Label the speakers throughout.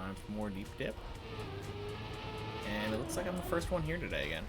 Speaker 1: time for more deep dip. And it looks like I'm the first one here today again.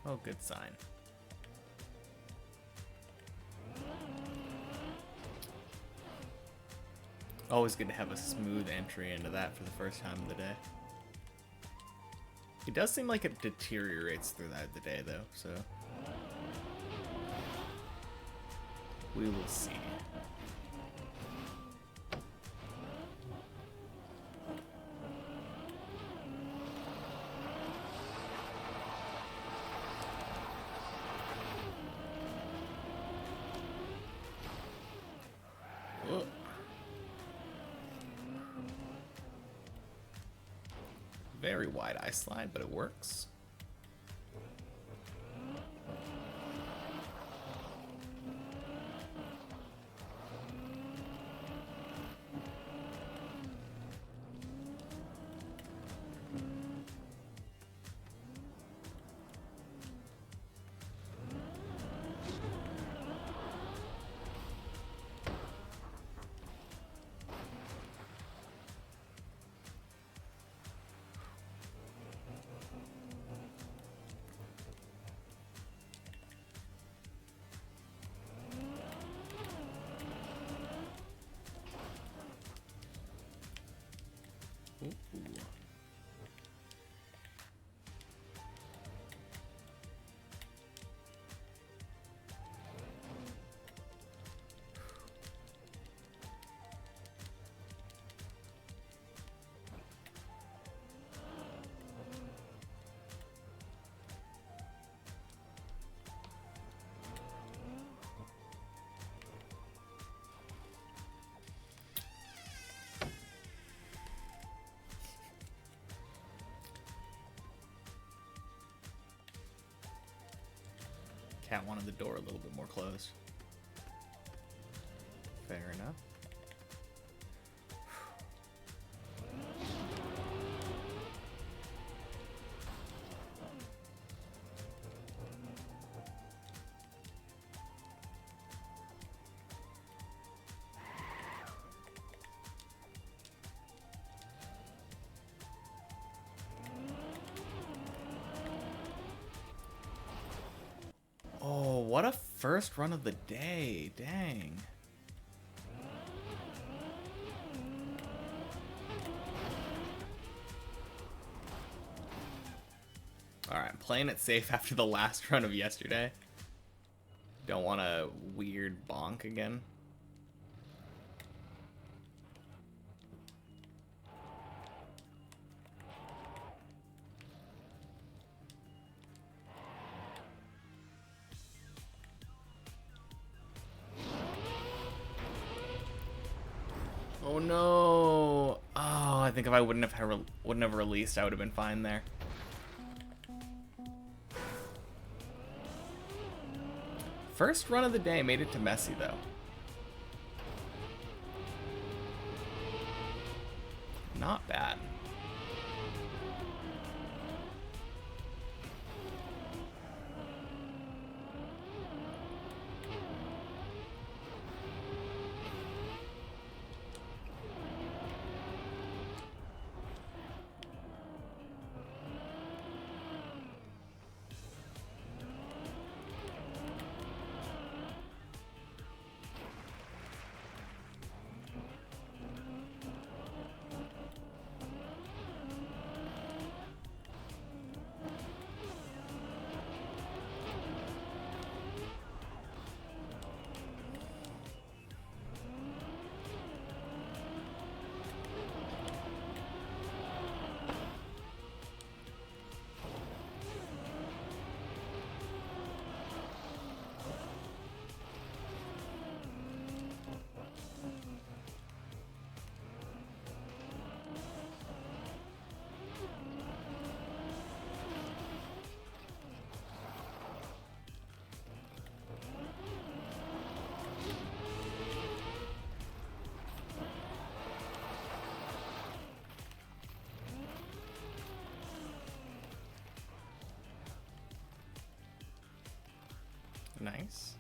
Speaker 1: Oh, good sign. Always good to have a smooth entry into that for the first time of the day. It does seem like it deteriorates throughout the day, though, so we will see. Very wide eye slide, but it works. Ooh. Cat wanted the door a little bit more closed. Fair enough. What a first run of the day. Dang. Alright, playing it safe after the last run of yesterday. Don't want a weird bonk again. Oh no! Ah. I think if I wouldn't have released, I would have been fine there. First run of the day made it to Messi though. Not bad. Nice.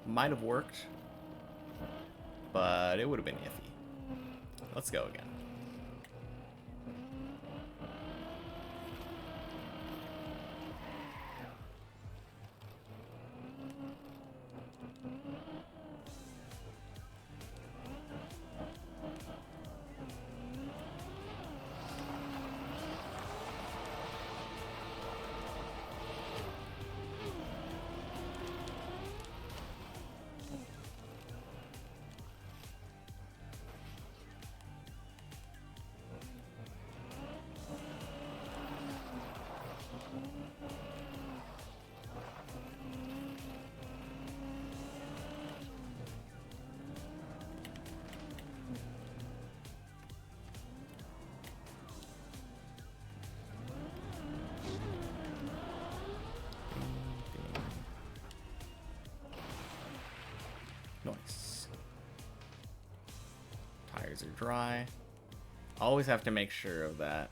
Speaker 1: Might have worked, but it would have been iffy. Let's go again. Nice. Tires are dry. Always have to make sure of that.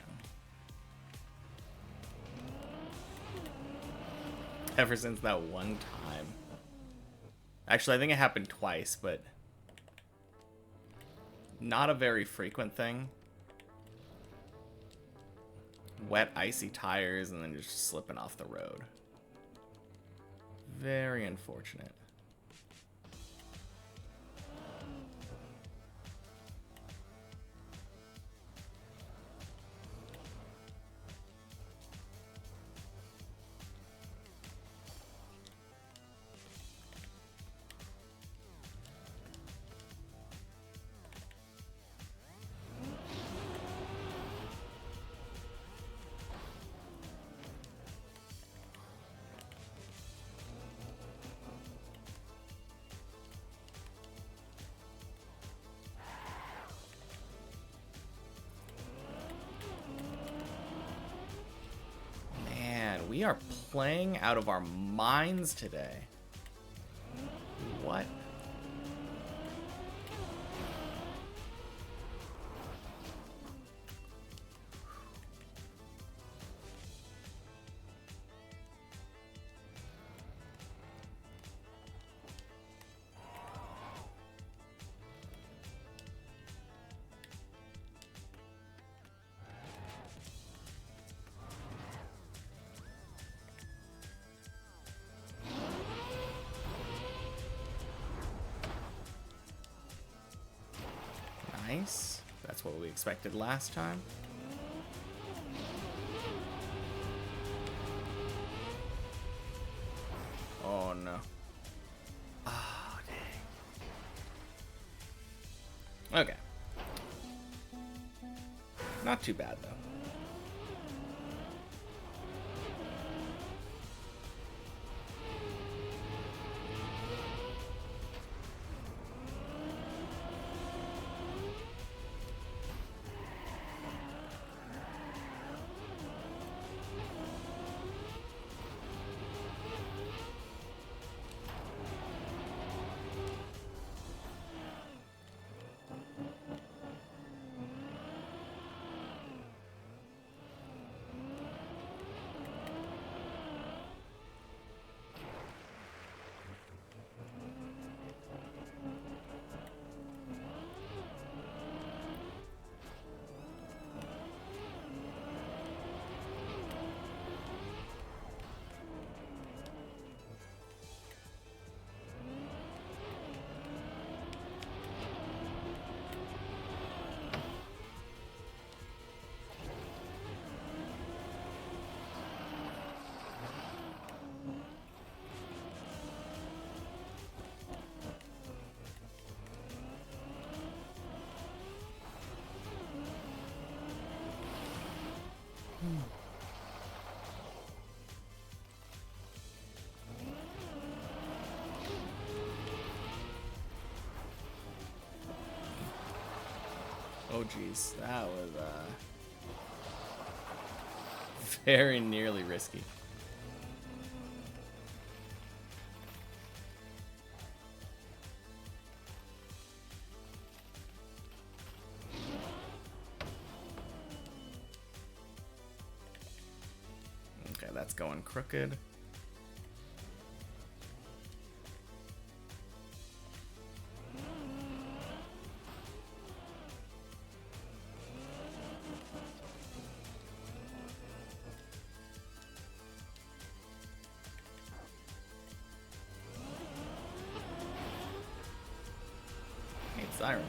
Speaker 1: Ever since that one time. Actually, I think it happened twice, but not a very frequent thing. Wet, icy tires and then just slipping off the road. Very unfortunate. We are playing out of our minds today. What? Nice. That's what we expected last time. Oh no. Oh, dang. Okay. Not too bad though. Oh geez, that was very nearly risky. Okay, that's going crooked. Hey, Siren.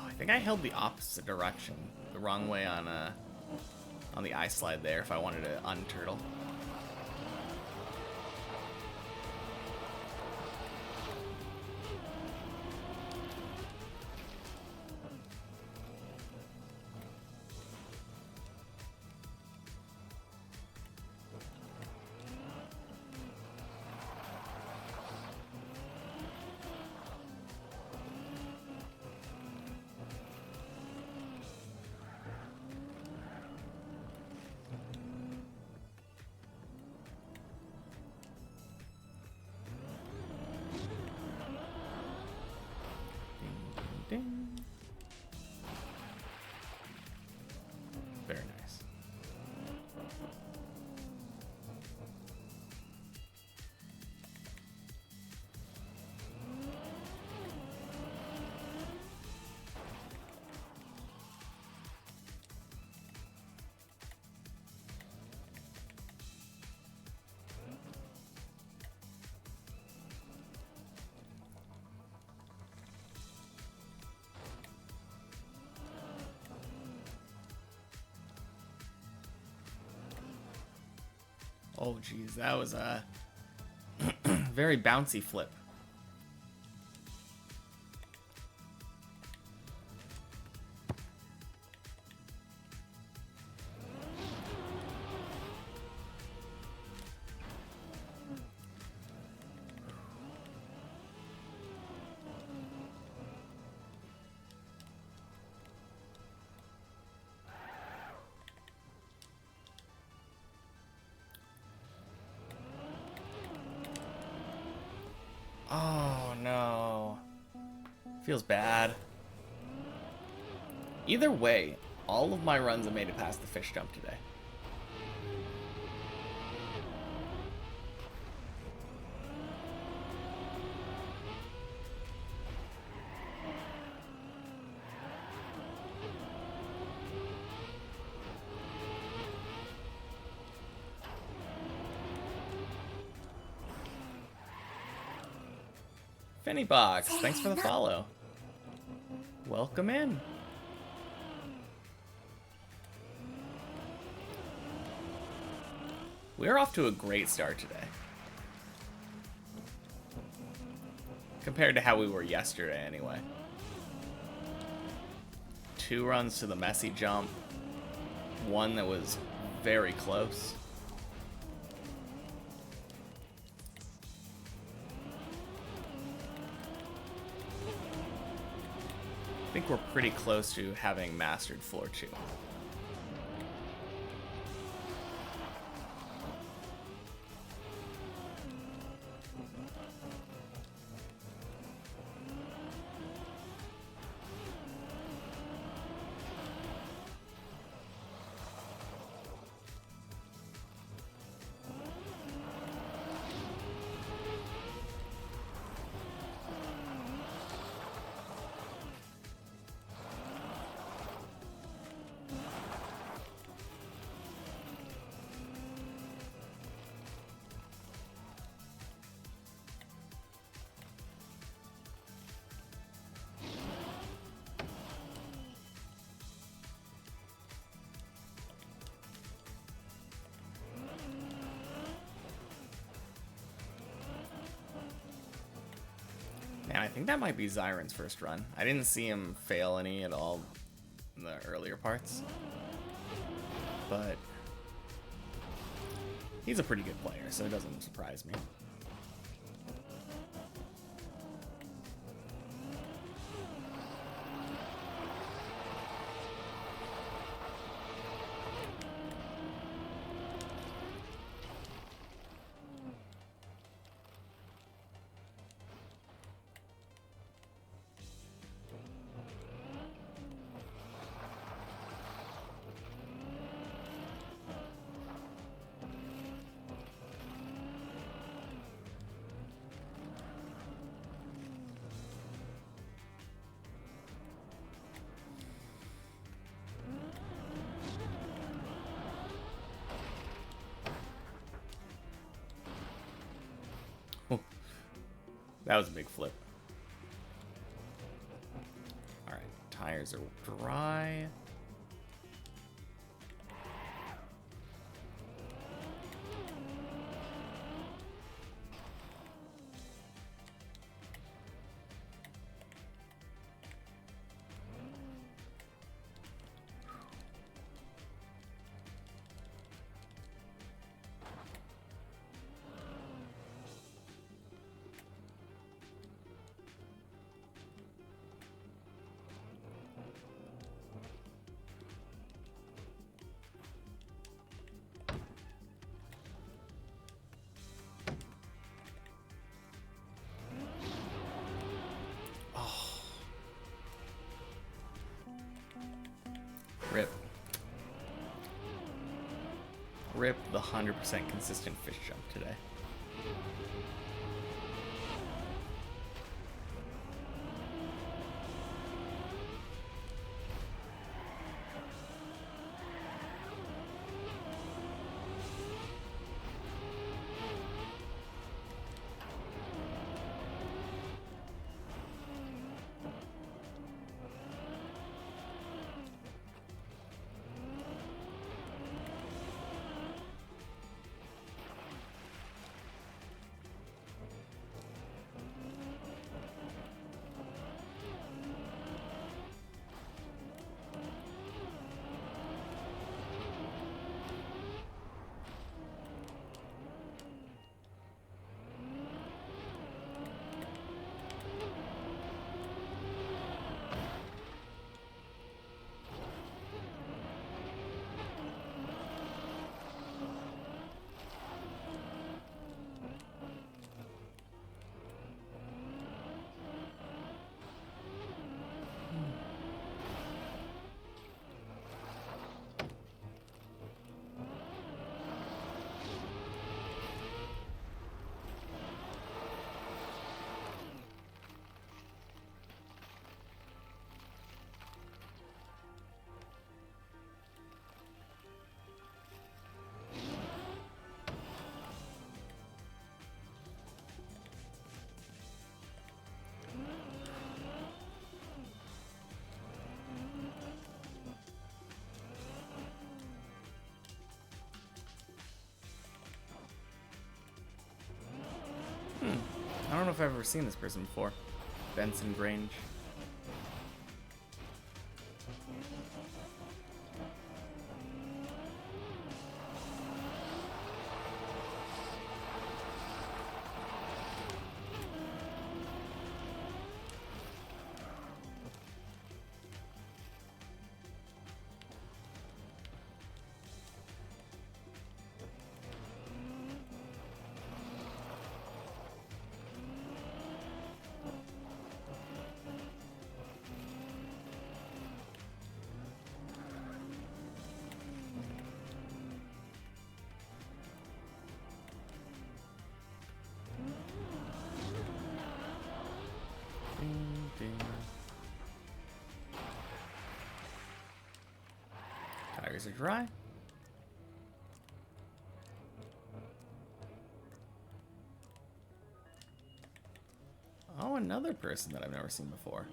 Speaker 1: I think I held the opposite direction, the wrong way on the ice slide there if I wanted to unturtle. Ding. Very nice. Oh, geez, that was a very bouncy flip. Oh, no. Feels bad. Either way, all of my runs have made it past the fish jump today. Finnybox, thanks for the follow. Welcome in. We're off to a great start today. Compared to how we were yesterday, anyway. 2 runs to the messy jump. 1 that was very close. I think we're pretty close to having mastered floor 2. Man, I think that might be Zyron's first run. I didn't see him fail any at all in the earlier parts. But he's a pretty good player, so it doesn't surprise me. That was a big flip. Alright, tires are dry. Rip. Rip the 100% consistent fish jump today. if I've ever seen this person before. Benson Grange. Tires are dry. Oh, another person that I've never seen before.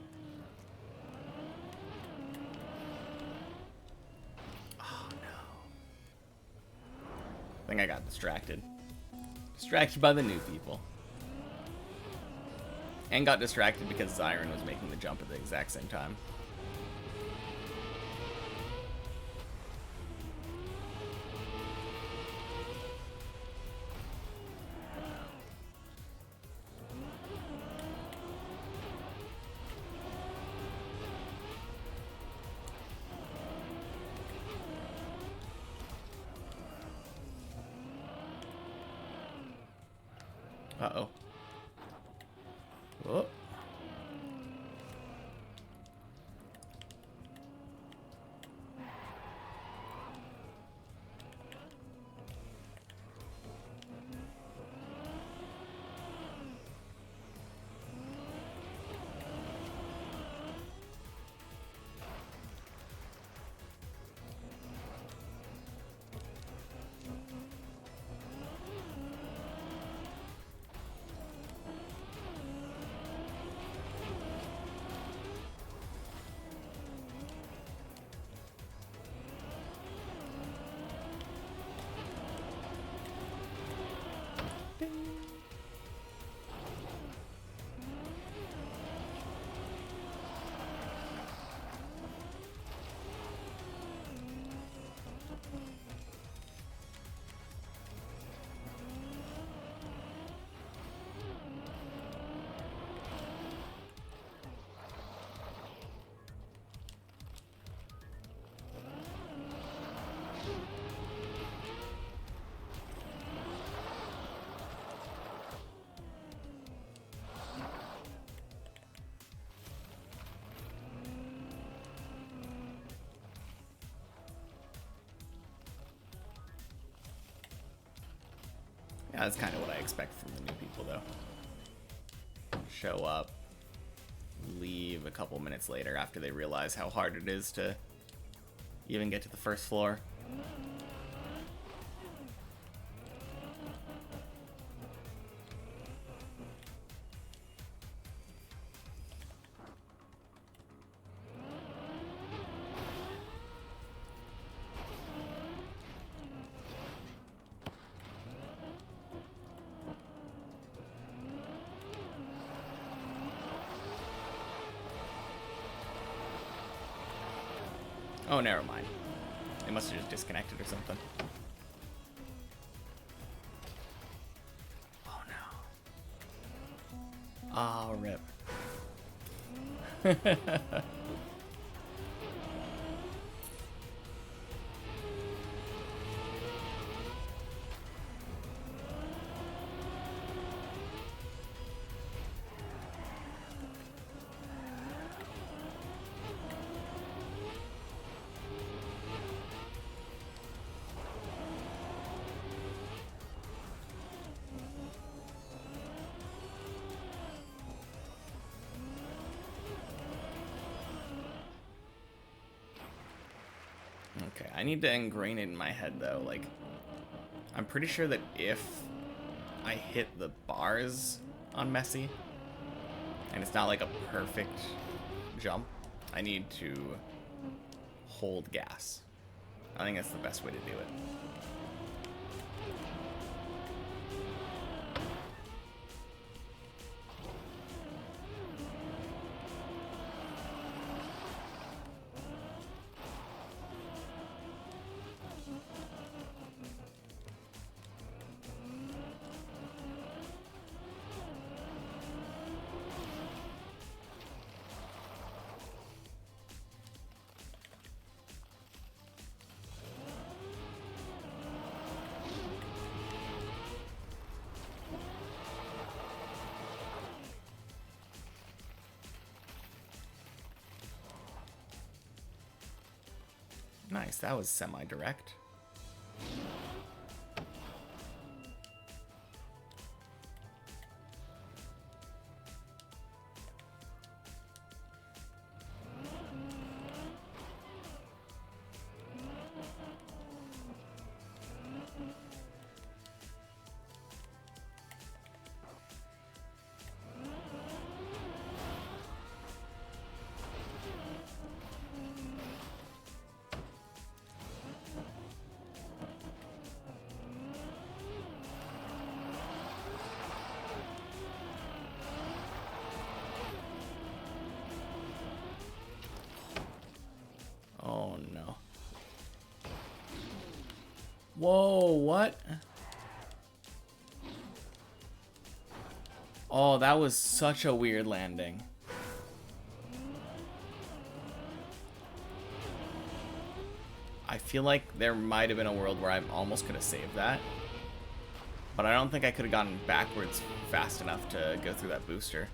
Speaker 1: Oh no. I think I got distracted. Distracted by the new people. And got distracted because Zyron was making the jump at the exact same time. Uh-oh. Whoa. Yeah, that's kind of what I expect from the new people, though. Show up, leave a couple minutes later after they realize how hard it is to even get to the first floor. Oh, never mind. They must have just disconnected or something. Oh no. Oh, rip. Okay, I need to ingrain it in my head, though. Like, I'm pretty sure that if I hit the bars on Messy, and it's not like a perfect jump, I need to hold gas. I think that's the best way to do it. Nice, that was semi-direct. Oh no. Whoa, what? Oh, that was such a weird landing. I feel like there might have been a world where I almost could have saved that. But I don't think I could have gotten backwards fast enough to go through that booster.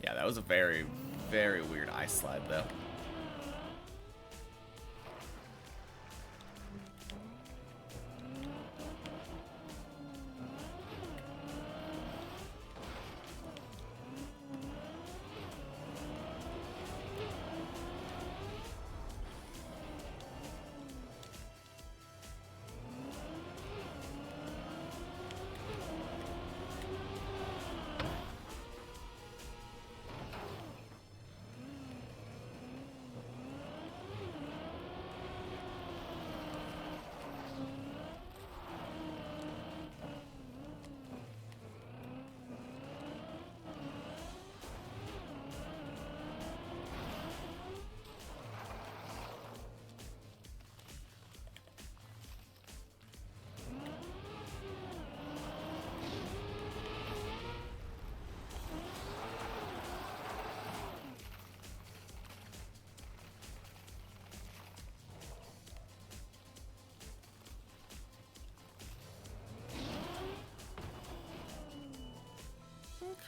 Speaker 1: Yeah, that was a very, very weird ice slide, though.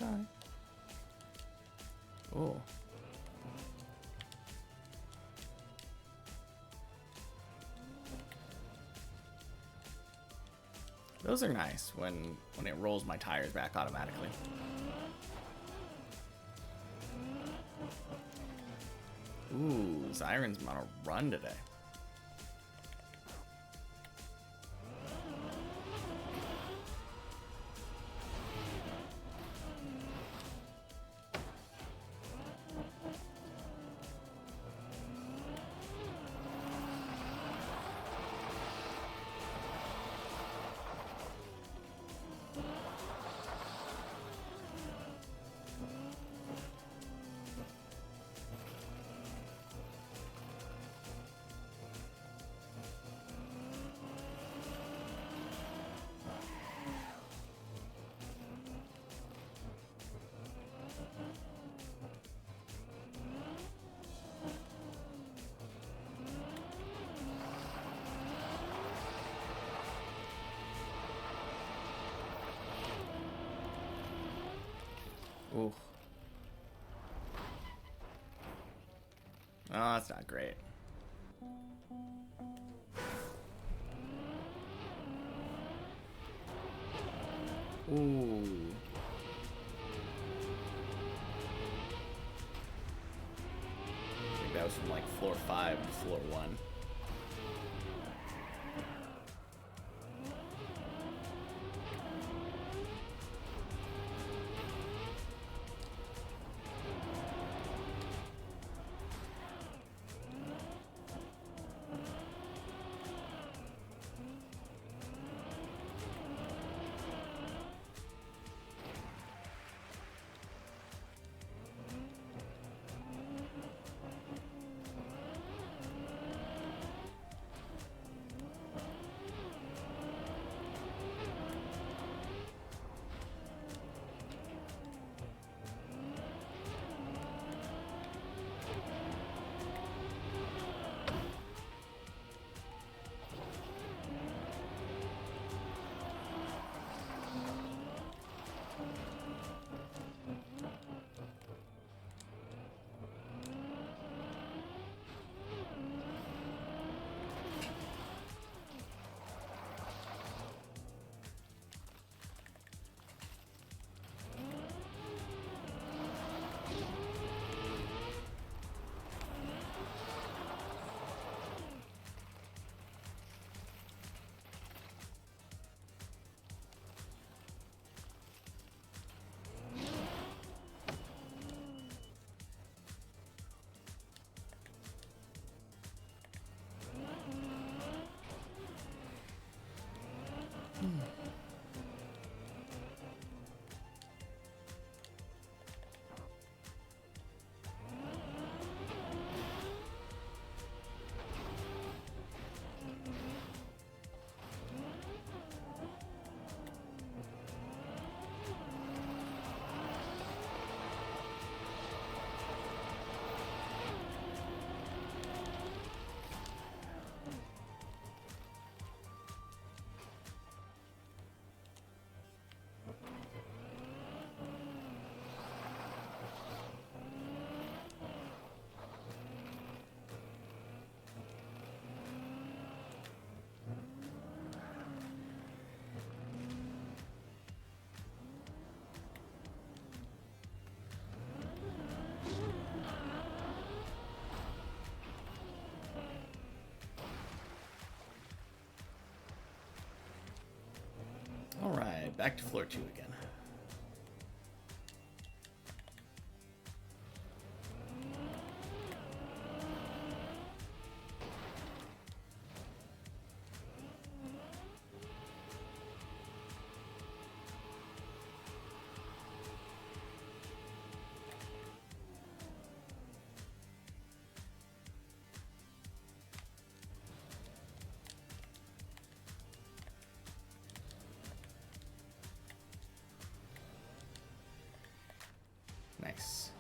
Speaker 1: Okay. Oh. Those are nice when it rolls my tires back automatically. Ooh, Zyron's on a run today. Ooh. Oh, that's not great. Ooh. I think that was from like floor 5 to floor 1. back to floor 2 again. Nice.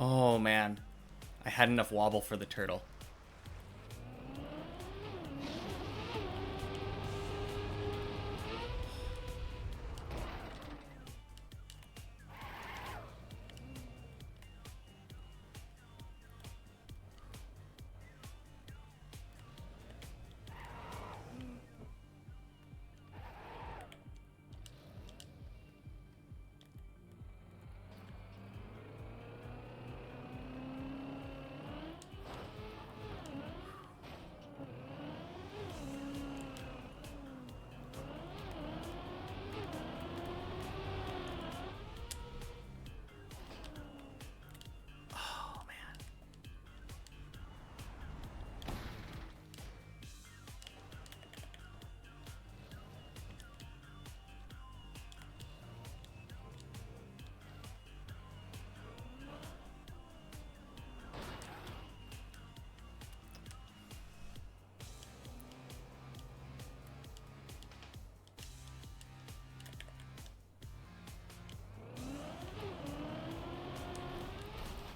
Speaker 1: Oh man, I had enough wobble for the turtle.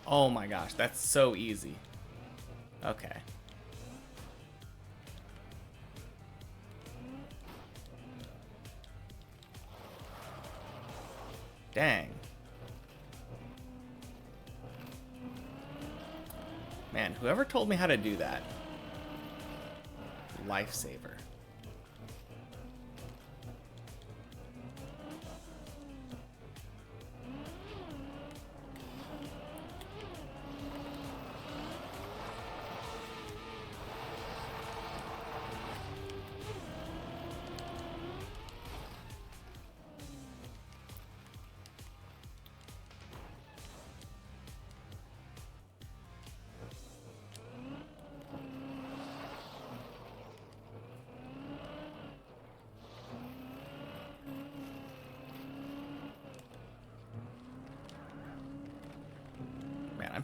Speaker 1: Oh my gosh, that's so easy. Okay. Dang. Man, whoever told me how to do that. Lifesaver.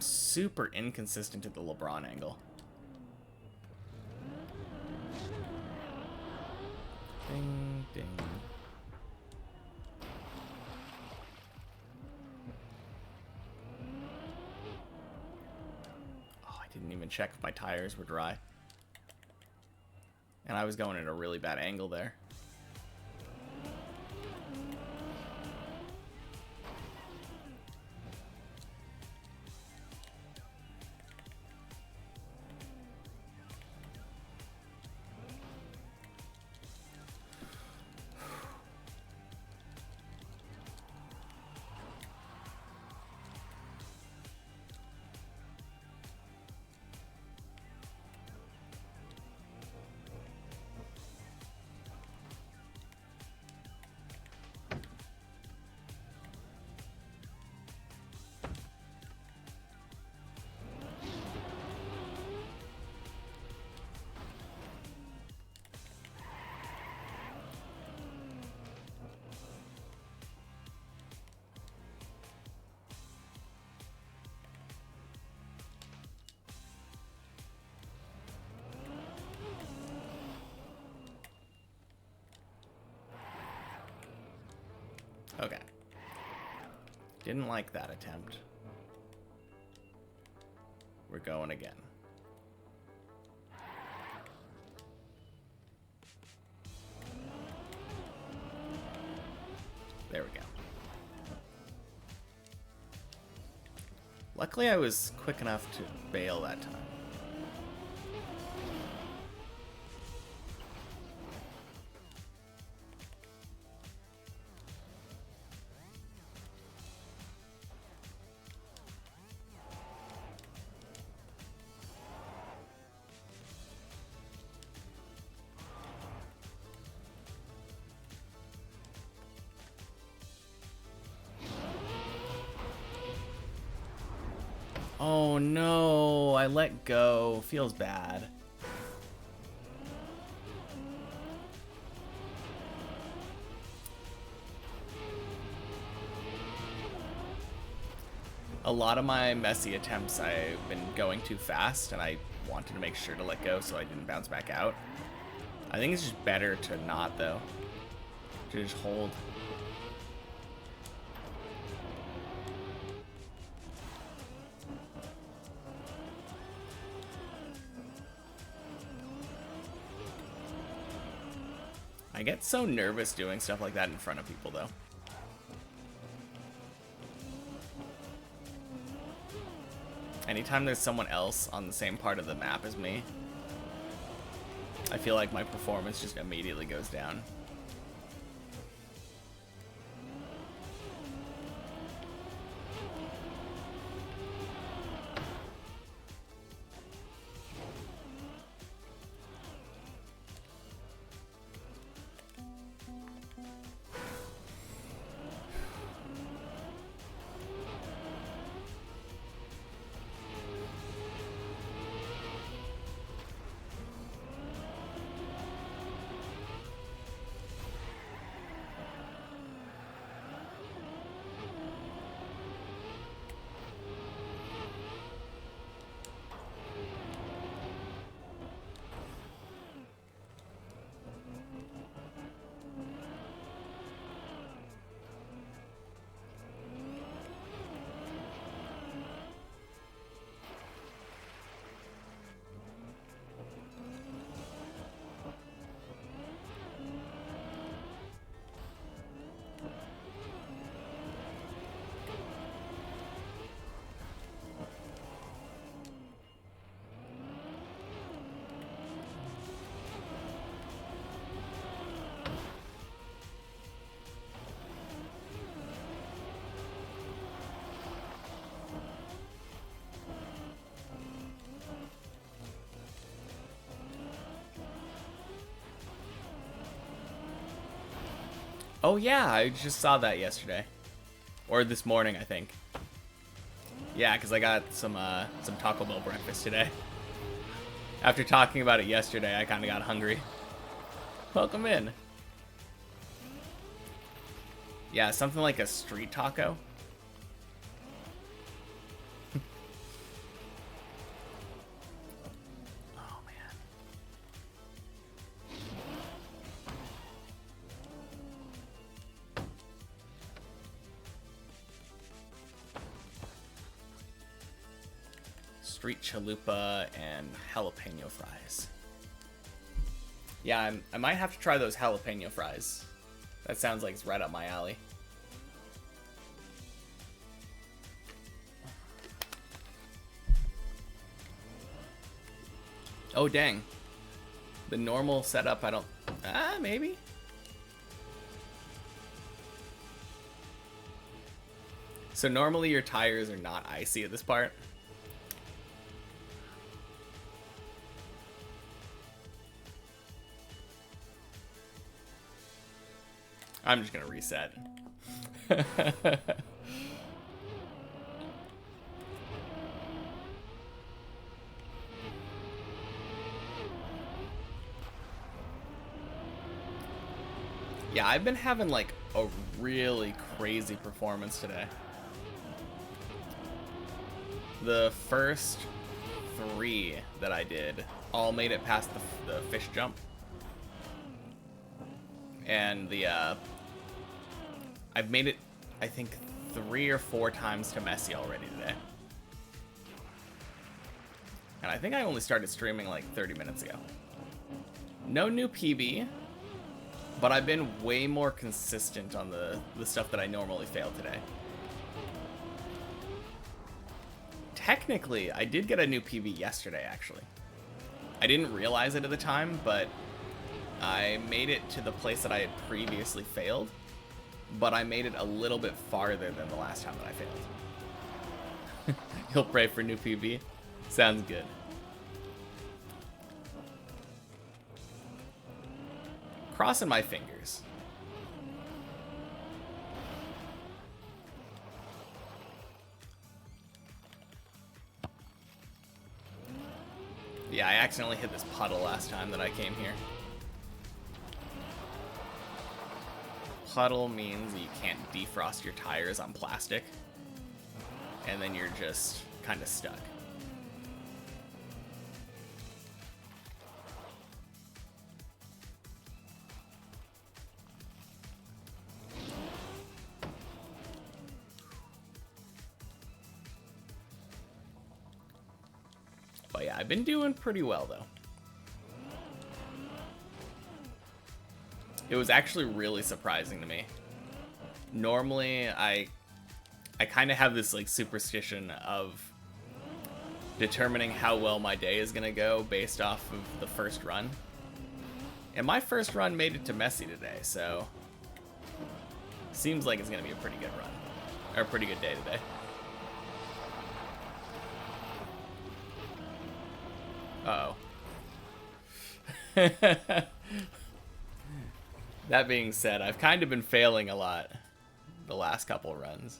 Speaker 1: I'm super inconsistent at the LeBron angle. Ding, ding. Oh, I didn't even check if my tires were dry. And I was going at a really bad angle there. Okay. Didn't like that attempt. We're going again. There we go. Luckily, I was quick enough to bail that time. Oh no, I let go. Feels bad. A lot of my messy attempts, I've been going too fast, and I wanted to make sure to let go so I didn't bounce back out. I think it's just better to not, though. To just hold. I get so nervous doing stuff like that in front of people, though. Anytime there's someone else on the same part of the map as me, I feel like my performance just immediately goes down. Oh yeah, I just saw that yesterday. Or this morning, I think. Yeah, because I got some Taco Bell breakfast today. After talking about it yesterday, I kind of got hungry. Welcome in. Yeah, something like a street taco. Oh, man. Street chalupa and jalapeno fries. Yeah, I might have to try those jalapeno fries. That sounds like it's right up my alley. Oh, dang. The normal setup, I don't... maybe? So normally your tires are not icy at this part. I'm just gonna reset. Yeah, I've been having like a really crazy performance today. The first 3 that I did all made it past the fish jump. And the I've made it, I think, 3 or 4 times to Messy already today. And I think I only started streaming like 30 minutes ago. No new PB, but I've been way more consistent on the stuff that I normally fail today. Technically, I did get a new PB yesterday, actually. I didn't realize it at the time, but I made it to the place that I had previously failed, but I made it a little bit farther than the last time that I failed. You'll pray for new PB? Sounds good. Crossing my fingers. Yeah, I accidentally hit this puddle last time that I came here. Puddle means you can't defrost your tires on plastic, and then you're just kind of stuck. But yeah, I've been doing pretty well though. It was actually really surprising to me. Normally, I kind of have this like superstition of determining how well my day is gonna go based off of the first run. And my first run made it to Messy today, so seems like it's gonna be a pretty good run. Or a pretty good day today. Uh-oh. That being said, I've kind of been failing a lot the last couple runs.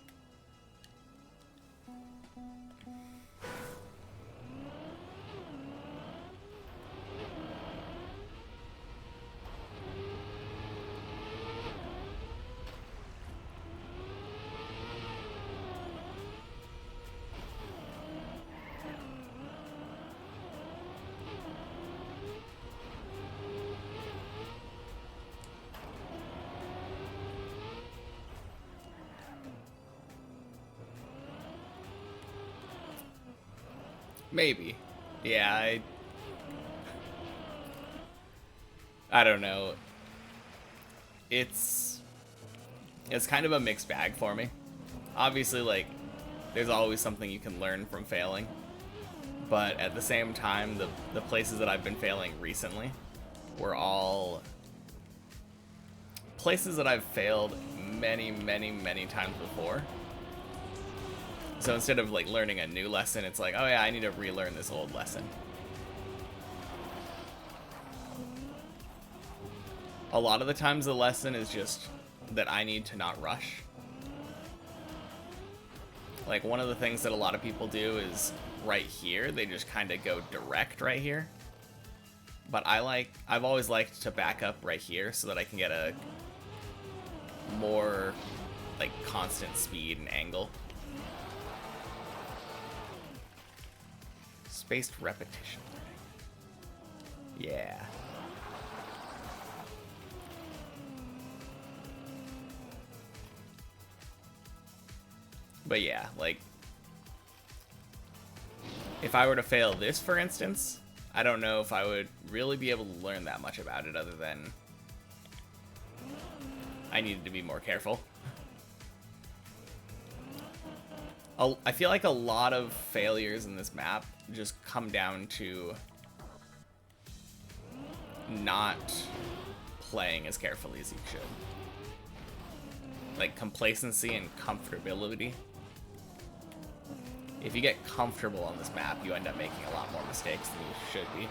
Speaker 1: Maybe. Yeah, I don't know. It's kind of a mixed bag for me. Obviously, like, there's always something you can learn from failing. But at the same time, the places that I've been failing recently were all places that I've failed many, many, many times before. So instead of like learning a new lesson, it's like, oh yeah, I need to relearn this old lesson. A lot of the times the lesson is just that I need to not rush. Like one of the things that a lot of people do is right here, they just kind of go direct right here. But I've always liked to back up right here so that I can get a more like constant speed and angle. Spaced repetition. Yeah. But yeah, like, if I were to fail this, for instance, I don't know if I would really be able to learn that much about it other than I needed to be more careful. I feel like a lot of failures in this map just come down to not playing as carefully as you should. Like complacency and comfortability. If you get comfortable on this map, you end up making a lot more mistakes than you should be.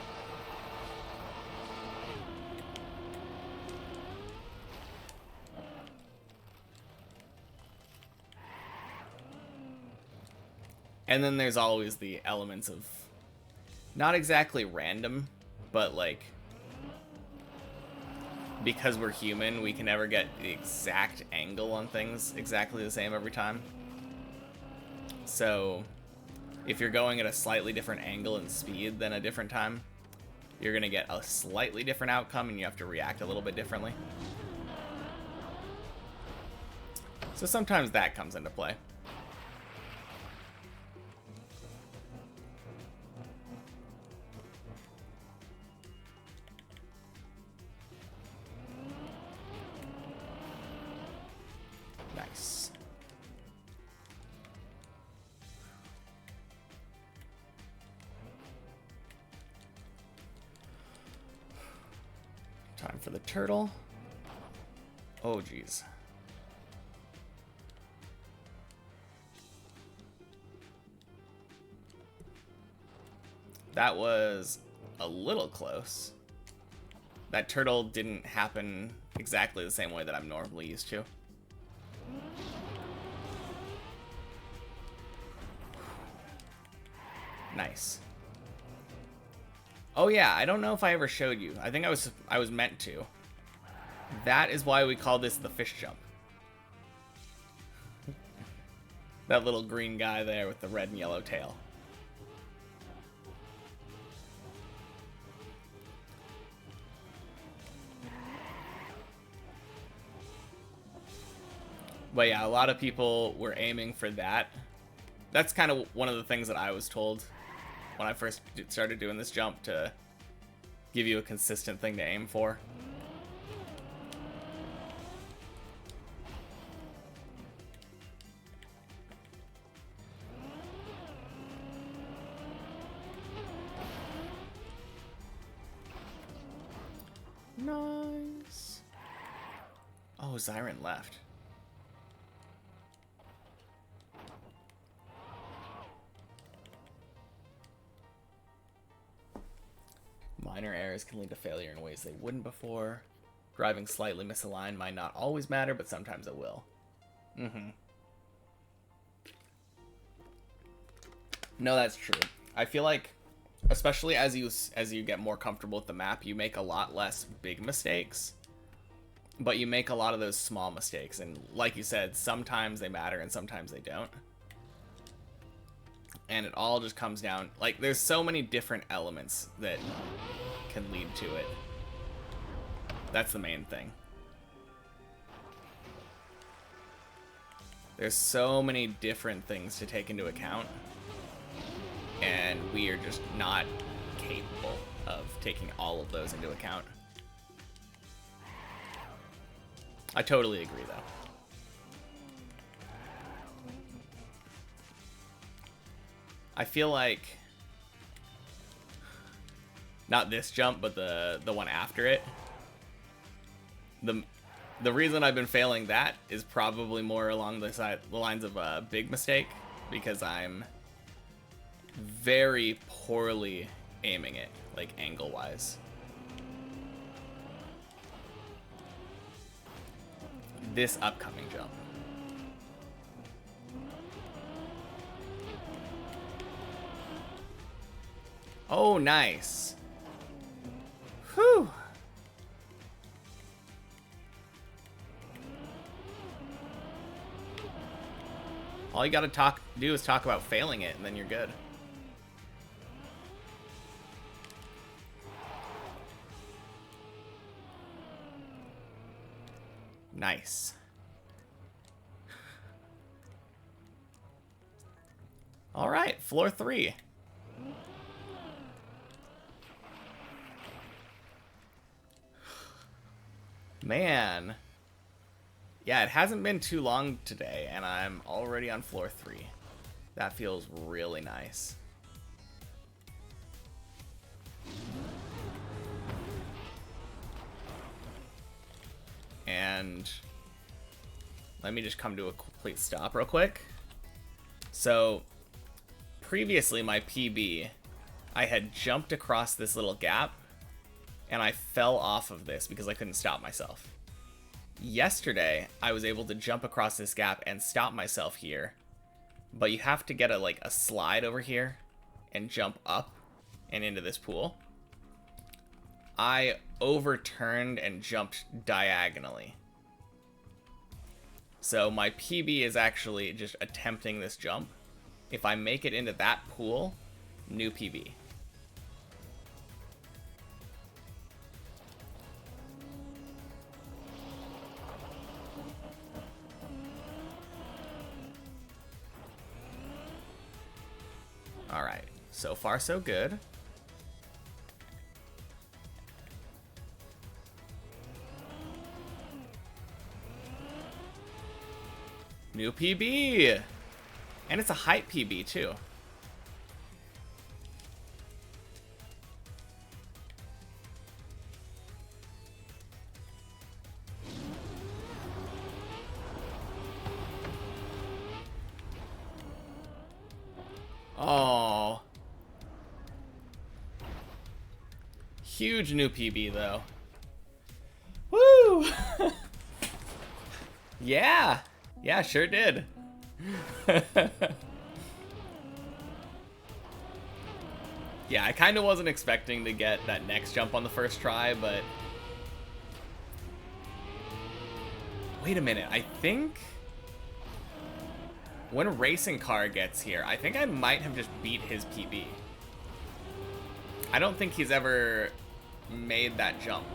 Speaker 1: And then there's always the elements of not exactly random, but like because we're human, we can never get the exact angle on things exactly the same every time. So if you're going at a slightly different angle and speed than a different time, you're gonna get a slightly different outcome and you have to react a little bit differently. So sometimes that comes into play. Nice. Time for the turtle. Oh, geez. That was a little close. That turtle didn't happen exactly the same way that I'm normally used to. Nice. Oh yeah, I don't know if I ever showed you. I think I was meant to. That is why we call this the fish jump. That little green guy there with the red and yellow tail. But yeah, a lot of people were aiming for that. That's kind of one of the things that I was told when I first started doing this jump, to give you a consistent thing to aim for. Nice. Oh, Zyron left. Minor errors can lead to failure in ways they wouldn't before. Driving slightly misaligned might not always matter, but sometimes it will. No, that's true. I feel like, especially as you get more comfortable with the map, you make a lot less big mistakes, but you make a lot of those small mistakes, and like you said, sometimes they matter and sometimes they don't. And it all just comes down, like, there's so many different elements that can lead to it. That's the main thing. There's so many different things to take into account, and we are just not capable of taking all of those into account. I totally agree, though. I feel like, not this jump, but the one after it, the reason I've been failing that is probably more along the lines of a big mistake, because I'm very poorly aiming it, like angle wise. This upcoming jump. Oh, nice. Whew. All you gotta do is talk about failing it, and then you're good. Nice. All right, floor 3. Man. Yeah, it hasn't been too long today, and I'm already on floor 3. That feels really nice. And let me just come to a complete stop real quick. So, previously my PB, I had jumped across this little gap, and I fell off of this because I couldn't stop myself. Yesterday, I was able to jump across this gap and stop myself here, but you have to get a slide over here and jump up and into this pool. I overturned and jumped diagonally. So my PB is actually just attempting this jump. If I make it into that pool, new PB. Alright, so far so good. New PB! And it's a height PB too. Oh. Huge new PB though. Woo! Yeah. Yeah, sure did. Yeah, I kind of wasn't expecting to get that next jump on the first try, but... Wait a minute, I think... When a racing car gets here, I think I might have just beat his PB. I don't think he's ever made that jump.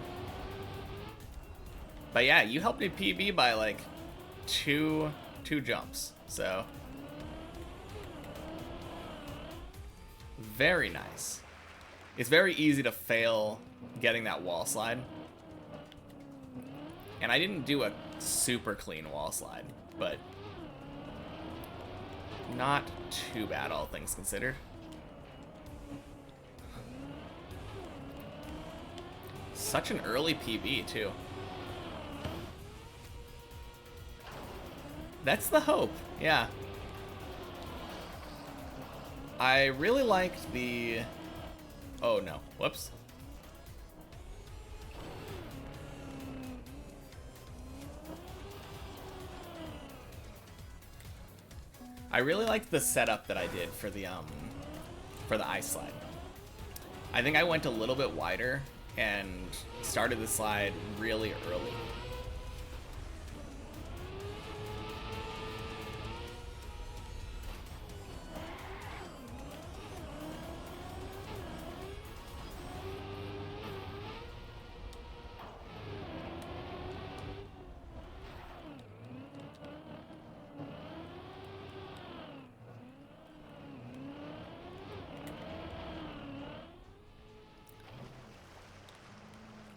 Speaker 1: But yeah, you helped me PB by like two jumps, so... Very nice. It's very easy to fail getting that wall slide. And I didn't do a super clean wall slide, but not too bad, all things considered. Such an early PB, too. That's the hope, yeah. I really liked the... Oh no, whoops. I really liked the setup that I did for the ice slide. I think I went a little bit wider and started the slide really early.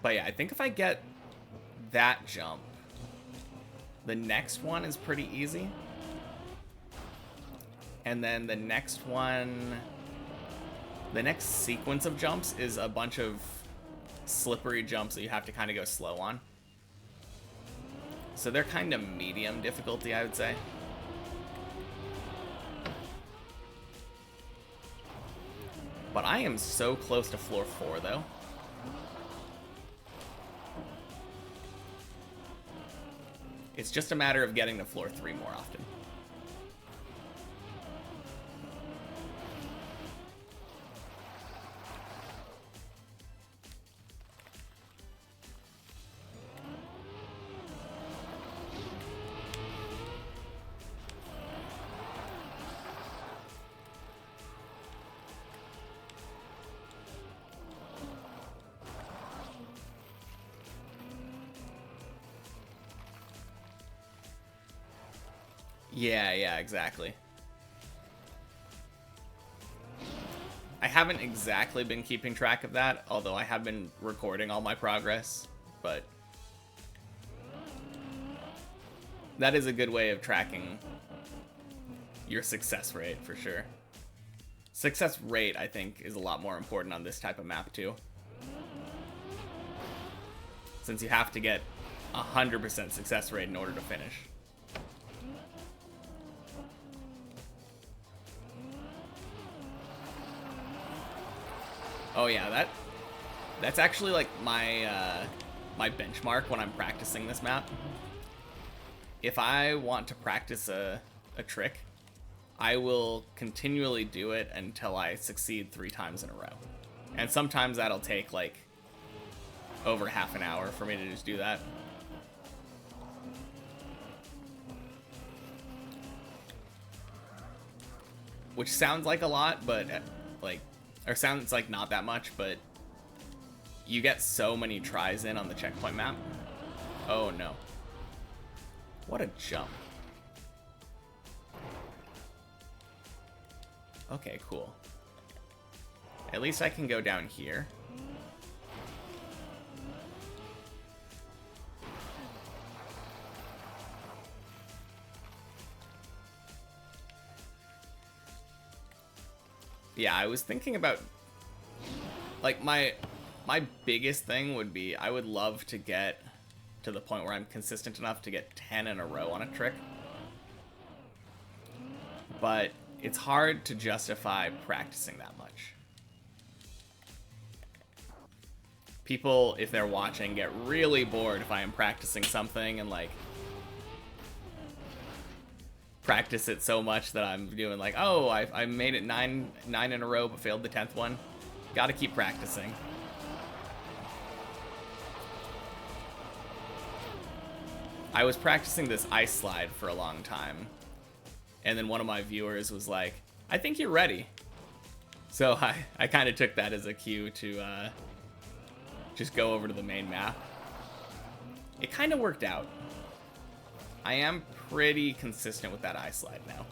Speaker 1: But yeah, I think if I get that jump, the next one is pretty easy. And then the next one, the next sequence of jumps is a bunch of slippery jumps that you have to kind of go slow on. So they're kind of medium difficulty, I would say. But I am so close to floor 4, though. It's just a matter of getting to floor 3 more often. Yeah, exactly. I haven't exactly been keeping track of that, although I have been recording all my progress, but that is a good way of tracking your success rate, for sure. Success rate, I think, is a lot more important on this type of map, too. Since you have to get 100% success rate in order to finish. Oh yeah, that's actually like my my benchmark when I'm practicing this map. If I want to practice a trick, I will continually do it until I succeed 3 times in a row. And sometimes that'll take like over half an hour for me to just do that. Which sounds like a lot, but like, or sounds like not that much, but you get so many tries in on the checkpoint map. Oh no. What a jump. Okay, cool. At least I can go down here. Yeah, I was thinking about, like, my biggest thing would be I would love to get to the point where I'm consistent enough to get 10 in a row on a trick. But it's hard to justify practicing that much. People, if they're watching, get really bored if I am practicing something and, like, practice it so much that I'm doing like, oh, I made it nine in a row but failed the 10th one. Gotta keep practicing. I was practicing this ice slide for a long time, and then one of my viewers was like, I think you're ready. So I kind of took that as a cue to just go over to the main map. It kind of worked out. I am pretty consistent with that ice slide now.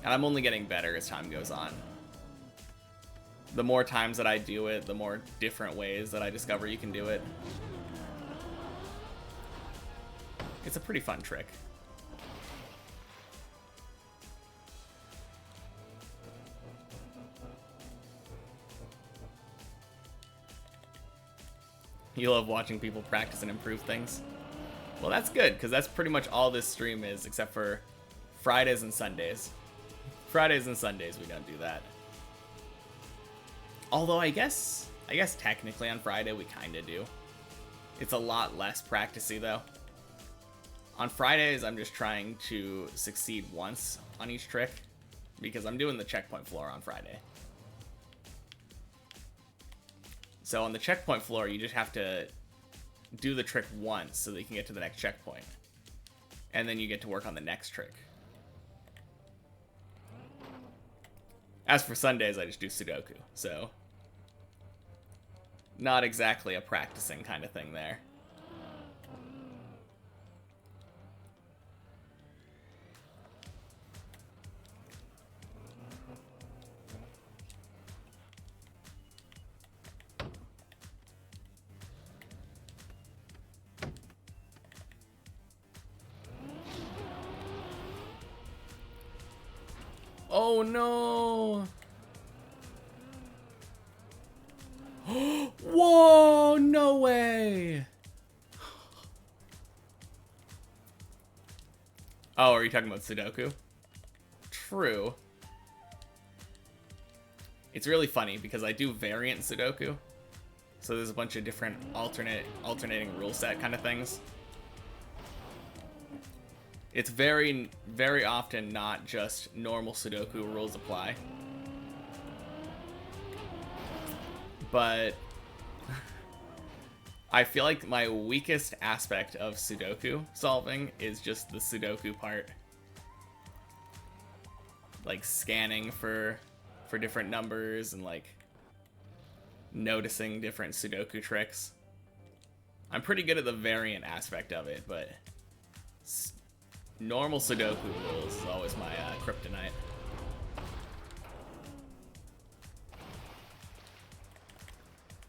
Speaker 1: And I'm only getting better as time goes on. The more times that I do it, the more different ways that I discover you can do it. It's a pretty fun trick. You love watching people practice and improve things? Well, that's good, because that's pretty much all this stream is, except for Fridays and Sundays. Fridays and Sundays, we don't do that. Although, I guess technically on Friday we kind of do. It's a lot less practicey, though. On Fridays, I'm just trying to succeed once on each trick, because I'm doing the checkpoint floor on Friday. So on the checkpoint floor, you just have to do the trick once so that you can get to the next checkpoint. And then you get to work on the next trick. As for Sundays, I just do Sudoku, so not exactly a practicing kind of thing there. Oh no! Whoa, no way! Oh, are you talking about Sudoku? True. It's really funny because I do variant Sudoku. So there's a bunch of different alternating rule set kind of things. It's very, very often not just normal Sudoku rules apply. But I feel like my weakest aspect of Sudoku solving is just the Sudoku part. Like scanning for different numbers and like noticing different Sudoku tricks. I'm pretty good at the variant aspect of it, but normal Sudoku rules is always my kryptonite.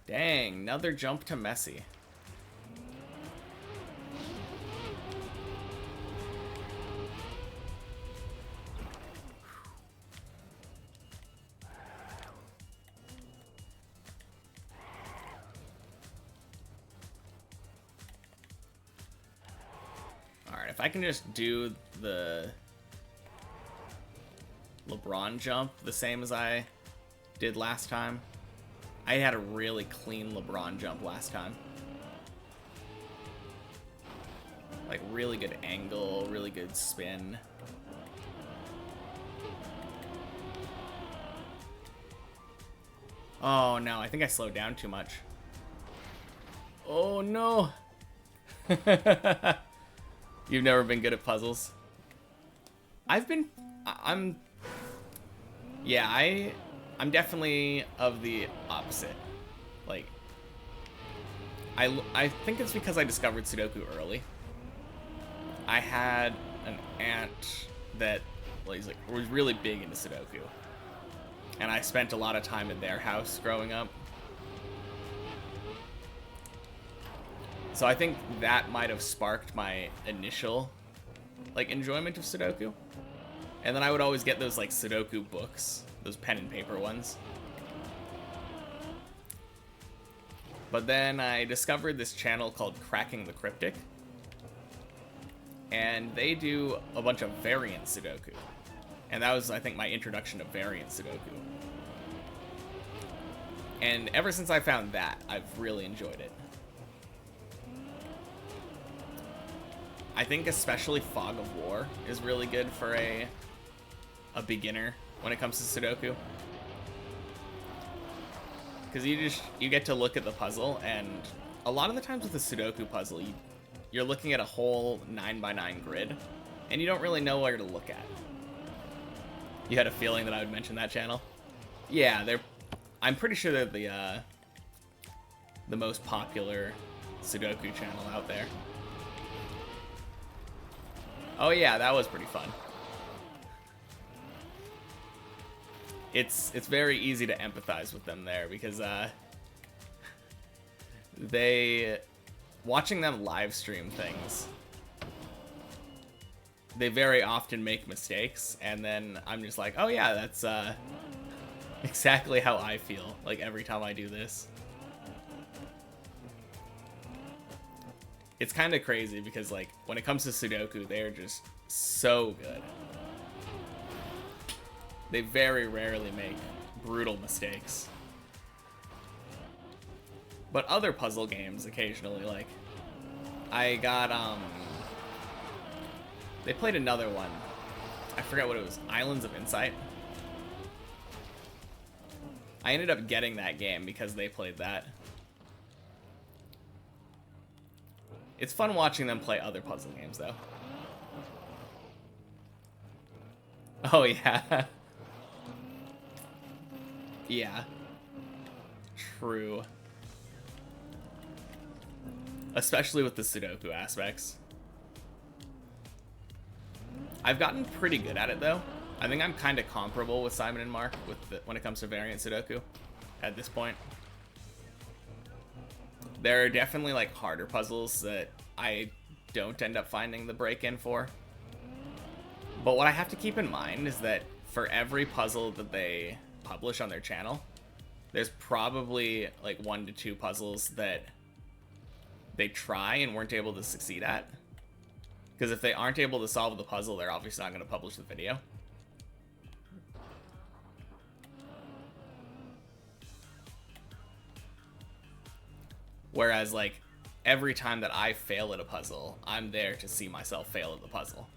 Speaker 1: Dang, another jump to Messi. Alright, if I can just do the LeBron jump the same as I did last time. I had a really clean LeBron jump last time. Like, really good angle, really good spin. Oh no, I think I slowed down too much. Oh no! You've never been good at puzzles? I'm definitely of the opposite. Like, I think it's because I discovered Sudoku early. I had an aunt that was really big into Sudoku. And I spent a lot of time in their house growing up. So I think that might have sparked my initial, like, enjoyment of Sudoku. And then I would always get those, like, Sudoku books, those pen and paper ones. But then I discovered this channel called Cracking the Cryptic. And they do a bunch of variant Sudoku. And that was, I think, my introduction to variant Sudoku. And ever since I found that, I've really enjoyed it. I think especially Fog of War is really good for a beginner when it comes to Sudoku. Because you get to look at the puzzle, and a lot of the times with the Sudoku puzzle, you're looking at a whole 9x9 grid, and you don't really know where to look at. You had a feeling that I would mention that channel? Yeah, I'm pretty sure they're the most popular Sudoku channel out there. Oh yeah, that was pretty fun. It's very easy to empathize with them there because watching them live stream things, they very often make mistakes, and then I'm just like, oh yeah, that's exactly how I feel like every time I do this. It's kind of crazy because, like, when it comes to Sudoku, they're just so good. They very rarely make brutal mistakes. But other puzzle games occasionally, like, I got, they played another one. I forget what it was. Islands of Insight. I ended up getting that game because they played that. It's fun watching them play other puzzle games, though. Oh, yeah. Yeah. True. Especially with the Sudoku aspects. I've gotten pretty good at it, though. I think I'm kind of comparable with Simon and Mark when it comes to variant Sudoku at this point. There are definitely, like, harder puzzles that I don't end up finding the break-in for. But what I have to keep in mind is that for every puzzle that they publish on their channel, there's probably, like, 1 to 2 puzzles that they try and weren't able to succeed at. Because if they aren't able to solve the puzzle, they're obviously not going to publish the video. Whereas, like, every time that I fail at a puzzle, I'm there to see myself fail at the puzzle.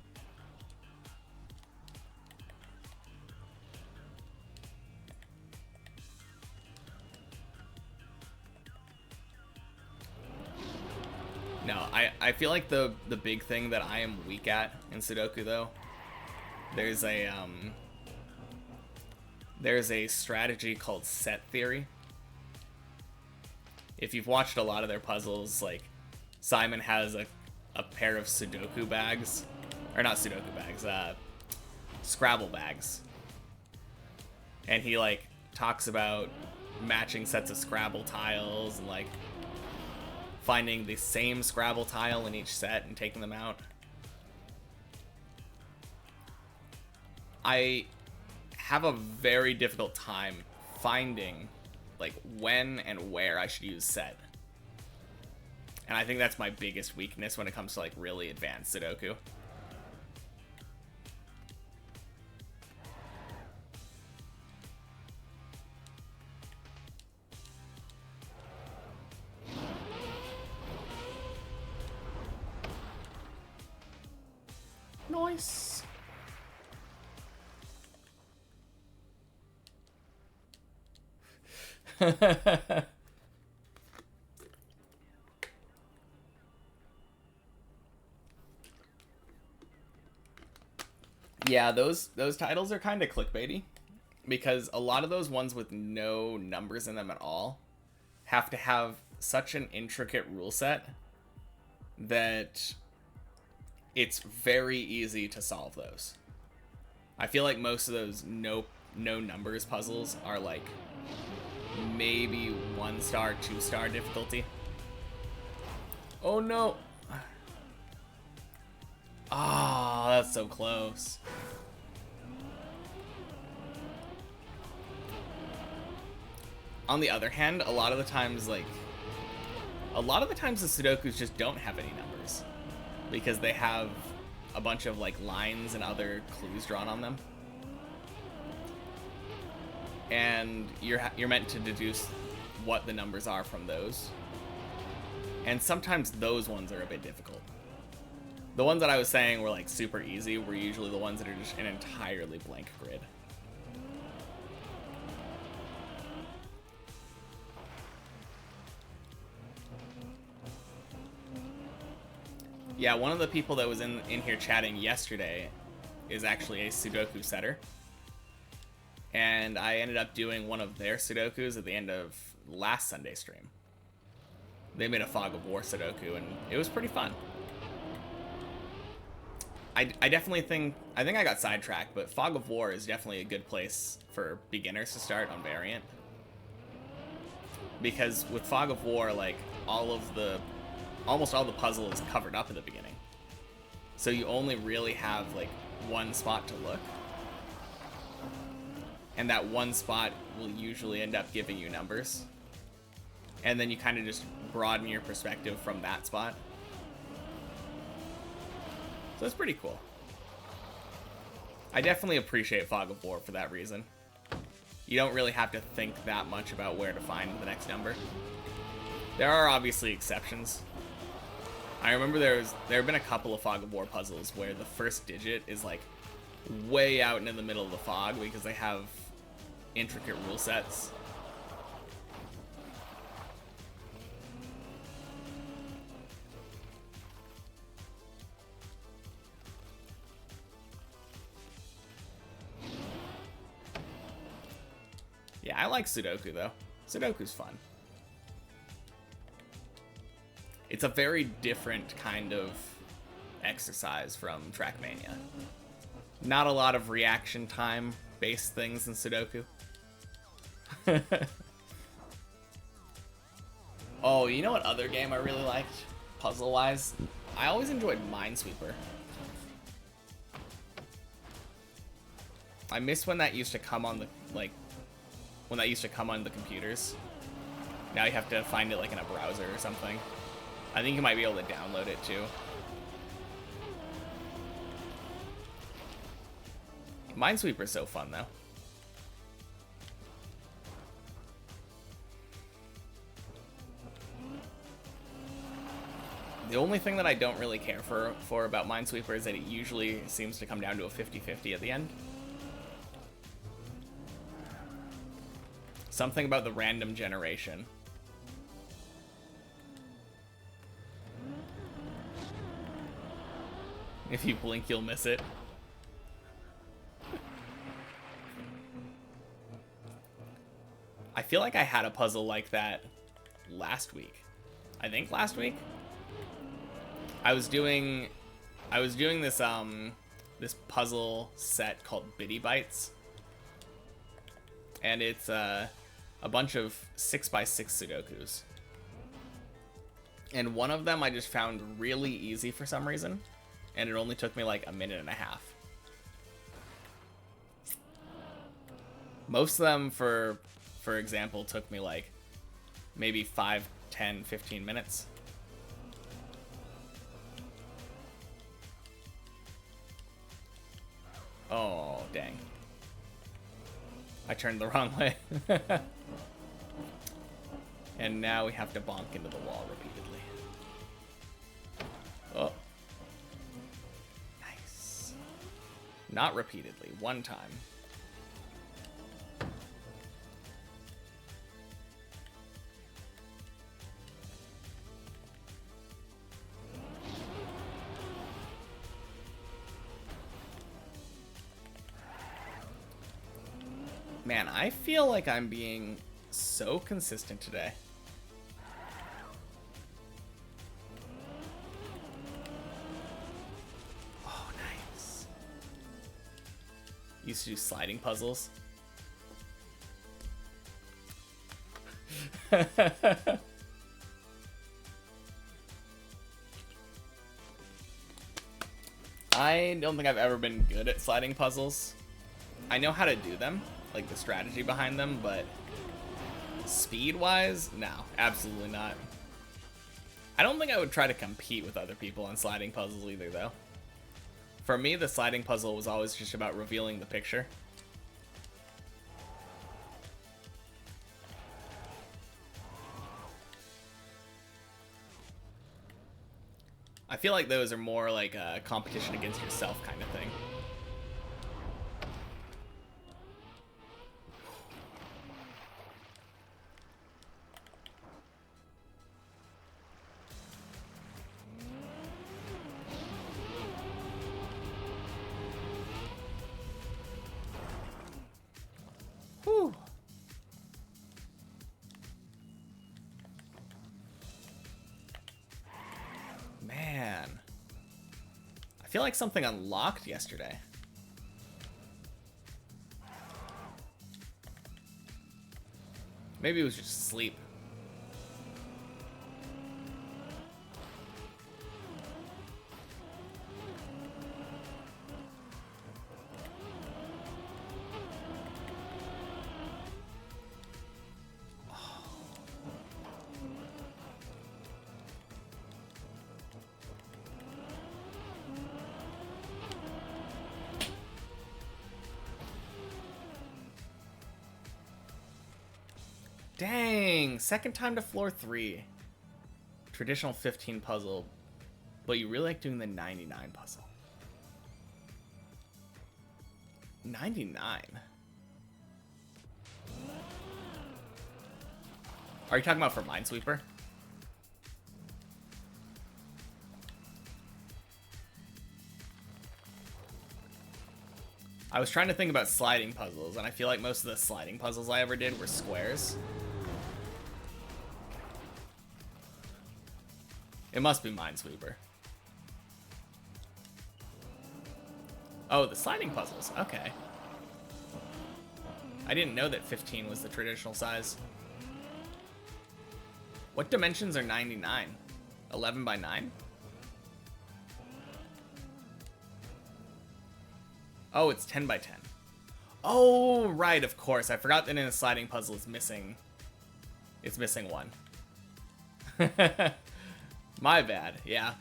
Speaker 1: No, I feel like the big thing that I am weak at in Sudoku, though, there's a strategy called set theory. If you've watched a lot of their puzzles, like, Simon has a pair of Sudoku bags, or not Sudoku bags, Scrabble bags. And he, like, talks about matching sets of Scrabble tiles and, like, finding the same Scrabble tile in each set and taking them out. I have a very difficult time finding, like, when and where I should use set. And I think that's my biggest weakness when it comes to, like, really advanced Sudoku. Nice. Yeah, those titles are kind of clickbaity because a lot of those ones with no numbers in them at all have to have such an intricate rule set that it's very easy to solve those. I feel like most of those no numbers puzzles are like maybe 1-star, 2-star difficulty. Oh no! Ah, oh, that's so close. On the other hand, a lot of the times the Sudokus just don't have any numbers because they have a bunch of like lines and other clues drawn on them. And you're meant to deduce what the numbers are from those. And sometimes those ones are a bit difficult. The ones that I was saying were like super easy were usually the ones that are just an entirely blank grid. Yeah, one of the people that was in here chatting yesterday is actually a Sudoku setter. And I ended up doing one of their Sudokus at the end of last Sunday stream. They made a Fog of War Sudoku, and it was pretty fun. I definitely think I got sidetracked, but Fog of War is definitely a good place for beginners to start on Variant. Because with Fog of War, like, almost all the puzzle is covered up at the beginning. So you only really have, like, one spot to look. And that one spot will usually end up giving you numbers. And then you kind of just broaden your perspective from that spot. So it's pretty cool. I definitely appreciate Fog of War for that reason. You don't really have to think that much about where to find the next number. There are obviously exceptions. I remember there have been a couple of Fog of War puzzles where the first digit is like way out into the middle of the fog because they have intricate rule sets. Yeah, I like Sudoku though. Sudoku's fun. It's a very different kind of exercise from Trackmania. Not a lot of reaction time based things in Sudoku. Oh, you know what other game I really liked, puzzle-wise? I always enjoyed Minesweeper. I miss when that used to come on the, like, when that used to come on the computers. Now you have to find it, like, in a browser or something. I think you might be able to download it, too. Minesweeper's so fun, though. The only thing that I don't really care for about Minesweeper is that it usually seems to come down to a 50-50 at the end. Something about the random generation. If you blink, you'll miss it. I feel like I had a puzzle like that last week. I think last week. I was doing this this puzzle set called Bitty Bites. And it's a bunch of 6x6 Sudokus. And one of them I just found really easy for some reason. And it only took me like a minute and a half. Most of them, for example, took me like maybe 5, 10, 15 minutes. Oh, dang. I turned the wrong way. And now we have to bonk into the wall repeatedly. Oh. Nice. Not repeatedly, one time. Man, I feel like I'm being so consistent today. Oh, nice. used to do sliding puzzles. I don't think I've ever been good at sliding puzzles. I know how to do them, like the strategy behind them, but speed-wise, no, absolutely not. I don't think I would try to compete with other people on sliding puzzles either, though. For me, the sliding puzzle was always just about revealing the picture. I feel like those are more like a competition against yourself kind of thing. Whew. Man. I feel like something unlocked yesterday. Maybe it was just sleep. Dang, second time to floor 3. Traditional 15 puzzle, but you really like doing the 99 puzzle. 99? Are you talking about for Minesweeper? I was trying to think about sliding puzzles, and I feel like most of the sliding puzzles I ever did were squares. It must be Minesweeper. Oh, the sliding puzzles. Okay. I didn't know that 15 was the traditional size. What dimensions are 99? 11 by 9? Oh, it's 10 by 10. Oh, right, of course. I forgot that in a sliding puzzle it's missing one. My bad, yeah.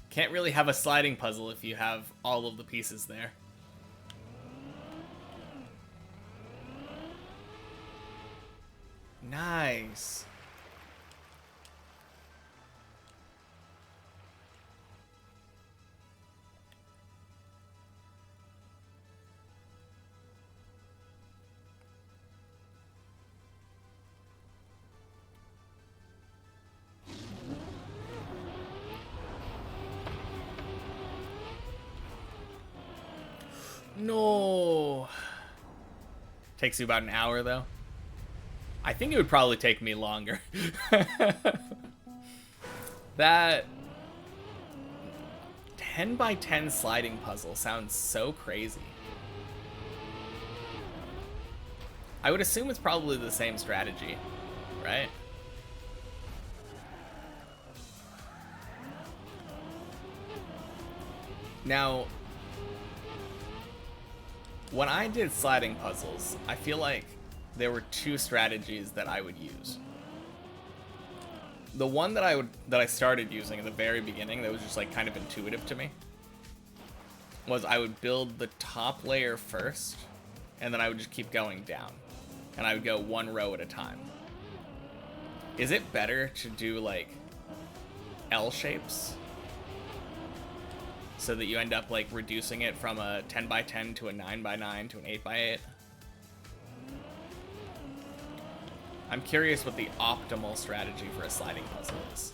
Speaker 1: Can't really have a sliding puzzle if you have all of the pieces there. Nice. No. Takes you about an hour, though. I think it would probably take me longer. That 10 by 10 sliding puzzle sounds so crazy. I would assume it's probably the same strategy, right? Now, when I did sliding puzzles, I feel like there were two strategies that I would use. The one that I started using at the very beginning that was just like kind of intuitive to me was I would build the top layer first, and then I would just keep going down. And I would go one row at a time. Is it better to do like L shapes? So that you end up like reducing it from a 10 by 10 to a 9 by 9 to an 8 by 8. I'm curious what the optimal strategy for a sliding puzzle is.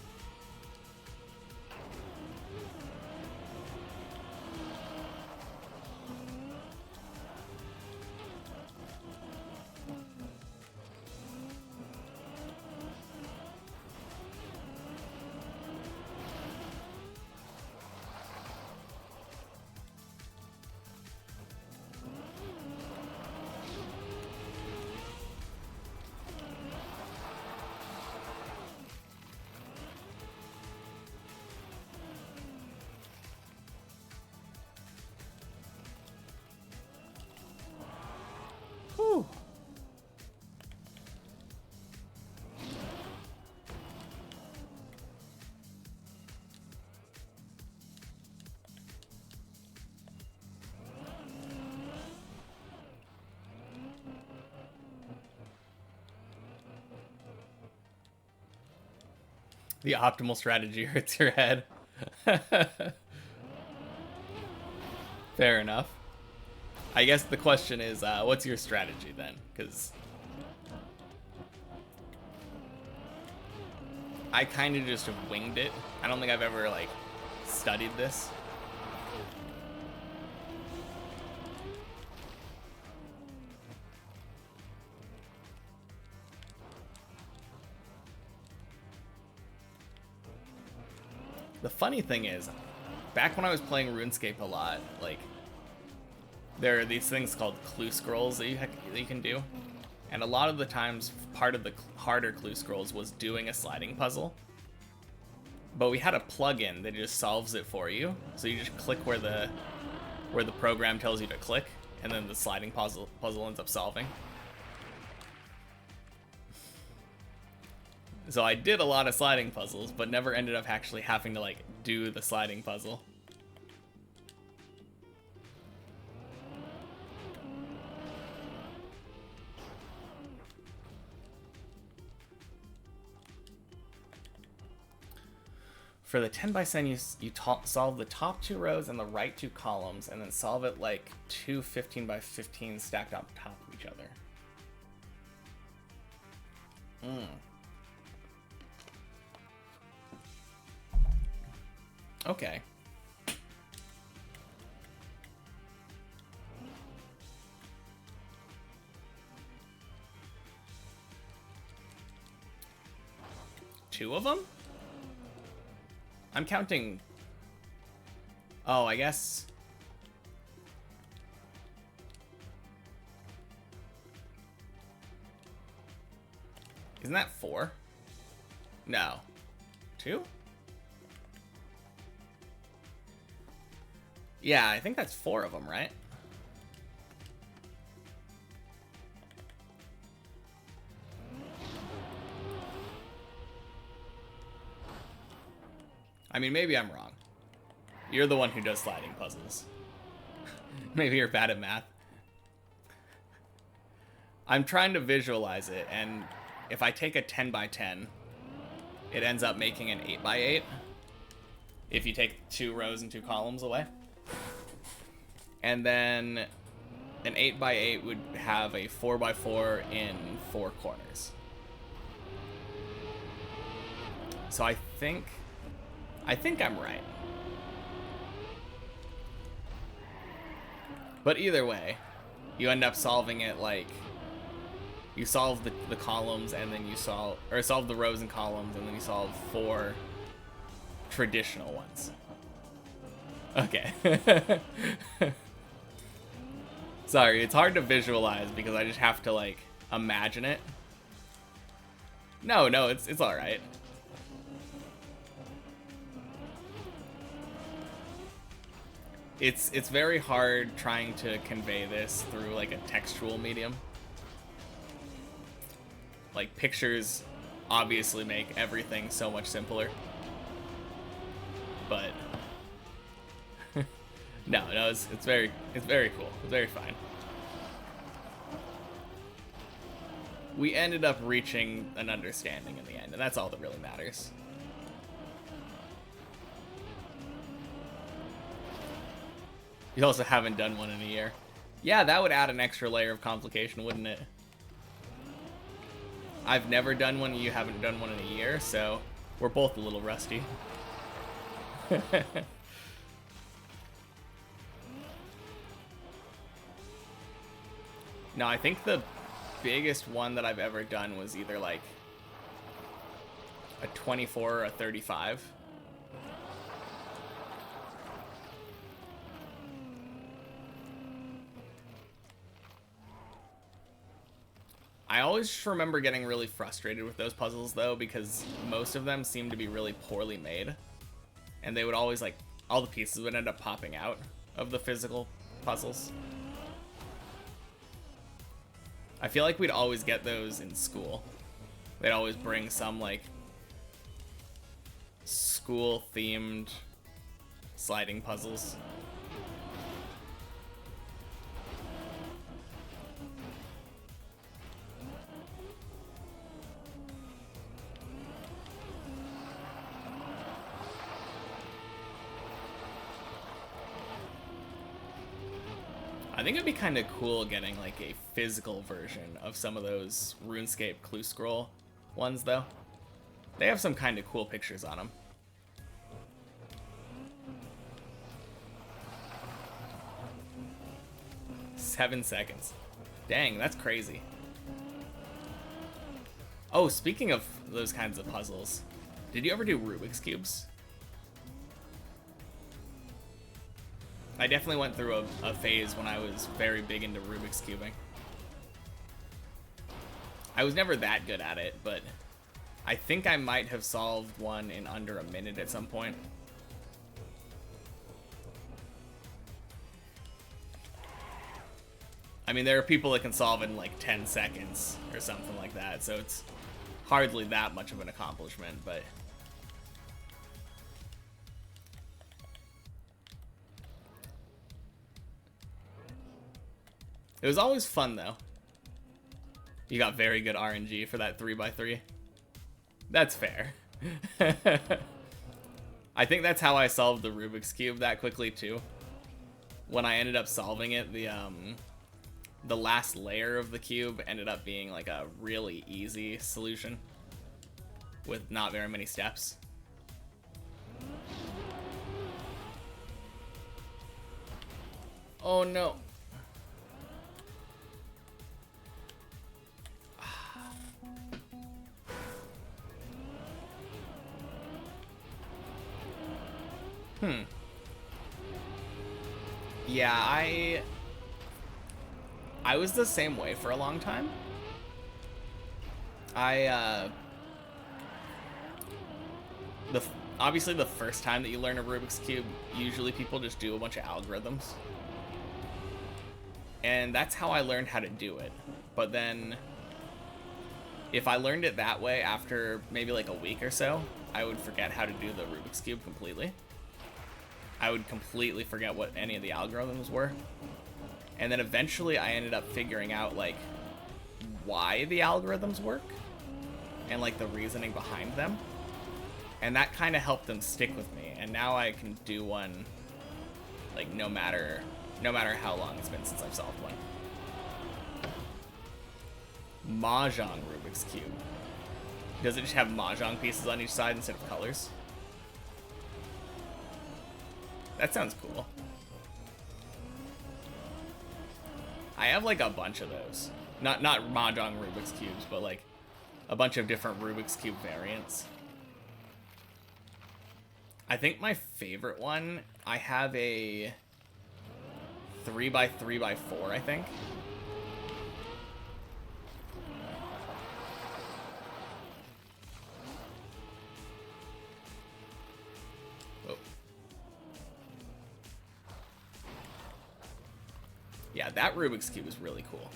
Speaker 1: The optimal strategy hurts your head. Fair enough. I guess the question is, what's your strategy then? Because I kind of just have winged it. I don't think I've ever, like, studied this. The funny thing is, back when I was playing RuneScape a lot, like, there are these things called clue scrolls that you can do. And a lot of the times, part of the harder clue scrolls was doing a sliding puzzle. But we had a plugin that just solves it for you. So you just click where the program tells you to click, and then the sliding puzzle ends up solving. So I did a lot of sliding puzzles, but never ended up actually having to, like, do the sliding puzzle. For the 10 by 10, you solve the top 2 rows and the right 2 columns, and then solve it like 2 15 by 15 stacked on top of each other. Okay. Two of them? I'm counting. Oh, I guess. Isn't that 4? No. 2? Yeah, I think that's 4 of them, right? I mean, maybe I'm wrong. You're the one who does sliding puzzles. Maybe you're bad at math. I'm trying to visualize it, and if I take a 10 by 10, it ends up making an 8 by 8. If you take 2 rows and 2 columns away. And then an 8 by 8 would have a 4 by 4 in 4 corners. So I think I'm right. But either way, you end up solving it like you solve the columns, and then you solve the rows and columns, and then you solve 4 traditional ones. Okay. Sorry, it's hard to visualize because I just have to, like, imagine it. No, it's all right. It's very hard trying to convey this through, like, a textual medium. Like, pictures obviously make everything so much simpler. But no, it's very cool. It's very fine. We ended up reaching an understanding in the end, and that's all that really matters. You also haven't done one in a year. Yeah, that would add an extra layer of complication, wouldn't it? I've never done one, you haven't done one in a year, so we're both a little rusty. No, I think the biggest one that I've ever done was either like a 24 or a 35. I always just remember getting really frustrated with those puzzles, though, because most of them seemed to be really poorly made. And they would always, like, all the pieces would end up popping out of the physical puzzles. I feel like we'd always get those in school. They'd always bring some, like, school-themed sliding puzzles. I think it'd be kind of cool getting like a physical version of some of those RuneScape clue scroll ones, though. They have some kind of cool pictures on them. Seven seconds. Dang, that's crazy. Oh, speaking of those kinds of puzzles, did you ever do Rubik's Cubes? I definitely went through a phase when I was very big into Rubik's Cubing. I was never that good at it, but I think I might have solved one in under a minute at some point. I mean, there are people that can solve it in like 10 seconds or something like that, so it's hardly that much of an accomplishment, but... It was always fun, though. You got very good RNG for that 3x3. That's fair. I think that's how I solved the Rubik's Cube that quickly, too. When I ended up solving it, the last layer of the cube ended up being like a really easy solution with not very many steps. Oh no. Yeah, I was the same way for a long time. Obviously the first time that you learn a Rubik's Cube, usually people just do a bunch of algorithms. And that's how I learned how to do it. But then, if I learned it that way after maybe like a week or so, I would forget how to do the Rubik's Cube completely. I would completely forget what any of the algorithms were. And then eventually I ended up figuring out like why the algorithms work and like the reasoning behind them. And that kind of helped them stick with me. And now I can do one like no matter how long it's been since I've solved one. Mahjong Rubik's Cube. Does it just have Mahjong pieces on each side instead of colors? That sounds cool. I have like a bunch of those. Not Mahjong Rubik's Cubes, but like a bunch of different Rubik's Cube variants. I think my favorite one, I have a 3x3x4, I think. Yeah, that Rubik's Cube is really cool.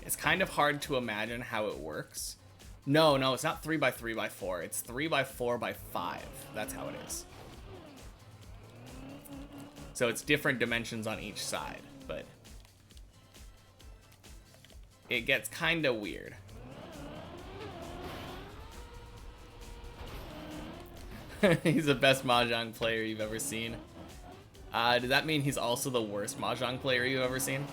Speaker 1: It's kind of hard to imagine how it works. No, it's not 3x3x4. It's 3x4x5. That's how it is. So it's different dimensions on each side, but it gets kind of weird. He's the best Mahjong player you've ever seen. Does that mean he's also the worst Mahjong player you've ever seen?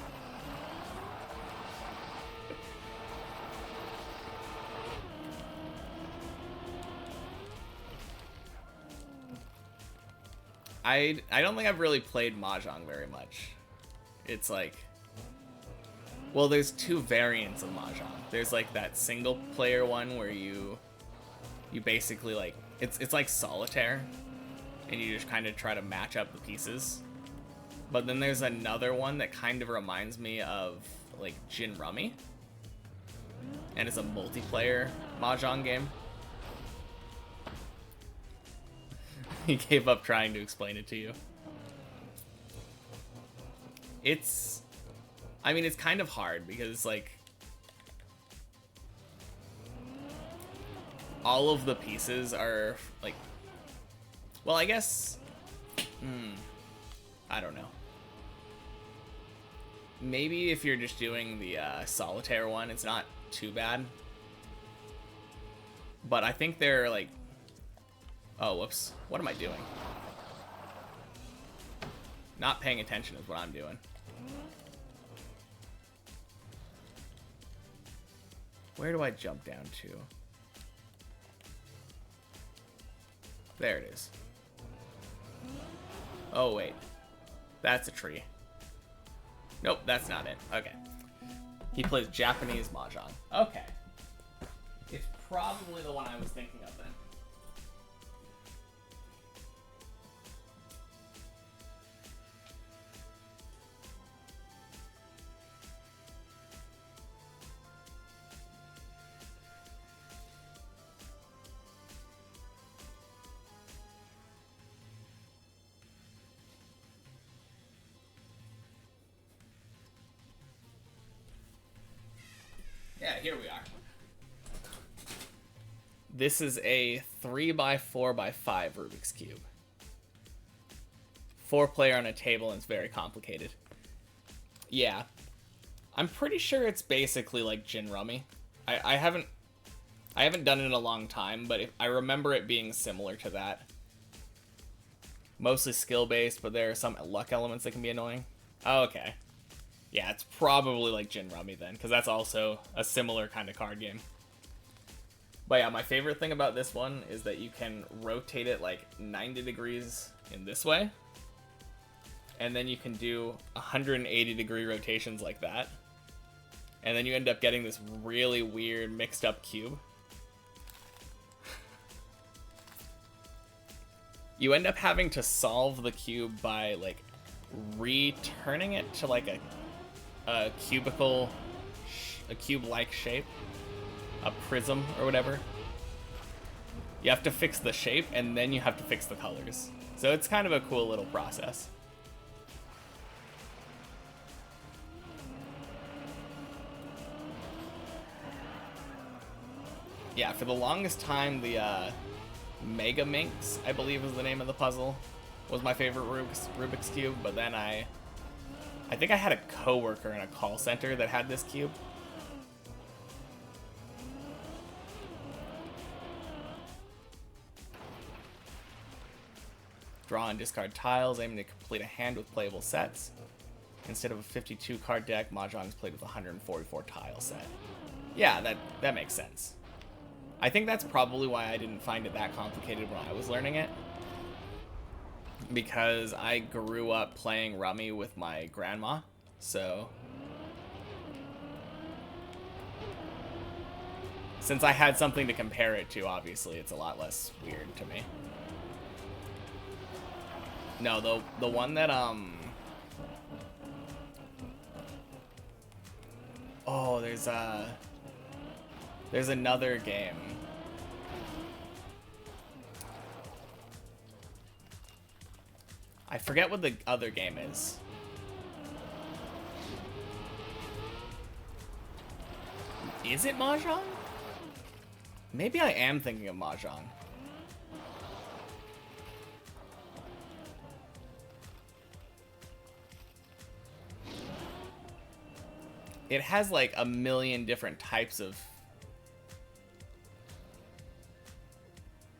Speaker 1: I don't think I've really played Mahjong very much. It's like... Well, there's two variants of Mahjong. There's like that single player one where you basically like... It's like solitaire, and you just kind of try to match up the pieces. But then there's another one that kind of reminds me of like Gin Rummy, and it's a multiplayer Mahjong game. He gave up trying to explain it to you. I mean, it's kind of hard because it's like all of the pieces are like, well, I guess, I don't know. Maybe if you're just doing the solitaire one, it's not too bad. But I think they're like, Oh, whoops. What am I doing? Not paying attention is what I'm doing. Where do I jump down to? There it is. Oh, wait. That's a tree. Nope, that's not it. Okay. He plays Japanese Mahjong. Okay. It's probably the one I was thinking of then. Yeah, here we are. This is a 3x4x5 Rubik's Cube. 4-player on a table, and it's very complicated. Yeah. I'm pretty sure it's basically like Gin Rummy. I haven't done it in a long time, but I remember it being similar to that. Mostly skill-based, but there are some luck elements that can be annoying. Oh, okay. Yeah, it's probably like Gin Rummy then, because that's also a similar kind of card game. But yeah, my favorite thing about this one is that you can rotate it like 90 degrees in this way. And then you can do 180-degree rotations like that. And then you end up getting this really weird mixed up cube. You end up having to solve the cube by like returning it to like a cubicle, a cube-like shape, a prism or whatever. You have to fix the shape and then you have to fix the colors. So it's kind of a cool little process. Yeah, for the longest time, the Mega Minx, I believe was the name of the puzzle, was my favorite Rubik's Cube, but then I think I had a coworker in a call center that had this cube. Draw and discard tiles, aiming to complete a hand with playable sets. Instead of a 52 card deck, Mahjong is played with a 144 tile set. Yeah, that makes sense. I think that's probably why I didn't find it that complicated when I was learning it. Because I grew up playing Rummy with my grandma, so... Since I had something to compare it to, obviously, it's a lot less weird to me. No, the one that, Oh, there's another game. I forget what the other game is. Is it Mahjong? Maybe I am thinking of Mahjong. It has like a million different types of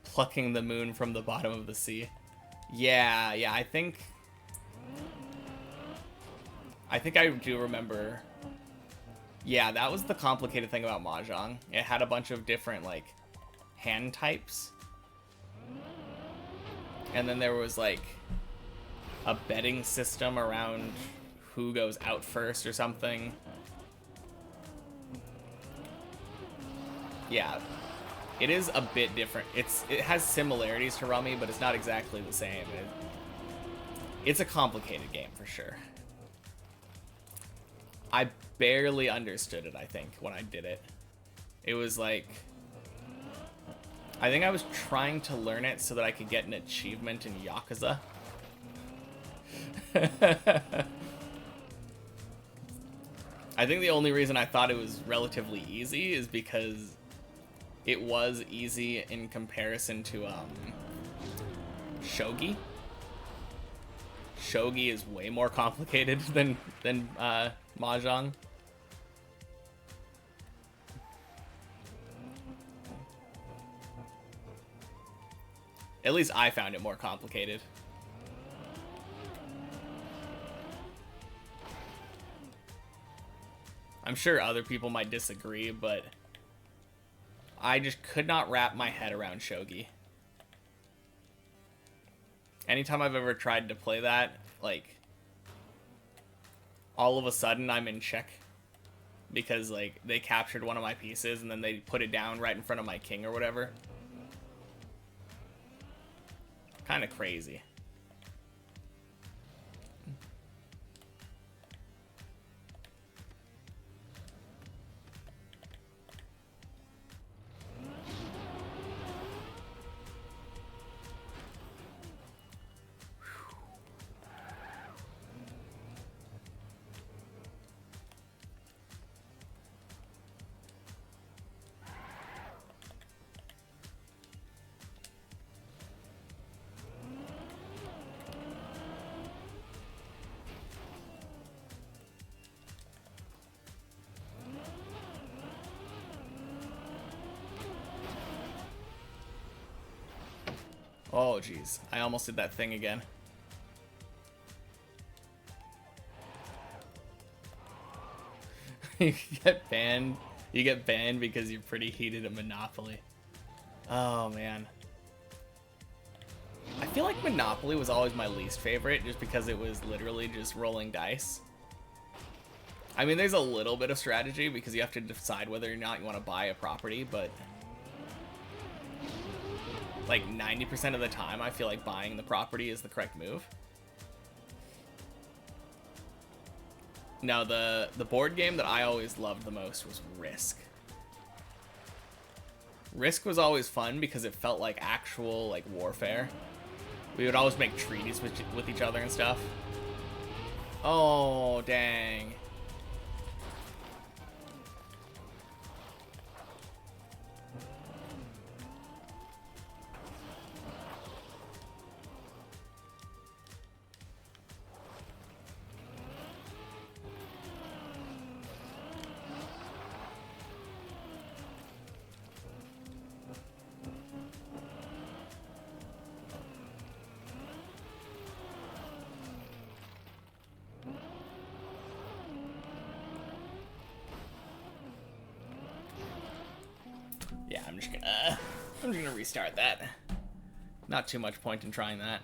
Speaker 1: plucking the moon from the bottom of the sea. Yeah, I think I do remember. Yeah, that was the complicated thing about Mahjong. It had a bunch of different like hand types. And then there was like a betting system around who goes out first or something. Yeah, it is a bit different. It has similarities to Rummy, but it's not exactly the same. It's a complicated game for sure. I barely understood it, I think, when I did it. It was like... I think I was trying to learn it so that I could get an achievement in Yakuza. I think the only reason I thought it was relatively easy is because it was easy in comparison to Shogi. Shogi is way more complicated than Mahjong. At least I found it more complicated. I'm sure other people might disagree, but I just could not wrap my head around shogi. Anytime I've ever tried to play that, like, all of a sudden I'm in check because, like, they captured one of my pieces and then they put it down right in front of my king or whatever. Kind of crazy. Oh, jeez. I almost did that thing again. You get banned. You get banned because you're pretty heated at Monopoly. Oh, man. I feel like Monopoly was always my least favorite just because it was literally just rolling dice. I mean, there's a little bit of strategy because you have to decide whether or not you want to buy a property, but like 90% of the time, I feel like buying the property is the correct move. Now, the board game that I always loved the most was Risk. Risk was always fun because it felt like actual like warfare. We would always make treaties with each other and stuff. Oh, dang. Yeah, I'm just gonna restart that. Not too much point in trying that.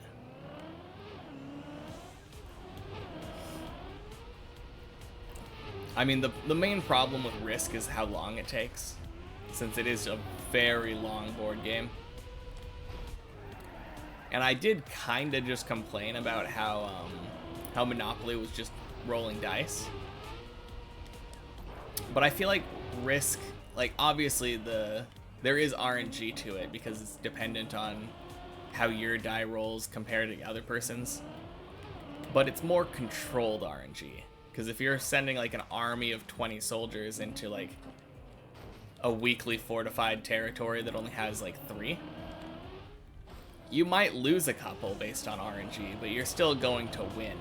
Speaker 1: I mean, the main problem with Risk is how long it takes, since it is a very long board game. And I did kind of just complain about how Monopoly was just rolling dice. But I feel like Risk, like, obviously there is RNG to it because it's dependent on how your die rolls compared to the other person's. But it's more controlled RNG. Because if you're sending like an army of 20 soldiers into like a weakly fortified territory that only has like 3, you might lose a couple based on RNG, but you're still going to win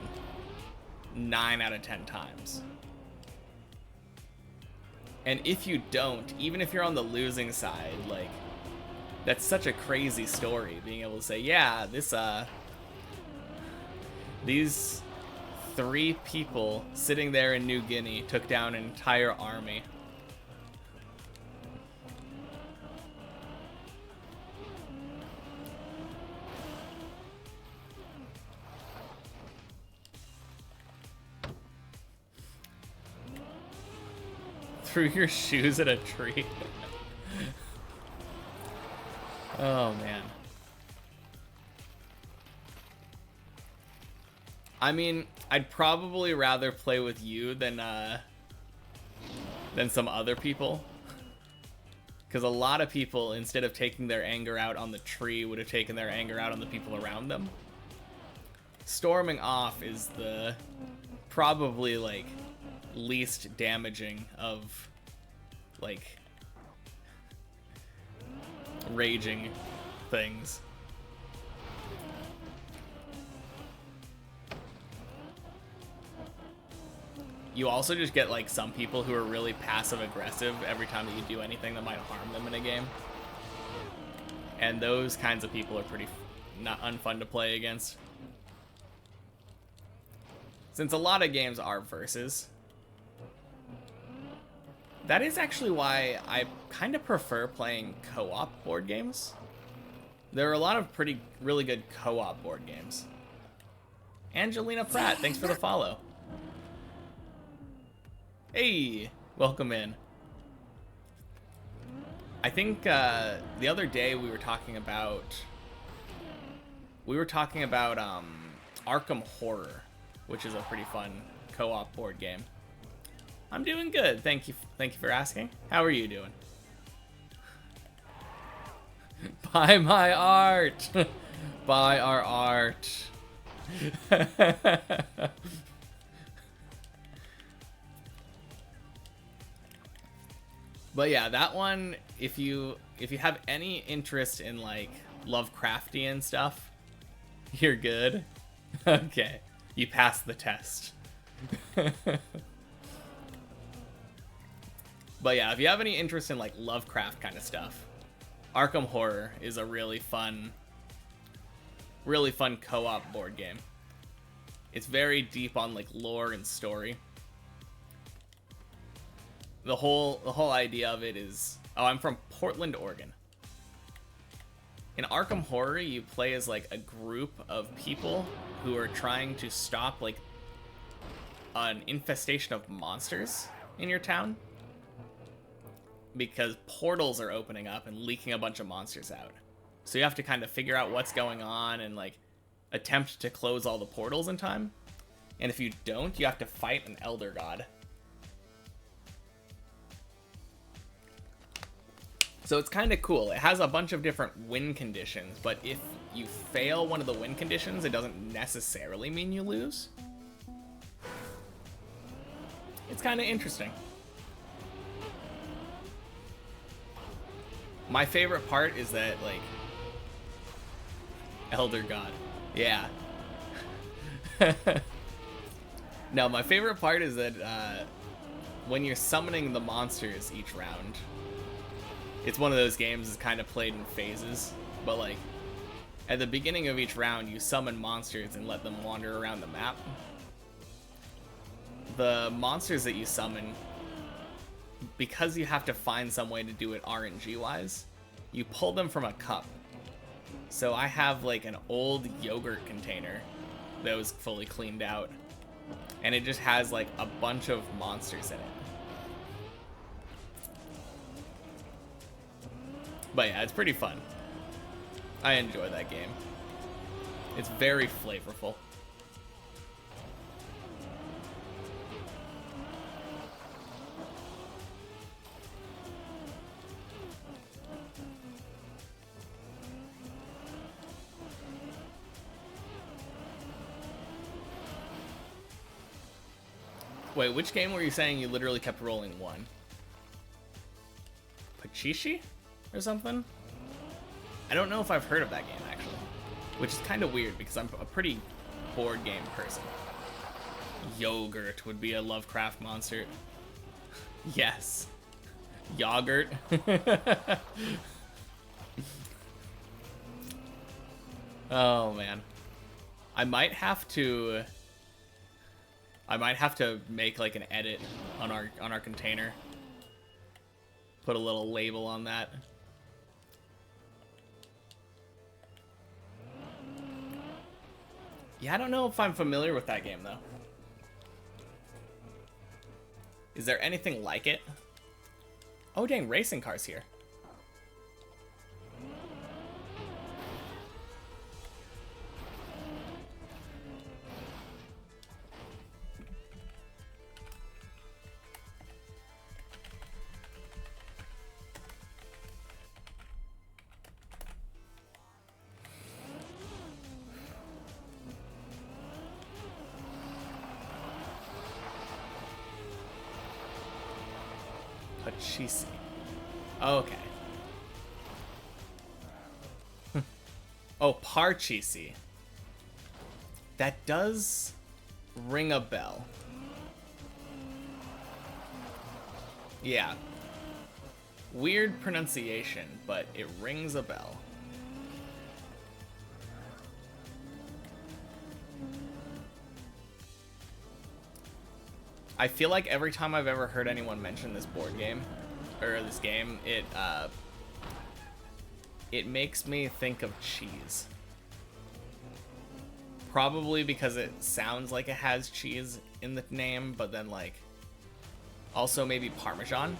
Speaker 1: 9 out of 10 times. And if you don't, even if you're on the losing side, like, that's such a crazy story, being able to say, yeah, these 3 people sitting there in New Guinea took down an entire army. Threw your shoes at a tree. Oh, man. I mean, I'd probably rather play with you than some other people. Because a lot of people, instead of taking their anger out on the tree, would have taken their anger out on the people around them. Storming off is the probably, like, least damaging of, like, raging things. You also just get, like, some people who are really passive-aggressive every time that you do anything that might harm them in a game. And those kinds of people are not unfun to play against. Since a lot of games are versus. That is actually why I kind of prefer playing co-op board games. There are a lot of really good co-op board games. Angelina Pratt, thanks for the follow. Hey, welcome in. I think the other day we were talking about Arkham Horror, which is a pretty fun co-op board game. I'm doing good. Thank you for asking. How are you doing? Buy my art. Buy our art. But yeah, that one, if you have any interest in like Lovecraftian stuff, you're good. Okay, you passed the test. But yeah, if you have any interest in like Lovecraft kind of stuff, Arkham Horror is a really fun co-op board game. It's very deep on like lore and story. The whole idea of it is, I'm from Portland, Oregon. In Arkham Horror, you play as like a group of people who are trying to stop like an infestation of monsters in your town, because portals are opening up and leaking a bunch of monsters out. So you have to kind of figure out what's going on and like attempt to close all the portals in time. And if you don't, you have to fight an elder god. So it's kind of cool. It has a bunch of different win conditions, but if you fail one of the win conditions, it doesn't necessarily mean you lose. It's kind of interesting. My favorite part is that, like, Elder God. Yeah. No, my favorite part is that when you're summoning the monsters each round, it's one of those games that's kind of played in phases, but like at the beginning of each round, you summon monsters and let them wander around the map. The monsters that you summon, because you have to find some way to do it RNG wise, you pull them from a cup. So I have like an old yogurt container that was fully cleaned out, and it just has like a bunch of monsters in it. But yeah, it's pretty fun. I enjoy that game. It's very flavorful. Wait, which game were you saying you literally kept rolling one? Pachishi? Or something? I don't know if I've heard of that game, actually. Which is kind of weird, because I'm a pretty board game person. Yogurt would be a Lovecraft monster. Yes. Yogurt. Oh, man. I might have to make like an edit on our container. Put a little label on that. Yeah, I don't know if I'm familiar with that game, though. Is there anything like it? Oh, dang, racing cars here. Pachisi. Okay. Oh, Parcheesi. That does ring a bell. Yeah. Weird pronunciation, but it rings a bell. I feel like every time I've ever heard anyone mention this board game, or this game, it makes me think of cheese. Probably because it sounds like it has cheese in the name, but then like, also maybe Parmesan.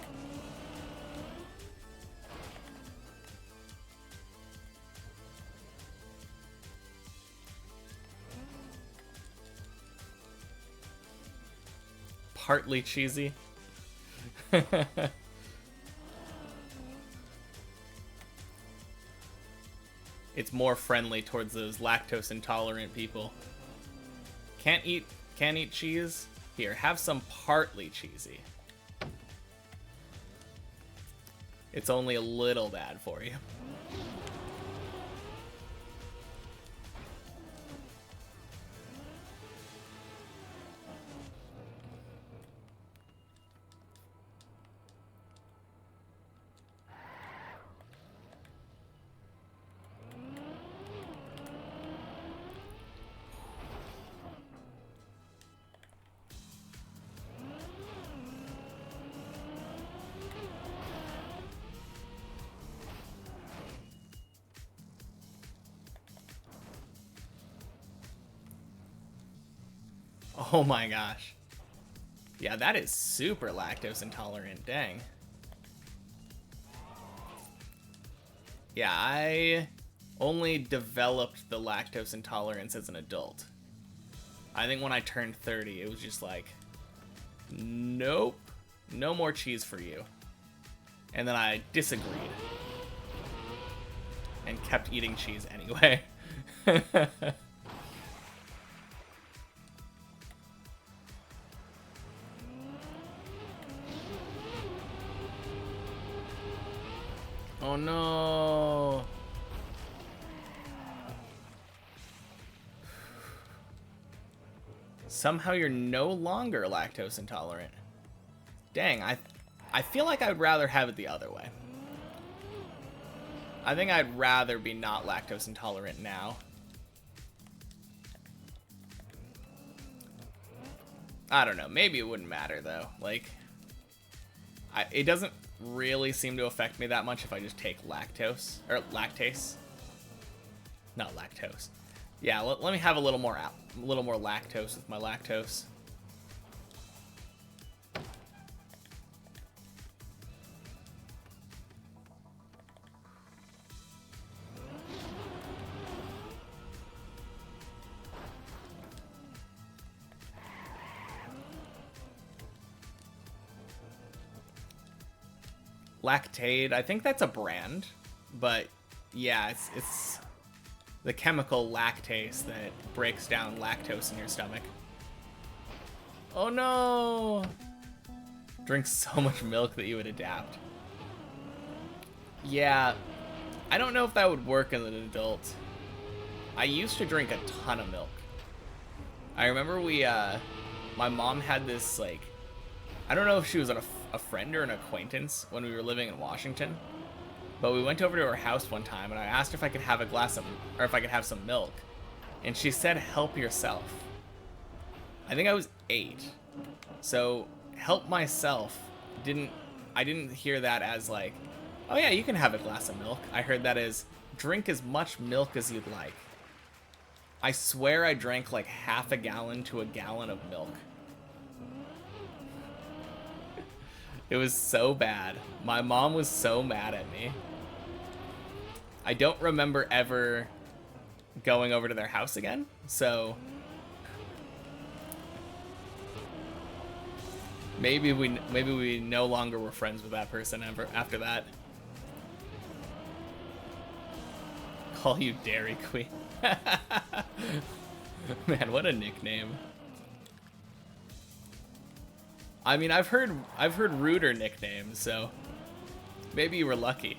Speaker 1: Partly cheesy. It's more friendly towards those lactose intolerant people. Can't eat cheese? Here, have some partly cheesy. It's only a little bad for you. Oh my gosh. Yeah, that is super lactose intolerant, dang. Yeah, I only developed the lactose intolerance as an adult. I think when I turned 30, it was just like, nope, no more cheese for you. And then I disagreed. And kept eating cheese anyway. Oh no. Somehow you're no longer lactose intolerant. Dang, I feel like I'd rather have it the other way. I think I'd rather be not lactose intolerant now. I don't know, maybe it wouldn't matter though. Like, it doesn't really seem to affect me that much if I just take lactose, or lactase. Not lactose. Yeah, let me have a little more lactose with my lactose. Lactaid, I think that's a brand, but yeah, it's the chemical lactase that breaks down lactose in your stomach. Oh no! Drink so much milk that you would adapt. Yeah, I don't know if that would work as an adult. I used to drink a ton of milk. I remember my mom had this, like, I don't know if she was a friend or an acquaintance when we were living in Washington, but we went over to her house one time and I asked if I could have a glass of, or if I could have some milk, and she said, "Help yourself." I think I was 8, so help myself I didn't hear that as like, oh yeah, you can have a glass of milk. I heard that as, drink as much milk as you'd like. I swear I drank like half a gallon to a gallon of milk. It was so bad. My mom was so mad at me. I don't remember ever going over to their house again, so maybe we no longer were friends with that person ever after that. Call you Dairy Queen. Man, what a nickname. I mean, I've heard ruder nicknames, so maybe you were lucky.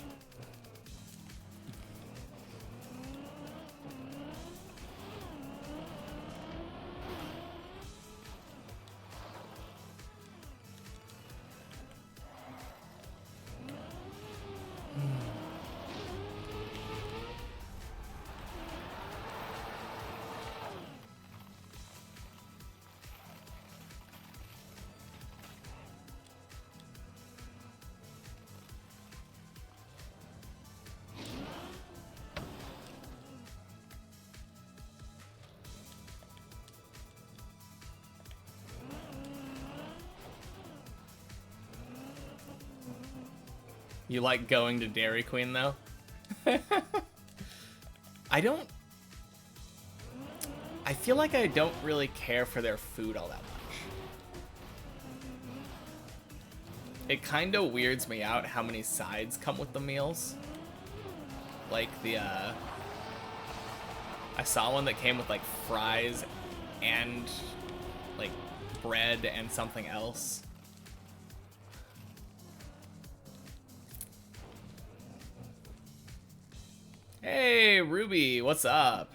Speaker 1: You like going to Dairy Queen, though? I don't... I feel like I don't really care for their food all that much. It kind of weirds me out how many sides come with the meals. Like the, I saw one that came with, like, fries and, like, bread and something else. Hey, Ruby, what's up?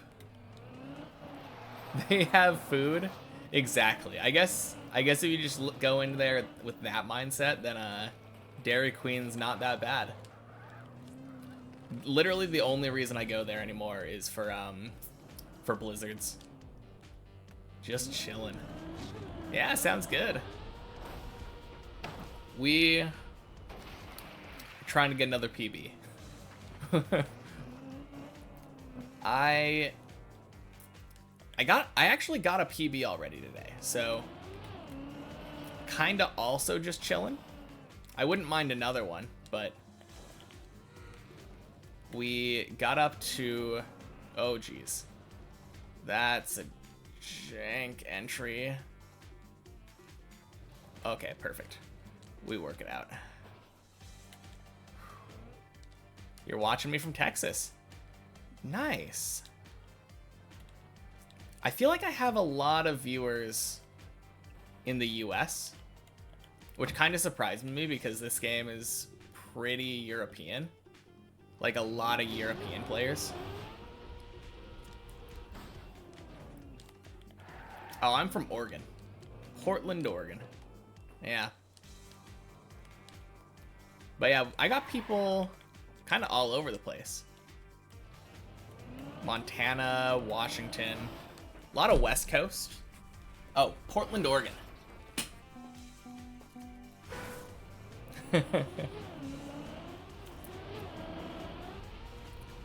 Speaker 1: They have food? Exactly. I guess if you just go in there with that mindset, then Dairy Queen's not that bad. Literally the only reason I go there anymore is for blizzards. Just chilling. Yeah, sounds good. We are trying to get another PB. I actually got a PB already today, so kinda also just chilling. I wouldn't mind another one, but we got up to, oh geez, that's a jank entry. Okay, perfect. We work it out. You're watching me from Texas. Nice. I feel like I have a lot of viewers in the US, which kind of surprised me because this game is pretty European. Like a lot of European players. Oh, I'm from Oregon. Portland, Oregon. Yeah. But yeah, I got people kind of all over the place. Montana, Washington, a lot of West Coast. Oh, Portland, Oregon.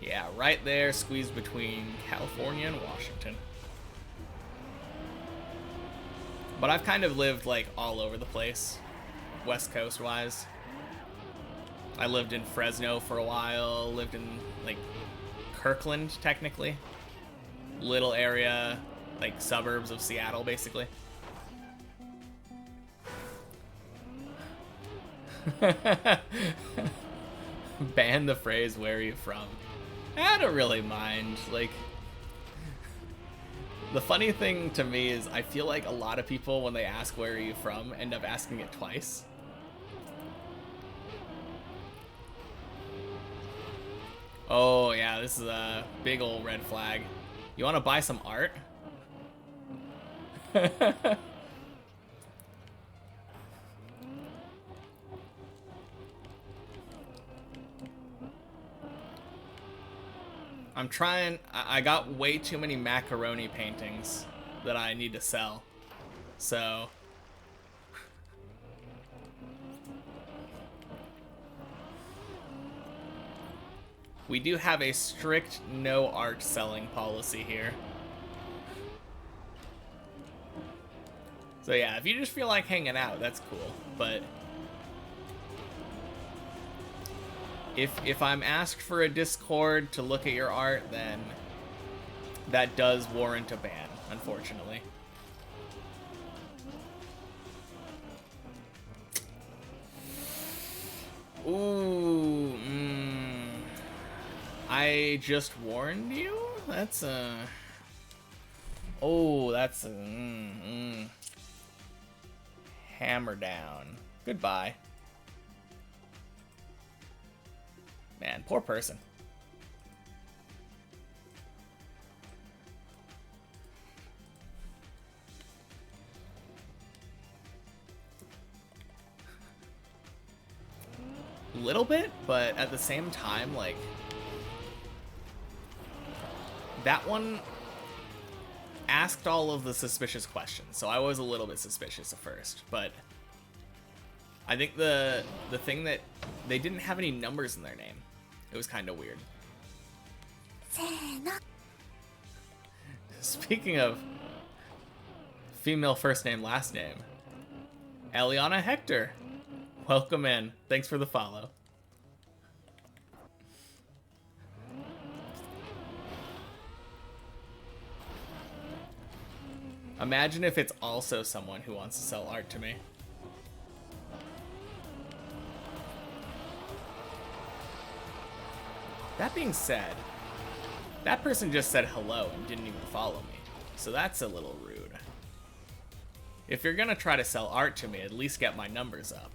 Speaker 1: Yeah, right there, squeezed between California and Washington. But I've kind of lived like all over the place, West Coast wise. I lived in Fresno for a while, lived in like Kirkland technically. Little area, like suburbs of Seattle basically. Ban the phrase, where are you from? I don't really mind. Like, the funny thing to me is I feel like a lot of people, when they ask where are you from, end up asking it twice. Oh yeah, this is a big old red flag. You want to buy some art? I'm trying. I got way too many macaroni paintings that I need to sell. So we do have a strict no art selling policy here. So yeah, if you just feel like hanging out, that's cool. But if I'm asked for a Discord to look at your art, then that does warrant a ban, unfortunately. Ooh, I just warned you? That's a... Oh, that's a... Hammer down. Goodbye. Man, poor person. Little bit, but at the same time, like, that one asked all of the suspicious questions, so I was a little bit suspicious at first, but I think the thing that they didn't have any numbers in their name. It was kind of weird. Speaking of female first name, last name, Eliana Hector, welcome in. Thanks for the follow. Imagine if it's also someone who wants to sell art to me. That being said, that person just said hello and didn't even follow me. So that's a little rude. If you're gonna try to sell art to me, at least get my numbers up.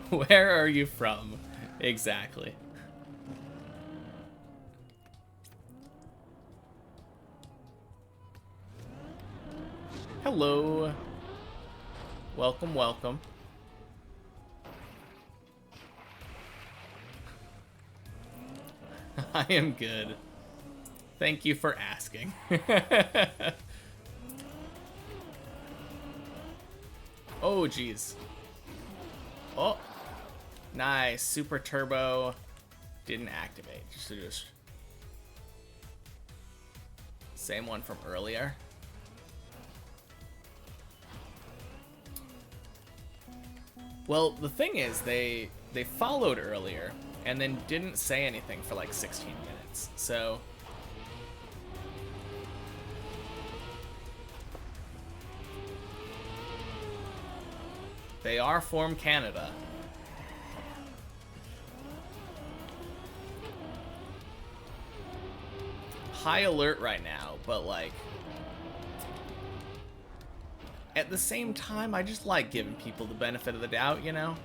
Speaker 1: Where are you from? Exactly. Hello. Welcome, welcome. I am good. Thank you for asking. Oh, geez. Oh. Nice. Super turbo. Didn't activate. Just same one from earlier. Well, the thing is, they followed earlier and then didn't say anything for like 16 minutes. So they are from Canada. High alert right now, but like at the same time, I just like giving people the benefit of the doubt, you know?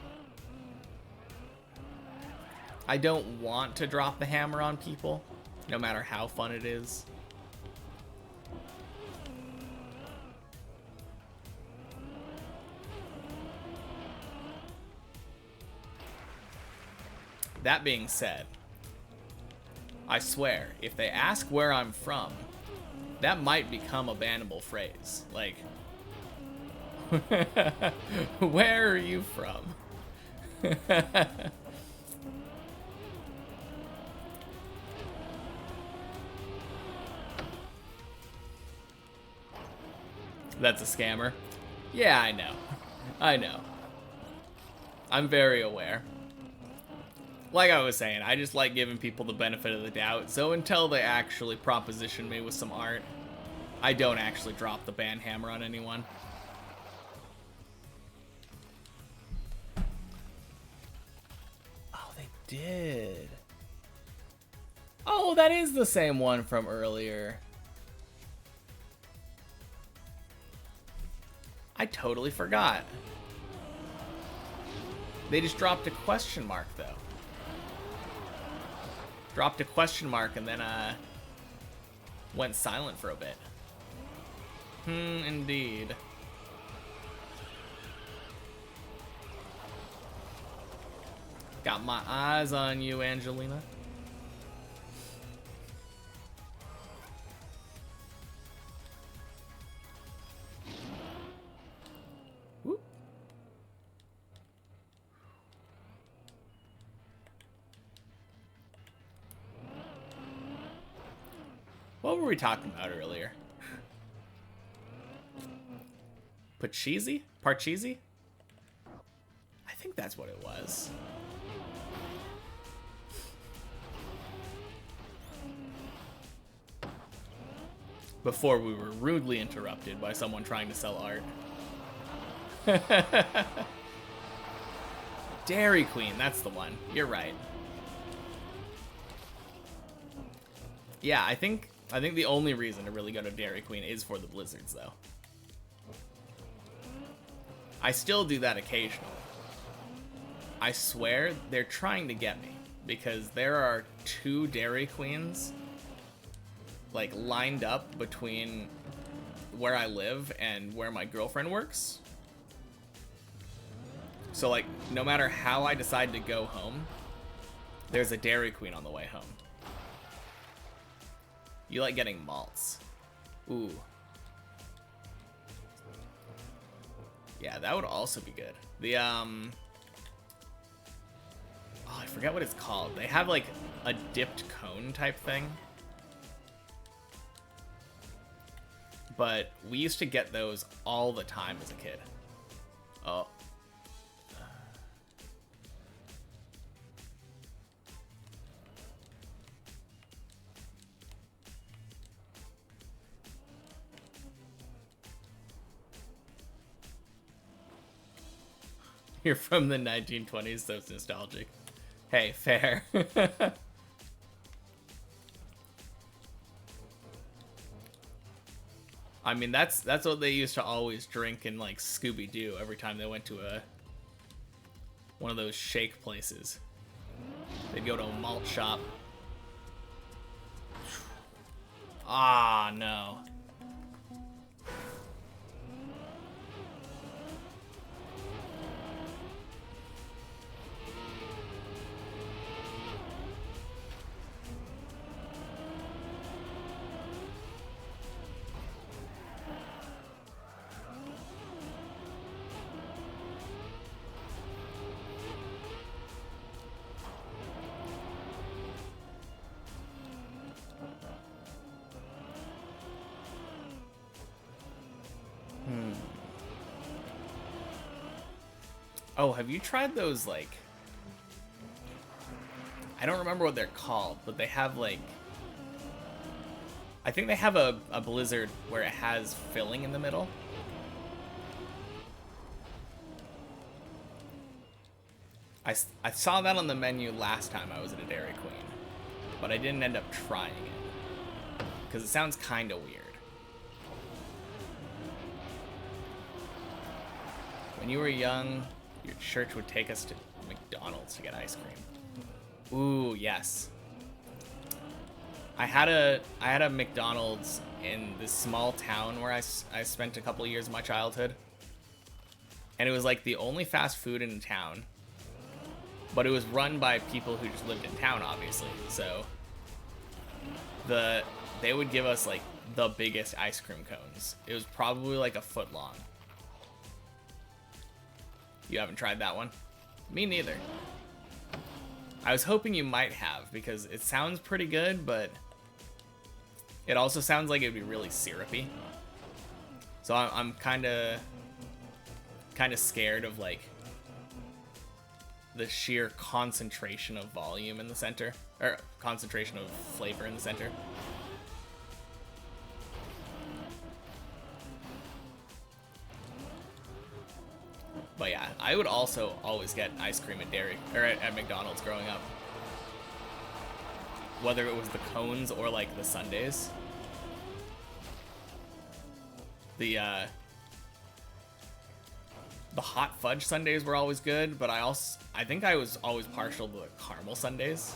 Speaker 1: I don't want to drop the hammer on people, no matter how fun it is. That being said, I swear, if they ask where I'm from, that might become a bannable phrase. Like, where are you from? That's a scammer. Yeah, I know. I know. I'm very aware. Like I was saying, I just like giving people the benefit of the doubt, so until they actually proposition me with some art, I don't actually drop the ban hammer on anyone. Oh, they did. Oh, that is the same one from earlier. I totally forgot. They just dropped a question mark, though. Dropped a question mark and then went silent for a bit. Indeed. Got my eyes on you, Angelina. Whoop. What were we talking about earlier? Parcheesi? Parcheesi? I think that's what it was. Before we were rudely interrupted by someone trying to sell art. Dairy Queen, that's the one. You're right. Yeah, I think the only reason to really go to Dairy Queen is for the blizzards, though. I still do that occasionally. I swear they're trying to get me because there are 2 Dairy Queens like lined up between where I live and where my girlfriend works. So like no matter how I decide to go home, there's a Dairy Queen on the way home. You like getting malts. Ooh. Yeah, that would also be good. The oh, I forget what it's called. They have like a dipped cone type thing. But we used to get those all the time as a kid. Oh. You're from the 1920s, so it's nostalgic. Hey, fair. I mean, that's what they used to always drink in like Scooby-Doo every time they went to one of those shake places. They'd go to a malt shop. Ah, no. Oh, have you tried those, like... I don't remember what they're called, but they have, like... I think they have a Blizzard where it has filling in the middle. I saw that on the menu last time I was at a Dairy Queen, but I didn't end up trying it, because it sounds kind of weird. When you were young, your church would take us to McDonald's to get ice cream. Ooh, yes. I had a McDonald's in this small town where I spent a couple of years of my childhood. And it was like the only fast food in town. But it was run by people who just lived in town, obviously. So they would give us like the biggest ice cream cones. It was probably like a foot long. You haven't tried that one? Me neither. I was hoping you might have, because it sounds pretty good, but it also sounds like it would be really syrupy. So I'm kind of scared of like the sheer concentration of volume in the center, or concentration of flavor in the center. But yeah, I would also always get ice cream at McDonald's growing up. Whether it was the cones or like the sundaes. The hot fudge sundaes were always good, but I think I was always partial to the caramel sundaes.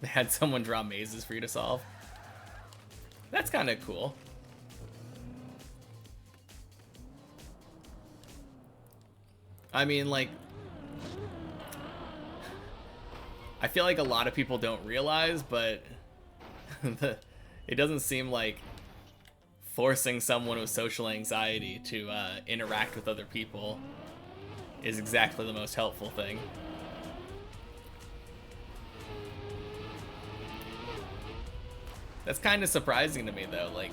Speaker 1: They had someone draw mazes for you to solve. That's kind of cool. I mean, like, I feel like a lot of people don't realize, but it doesn't seem like forcing someone with social anxiety to interact with other people is exactly the most helpful thing. That's kind of surprising to me, though. Like,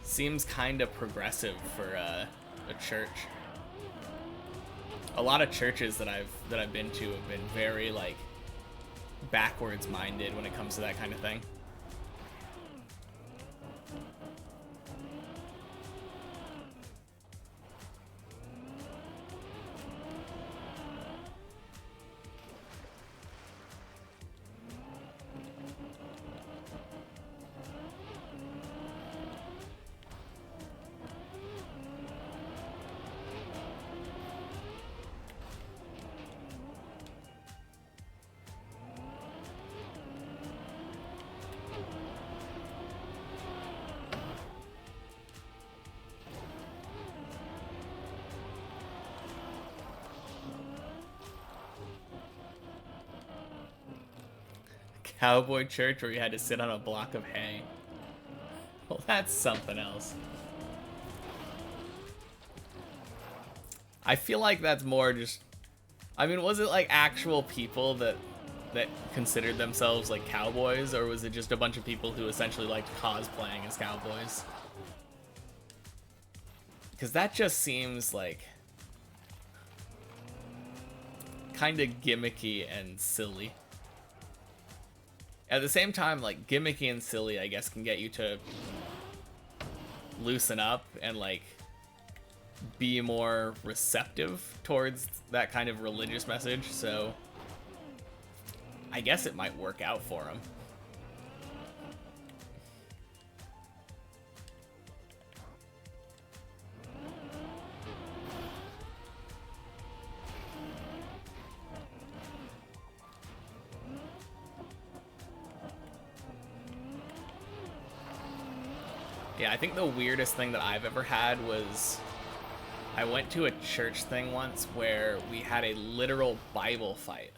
Speaker 1: seems kind of progressive for a church. A lot of churches that I've been to have been very like backwards minded when it comes to that kind of thing. Cowboy church where you had to sit on a block of hay. Well, that's something else. I feel like that's more just... I mean, was it like actual people that considered themselves like cowboys, or was it just a bunch of people who essentially liked cosplaying as cowboys? Because that just seems like kind of gimmicky and silly. At the same time, like, gimmicky and silly, I guess, can get you to loosen up and, like, be more receptive towards that kind of religious message, so I guess it might work out for him. Yeah, I think the weirdest thing that I've ever had was I went to a church thing once where we had a literal Bible fight.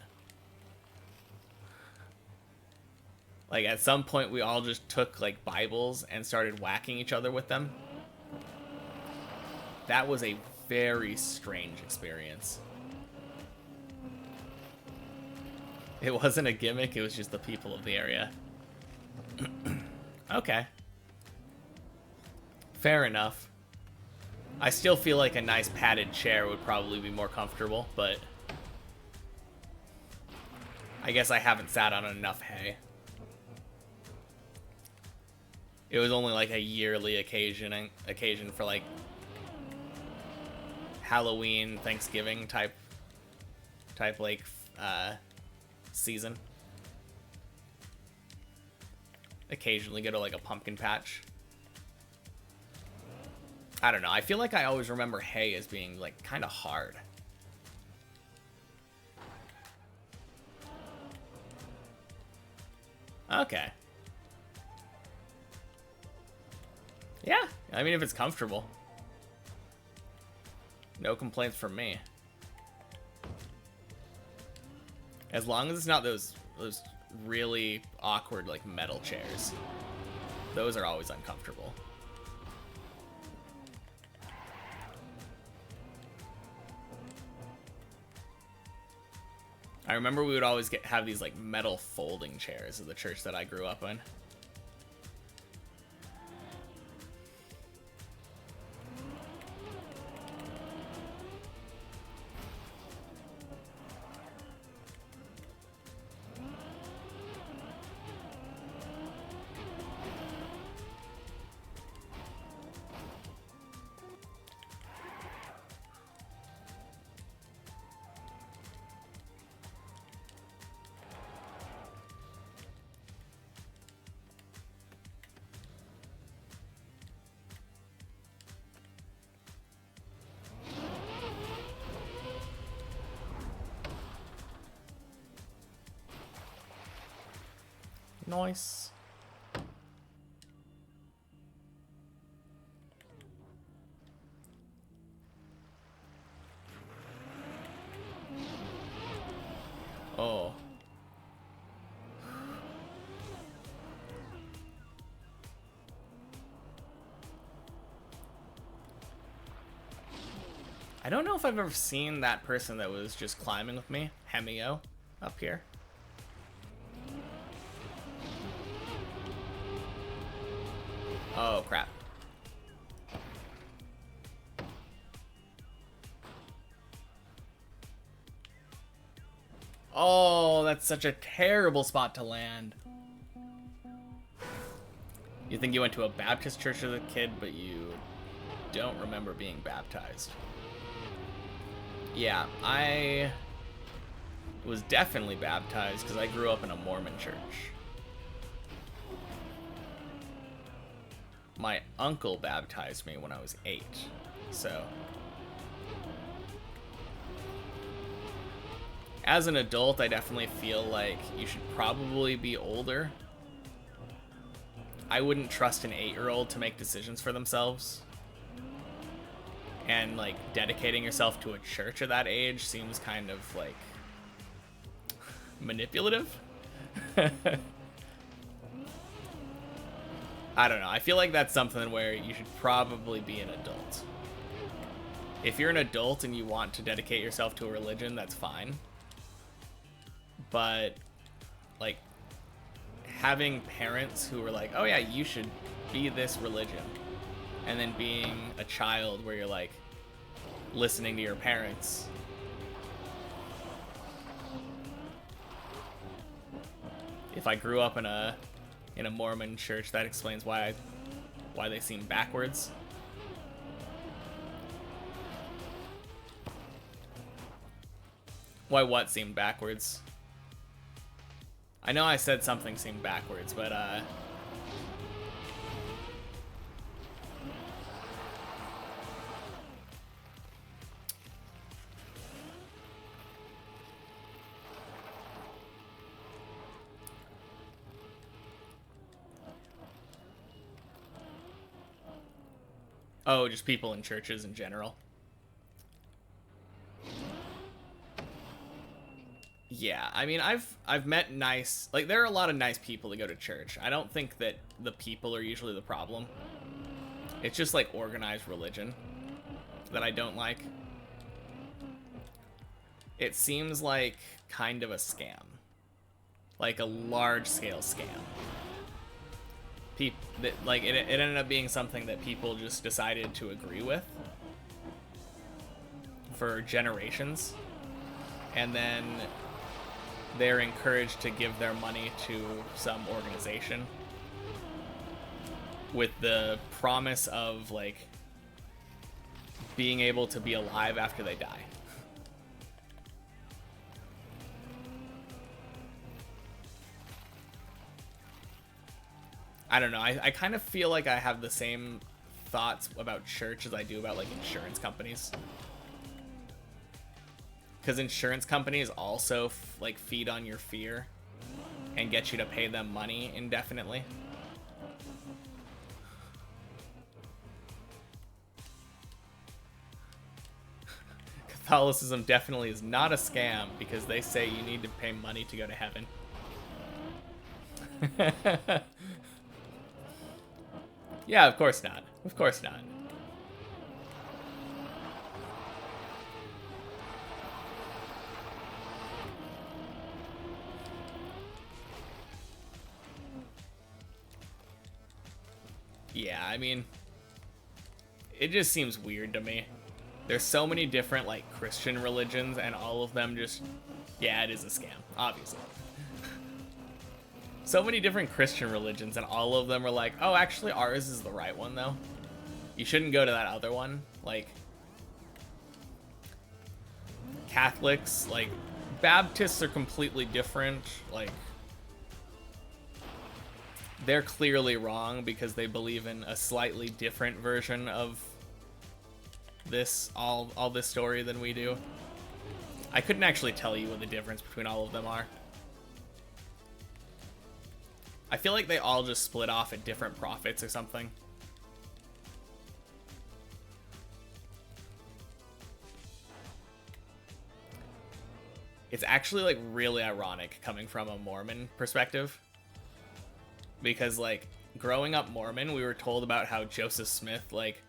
Speaker 1: Like, at some point, we all just took, like, Bibles and started whacking each other with them. That was a very strange experience. It wasn't a gimmick, it was just the people of the area. Okay. Fair enough. I still feel like a nice padded chair would probably be more comfortable, but I guess I haven't sat on enough hay. It was only like a yearly occasion for like Halloween, Thanksgiving type like season. Occasionally go to like a pumpkin patch. I don't know. I feel like I always remember hay as being like kind of hard. Okay. Yeah, I mean, if it's comfortable. No complaints from me. As long as it's not those really awkward like metal chairs. Those are always uncomfortable. I remember we would always have these like metal folding chairs at the church that I grew up in. Nice. Oh. I don't know if I've ever seen that person that was just climbing with me, Hemio, up here. Oh, crap. Oh, that's such a terrible spot to land. You think you went to a Baptist church as a kid, but you don't remember being baptized. Yeah, I was definitely baptized because I grew up in a Mormon church. My uncle baptized me when I was 8, so. As an adult, I definitely feel like you should probably be older. I wouldn't trust an 8-year-old to make decisions for themselves. And, like, dedicating yourself to a church at that age seems kind of, like, manipulative. I don't know. I feel like that's something where you should probably be an adult. If you're an adult and you want to dedicate yourself to a religion, that's fine. But, like, having parents who are like, oh yeah, you should be this religion. And then being a child where you're, like, listening to your parents. if I grew up in a Mormon church, that explains why they seem backwards. Why what seemed backwards? I know I said something seemed backwards, but oh, just people in churches in general. Yeah, I mean, I've met nice, like, there are a lot of nice people that go to church. I don't think that the people are usually the problem. It's just, like, organized religion that I don't like. It seems like kind of a scam. Like a large-scale scam. It ended up being something that people just decided to agree with for generations. And then they're encouraged to give their money to some organization with the promise of, like, being able to be alive after they die. I don't know. I kind of feel like I have the same thoughts about church as I do about, like, insurance companies. Because insurance companies also, like, feed on your fear and get you to pay them money indefinitely. Catholicism definitely is not a scam because they say you need to pay money to go to heaven. Yeah, of course not. Of course not. Yeah, I mean, it just seems weird to me. There's so many different, like, Christian religions, and all of them just, yeah, it is a scam, obviously. So many different Christian religions, and all of them are like, oh, actually, ours is the right one, though. You shouldn't go to that other one. Like, Catholics, like, Baptists are completely different. Like, they're clearly wrong because they believe in a slightly different version of this, all this story than we do. I couldn't actually tell you what the difference between all of them are. I feel like they all just split off at different profits or something. It's actually, like, really ironic coming from a Mormon perspective. Because, like, growing up Mormon, we were told about how Joseph Smith, like,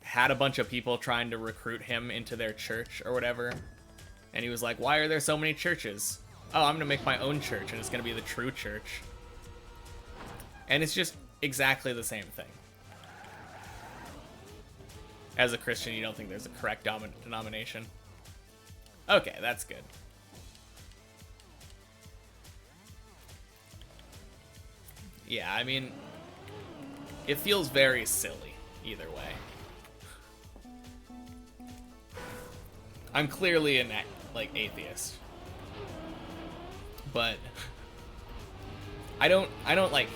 Speaker 1: had a bunch of people trying to recruit him into their church or whatever. And he was like, why are there so many churches? Oh, I'm gonna make my own church, and it's gonna be the true church. And it's just exactly the same thing. As a Christian, you don't think there's a correct denomination. Okay, that's good. Yeah, I mean, it feels very silly either way. I'm clearly an, like, atheist. But I don't like,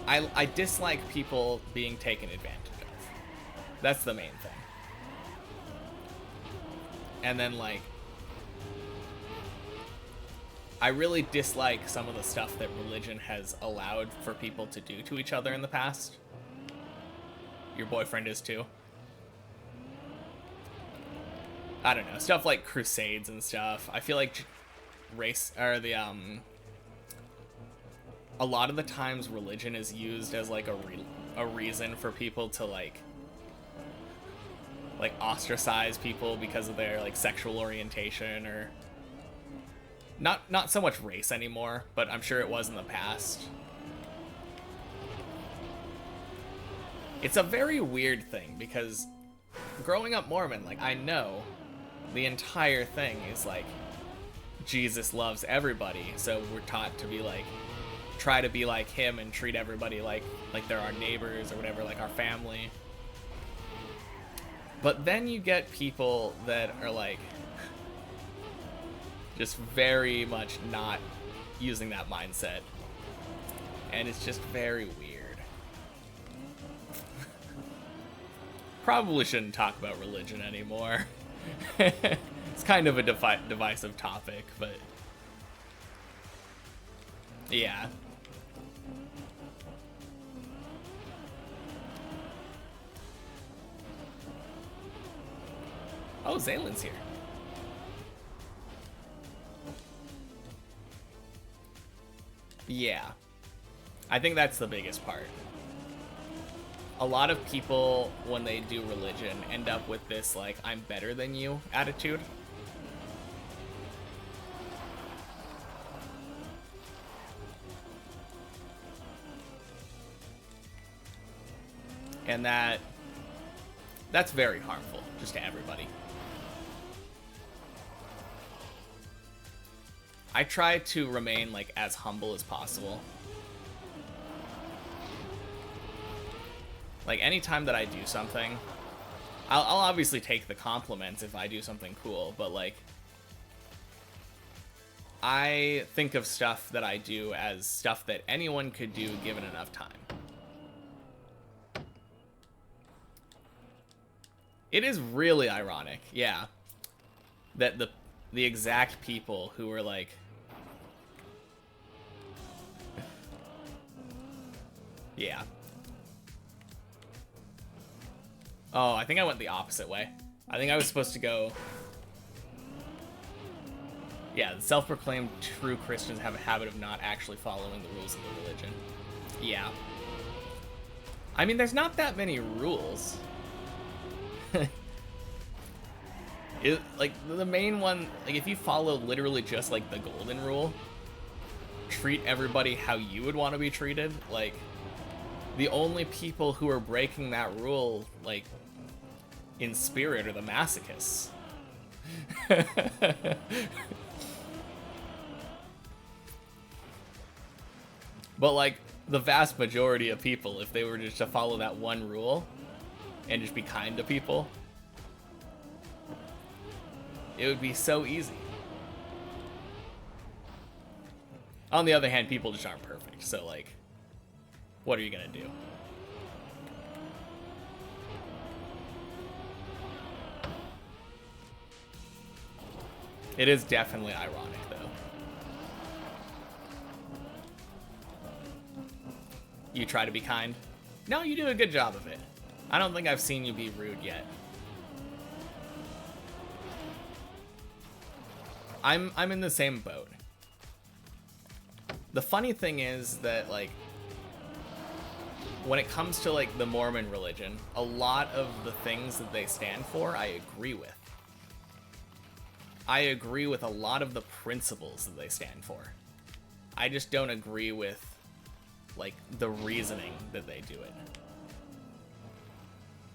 Speaker 1: I dislike people being taken advantage of. That's the main thing. And then, like, I really dislike some of the stuff that religion has allowed for people to do to each other in the past. Your boyfriend is too. I don't know, stuff like crusades and stuff. I feel like a lot of the times religion is used as, like, a reason for people to, like ostracize people because of their, like, sexual orientation, or not so much race anymore, but I'm sure it was in the past. It's a very weird thing because growing up Mormon, like, I know the entire thing is, like, Jesus loves everybody, so we're taught to be like, try to be like him and treat everybody like they're our neighbors or whatever, like our family. But then you get people that are like just very much not using that mindset, and it's just very weird. Probably shouldn't talk about religion anymore. It's kind of a divisive topic, but yeah. Oh, Zaylin's here. Yeah. I think that's the biggest part. A lot of people, when they do religion, end up with this, like, I'm better than you attitude. And that's very harmful, just to everybody. I try to remain, like, as humble as possible. Like, anytime that I do something, I'll obviously take the compliments if I do something cool, but, like, I think of stuff that I do as stuff that anyone could do given enough time. It is really ironic, yeah, that the exact people who were like, yeah. Oh, I think I went the opposite way. I think I was supposed to go... Yeah, the self-proclaimed true Christians have a habit of not actually following the rules of the religion. Yeah. I mean, there's not that many rules. Like, the main one, like, if you follow literally just, like, the golden rule, treat everybody how you would want to be treated, like, the only people who are breaking that rule, like, in spirit are the masochists. But, like, the vast majority of people, if they were just to follow that one rule and just be kind to people, it would be so easy. On the other hand, people just aren't perfect, so, like, what are you gonna do? It is definitely ironic, though. You try to be kind? No, you do a good job of it. I don't think I've seen you be rude yet. I'm in the same boat. The funny thing is that, like, when it comes to, like, the Mormon religion, a lot of the things that they stand for, I agree with. I agree with a lot of the principles that they stand for. I just don't agree with, like, the reasoning that they do it.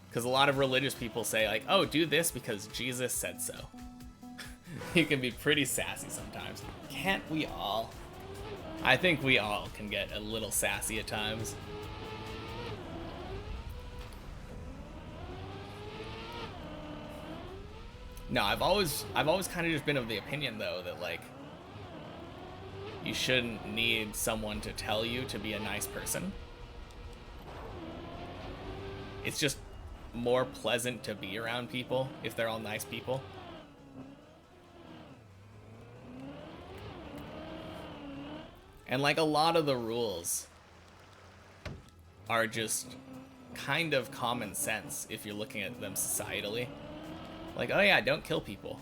Speaker 1: Because a lot of religious people say, like, oh, do this because Jesus said so. You can be pretty sassy sometimes. Can't we all? I think we all can get a little sassy at times. No, I've always kind of just been of the opinion, though, that, like, you shouldn't need someone to tell you to be a nice person. It's just more pleasant to be around people if they're all nice people. And, like, a lot of the rules are just kind of common sense if you're looking at them societally. Like, oh yeah, don't kill people.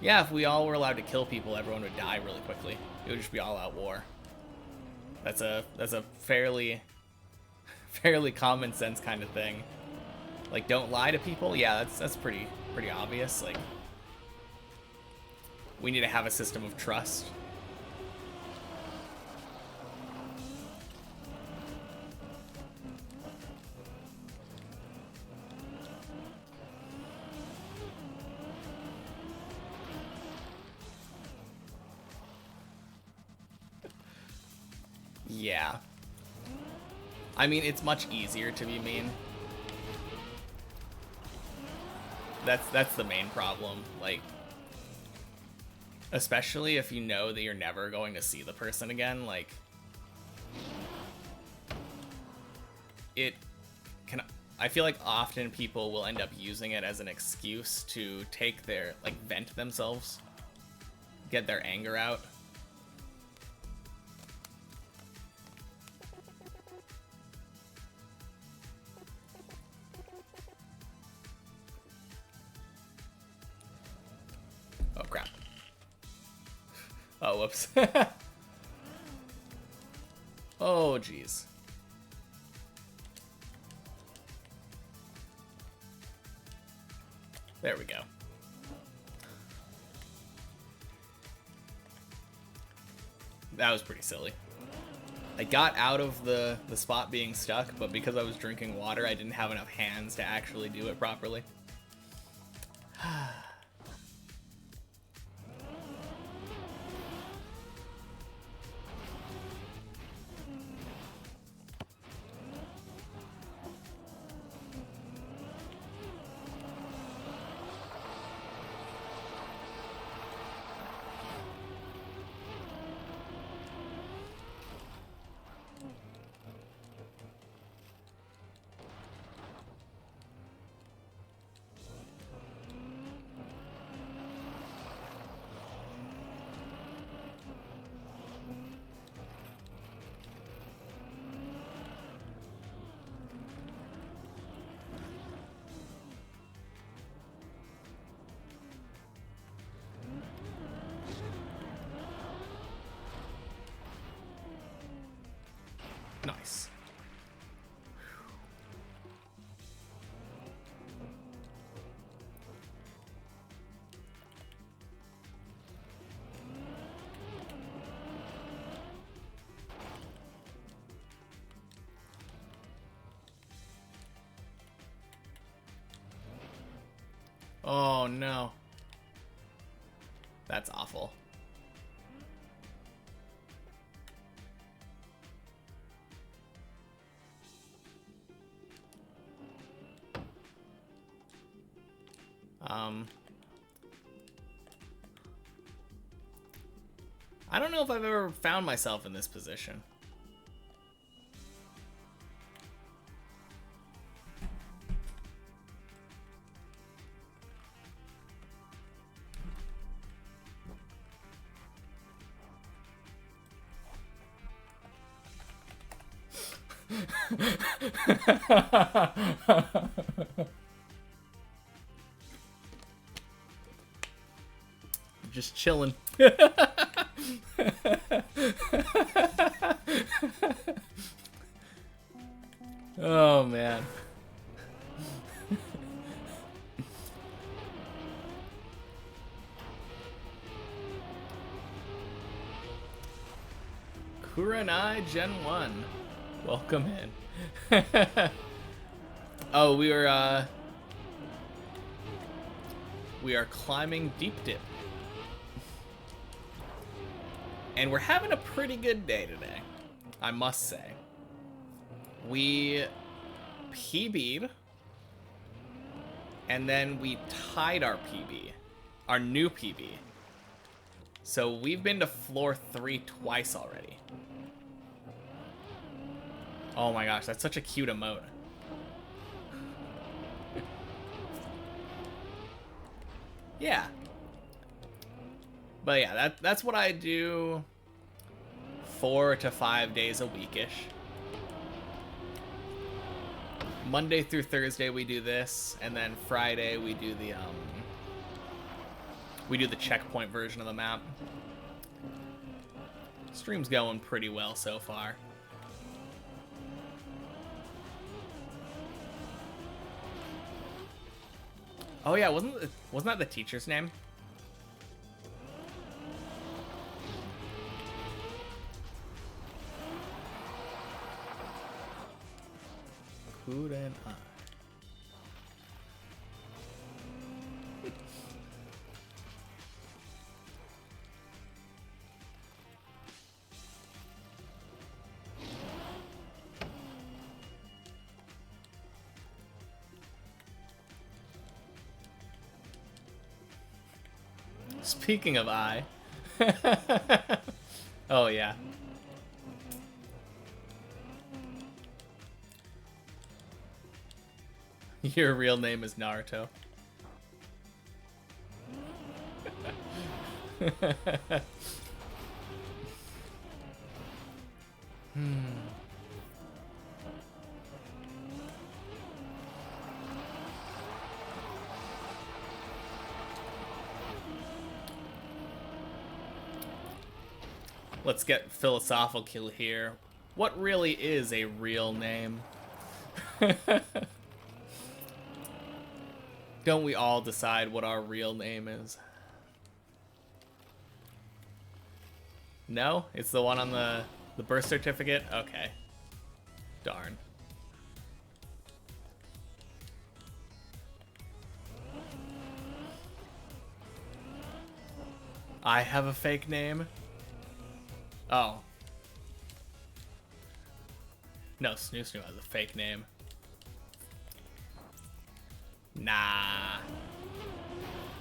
Speaker 1: Yeah, if we all were allowed to kill people, everyone would die really quickly. It would just be all-out war. That's a fairly common sense kind of thing. Like, don't lie to people. Yeah, that's pretty obvious. Like, we need to have a system of trust. Yeah. I mean, it's much easier to be mean. That's the main problem. Like, especially if you know that you're never going to see the person again, like, it can, I feel like often people will end up using it as an excuse to take their, like, vent themselves, get their anger out. Oh, crap. Oh, whoops. Oh, jeez. There we go. That was pretty silly. I got out of the spot being stuck, but because I was drinking water, I didn't have enough hands to actually do it properly. Nice. Oh no. That's awful. I don't know if I've ever found myself in this position. Just chilling. Oh man. Kurenai Gen 1. Welcome in. Oh, we are climbing Deep Dip. And we're having a pretty good day today, I must say. We PB'd, and then we tied our PB, our new PB. So we've been to floor 3 twice already. Oh my gosh, that's such a cute emote. Yeah. But yeah, that's what I do 4 to 5 days a weekish. Monday through Thursday we do this, and then Friday we do the checkpoint version of the map. Stream's going pretty well so far. Oh yeah, wasn't that the teacher's name? Couldn't I? Speaking of I. Oh, yeah. Your real name is Naruto. Let's get philosophical here. What really is a real name? Don't we all decide what our real name is? No? It's the one on the birth certificate? Okay. Darn. I have a fake name? Oh. No, Snoo Snoo has a fake name. Nah.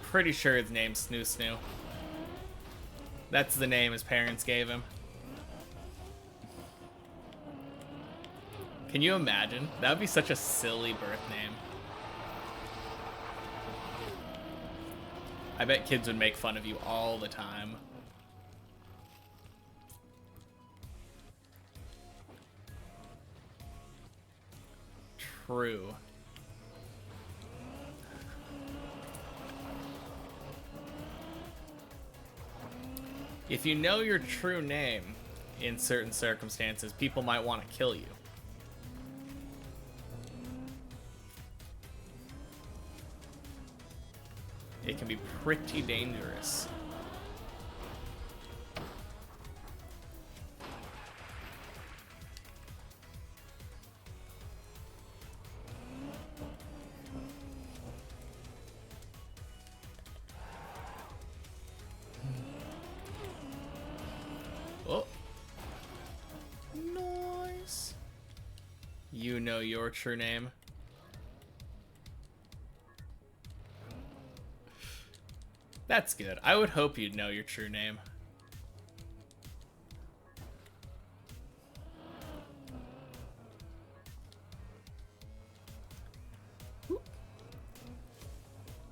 Speaker 1: Pretty sure his name's Snoo Snoo. That's the name his parents gave him. Can you imagine? That would be such a silly birth name. I bet kids would make fun of you all the time. True. If you know your true name, in certain circumstances, people might want to kill you. It can be pretty dangerous. Oh. Nice. You know your true name. That's good. I would hope you'd know your true name.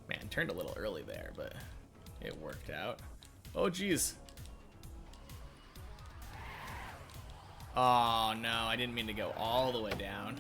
Speaker 1: Man, turned a little early there, but it worked out. Oh, geez. Oh, no. I didn't mean to go all the way down.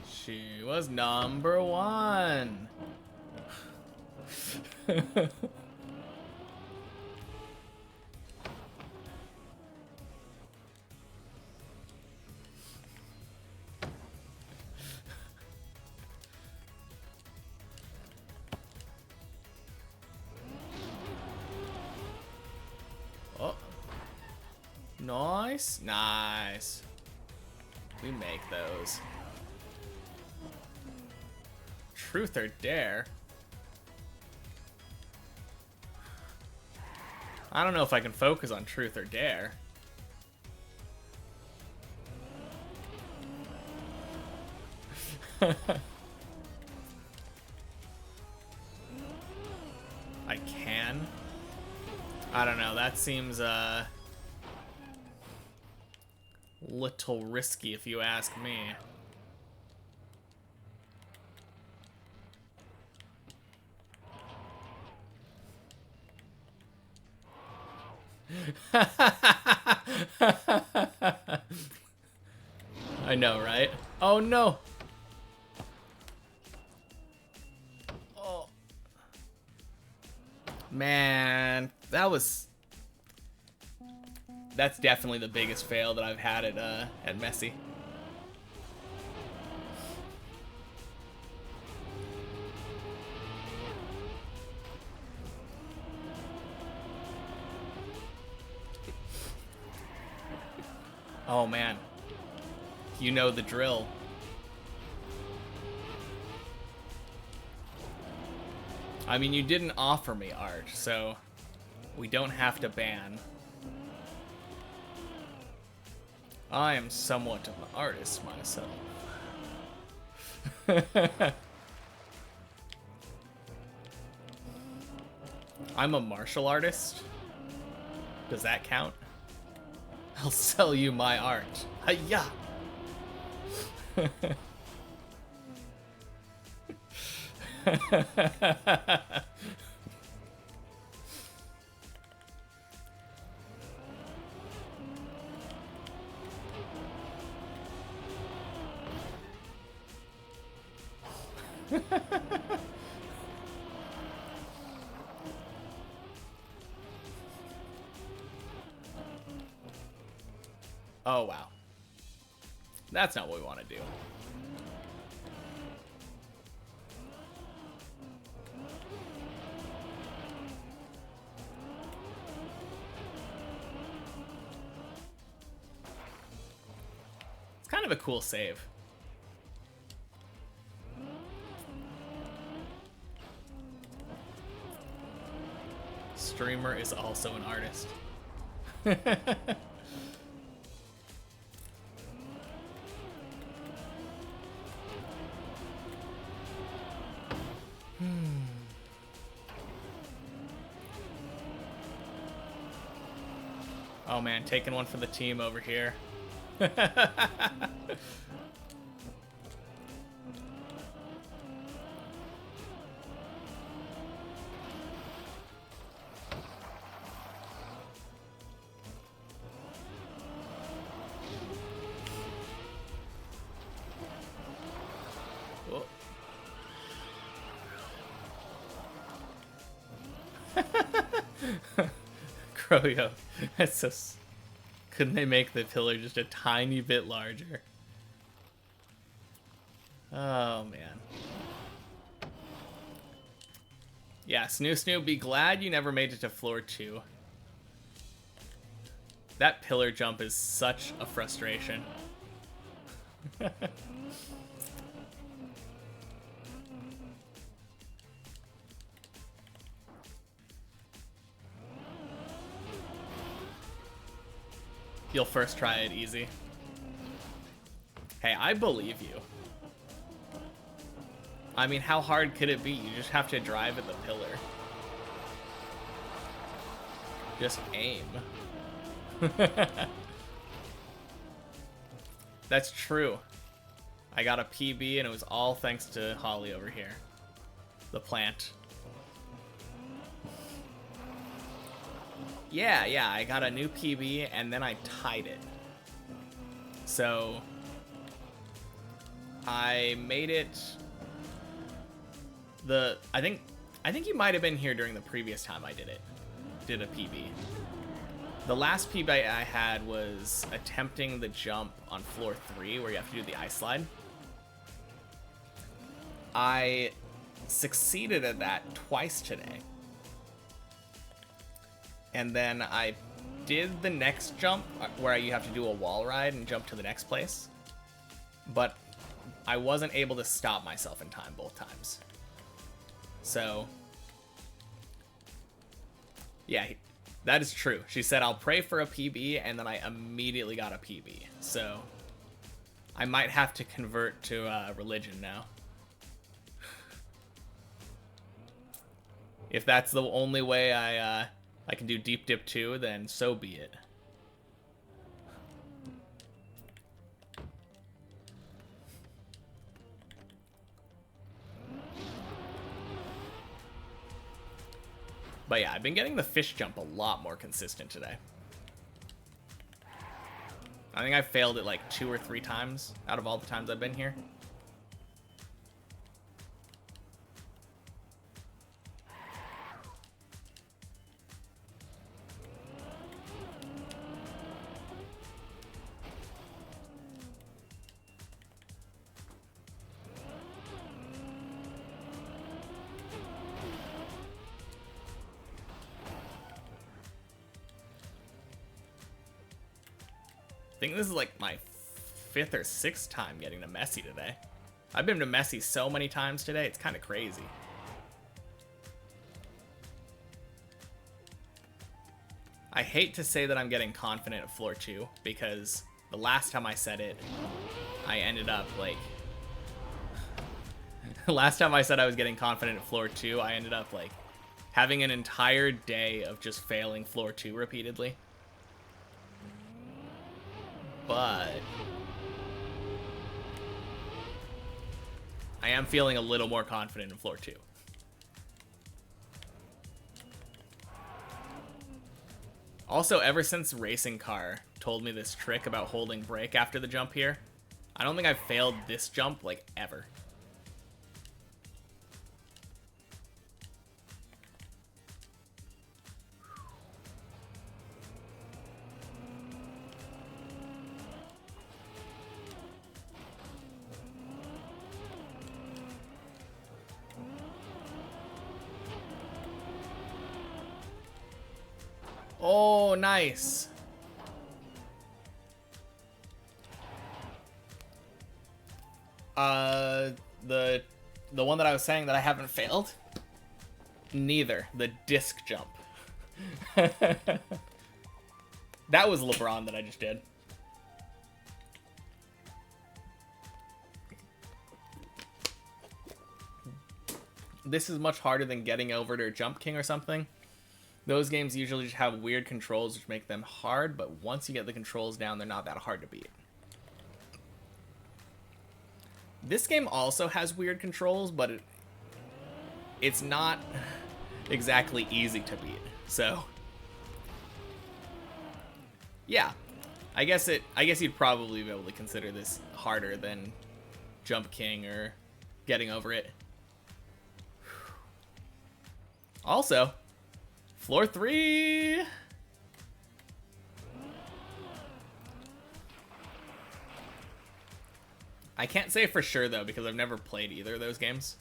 Speaker 1: She was number one. Oh. Nice. Nice. We make those. Truth or dare? I don't know if I can focus on truth or dare. I can? I don't know, that seems little risky if you ask me. I know, right? Oh no. Oh. Man, that's definitely the biggest fail that I've had at Messi. Oh man, you know the drill. I mean, you didn't offer me art, so we don't have to ban. I am somewhat of an artist myself. I'm a martial artist. Does that count? I'll sell you my art. Hiya! Oh, wow. That's not what we want to do. It's kind of a cool save. Streamer is also an artist. Oh man, taking one for the team over here. Oh. Croyo, that's so. Couldn't they make the pillar just a tiny bit larger? Oh man. Yeah, Snoo, be glad you never made it to floor 2. That pillar jump is such a frustration. You'll first try it easy. Hey, I believe you. I mean, how hard could it be? You just have to drive at the pillar. Just aim. That's true. I got a PB and it was all thanks to Holly over here. The plant. Yeah, I got a new PB and then I tied it. So I made it I think you might have been here during the previous time I did a PB. The last PB I had was attempting the jump on floor 3 where you have to do the ice slide. I succeeded at that twice today. And then I did the next jump where you have to do a wall ride and jump to the next place. But I wasn't able to stop myself in time both times. So, yeah, that is true. She said, I'll pray for a PB, and then I immediately got a PB. So, I might have to convert to religion now. If that's the only way I can do Deep Dip 2, then so be it. But yeah, I've been getting the fish jump a lot more consistent today. I think I failed it like 2 or 3 times out of all the times I've been here. think this is like my 5th or 6th time getting to Messy today. I've been to Messy so many times today, it's kind of crazy. I hate to say that I'm getting confident at floor 2, because the last time I said it, I ended up like... last time I said I was getting confident at floor 2, I ended up like having an entire day of just failing floor 2 repeatedly. But I am feeling a little more confident in floor 2. Also, ever since Racing Car told me this trick about holding brake after the jump here, I don't think I've failed this jump, like, ever. Oh, nice. The one that I was saying that I haven't failed? Neither. The disc jump. That was LeBron that I just did. This is much harder than Getting Over It or Jump King or something. Those games usually just have weird controls which make them hard, but once you get the controls down, they're not that hard to beat. This game also has weird controls, but it's not exactly easy to beat. So, yeah. I guess you'd probably be able to consider this harder than Jump King or Getting Over It. Also, floor 3. I can't say for sure though, because I've never played either of those games.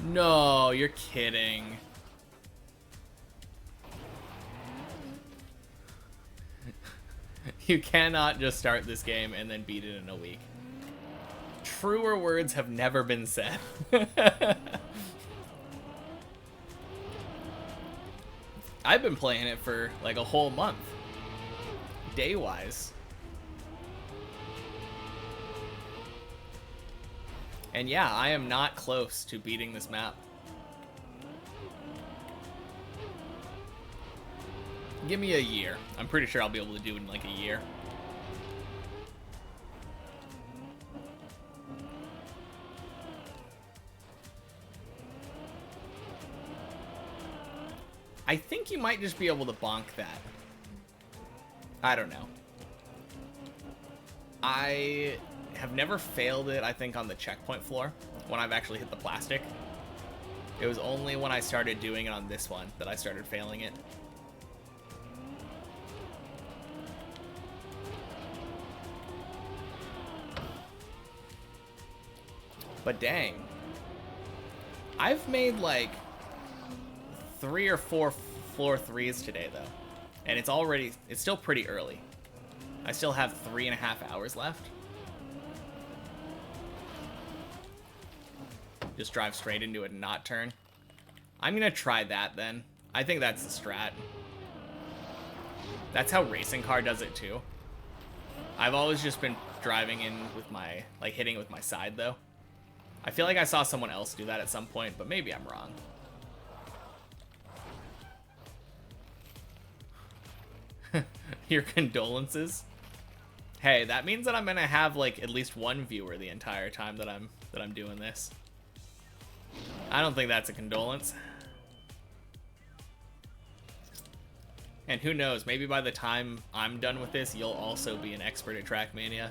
Speaker 1: No, you're kidding. You cannot just start this game and then beat it in a week. Truer words have never been said. I've been playing it for like a whole month, day-wise. And yeah, I am not close to beating this map. Give me a year. I'm pretty sure I'll be able to do it in like a year. I think you might just be able to bonk that. I don't know. I have never failed it, I think, on the checkpoint floor when I've actually hit the plastic. It was only when I started doing it on this one that I started failing it. But dang. I've made like 3 or 4 floor 3s today though. And it's still pretty early. I still have 3.5 hours left. Just drive straight into it and not turn. I'm gonna try that then. I think that's the strat. That's how Racing Car does it too. I've always just been driving in with my, like, hitting it with my side though. I feel like I saw someone else do that at some point, but maybe I'm wrong. Your condolences? Hey, that means that I'm gonna have like at least one viewer the entire time that I'm doing this. I don't think that's a condolence. And who knows, maybe by the time I'm done with this, you'll also be an expert at Trackmania.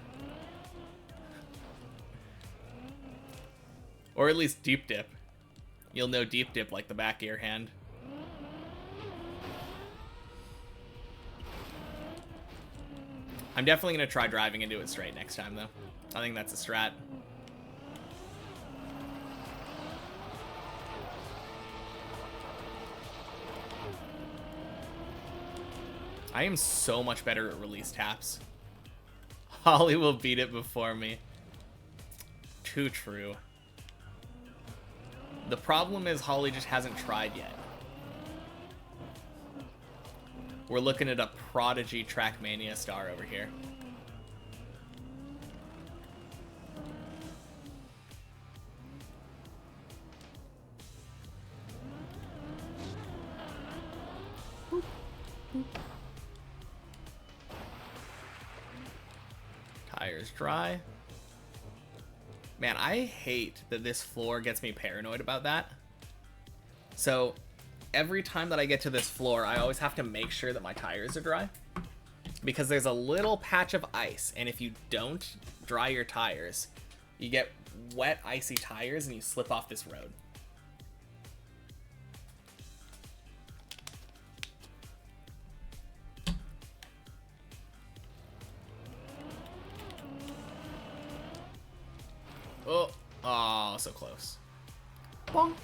Speaker 1: Or at least deep dip. You'll know deep dip like the back of your hand. I'm definitely going to try driving into it straight next time, though. I think that's a strat. I am so much better at release taps. Holly will beat it before me. Too true. The problem is Holly just hasn't tried yet. We're looking at a prodigy Trackmania star over here. Tires dry. Man, I hate that this floor gets me paranoid about that. So every time that I get to this floor, I always have to make sure that my tires are dry, because there's a little patch of ice, and if you don't dry your tires, you get wet, icy tires and you slip off this road. Oh, so close. Bonk.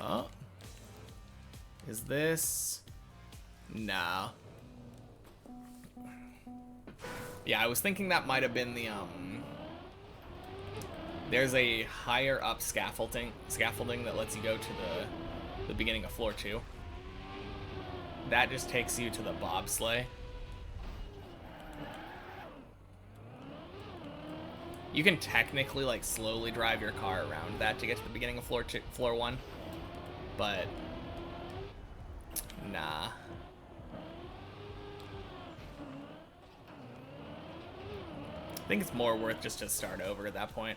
Speaker 1: Oh. Is this? No. Yeah, I was thinking that might have been the, there's a higher up scaffolding that lets you go to the beginning of floor 2. That just takes you to the bobsleigh. You can technically, like, slowly drive your car around that to get to the beginning of floor 1, but nah. I think it's more worth just to start over at that point.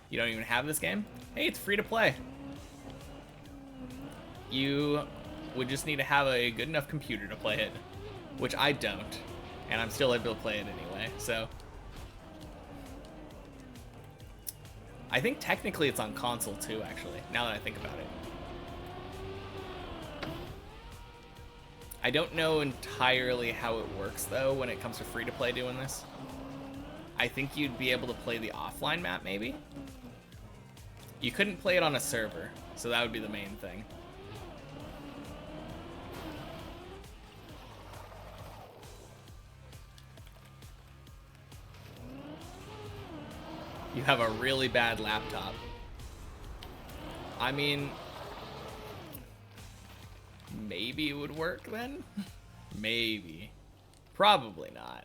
Speaker 1: You don't even have this game? Hey, it's free to play. You would just need to have a good enough computer to play it, which I don't. And I'm still able to play it anyway, so. I think technically it's on console too, actually, now that I think about it. I don't know entirely how it works, though, when it comes to free-to-play doing this. I think you'd be able to play the offline map, maybe? You couldn't play it on a server, so that would be the main thing. You have a really bad laptop. I mean, maybe it would work then? Maybe. Probably not.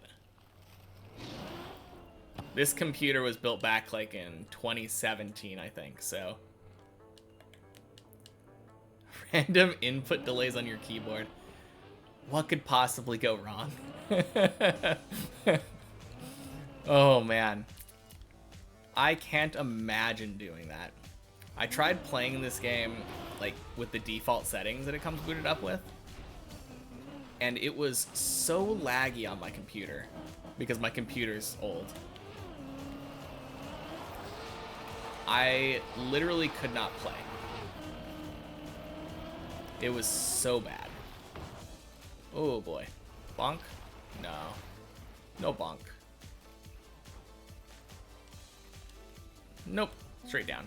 Speaker 1: This computer was built back like in 2017, I think, so. Random input delays on your keyboard. What could possibly go wrong? Oh, man. I can't imagine doing that. I tried playing this game like with the default settings that it comes booted up with, and it was so laggy on my computer because my computer's old. I literally could not play. It was so bad. Oh boy. Bonk? No. No bonk. Nope. Straight down.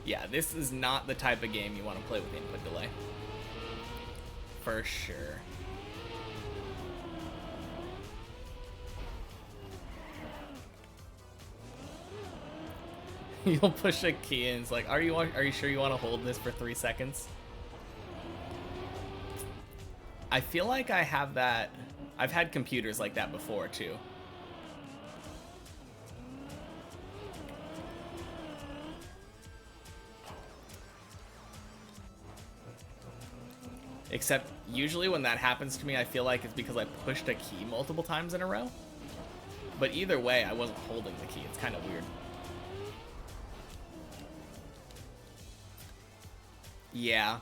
Speaker 1: Yeah, this is not the type of game you want to play with input delay. For sure. You'll push a key and it's like, are you sure you want to hold this for 3 seconds? I feel like I have that. I've had computers like that before too. Except usually when that happens to me, I feel like it's because I pushed a key multiple times in a row. But either way, I wasn't holding the key. It's kind of weird. Yeah.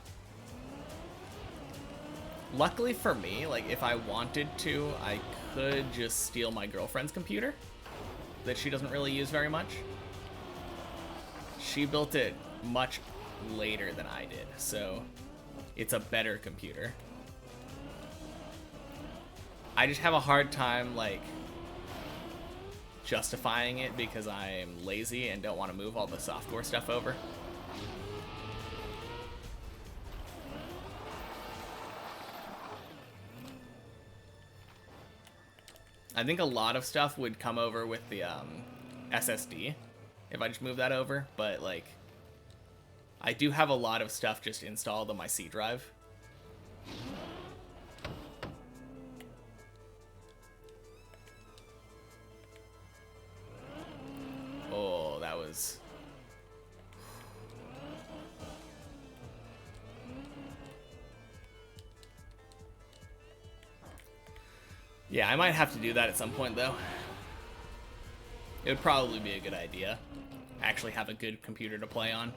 Speaker 1: Luckily for me, like, if I wanted to, I could just steal my girlfriend's computer that she doesn't really use very much. She built it much later than I did, so it's a better computer. I just have a hard time, like, justifying it because I'm lazy and don't want to move all the software stuff over. I think a lot of stuff would come over with the SSD if I just move that over, but like I do have a lot of stuff just installed on my C drive. Oh, that was... Yeah, I might have to do that at some point, though. It would probably be a good idea. Actually have a good computer to play on.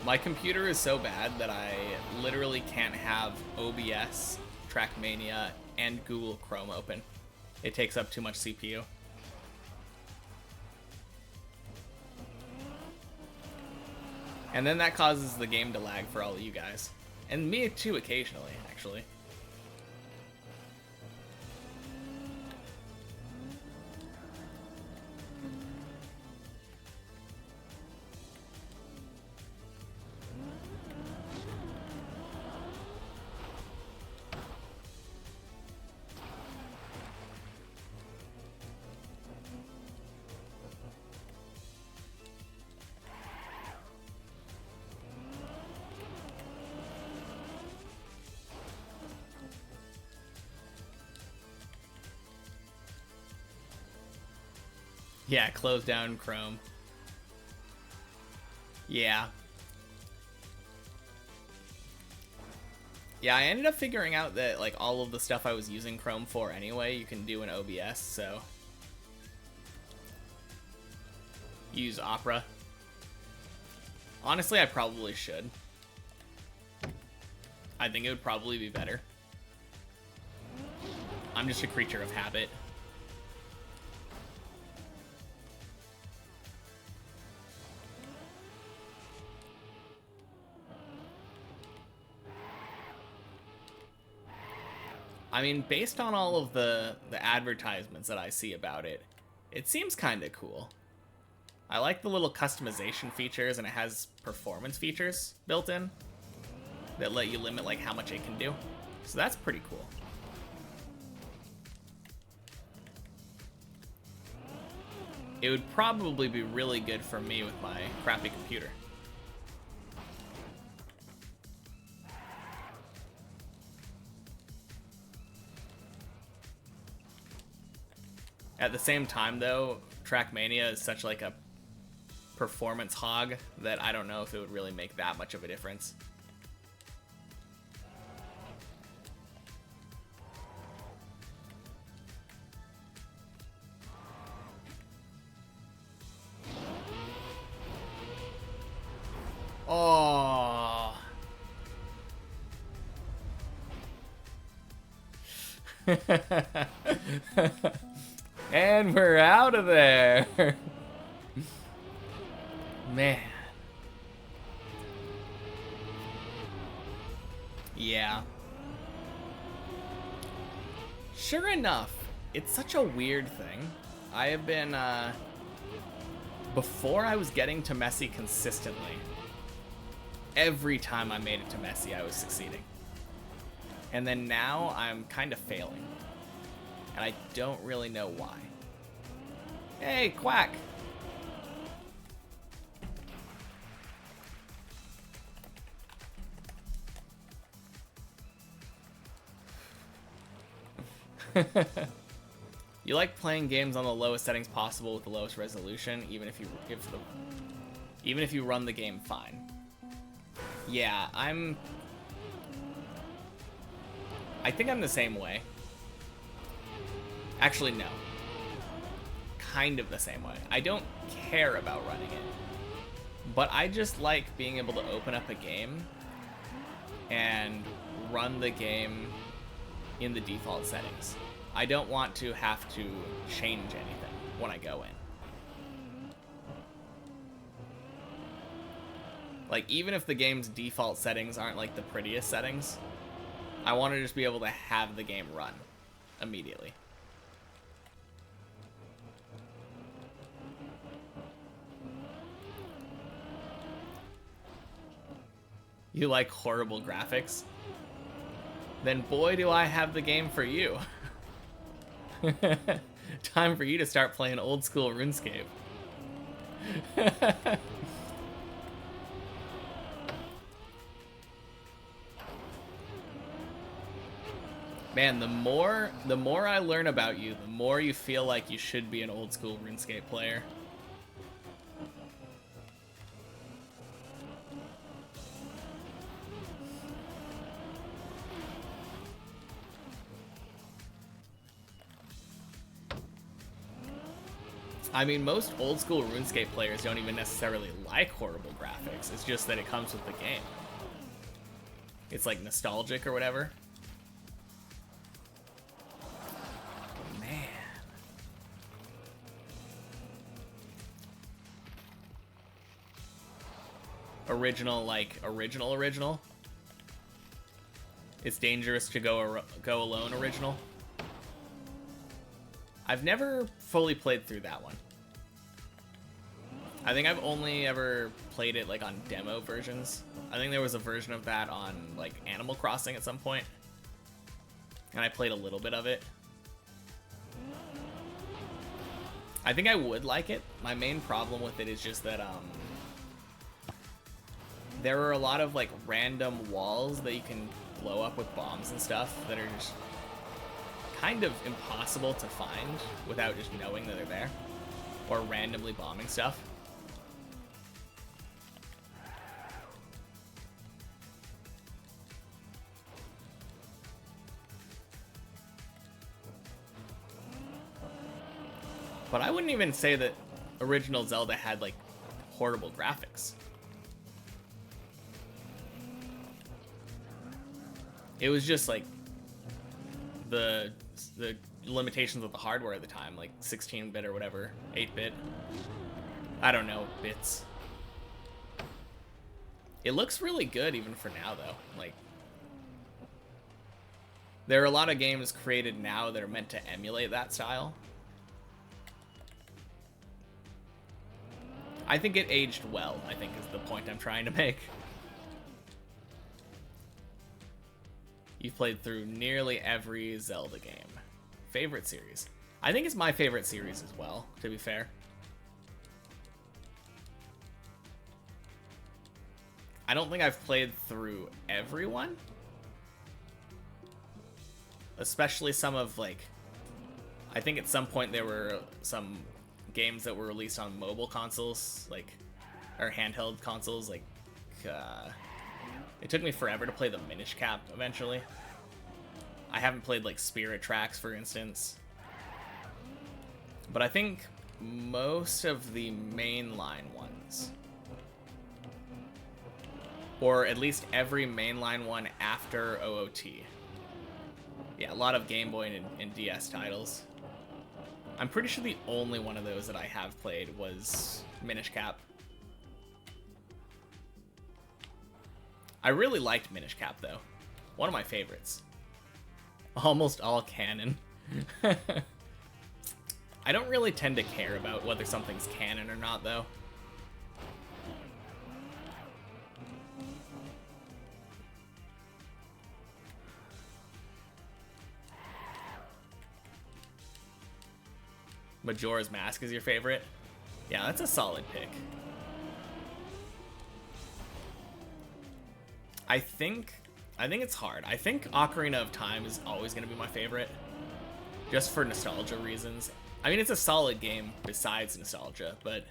Speaker 1: My computer is so bad that I literally can't have OBS, Trackmania, and Google Chrome open. It takes up too much CPU. And then that causes the game to lag for all of you guys. And me too occasionally, actually. Yeah, close down Chrome. Yeah. Yeah, I ended up figuring out that like all of the stuff I was using Chrome for anyway, you can do in OBS, so use Opera. Honestly, I probably should. I think it would probably be better. I'm just a creature of habit. I mean, based on all of the advertisements that I see about it, it seems kind of cool. I like the little customization features, and it has performance features built in that let you limit like how much it can do. So that's pretty cool. It would probably be really good for me with my crappy computer. At the same time, though, Trackmania is such like a performance hog that I don't know if it would really make that much of a difference. Oh. And we're out of there. Man. Yeah. Sure enough, it's such a weird thing. I have been, before I was getting to Messy consistently, every time I made it to Messy, I was succeeding. And then now I'm kind of failing. And I don't really know why. Hey, Quack! You like playing games on the lowest settings possible with the lowest resolution, even if you run the game fine. Yeah, I think I'm the same way. Actually, no. Kind of the same way. I don't care about running it. But I just like being able to open up a game and run the game in the default settings. I don't want to have to change anything when I go in. Like, even if the game's default settings aren't like the prettiest settings, I want to just be able to have the game run immediately. You like horrible graphics? Then boy do I have the game for you. Time for you to start playing old school RuneScape. Man, the more I learn about you, the more you feel like you should be an old school RuneScape player. I mean, most old school RuneScape players don't even necessarily like horrible graphics. It's just that it comes with the game. It's like nostalgic or whatever. Man. Original, like original. It's dangerous to go alone original. I've never fully played through that one. I think I've only ever played it like on demo versions. I think there was a version of that on like Animal Crossing at some point, and I played a little bit of it. I think I would like it. My main problem with it is just that there are a lot of like random walls that you can blow up with bombs and stuff that are just kind of impossible to find without just knowing that they're there, or randomly bombing stuff. But I wouldn't even say that original Zelda had like horrible graphics. It was just like the limitations of the hardware at the time, like 16-bit or whatever, 8-bit. I don't know, bits. It looks really good even for now though. Like, there are a lot of games created now that are meant to emulate that style. I think it aged well, I think is the point I'm trying to make. You've played through nearly every Zelda game. Favorite series? I think it's my favorite series as well, to be fair. I don't think I've played through everyone. Especially some of, like... I think at some point there were some games that were released on mobile consoles, like... or handheld consoles, like... It took me forever to play the Minish Cap, eventually. I haven't played, like, Spirit Tracks, for instance. But I think most of the mainline ones, or at least every mainline one after OOT. Yeah, a lot of Game Boy and DS titles. I'm pretty sure the only one of those that I have played was Minish Cap. I really liked Minish Cap, though. One of my favorites. Almost all canon. I don't really tend to care about whether something's canon or not, though. Majora's Mask is your favorite? Yeah, that's a solid pick. I think it's hard. I think Ocarina of Time is always going to be my favorite, just for nostalgia reasons. I mean, it's a solid game besides nostalgia, but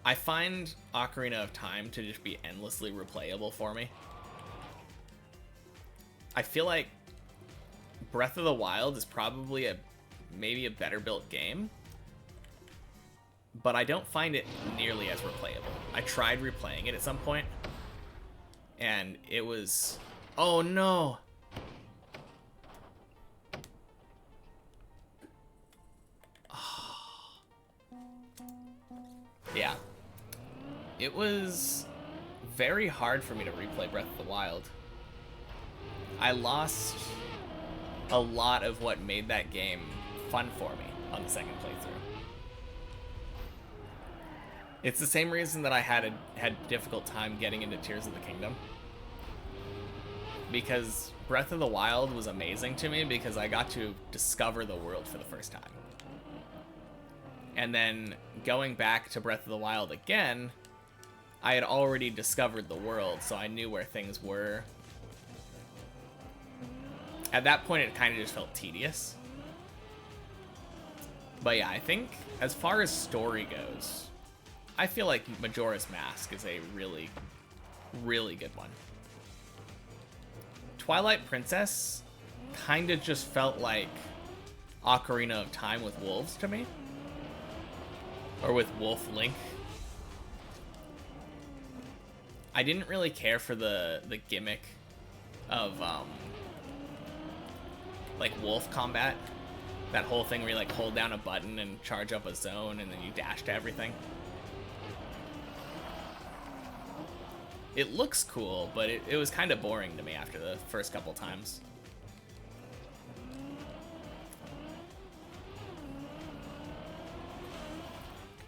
Speaker 1: I find Ocarina of Time to just be endlessly replayable for me. I feel like Breath of the Wild is probably maybe a better built game, but I don't find it nearly as replayable. I tried replaying it at some point, and it was... Oh no! Yeah. It was very hard for me to replay Breath of the Wild. I lost a lot of what made that game fun for me on the second playthrough. It's the same reason that I had a difficult time getting into Tears of the Kingdom. Because Breath of the Wild was amazing to me because I got to discover the world for the first time. And then going back to Breath of the Wild again, I had already discovered the world, so I knew where things were. At that point, it kind of just felt tedious. But yeah, I think as far as story goes, I feel like Majora's Mask is a really, really good one. Twilight Princess kind of just felt like Ocarina of Time with wolves to me. Or with Wolf Link. I didn't really care for the gimmick of like wolf combat. That whole thing where you like hold down a button and charge up a zone and then you dash to everything. It looks cool, but it was kind of boring to me after the first couple times.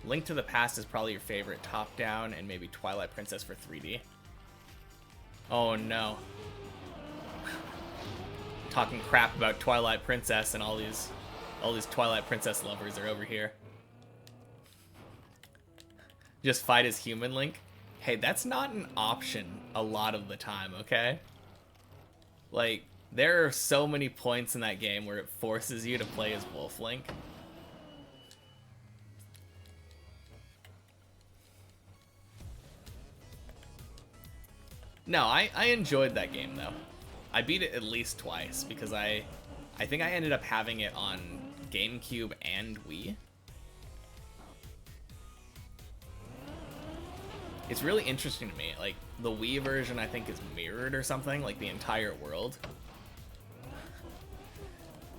Speaker 1: Link to the Past is probably your favorite top-down, and maybe Twilight Princess for 3D. Oh no. Talking crap about Twilight Princess, and all these Twilight Princess lovers are over here. Just fight as human Link. Hey, that's not an option a lot of the time, okay? Like, there are so many points in that game where it forces you to play as Wolf Link. No, I enjoyed that game, though. I beat it at least twice, because I think I ended up having it on GameCube and Wii. It's really interesting to me. Like, the Wii version, I think, is mirrored or something, like the entire world.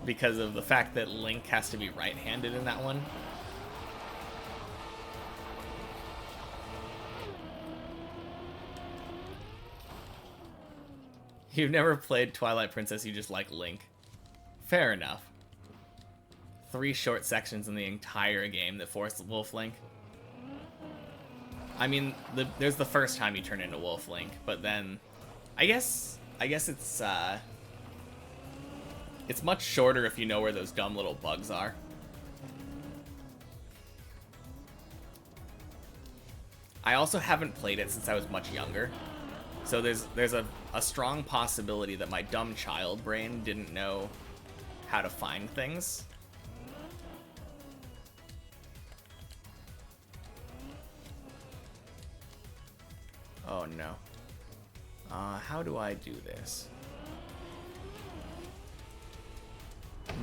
Speaker 1: Because of the fact that Link has to be right-handed in that one. You've never played Twilight Princess, you just like Link. Fair enough. 3 short sections in the entire game that force Wolf Link. I mean, there's the first time you turn into Wolf Link, but then I guess it's much shorter if you know where those dumb little bugs are. I also haven't played it since I was much younger. So there's a strong possibility that my dumb child brain didn't know how to find things. Oh no. How do I do this?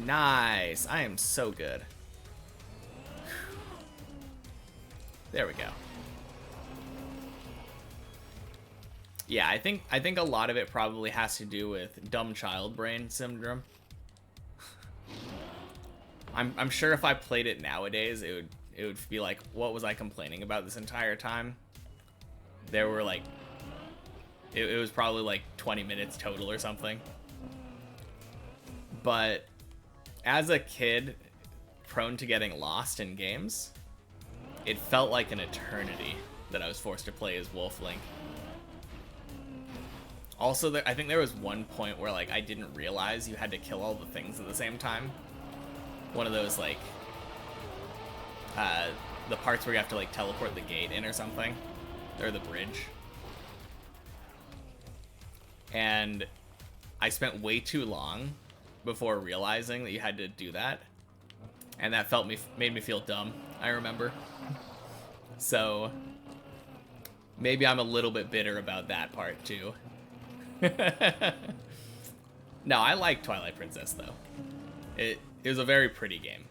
Speaker 1: Nice! I am so good. There we go. Yeah, I think a lot of it probably has to do with dumb child brain syndrome. I'm sure if I played it nowadays, it would be like, what was I complaining about this entire time? There were like, it was probably like 20 minutes total or something. But as a kid, prone to getting lost in games, it felt like an eternity that I was forced to play as Wolf Link. Also, I think there was one point where like I didn't realize you had to kill all the things at the same time. One of those like the parts where you have to like teleport the gate in or something, or the bridge. And I spent way too long before realizing that you had to do that, and that made me feel dumb, I remember. So maybe I'm a little bit bitter about that part too. No, I like Twilight Princess though. It was a very pretty game.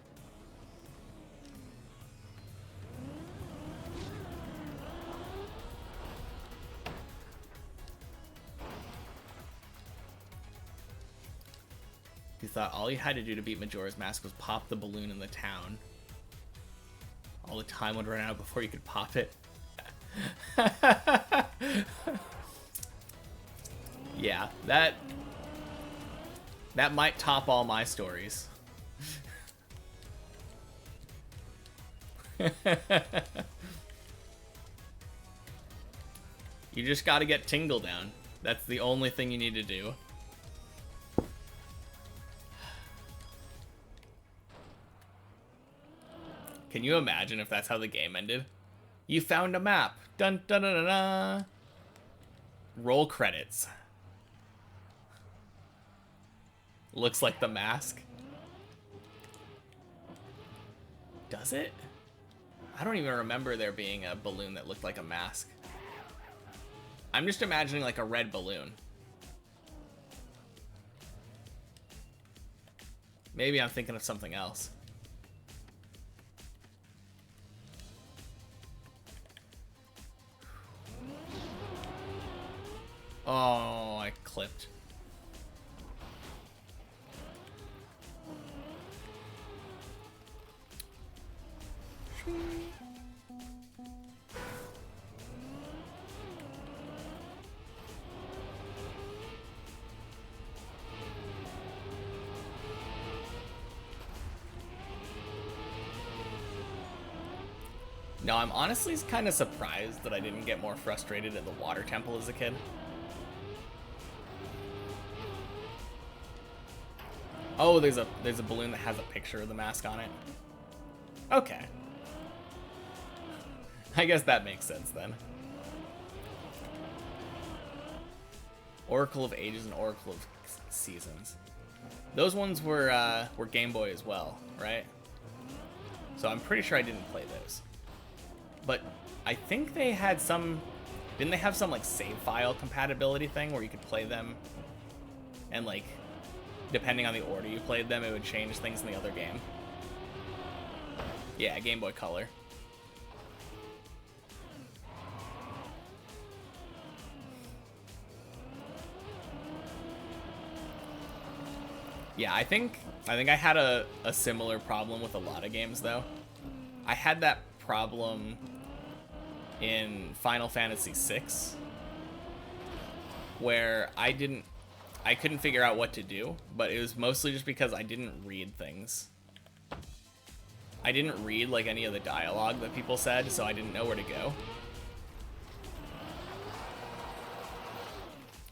Speaker 1: You thought all you had to do to beat Majora's Mask was pop the balloon in the town. All the time would run out before you could pop it. Yeah, that That might top all my stories. You just gotta get Tingle down. That's the only thing you need to do. Can you imagine if that's how the game ended? You found a map. Dun dun dun dun dun. Roll credits. Looks like the mask. Does it? I don't even remember there being a balloon that looked like a mask. I'm just imagining like a red balloon. Maybe I'm thinking of something else. Oh, I clipped. No, I'm honestly kind of surprised that I didn't get more frustrated at the water temple as a kid. Oh, there's a balloon that has a picture of the mask on it. Okay. I guess that makes sense then. Oracle of Ages and Oracle of Seasons. Those ones were Game Boy as well, right? So I'm pretty sure I didn't play those. But I think they had some... Didn't they have some, like, save file compatibility thing where you could play them and, like, depending on the order you played them, it would change things in the other game? Yeah, Game Boy Color. Yeah, I think I had a similar problem with a lot of games, though. I had that problem in Final Fantasy VI, where I couldn't figure out what to do, but it was mostly just because I didn't read things. I didn't read, like, any of the dialogue that people said, so I didn't know where to go.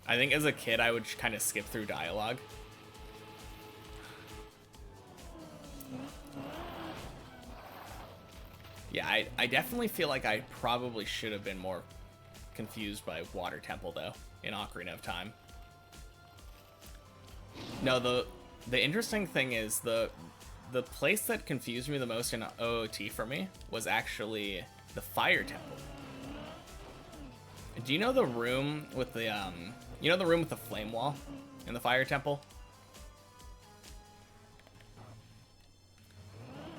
Speaker 1: I think as a kid, I would kind of skip through dialogue. Yeah, I definitely feel like I probably should have been more confused by Water Temple, though, in Ocarina of Time. No, the interesting thing is the place that confused me the most in OOT for me was actually the Fire Temple. Do you know the room with the you know the room with the flame wall in the Fire Temple?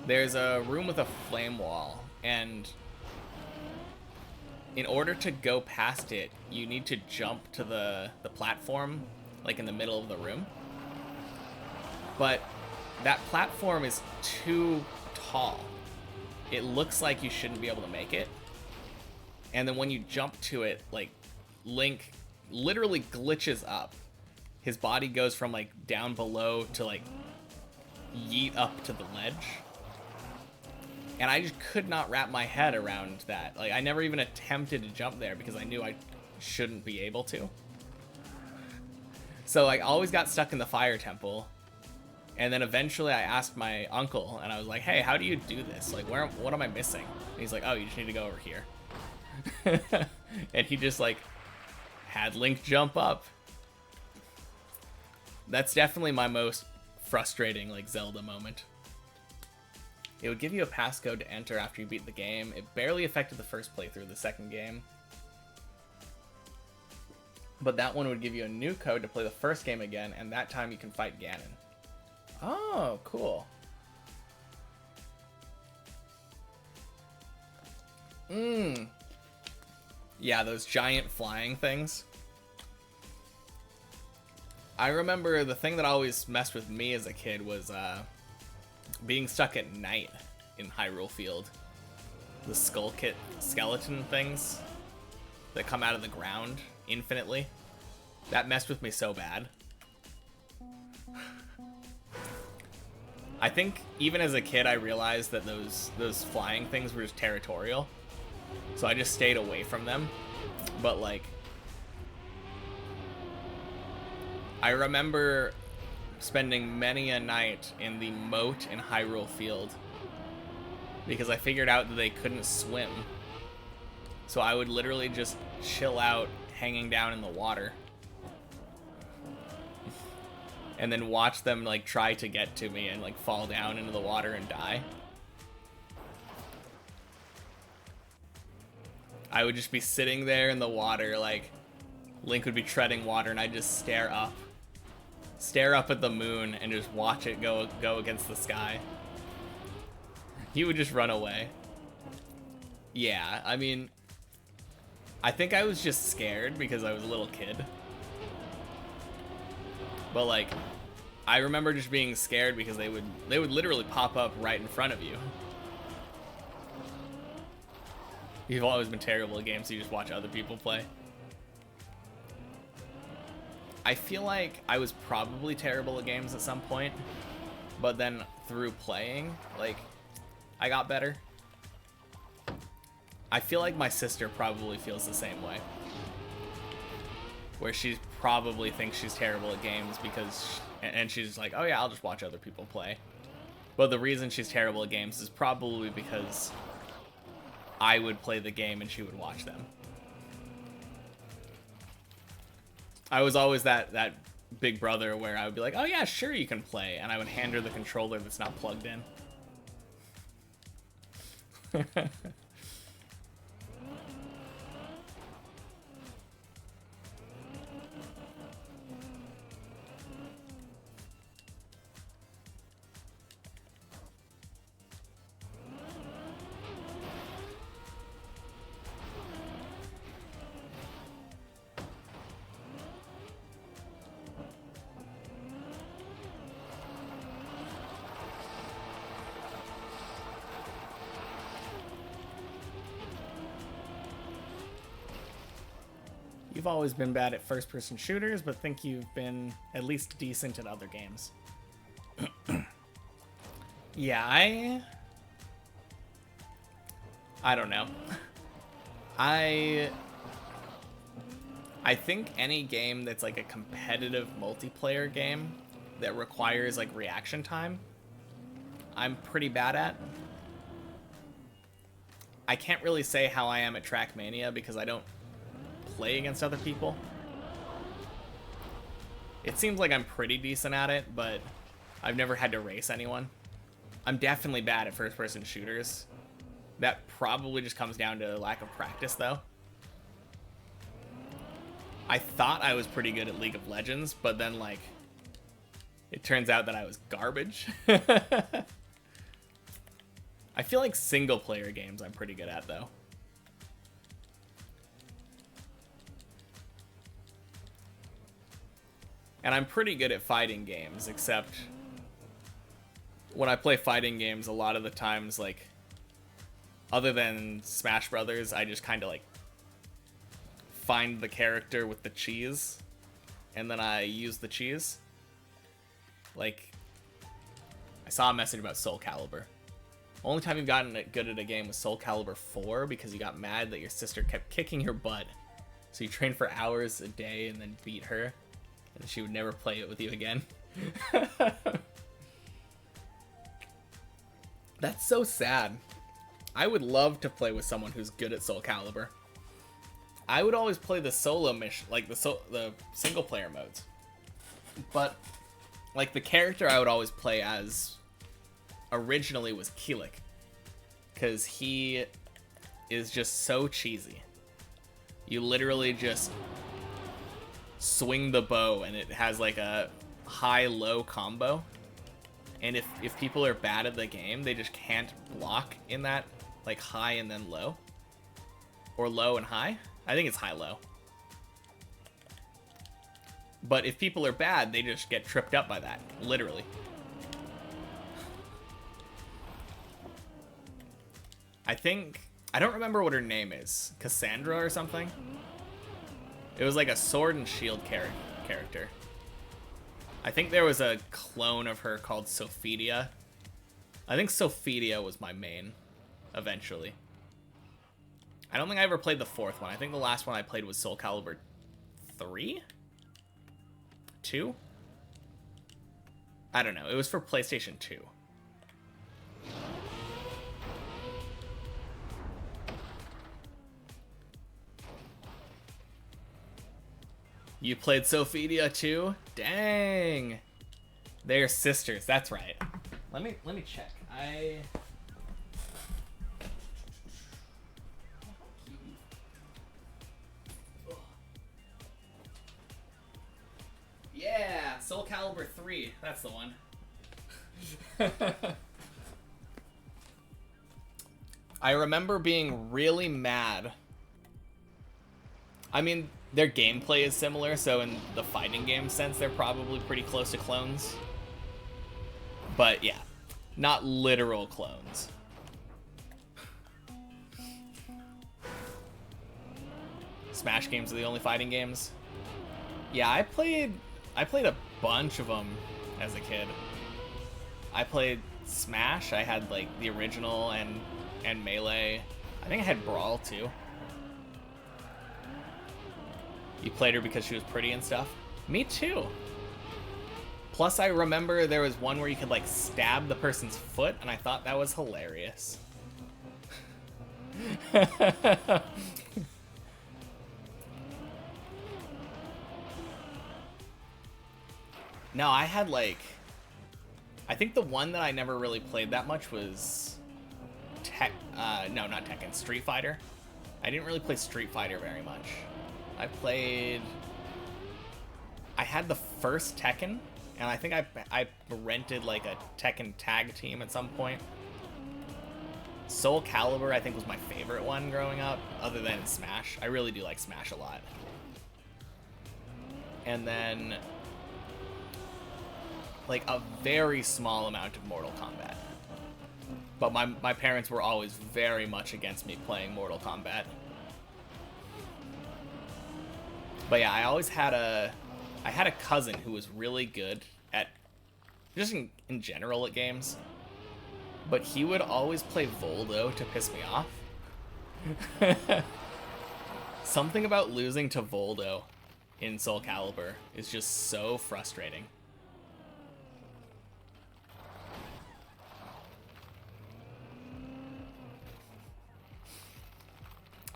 Speaker 1: There's a room with a flame wall, and in order to go past it, you need to jump to the platform, like in the middle of the room. But that platform is too tall. It looks like you shouldn't be able to make it. And then when you jump to it, like, Link literally glitches up. His body goes from, like, down below to, like, yeet up to the ledge. And I just could not wrap my head around that. Like, I never even attempted to jump there because I knew I shouldn't be able to. So, like, I always got stuck in the Fire Temple. And then eventually I asked my uncle, and I was like, hey, how do you do this? Like, what am I missing? And he's like, oh, you just need to go over here. And he just, like, had Link jump up. That's definitely my most frustrating, like, Zelda moment. It would give you a passcode to enter after you beat the game. It barely affected the first playthrough of the second game. But that one would give you a new code to play the first game again, and that time you can fight Ganon. Oh, cool. Yeah, those giant flying things. I remember the thing that always messed with me as a kid was being stuck at night in Hyrule Field. The skeleton things that come out of the ground infinitely. That messed with me so bad. I think even as a kid, I realized that those flying things were just territorial, so I just stayed away from them. But like, I remember spending many a night in the moat in Hyrule Field because I figured out that they couldn't swim. So I would literally just chill out hanging down in the water and then watch them like try to get to me and like fall down into the water and die. I would just be sitting there in the water, like Link would be treading water, and I'd just stare up at the moon and just watch it go against the sky. He would just run away. Yeah, I mean, I think I was just scared because I was a little kid. But like, I remember just being scared because they would literally pop up right in front of you. You've always been terrible at games, so you just watch other people play. I feel like I was probably terrible at games at some point, but then through playing, like, I got better. I feel like my sister probably feels the same way, where she probably thinks she's terrible at games because, and she's like, oh yeah, I'll just watch other people play. But the reason she's terrible at games is probably because I would play the game and she would watch them. I was always that big brother where I would be like, oh yeah, sure you can play, and I would hand her the controller that's not plugged in. You've always been bad at first-person shooters, but think you've been at least decent at other games. Yeah, I don't know. I think any game that's like a competitive multiplayer game that requires like reaction time, I'm pretty bad at. I can't really say how I am at Trackmania because I don't play against other people. It seems like I'm pretty decent at it, but I've never had to race anyone. I'm definitely bad at first-person shooters. That probably just comes down to lack of practice, though. I thought I was pretty good at League of Legends, but then, like, it turns out that I was garbage. I feel like single-player games I'm pretty good at, though. And I'm pretty good at fighting games, except when I play fighting games, a lot of the times, like, other than Smash Brothers, I just kind of, like, find the character with the cheese, and then I use the cheese. Like, I saw a message about Soul Calibur. Only time you've gotten good at a game was Soul Calibur 4 because you got mad that your sister kept kicking your butt. So you trained for hours a day and then beat her. And she would never play it with you again. That's so sad. I would love to play with someone who's good at Soul Calibur. I would always play the solo mission, like the single player modes. But like the character I would always play as originally was Keelik, because he is just so cheesy. You literally just swing the bow and it has like a high-low combo, and if people are bad at the game, they just can't block in that like high and then low, or low and high. I think it's high-low. But if people are bad, they just get tripped up by that, literally. I don't remember what her name is. Cassandra or something? It was like a sword and shield character. I think there was a clone of her called Sophidia I think Sophidia was my main, eventually. I don't think I ever played the fourth one. I think the last one I played was Soul Calibur 3? 2? I don't know. It was for PlayStation 2. You played Sophidia too? Dang. They're sisters. That's right. Let me check. Yeah, Soul Calibur 3. That's the one. I remember being really mad. I mean, their gameplay is similar, so in the fighting game sense, they're probably pretty close to clones. But yeah, not literal clones. Smash games are the only fighting games. Yeah, I played a bunch of them as a kid. I played Smash. I had like the original and Melee. I think I had Brawl too. You played her because she was pretty and stuff? Me too. Plus, I remember there was one where you could like stab the person's foot, and I thought that was hilarious. No, I had like... I think the one that I never really played that much was... no, not Tekken. Street Fighter. I didn't really play Street Fighter very much. I played... I had the first Tekken, and I think I rented like a Tekken tag team at some point. Soul Calibur, I think, was my favorite one growing up, other than Smash. I really do like Smash a lot. And then... like a very small amount of Mortal Kombat. But my parents were always very much against me playing Mortal Kombat. But yeah, I always had a cousin who was really good at, just in general at games. But he would always play Voldo to piss me off. Something about losing to Voldo in Soul Calibur is just so frustrating.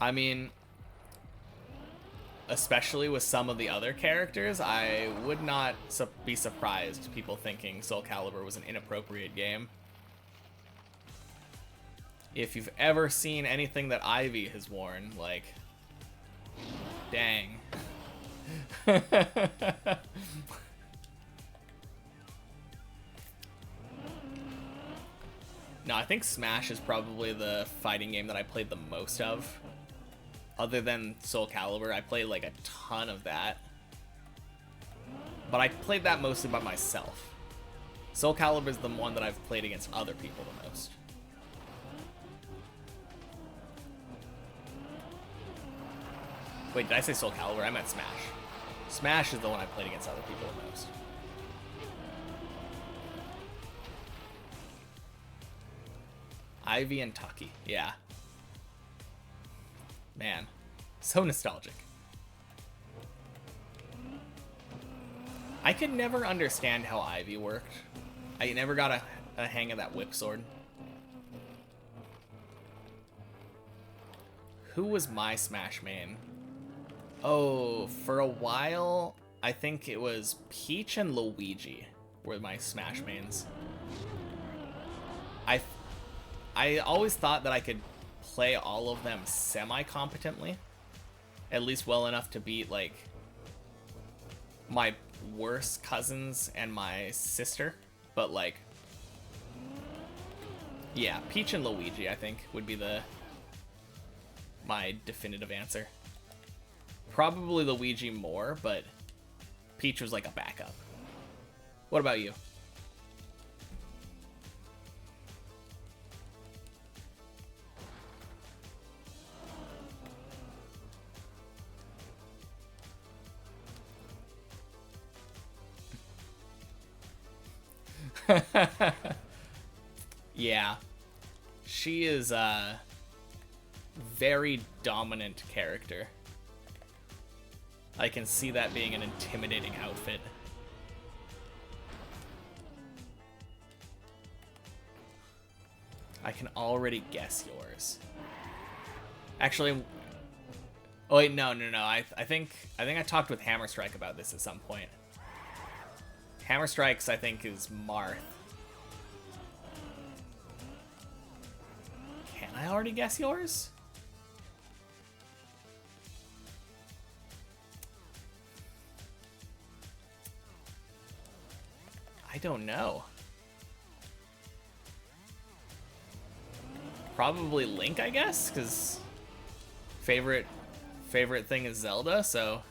Speaker 1: I mean, especially with some of the other characters, I would not be surprised people thinking Soul Calibur was an inappropriate game. If you've ever seen anything that Ivy has worn, like, dang. No, I think Smash is probably the fighting game that I played the most of. Other than Soul Calibur, I played like a ton of that. But I played that mostly by myself. Soul Calibur is the one that I've played against other people the most. Wait, did I say Soul Calibur? I meant Smash. Smash is the one I played against other people the most. Ivy and Taki, yeah. Man, so nostalgic. I could never understand how Ivy worked. I never got a hang of that whip sword. Who was my Smash main? Oh, for a while, I think it was Peach and Luigi were my Smash mains. I always thought that I could play all of them semi-competently, at least well enough to beat like my worst cousins and my sister, but like, yeah, Peach and Luigi I think would be my definitive answer. Probably Luigi more, but Peach was like a backup. What about you? Yeah. She is a very dominant character. I can see that being an intimidating outfit. I can already guess yours. Actually, oh wait, no. I think I talked with Hammerstrike about this at some point. Hammerstrike's, I think, is Marth. Can I already guess yours? I don't know. Probably Link, I guess, because favorite thing is Zelda, so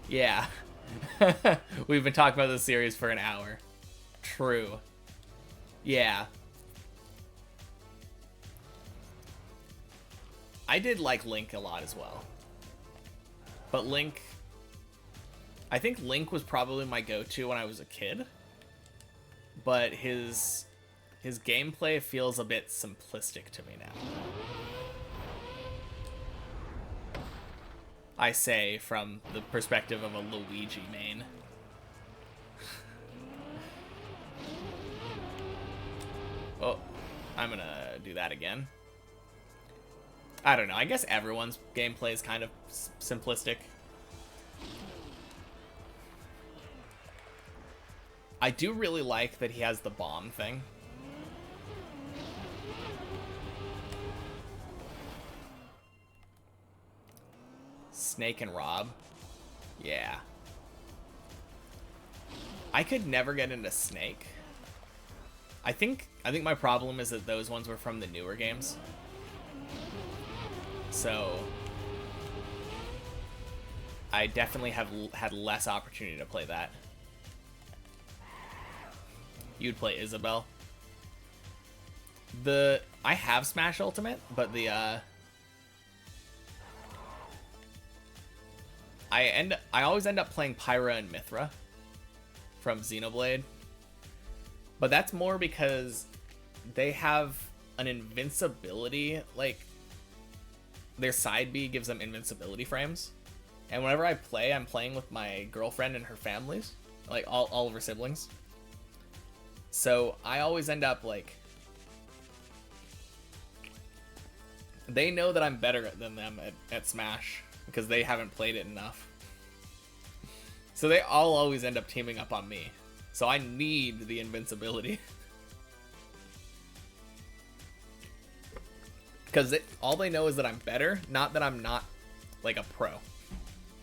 Speaker 1: yeah. We've been talking about this series for an hour. True. Yeah. I did like Link a lot as well. But Link, I think Link was probably my go-to when I was a kid. But his gameplay feels a bit simplistic to me now. I say from the perspective of a Luigi main. Oh, I'm gonna do that again. I don't know, I guess everyone's gameplay is kind of simplistic. I do really like that he has the bomb thing. Snake and Rob. Yeah. I could never get into Snake. I think my problem is that those ones were from the newer games. So I definitely have had less opportunity to play that. You'd play Isabelle. I have Smash Ultimate, but I always end up playing Pyra and Mithra from Xenoblade. But that's more because they have an invincibility, like their side B gives them invincibility frames. And whenever I play, I'm playing with my girlfriend and her families, like all of her siblings. So I always end up like, they know that I'm better than them at Smash because they haven't played it enough. So they all always end up teaming up on me. So I need the invincibility. Because all they know is that I'm better, not that I'm not like a pro.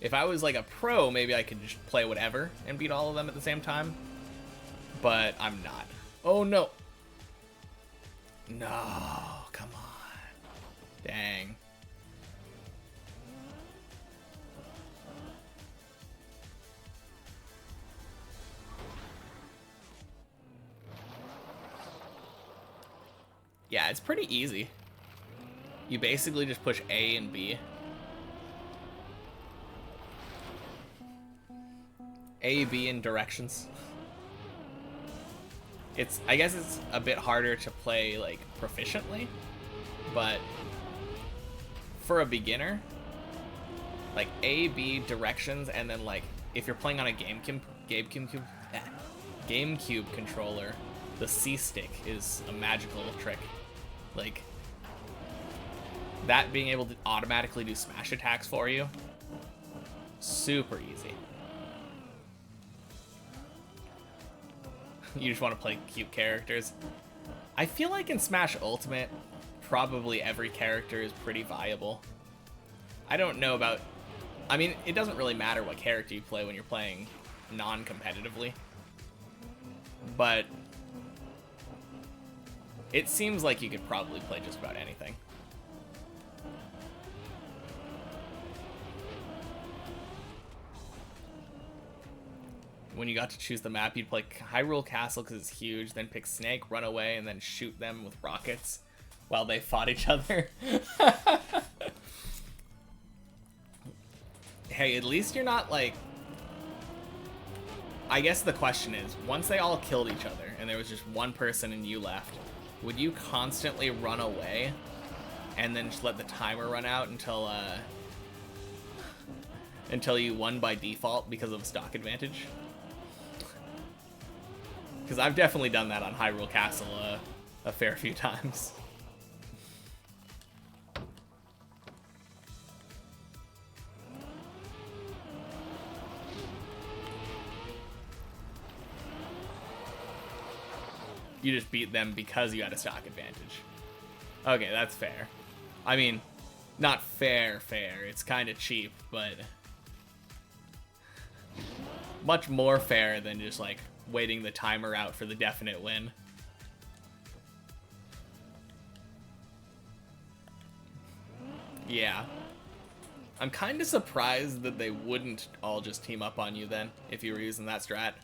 Speaker 1: If I was like a pro, maybe I could just play whatever and beat all of them at the same time. But I'm not. Oh no. No, come on. Dang. Yeah, it's pretty easy. You basically just push A and B. A, B in directions. I guess it's a bit harder to play like proficiently, but for a beginner, like A, B directions, and then like if you're playing on a GameCube controller, the C stick is a magical trick. Like that being able to automatically do smash attacks for you, super easy. You just want to play cute characters. I feel like in Smash Ultimate, probably every character is pretty viable. I don't know about... I mean, it doesn't really matter what character you play when you're playing non-competitively. But it seems like you could probably play just about anything. When you got to choose the map, you'd play Hyrule Castle because it's huge, then pick Snake, run away, and then shoot them with rockets while they fought each other. Hey, at least you're not like... I guess the question is, once they all killed each other and there was just one person and you left, would you constantly run away and then just let the timer run out until you won by default because of stock advantage? Because I've definitely done that on Hyrule Castle a fair few times. You just beat them because you had a stock advantage. Okay, that's fair. I mean, not fair. It's kind of cheap, but much more fair than just like waiting the timer out for the definite win. Yeah. I'm kind of surprised that they wouldn't all just team up on you then, if you were using that strat.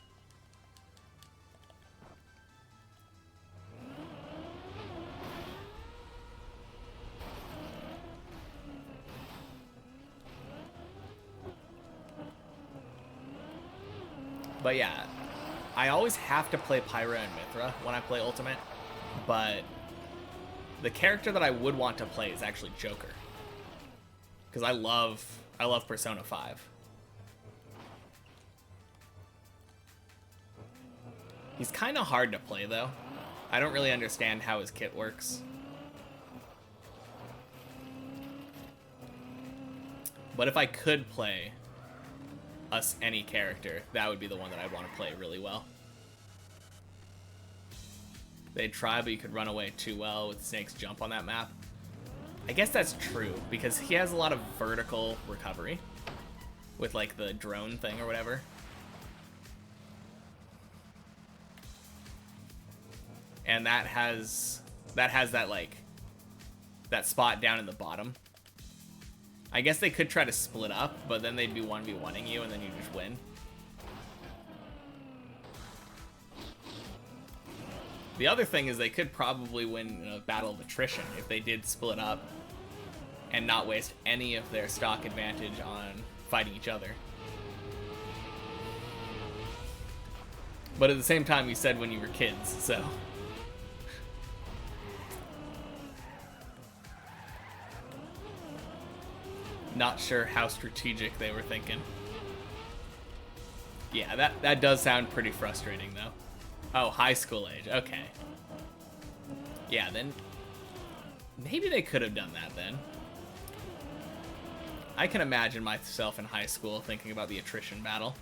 Speaker 1: But yeah, I always have to play Pyra and Mithra when I play Ultimate, but the character that I would want to play is actually Joker. Because I love Persona 5. He's kind of hard to play though. I don't really understand how his kit works. But if I could play any character, that would be the one that I'd want to play really well. They'd try, but you could run away too well with Snake's jump on that map. I guess that's true, because he has a lot of vertical recovery with like the drone thing or whatever. And that has that like that spot down in the bottom. I guess they could try to split up, but then they'd be 1v1ing you and then you just win. The other thing is they could probably win a battle of attrition if they did split up and not waste any of their stock advantage on fighting each other. But at the same time, you said when you were kids, so... Not sure how strategic they were thinking. Yeah, that does sound pretty frustrating, though. Oh, high school age. Okay. Yeah, then... Maybe they could have done that, then. I can imagine myself in high school thinking about the attrition battle.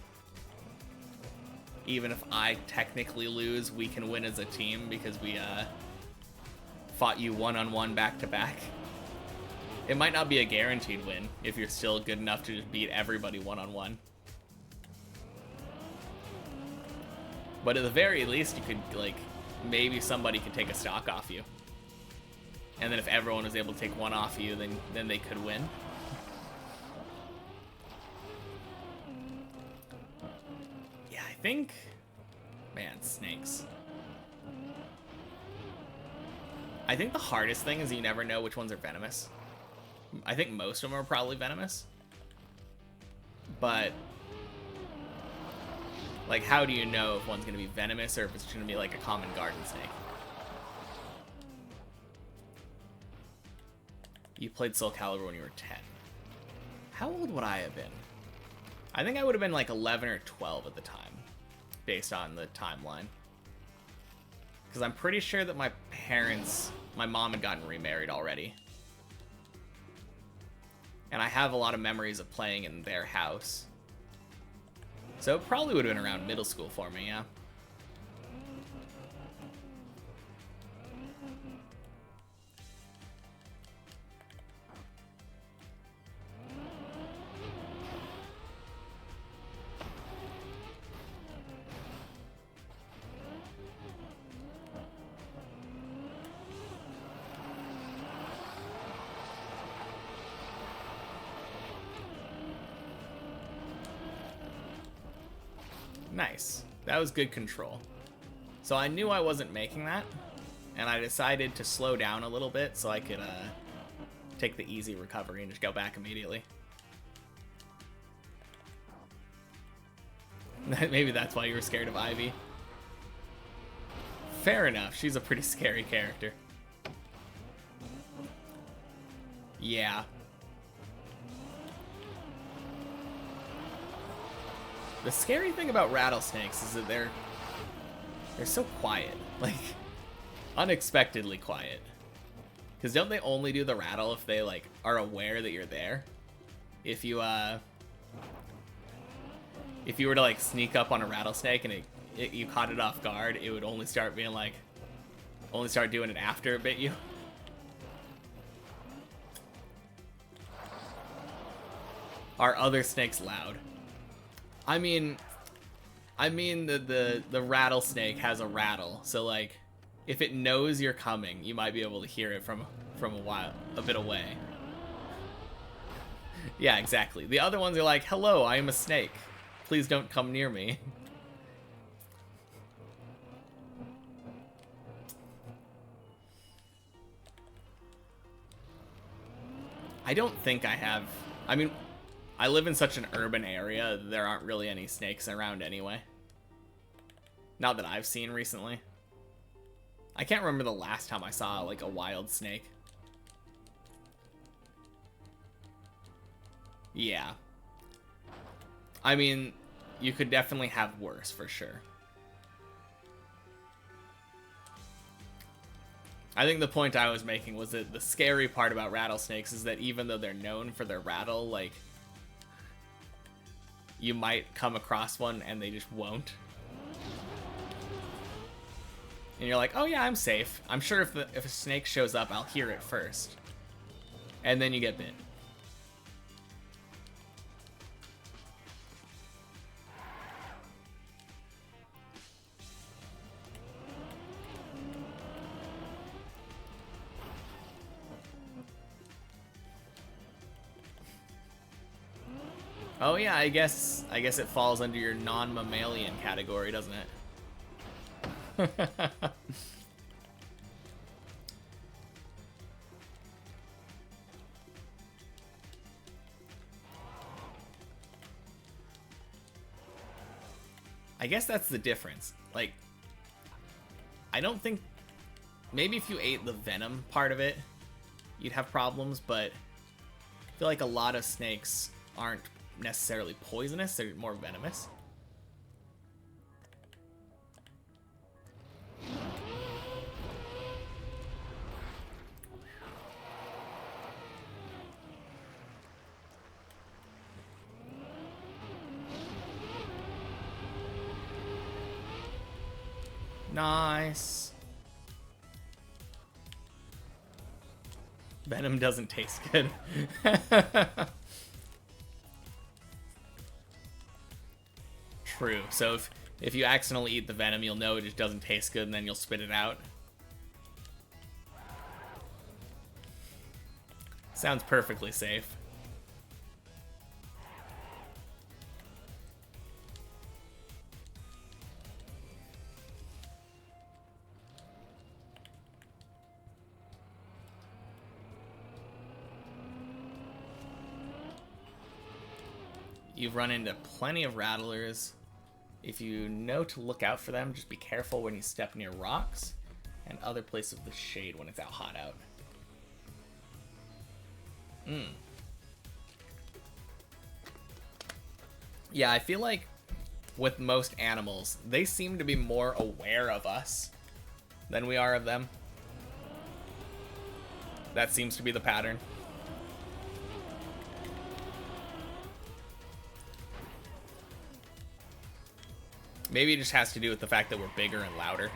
Speaker 1: Even if I technically lose, we can win as a team because we fought you one-on-one back-to-back. It might not be a guaranteed win if you're still good enough to just beat everybody one-on-one. But at the very least, you could, like, maybe somebody could take a stock off you. And then if everyone was able to take one off you, then they could win. Yeah, I think... Man, snakes. I think the hardest thing is you never know which ones are venomous. I think most of them are probably venomous. But... Like, how do you know if one's going to be venomous or if it's going to be like a common garden snake? You played Soul Calibur when you were 10. How old would I have been? I think I would have been like 11 or 12 at the time, based on the timeline. Because I'm pretty sure that my mom had gotten remarried already. And I have a lot of memories of playing in their house. So it probably would have been around middle school for me, yeah. Nice. That was good control. So I knew I wasn't making that, and I decided to slow down a little bit so I could take the easy recovery and just go back immediately. Maybe that's why you were scared of Ivy. Fair enough. She's a pretty scary character. Yeah. The scary thing about rattlesnakes is that they're so quiet. Like, unexpectedly quiet. Because don't they only do the rattle if they, like, are aware that you're there? If you were to, like, sneak up on a rattlesnake and you caught it off guard, it would only start being like, only start doing it after it bit you. Are other snakes loud? I mean the rattlesnake has a rattle, so like if it knows you're coming, you might be able to hear it from a bit away. Yeah, exactly. The other ones are like, "Hello, I am a snake. Please don't come near me." I don't think I have. I mean, I live in such an urban area, there aren't really any snakes around anyway. Not that I've seen recently. I can't remember the last time I saw, like, a wild snake. Yeah. I mean, you could definitely have worse, for sure. I think the point I was making was that the scary part about rattlesnakes is that even though they're known for their rattle, like, you might come across one and they just won't. And you're like, oh yeah, I'm safe. I'm sure if a snake shows up, I'll hear it first. And then you get bit. Oh yeah, I guess it falls under your non-mammalian category, doesn't it? I guess that's the difference. Like, I don't think... Maybe if you ate the venom part of it, you'd have problems, but I feel like a lot of snakes aren't necessarily poisonous, they're more venomous. Nice. Venom doesn't taste good. True. So if you accidentally eat the venom, you'll know it just doesn't taste good, and then you'll spit it out. Sounds perfectly safe. You've run into plenty of rattlers. If you know to look out for them, just be careful when you step near rocks and other places of the shade when it's out hot out. Yeah, I feel like with most animals, they seem to be more aware of us than we are of them. That seems to be the pattern. Maybe it just has to do with the fact that we're bigger and louder.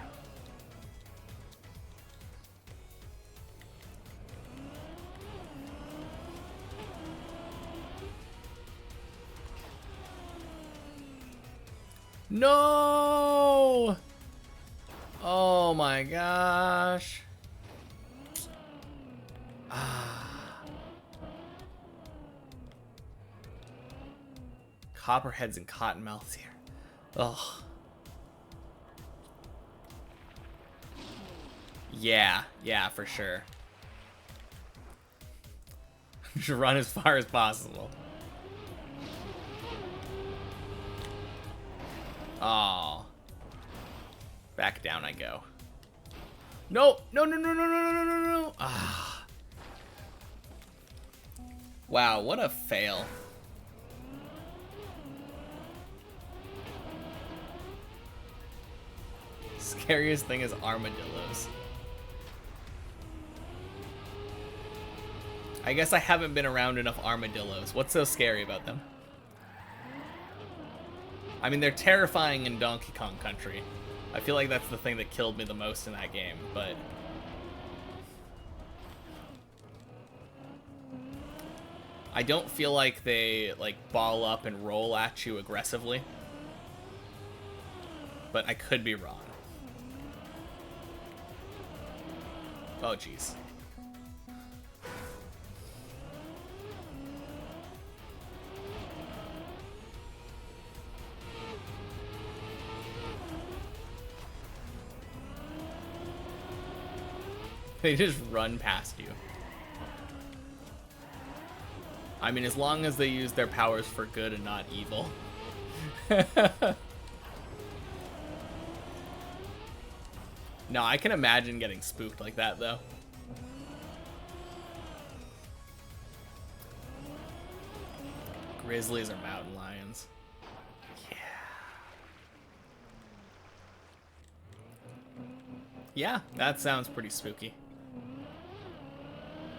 Speaker 1: No! Oh my gosh. Copperheads and cottonmouths here. Ugh. Yeah, for sure. Should run as far as possible. Oh. Back down I go. No! No, no, no, no, no, no, no, no! Ah. Wow, what a fail. Scariest thing is armadillos. I guess I haven't been around enough armadillos. What's so scary about them? I mean, they're terrifying in Donkey Kong Country. I feel like that's the thing that killed me the most in that game, but... I don't feel like they, like, ball up and roll at you aggressively. But I could be wrong. Oh, jeez. They just run past you. I mean, as long as they use their powers for good and not evil. No, I can imagine getting spooked like that, though. Grizzlies or mountain lions. Yeah. Yeah, that sounds pretty spooky.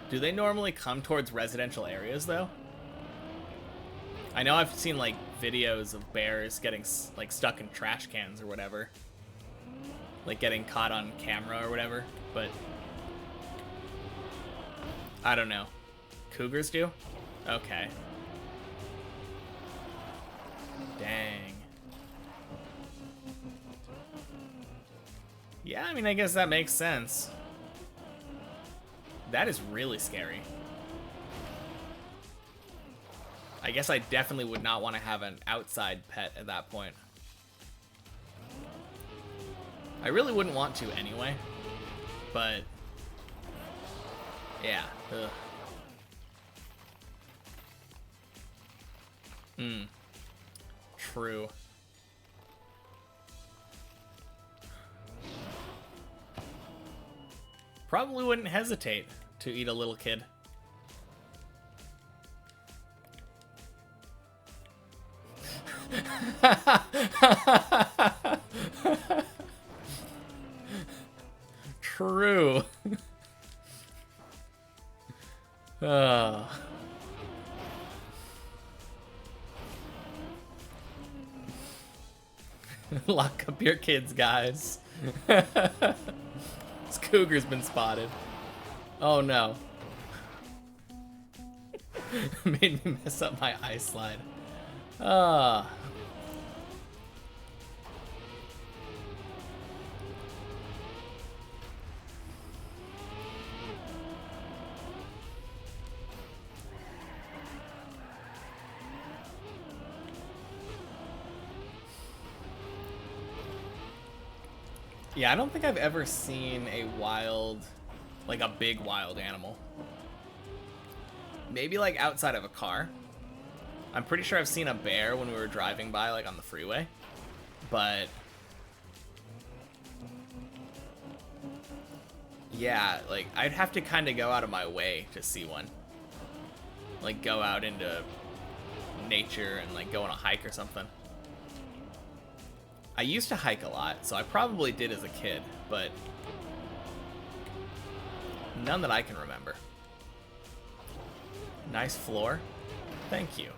Speaker 1: Do they normally come towards residential areas, though? I know I've seen, like, videos of bears getting, like, stuck in trash cans or whatever. Like, getting caught on camera or whatever, but... I don't know. Cougars do? Okay. Dang. Yeah, I mean, I guess that makes sense. That is really scary. I guess I definitely would not want to have an outside pet at that point. I really wouldn't want to anyway, but yeah. Ugh. True. Probably wouldn't hesitate to eat a little kid. True. Lock up your kids, guys. This cougar's been spotted. Oh no. Made me mess up my ice slide. Yeah, I don't think I've ever seen a wild, like a big wild animal. Maybe like outside of a car. I'm pretty sure I've seen a bear when we were driving by, like on the freeway. But yeah, like I'd have to kind of go out of my way to see one. Like go out into nature and like go on a hike or something. I used to hike a lot, so I probably did as a kid, but none that I can remember. Nice floor. Thank you.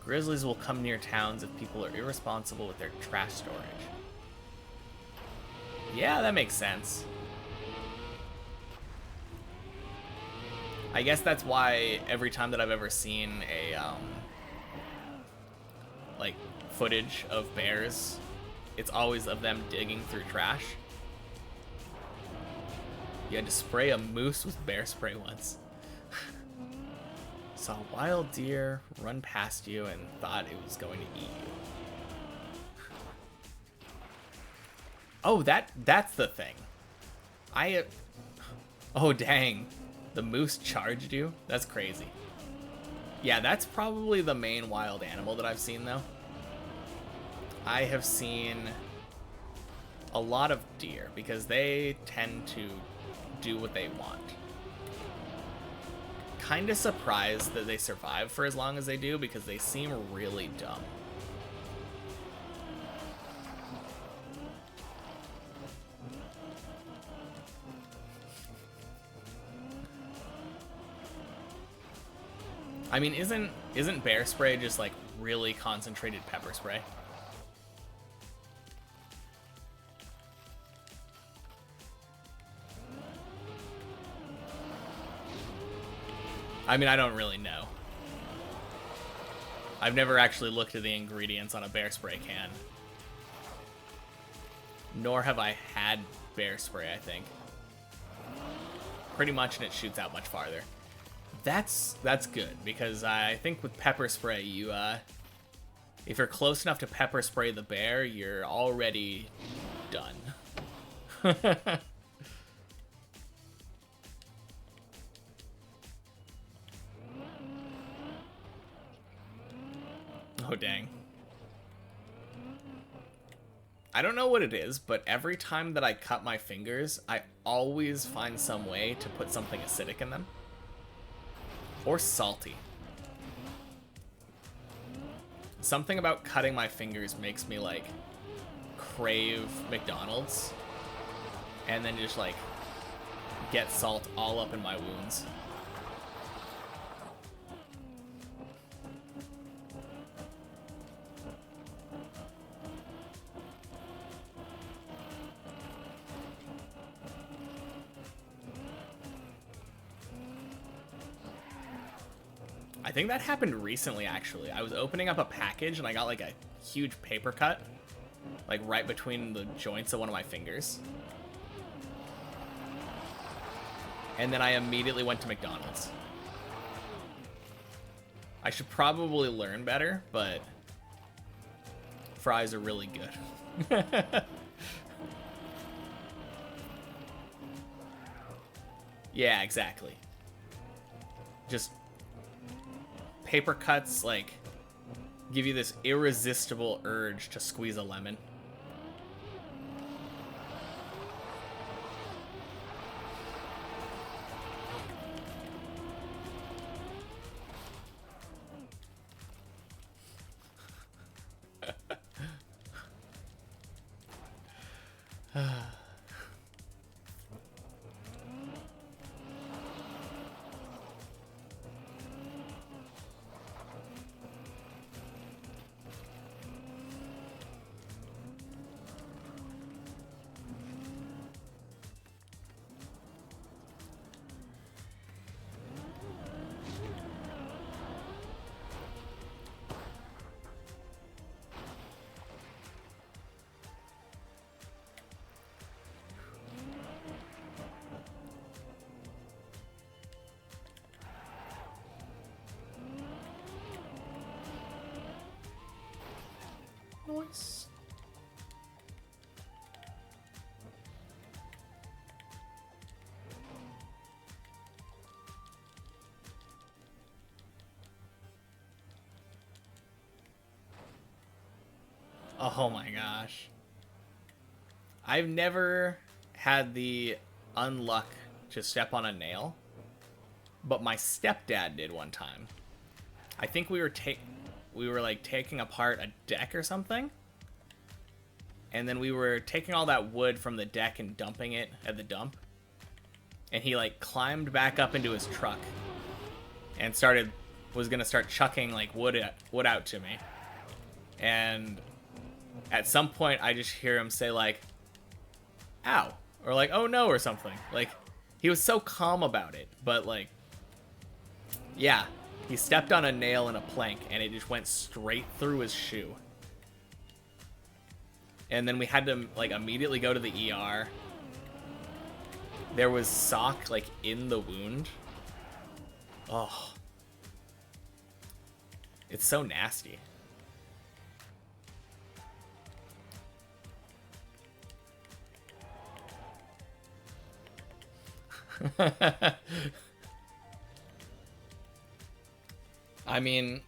Speaker 1: Grizzlies will come near towns if people are irresponsible with their trash storage. Yeah, that makes sense. I guess that's why every time that I've ever seen a, like, footage of bears, it's always of them digging through trash. You had to spray a moose with bear spray once. Saw a wild deer run past you and thought it was going to eat you. Oh, that's the thing. Oh, dang. The moose charged you? That's crazy. Yeah, that's probably the main wild animal that I've seen, though. I have seen a lot of deer because they tend to do what they want. Kind of surprised that they survive for as long as they do because they seem really dumb. I mean, isn't bear spray just like really concentrated pepper spray? I mean, I don't really know. I've never actually looked at the ingredients on a bear spray can. Nor have I had bear spray, I think. Pretty much, and it shoots out much farther. That's good, because I think with pepper spray, you, if you're close enough to pepper spray the bear, you're already done. Oh, dang. I don't know what it is, but every time that I cut my fingers, I always find some way to put something acidic in them. Or salty. Something about cutting my fingers makes me, like, crave McDonald's. And then just, like, get salt all up in my wounds. I think that happened recently, actually. I was opening up a package and I got like a huge paper cut, like right between the joints of one of my fingers. And then I immediately went to McDonald's. I should probably learn better, but fries are really good. Yeah, exactly. Just paper cuts, like, give you this irresistible urge to squeeze a lemon. Nice. Oh my gosh. I've never had the unluck to step on a nail, but my stepdad did one time. I think we were like taking apart a deck or something, and then we were taking all that wood from the deck and dumping it at the dump, and he like climbed back up into his truck and was gonna start chucking like wood out to me, and at some point I just hear him say like, ow, or like, oh no, or something. Like, he was so calm about it, but like, yeah, he stepped on a nail in a plank and it just went straight through his shoe. And then we had to like immediately go to the ER. There was sock like in the wound. Oh, it's so nasty. I mean,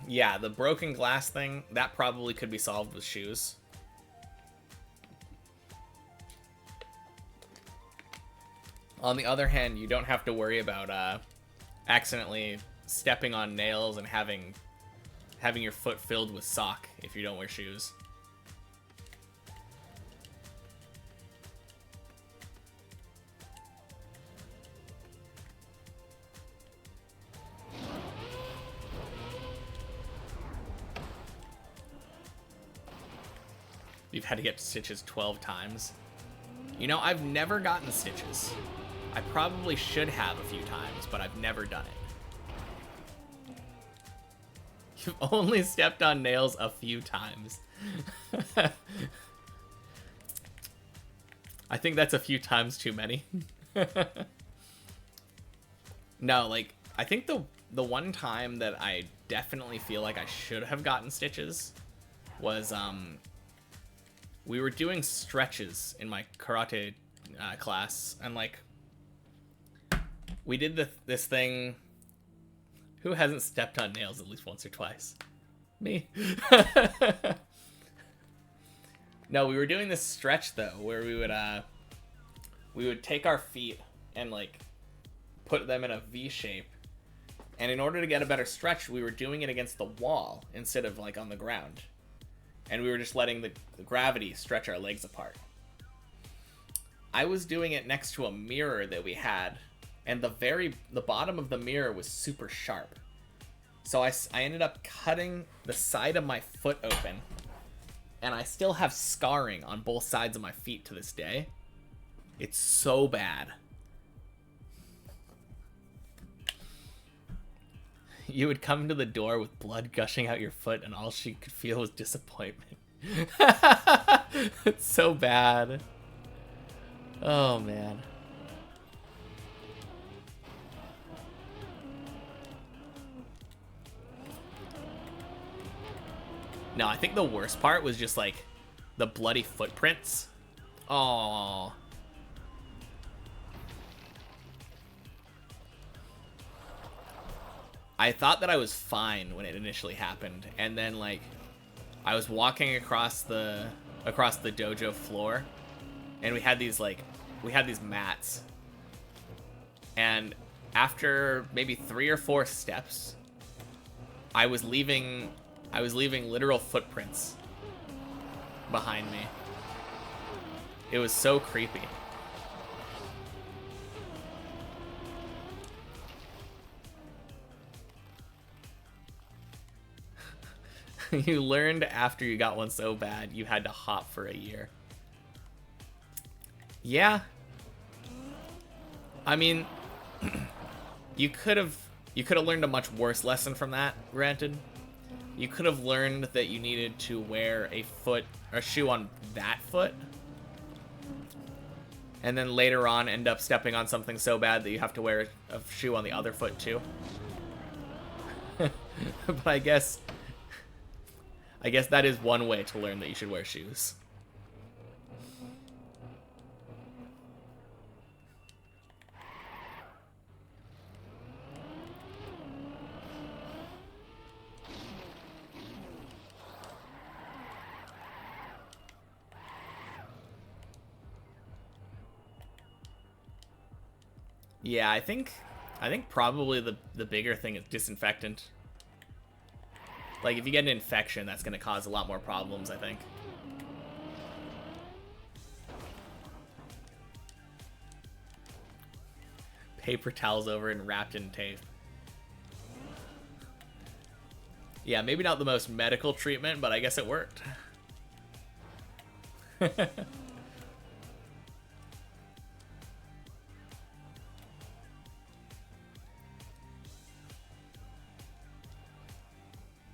Speaker 1: yeah, the broken glass thing, that probably could be solved with shoes. On the other hand, you don't have to worry about accidentally stepping on nails and having your foot filled with sock if you don't wear shoes. You've had to get stitches 12 times. You know, I've never gotten stitches. I probably should have a few times, but I've never done it. You've only stepped on nails a few times. I think that's a few times too many. No, like, I think the one time that I definitely feel like I should have gotten stitches was, we were doing stretches in my karate class, and like we did this thing. Who hasn't stepped on nails at least once or twice? Me. No, we were doing this stretch though, where we would take our feet and like put them in a V shape, and in order to get a better stretch, we were doing it against the wall instead of like on the ground. And we were just letting the gravity stretch our legs apart. I was doing it next to a mirror that we had, and the bottom of the mirror was super sharp. So I ended up cutting the side of my foot open, and I still have scarring on both sides of my feet to this day. It's so bad. You would come to the door with blood gushing out your foot, and all she could feel was disappointment. It's so bad. Oh, man. No, I think the worst part was just, like, the bloody footprints. Oh. I thought that I was fine when it initially happened, and then like I was walking across the dojo floor, and we had these mats, and after maybe 3 or 4 steps, I was leaving literal footprints behind me. It was so creepy. You learned after you got one so bad you had to hop for a year. Yeah. I mean, you could have learned a much worse lesson from that, granted. You could have learned that you needed to wear a shoe on that foot, and then later on end up stepping on something so bad that you have to wear a shoe on the other foot too. But I guess that is one way to learn that you should wear shoes. Yeah, I think probably the bigger thing is disinfectant. Like, if you get an infection, that's going to cause a lot more problems, I think. Paper towels over and wrapped in tape. Yeah, maybe not the most medical treatment, but I guess it worked.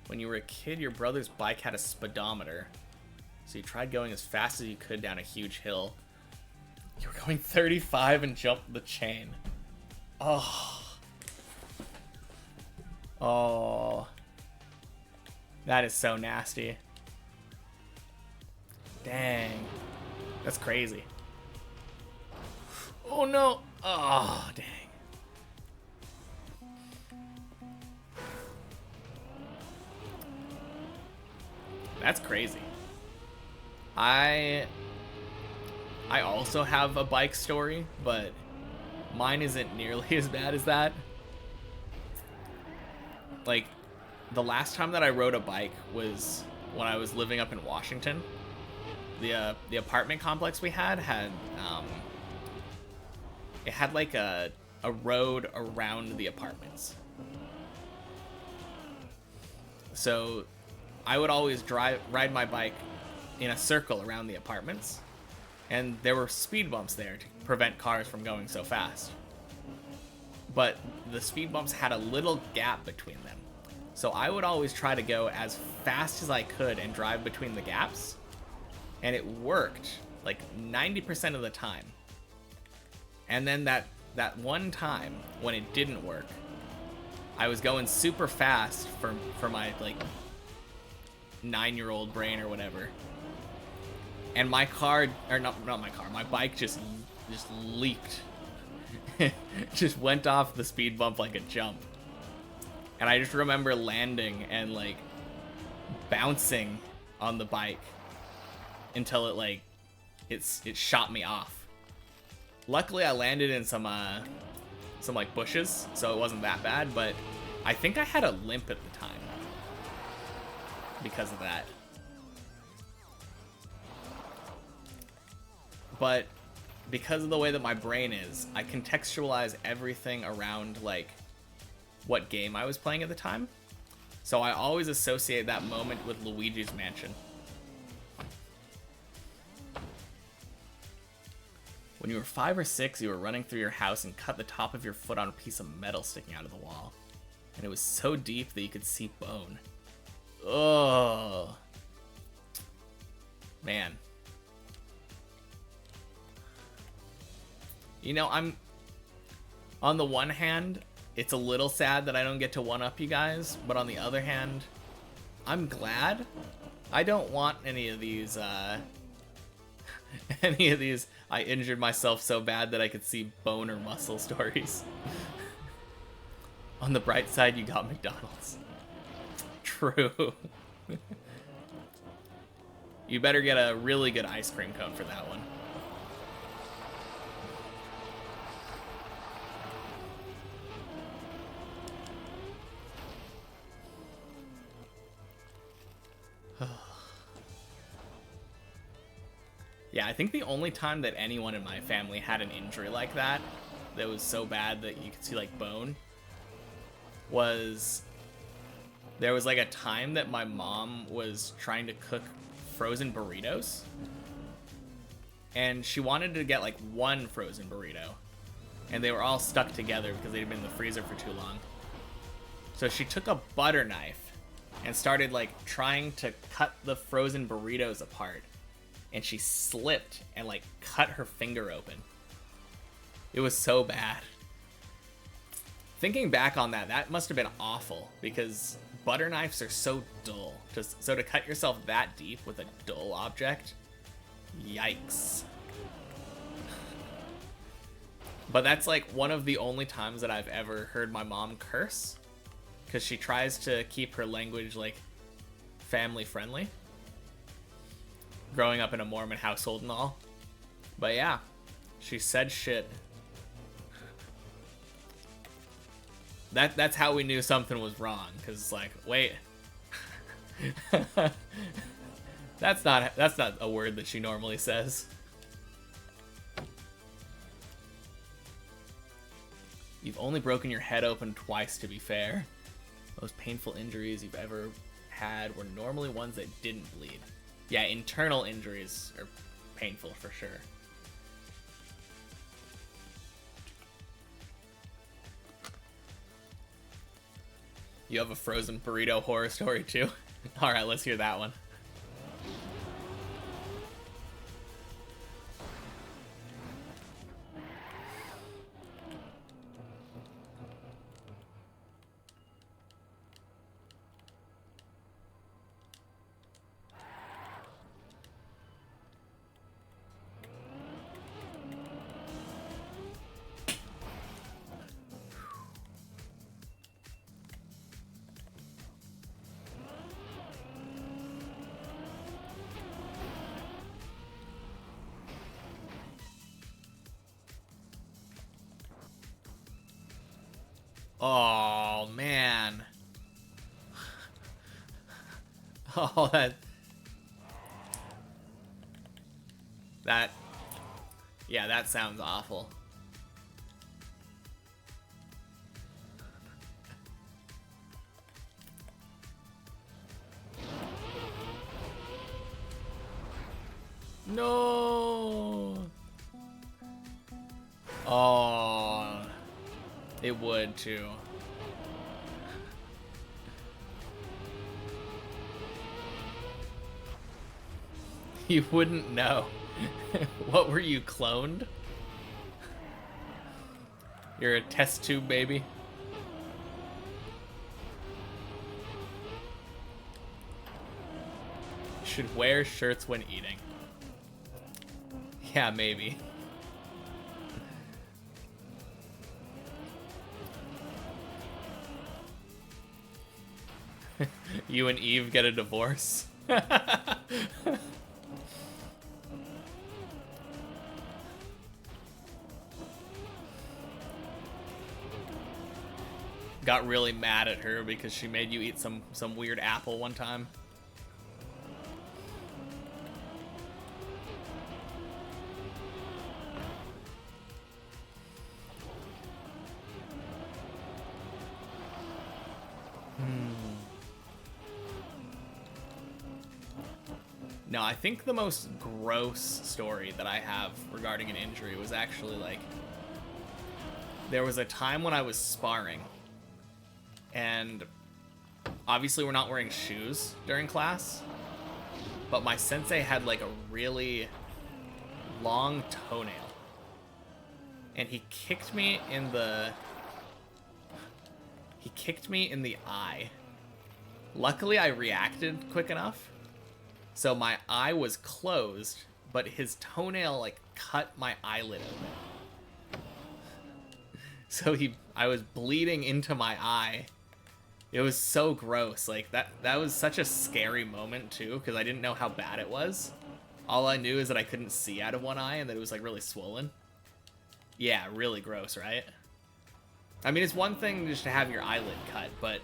Speaker 1: When you were a kid, your brother's bike had a speedometer, so you tried going as fast as you could down a huge hill. You were going 35 and jumped the chain. Oh. Oh. That is so nasty. Dang. That's crazy. Oh no. Oh, dang. That's crazy. I also have a bike story, but mine isn't nearly as bad as that. Like, the last time that I rode a bike was when I was living up in Washington. The apartment complex we had it had like a road around the apartments. So I would always ride my bike in a circle around the apartments, and there were speed bumps there to prevent cars from going so fast. But the speed bumps had a little gap between them. So I would always try to go as fast as I could and drive between the gaps, and it worked like 90% of the time. And then that one time when it didn't work, I was going super fast for my like 9-year-old brain or whatever. And my car, or not my car, my bike just leaped. Just went off the speed bump like a jump. And I just remember landing and like bouncing on the bike until it like it shot me off. Luckily I landed in some like bushes, so it wasn't that bad, but I think I had a limp at the time because of that. But because of the way that my brain is, I contextualize everything around like what game I was playing at the time. So I always associate that moment with Luigi's Mansion. When you were 5 or 6, you were running through your house and cut the top of your foot on a piece of metal sticking out of the wall. And it was so deep that you could see bone. Oh. Man. You know, I'm... On the one hand, it's a little sad that I don't get to one-up you guys, but on the other hand, I'm glad. I don't want any of these, I injured myself so bad that I could see bone or muscle stories. On the bright side, you got McDonald's. True. You better get a really good ice cream cone for that one. Yeah, I think the only time that anyone in my family had an injury like that was so bad that you could see like bone was there was like a time that my mom was trying to cook frozen burritos, and she wanted to get like one frozen burrito, and they were all stuck together because they'd been in the freezer for too long. So she took a butter knife and started like trying to cut the frozen burritos apart, and she slipped and like cut her finger open. It was so bad. Thinking back on that, that must have been awful because butter knives are so dull. So to cut yourself that deep with a dull object, yikes. But that's like one of the only times that I've ever heard my mom curse, because she tries to keep her language like family friendly, growing up in a Mormon household and all. But yeah, she said shit. That's how we knew something was wrong, because it's like, wait. that's not a word that she normally says. You've only broken your head open twice, to be fair. Most painful injuries you've ever had were normally ones that didn't bleed. Yeah, internal injuries are painful for sure. You have a frozen burrito horror story too? Alright, let's hear that one. Oh, man. Oh, that, yeah, that sounds awful. No. Oh, it would too. You wouldn't know. What were you, cloned? You're a test tube baby. Should wear shirts when eating. Yeah, maybe. You and Eve get a divorce. Got really mad at her because she made you eat some weird apple one time. No, I think the most gross story that I have regarding an injury was actually like, there was a time when I was sparring, and obviously we're not wearing shoes during class, but my sensei had like a really long toenail, and he kicked me in the eye. Luckily I reacted quick enough, so my eye was closed, but his toenail like cut my eyelid open. So I was bleeding into my eye. It was so gross. Like that was such a scary moment too, because I didn't know how bad it was. All I knew is that I couldn't see out of one eye and that it was like really swollen. Yeah, really gross, right? I mean, it's one thing just to have your eyelid cut, but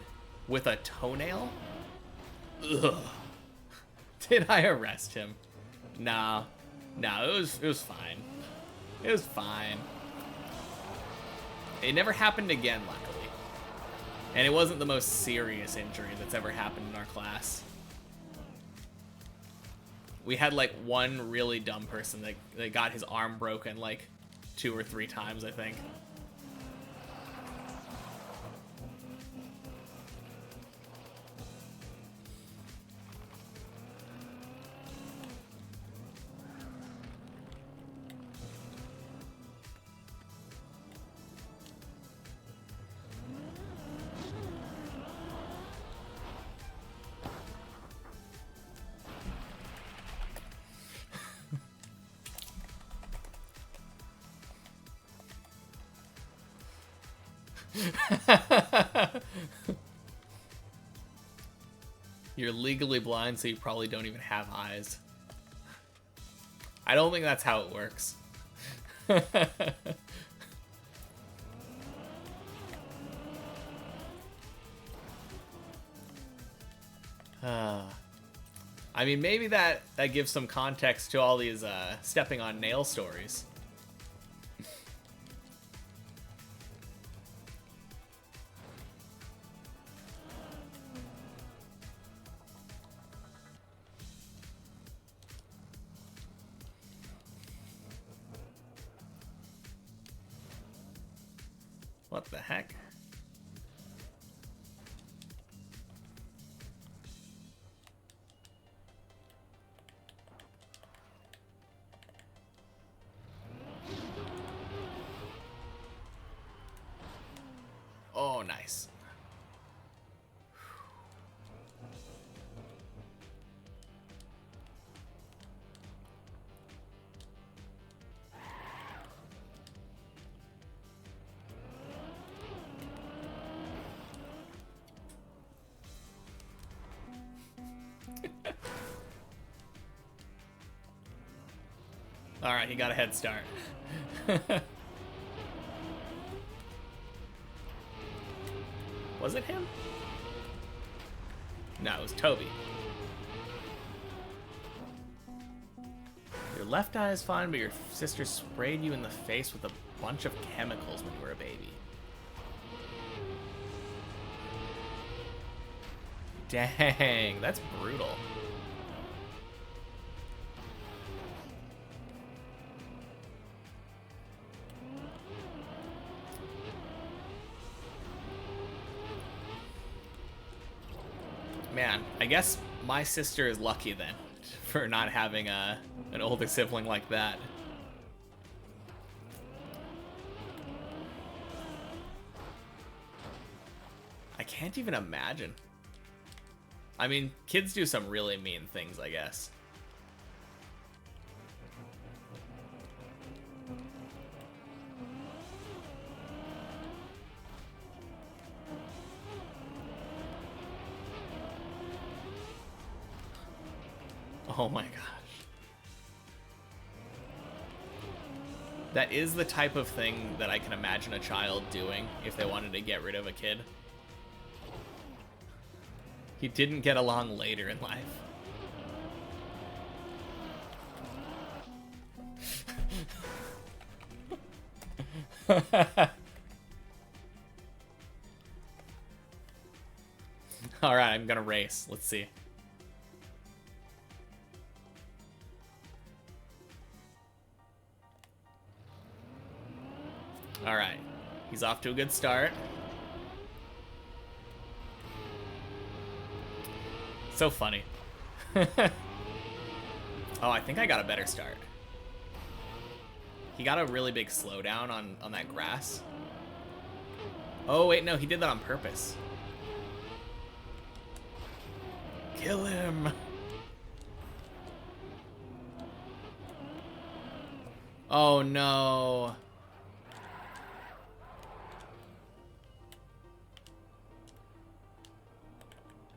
Speaker 1: with a toenail? Ugh. Did I arrest him? No, it was fine. It was fine. It never happened again, luckily. And it wasn't the most serious injury that's ever happened in our class. We had like one really dumb person that got his arm broken like 2 or 3 times, I think. You're legally blind, so you probably don't even have eyes. I don't think that's how it works. I mean, maybe that gives some context to all these stepping on nail stories. What the heck? Oh, nice. All right, he got a head start. Was it him? No, it was Toby. Your left eye is fine, but your sister sprayed you in the face with a bunch of chemicals when you were a baby. Dang, that's brutal. Man, I guess my sister is lucky then for not having an older sibling like that. I can't even imagine. I mean, kids do some really mean things, I guess. Oh my gosh. That is the type of thing that I can imagine a child doing if they wanted to get rid of a kid. He didn't get along later in life. All right, I'm gonna race. Let's see. All right, he's off to a good start. So funny. Oh, I think I got a better start. He got a really big slowdown on that grass. Oh, wait, no, he did that on purpose. Kill him. Oh, no.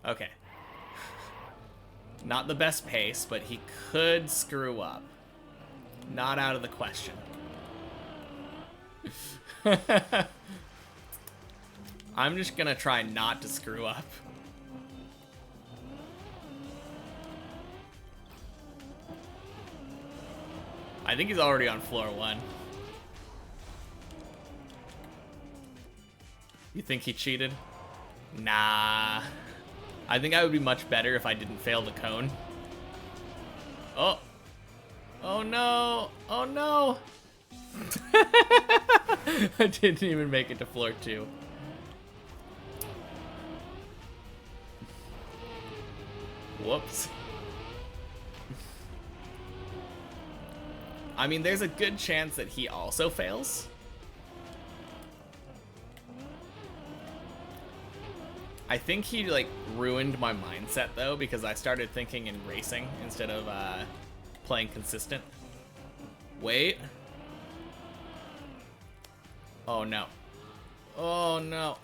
Speaker 1: Okay. Not the best pace, but he could screw up. Not out of the question. I'm just gonna try not to screw up. I think he's already on floor 1. You think he cheated? Nah. I think I would be much better if I didn't fail the cone. Oh. Oh no. Oh no. I didn't even make it to floor 2. Whoops. I mean, there's a good chance that he also fails. I think he, like, ruined my mindset, though, because I started thinking in racing instead of playing consistent. Wait. Oh, no. Oh, no.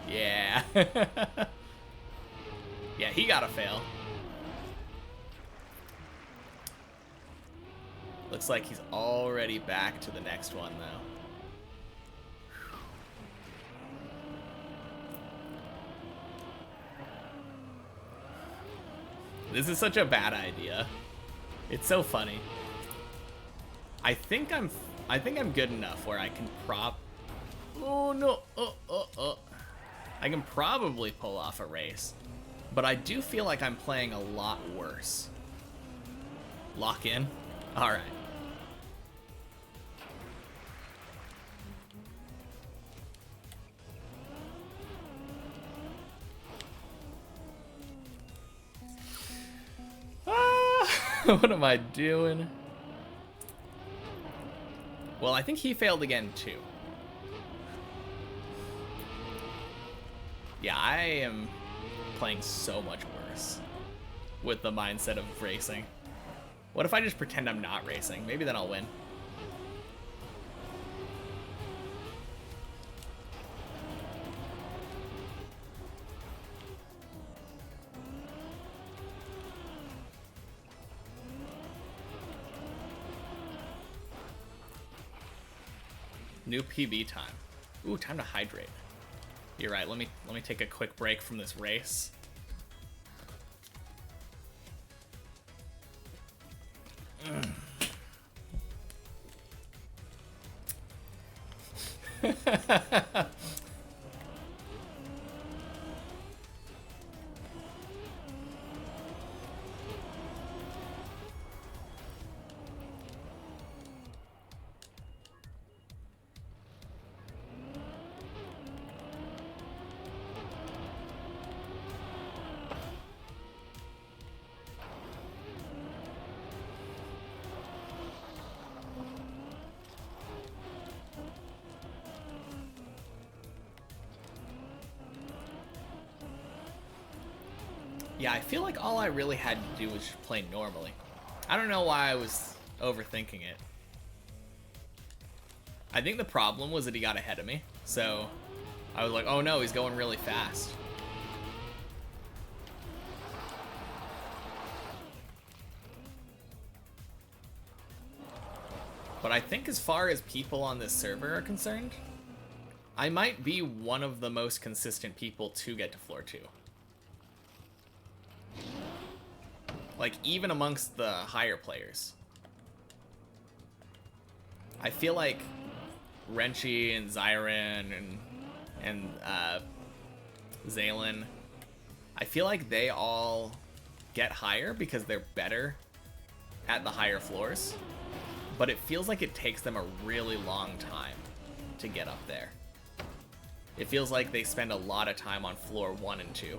Speaker 1: Yeah. Yeah, he gotta fail. Looks like he's already back to the next one, though. This is such a bad idea. It's so funny. I think I'm good enough where I can Oh no! I can probably pull off a race, but I do feel like I'm playing a lot worse. Lock in. All right. What am I doing? Well, I think he failed again, too. Yeah, I am playing so much worse with the mindset of racing. What if I just pretend I'm not racing? Maybe then I'll win. New PB time. Ooh, time to hydrate. You're right. Let me take a quick break from this race. Yeah, I feel like all I really had to do was just play normally. I don't know why I was overthinking it. I think the problem was that he got ahead of me, so I was like, oh no, he's going really fast. But I think as far as people on this server are concerned, I might be one of the most consistent people to get to floor 2. Like, even amongst the higher players. I feel like Renchi and Zyron and Zaylin, I feel like they all get higher because they're better at the higher floors. But it feels like it takes them a really long time to get up there. It feels like they spend a lot of time on floor 1 and 2.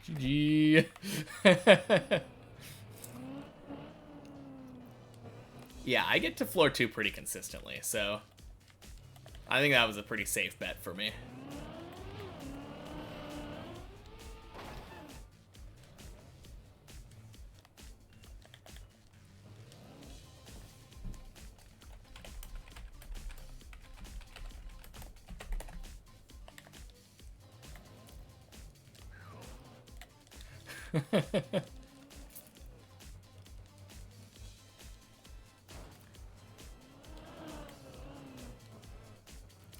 Speaker 1: GG. Yeah, I get to floor 2 pretty consistently, so I think that was a pretty safe bet for me.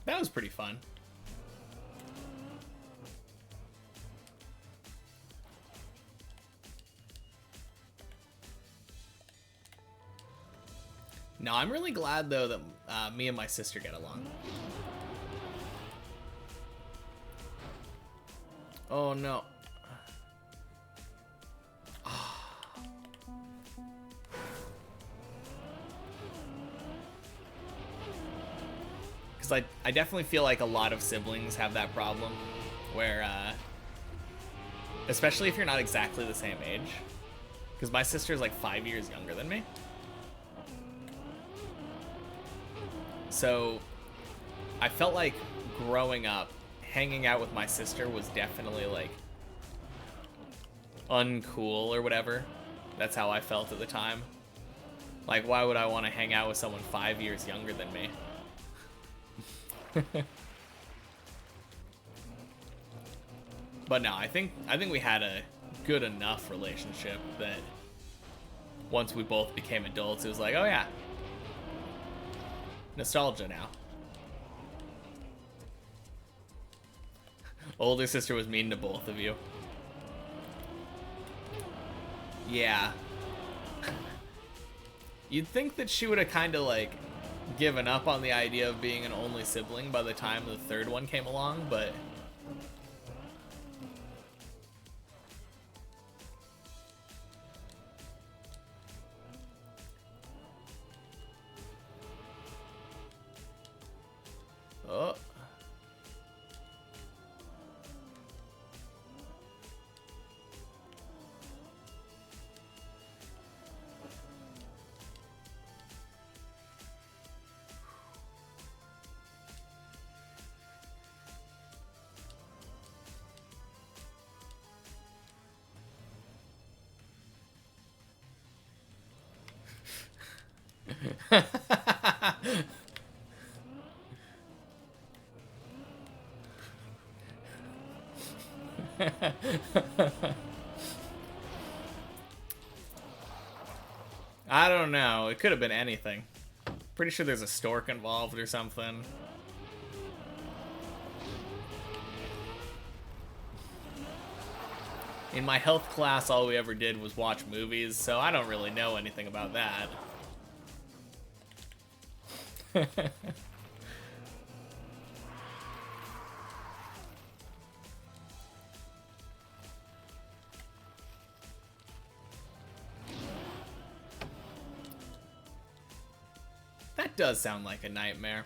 Speaker 1: That was pretty fun. No, I'm really glad though that me and my sister get along. Oh no. Because I definitely feel like a lot of siblings have that problem where, especially if you're not exactly the same age. Because my sister's like 5 years younger than me. So I felt like growing up, hanging out with my sister was definitely like uncool or whatever. That's how I felt at the time. Like, why would I want to hang out with someone 5 years younger than me? But no, I think we had a good enough relationship that once we both became adults, it was like, oh yeah, nostalgia now. Older sister was mean to both of you. Yeah. You'd think that she would have kind of like given up on the idea of being an only sibling by the time the third one came along, but oh. I don't know. It could have been anything. Pretty sure there's a stork involved or something. In my health class, all we ever did was watch movies, so I don't really know anything about that. That does sound like a nightmare.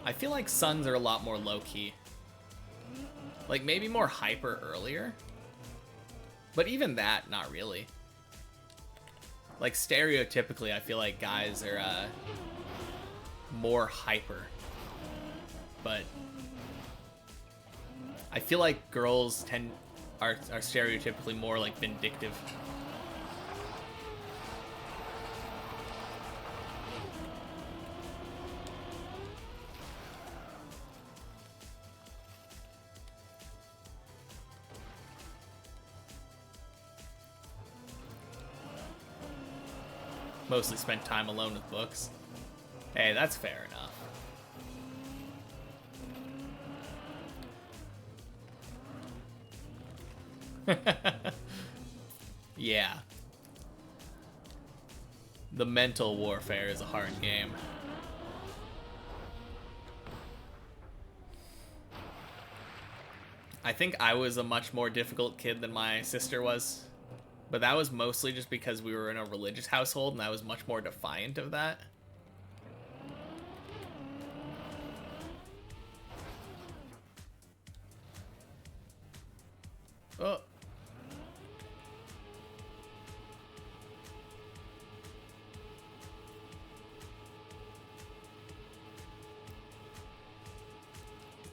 Speaker 1: I feel like suns are a lot more low-key. Like, maybe more hyper earlier? But even that, not really. Like, stereotypically, I feel like guys are, more hyper. But I feel like girls are stereotypically more, like, vindictive. Mostly spent time alone with books. Hey, that's fair enough. Yeah. The mental warfare is a hard game. I think I was a much more difficult kid than my sister was. But that was mostly just because we were in a religious household, and I was much more defiant of that. Oh.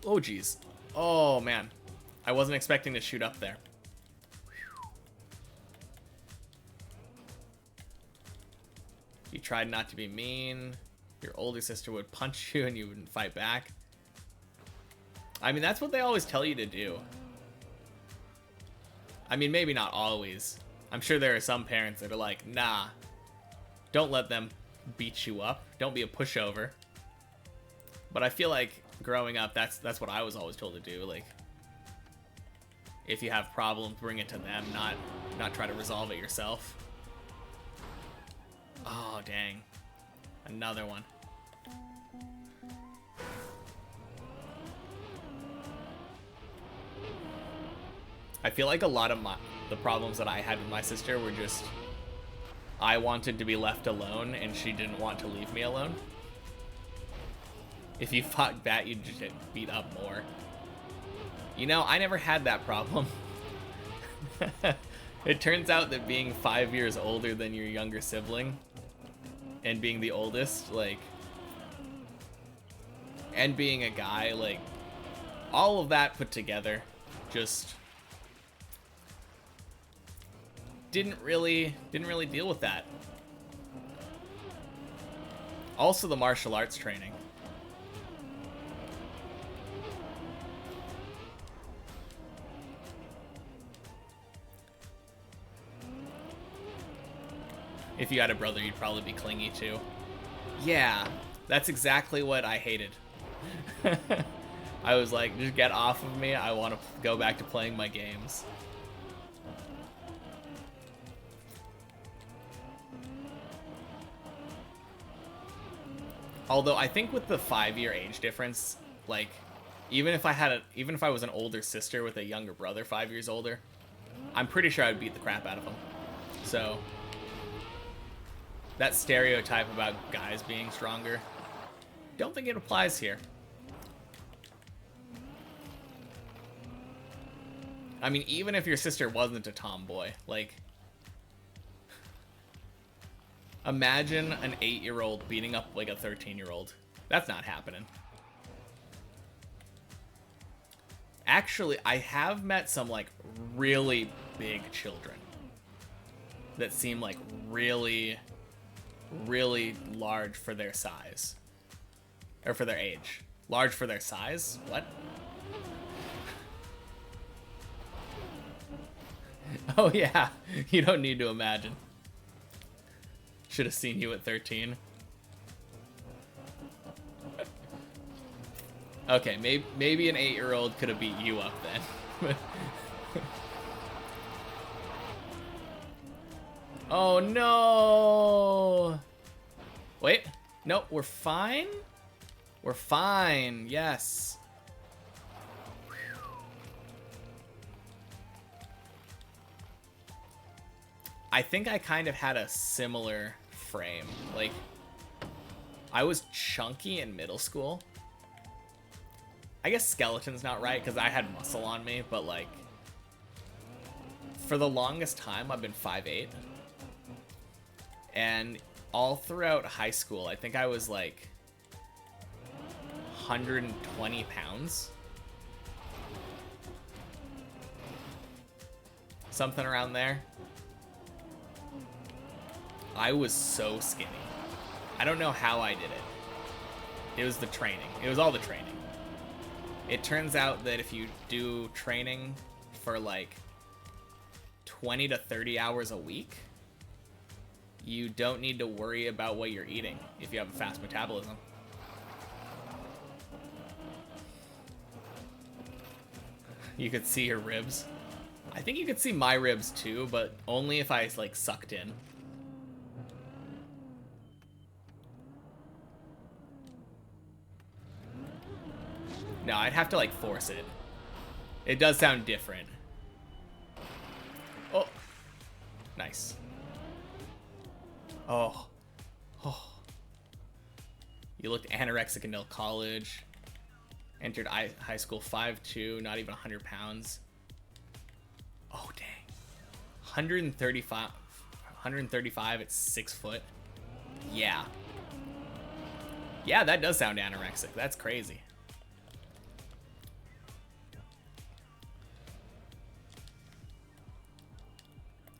Speaker 1: Oh, geez. Oh, man. I wasn't expecting to shoot up there. You tried not to be mean. Your older sister would punch you and you wouldn't fight back. I mean, that's what they always tell you to do. I mean, maybe not always. I'm sure there are some parents that are like, nah, don't let them beat you up. Don't be a pushover. But I feel like growing up, that's what I was always told to do. Like, if you have problems, bring it to them, not try to resolve it yourself. Oh, dang. Another one. I feel like a lot of the problems that I had with my sister were just I wanted to be left alone and she didn't want to leave me alone. If you fought back, you'd just get beat up more. You know, I never had that problem. It turns out that being 5 years older than your younger sibling and being the oldest, like, and being a guy, like, all of that put together just didn't really deal with that. Also the martial arts training. If you had a brother, you'd probably be clingy too. Yeah, that's exactly what I hated. I was like, just get off of me. I want to go back to playing my games. Although I think with the 5-year age difference, like, even if I was an older sister with a younger brother 5 years older, I'm pretty sure I'd beat the crap out of him. So that stereotype about guys being stronger, don't think it applies here. I mean, even if your sister wasn't a tomboy, like, imagine an 8-year-old beating up like a 13-year-old. That's not happening. Actually, I have met some like really big children that seem like really really large for their size. Or for their age. Large for their size? What? Oh yeah, you don't need to imagine. Should have seen you at 13. Okay, maybe an 8-year-old could have beat you up then. Oh no! Wait, no, we're fine? We're fine, yes. I think I kind of had a similar frame. Like, I was chunky in middle school. I guess skeleton's not right because I had muscle on me, but like, for the longest time I've been 5'8". And all throughout high school, I think I was like 120 pounds. Something around there. I was so skinny. I don't know how I did it. It was the training. It was all the training. It turns out that if you do training for like 20 to 30 hours a week, you don't need to worry about what you're eating if you have a fast metabolism. You could see your ribs. I think you could see my ribs too, but only if I like sucked in. No, I'd have to like force it. It does sound different. Oh, nice. Oh, oh. You looked anorexic until college. Entered high school 5'2", not even 100 pounds. Oh dang, 135 at 6 foot. Yeah. Yeah, that does sound anorexic. That's crazy.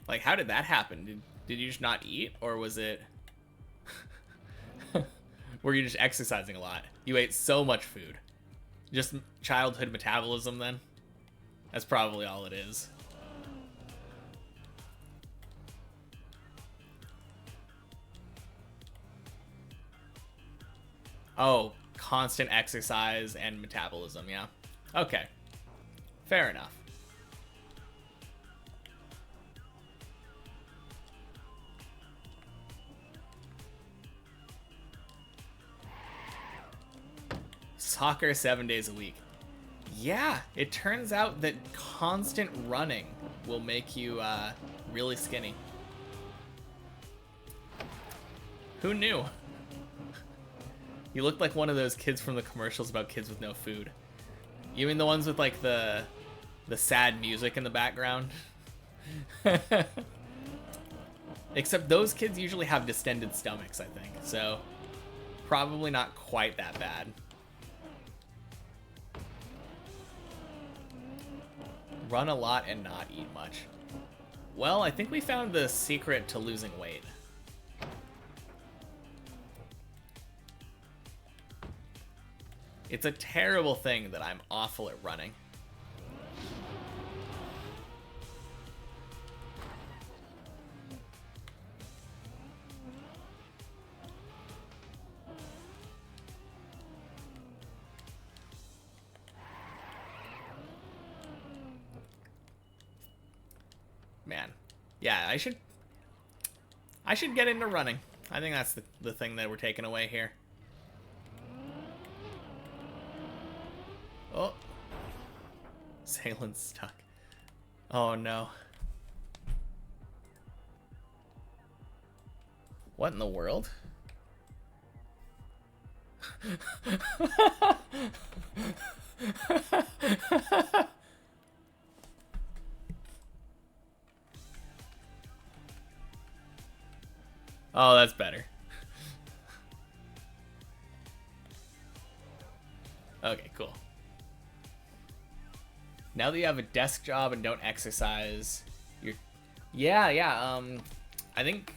Speaker 1: Like, how did that happen? Did you just not eat, or was it... Were you just exercising a lot? You ate so much food. Just childhood metabolism, then? That's probably all it is. Oh, constant exercise and metabolism, yeah. Okay. Fair enough. Soccer 7 days a week. Yeah, it turns out that constant running will make you really skinny. Who knew? You look like one of those kids from the commercials about kids with no food. You mean the ones with like the sad music in the background? Except those kids usually have distended stomachs, I think. So probably not quite that bad. Run a lot and not eat much. Well, I think we found the secret to losing weight. It's a terrible thing that I'm awful at running. Man. Yeah, I should get into running. I think that's the thing that we're taking away here. Oh. Sailing's stuck. Oh no. What in the world? Oh, that's better. Okay, cool. Now that you have a desk job and don't exercise, you're... Yeah, I think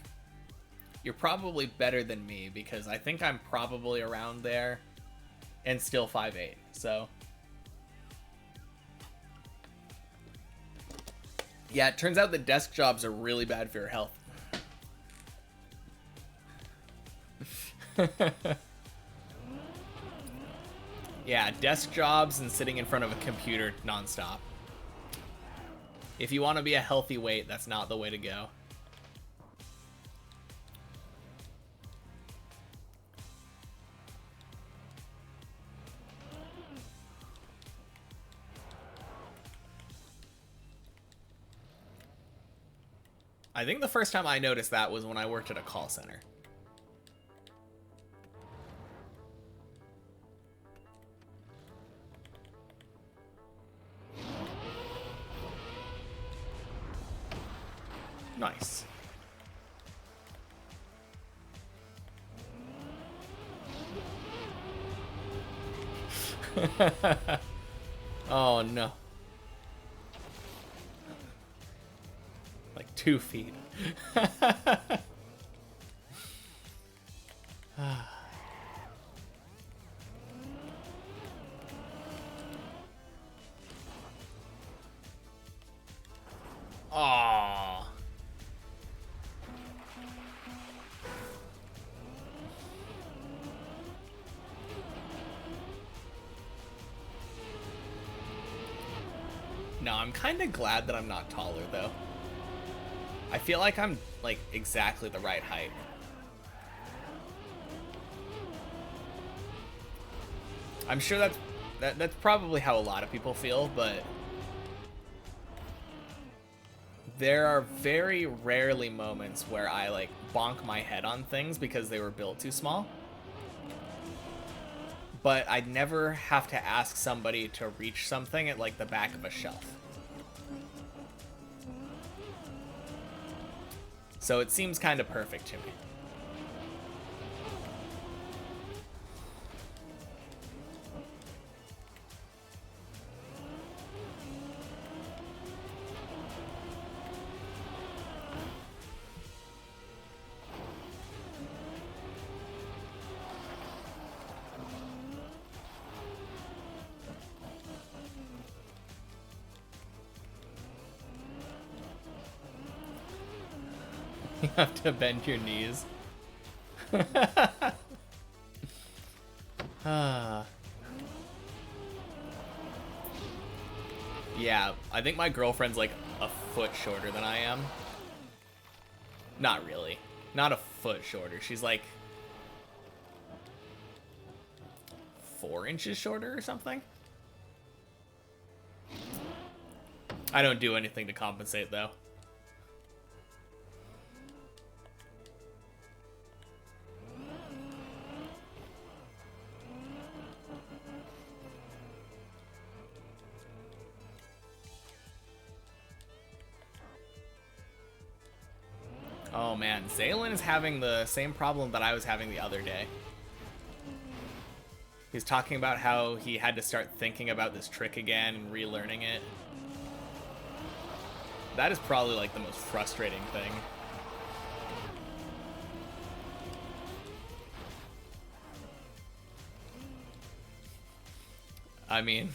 Speaker 1: you're probably better than me because I think I'm probably around there and still 5'8", so. Yeah, it turns out that desk jobs are really bad for your health. Yeah, desk jobs and sitting in front of a computer nonstop. If you want to be a healthy weight, that's not the way to go. I think the first time I noticed that was when I worked at a call center. Nice. Oh no. Like 2 feet. Aww. No, I'm kind of glad that I'm not taller, though. I feel like I'm, like, exactly the right height. I'm sure that's probably how a lot of people feel, but there are very rarely moments where I, like, bonk my head on things because they were built too small. But I'd never have to ask somebody to reach something at, like, the back of a shelf. So it seems kind of perfect to me. You have to bend your knees. Yeah, I think my girlfriend's like a foot shorter than I am. Not really. Not a foot shorter. She's like 4 inches shorter or something. I don't do anything to compensate though. Oh man, Zaylin is having the same problem that I was having the other day. He's talking about how he had to start thinking about this trick again and relearning it. That is probably like the most frustrating thing. I mean,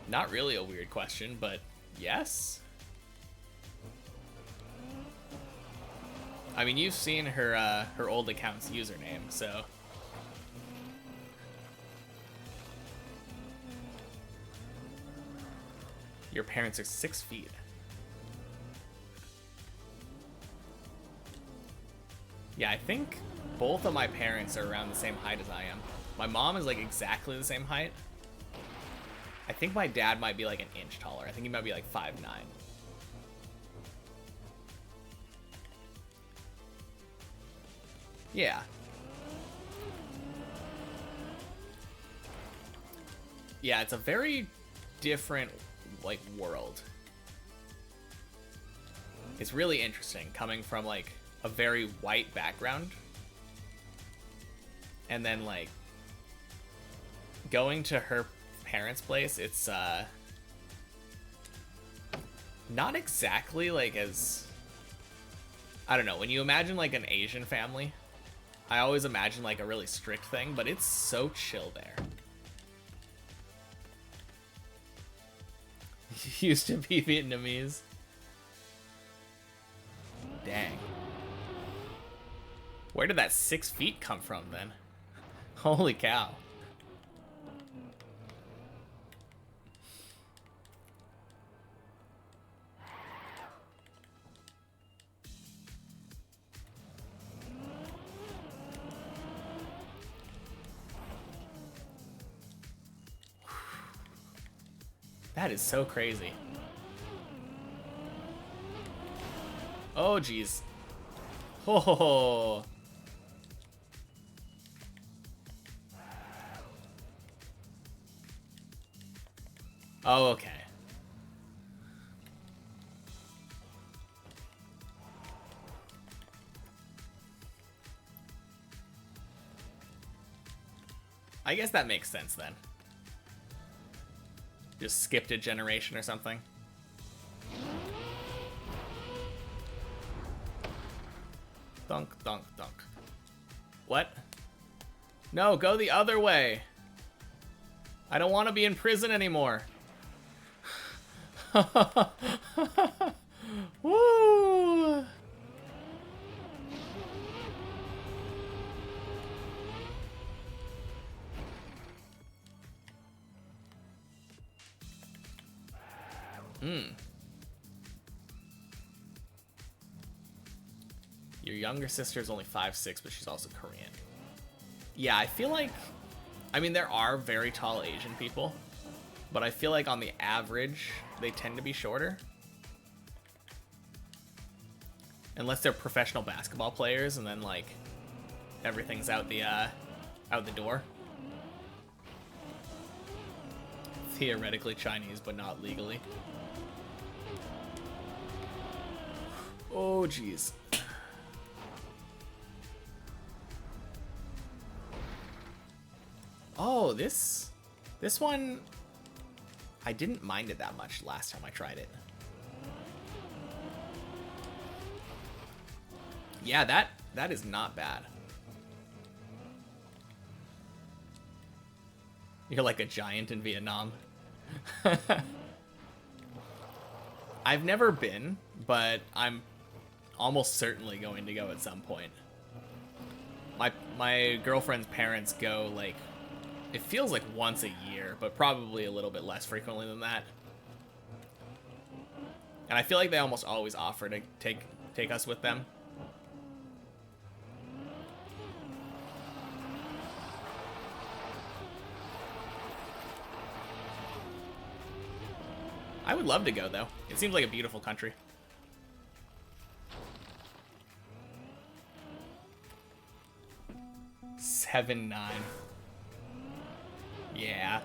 Speaker 1: not really a weird question, but yes. I mean, you've seen her her old account's username, so. Your parents are 6 feet. Yeah, I think both of my parents are around the same height as I am. My mom is like exactly the same height. I think my dad might be like an inch taller. I think he might be like 5'9". Yeah. Yeah, it's a very different, like, world. It's really interesting coming from, like, a very white background. And then, like, going to her parents' place, it's, not exactly, like, as... I don't know, when you imagine like an Asian family, I always imagine like a really strict thing, but it's so chill there. Used to be Vietnamese. Dang. Where did that 6 feet come from then? Holy cow. That is so crazy. Oh, geez. Oh. Oh, okay. I guess that makes sense then. Just skipped a generation or something. Dunk, dunk, dunk. What? No, go the other way. I don't want to be in prison anymore. Woo! Your younger sister is only 5'6", but she's also Korean. Yeah, I feel like... I mean, there are very tall Asian people, but I feel like on the average, they tend to be shorter. Unless they're professional basketball players, and then, like, everything's out the door. Theoretically Chinese, but not legally. Oh, jeez. Oh, this one, I didn't mind it that much last time I tried it. Yeah, that is not bad. You're like a giant in Vietnam. I've never been, but I'm almost certainly going to go at some point. My girlfriend's parents go, like, it feels like once a year, but probably a little bit less frequently than that. And I feel like they almost always offer to take us with them. I would love to go, though. It seems like a beautiful country. $7.9. Yeah.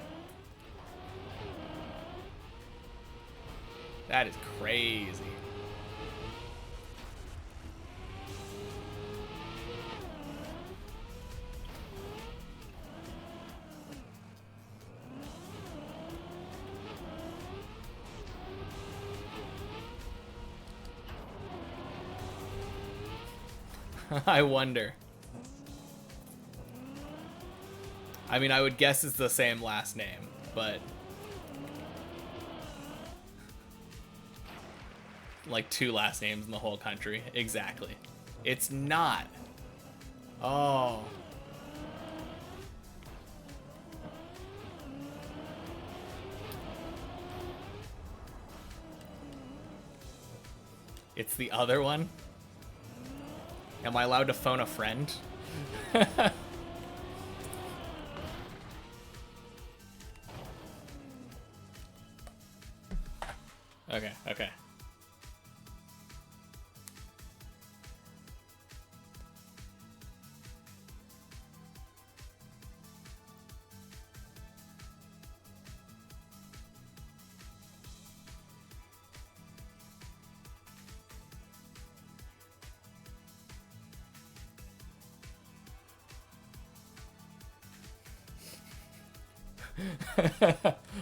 Speaker 1: That is crazy. I wonder. I mean, I would guess it's the same last name, but... like 2 last names in the whole country. Exactly. It's not. Oh. It's the other one? Am I allowed to phone a friend? Okay, okay.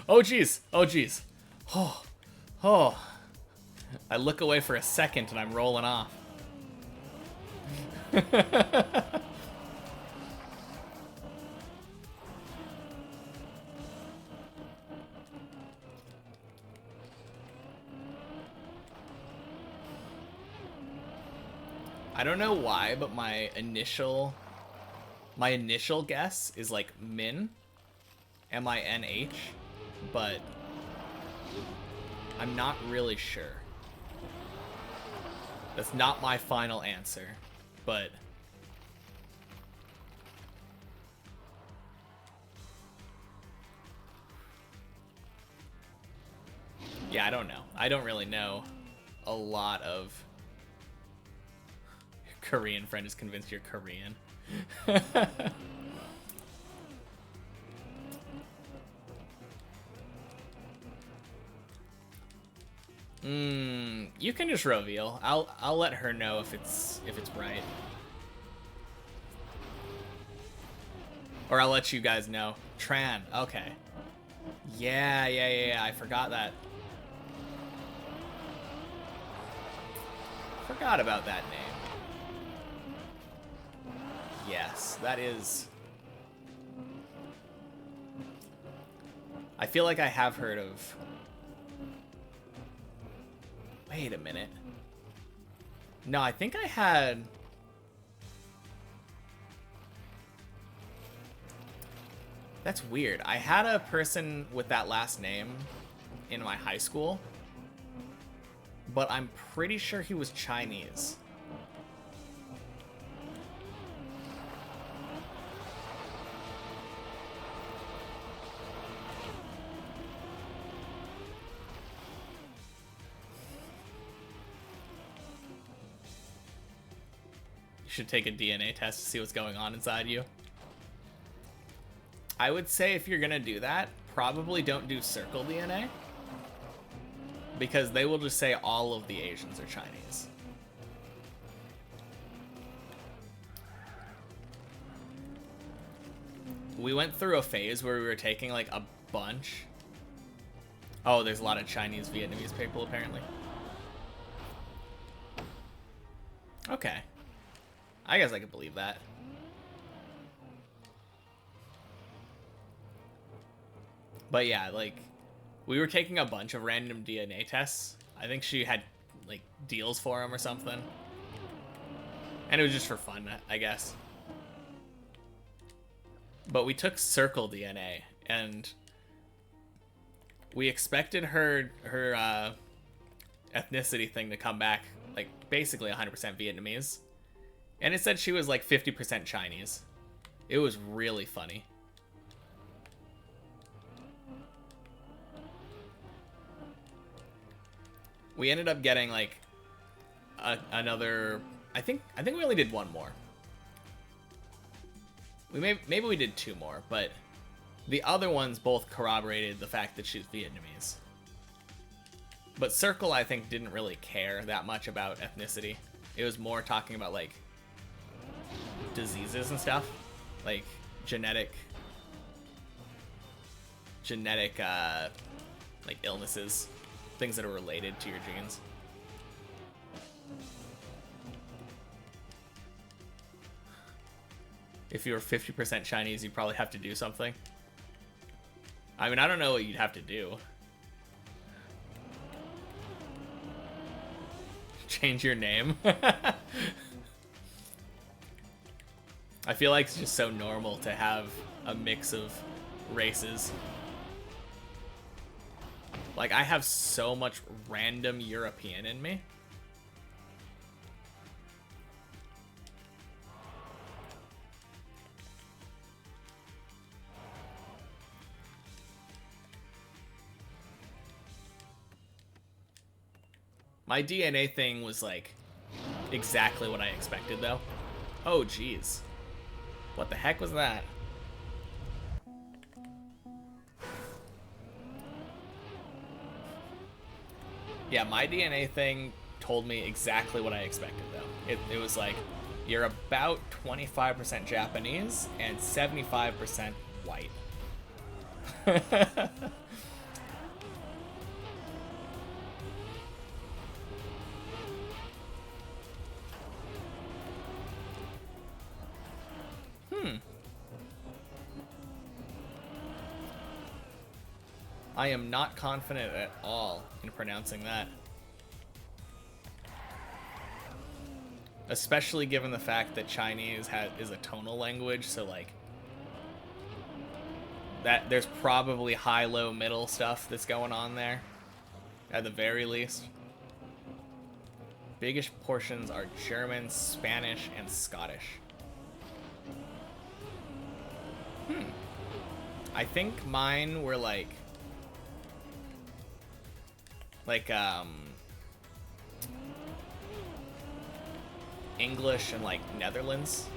Speaker 1: Oh geez, oh geez. Oh, oh. I look away for a second and I'm rolling off. I don't know why, but my initial guess is like Min, M-I-N-H, but I'm not really sure. That's not my final answer, but yeah, I don't know. I don't really know a lot of Korean friend is convinced you're Korean. You can just reveal. I'll let her know if it's right. Or I'll let you guys know. Tran, okay. Yeah, I forgot that. Forgot about that name. Yes, that is... I feel like I have heard of... Wait a minute. No, I think I had... That's weird. I had a person with that last name in my high school, but I'm pretty sure he was Chinese. Should take a DNA test to see what's going on inside you. I would say if you're gonna do that, probably don't do circle DNA, because they will just say all of the Asians are Chinese. We went through a phase where we were taking like a bunch. Oh, there's a lot of Chinese Vietnamese people apparently. Okay. I guess I could believe that. But yeah, like, we were taking a bunch of random DNA tests. I think she had, like, deals for them or something. And it was just for fun, I guess. But we took circle DNA, and we expected her ethnicity thing to come back, like, basically 100% Vietnamese. And it said she was like 50% Chinese. It was really funny. We ended up getting like another. I think we only did one more. Maybe we did two more, but the other ones both corroborated the fact that she's Vietnamese. But Circle, I think, didn't really care that much about ethnicity. It was more talking about like diseases and stuff, like genetic like illnesses, things that are related to your genes. If you were 50% Chinese, you'd probably have to do something. I mean, I don't know what you'd have to do. Change your name. I feel like it's just so normal to have a mix of races. Like, I have so much random European in me. My DNA thing was, like, exactly what I expected, though. Oh, jeez. What the heck was that? Yeah, my DNA thing told me exactly what I expected, though. It was like, you're about 25% Japanese and 75% white. I am not confident at all in pronouncing that. Especially given the fact that Chinese is a tonal language, so like that there's probably high, low, middle stuff that's going on there, at the very least. Biggest portions are German, Spanish, and Scottish. I think mine were like English and like Netherlands.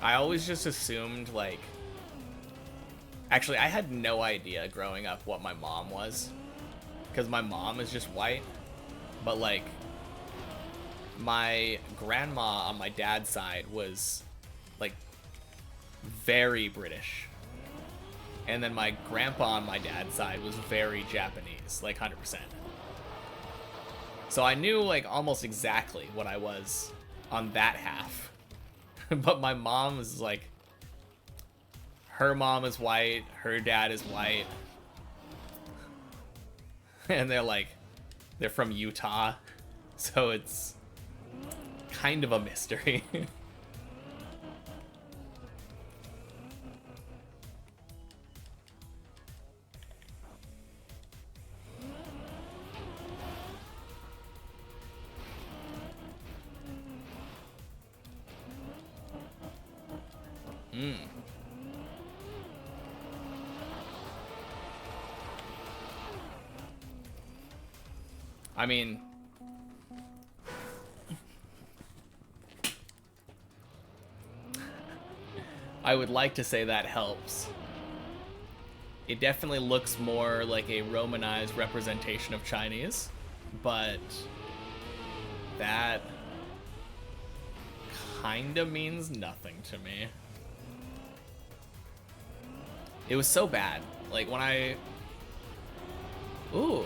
Speaker 1: I always just assumed like, actually I had no idea growing up what my mom was, because my mom is just white, but like my grandma on my dad's side was like very British, and then my grandpa on my dad's side was very Japanese, like 100%. So I knew like almost exactly what I was on that half. But my mom is like, her mom is white, her dad is white, and they're from Utah, so it's kind of a mystery. I mean, I would like to say that helps. It definitely looks more like a Romanized representation of Chinese, but that kinda means nothing to me. It was so bad. Like when I... Ooh.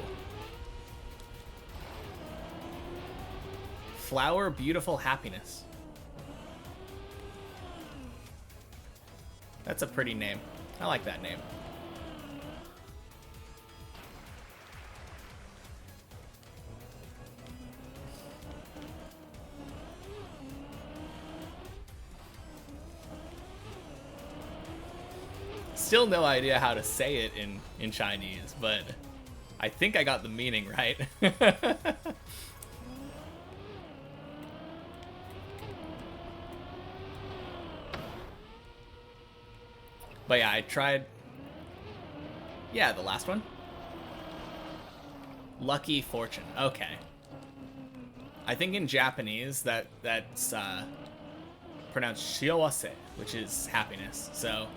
Speaker 1: Flower, beautiful happiness. That's a pretty name. I like that name. Still no idea how to say it in Chinese, but I think I got the meaning right. But yeah, I tried... Yeah, the last one. Lucky fortune. Okay. I think in Japanese that's pronounced shiawase, which is happiness. So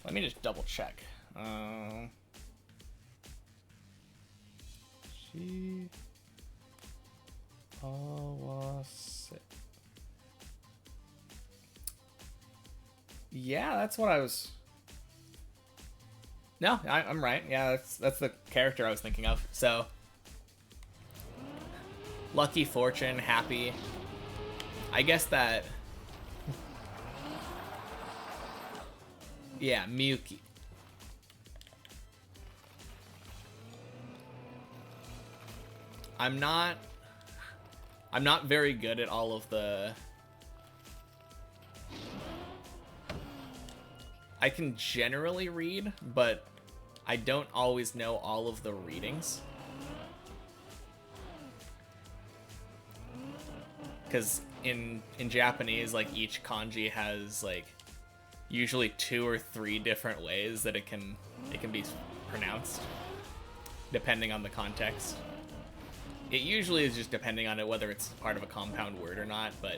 Speaker 1: let me just double check. Yeah, that's what I was... No, I'm right. Yeah, that's the character I was thinking of. So, lucky, fortune, happy. I guess that... Yeah, Miyuki. I'm not very good at all of the... I can generally read, but I don't always know all of the readings. Because in Japanese, like, each kanji has, like, usually 2 or 3 different ways that it can be pronounced, depending on the context. It usually is just depending on it, whether it's part of a compound word or not, but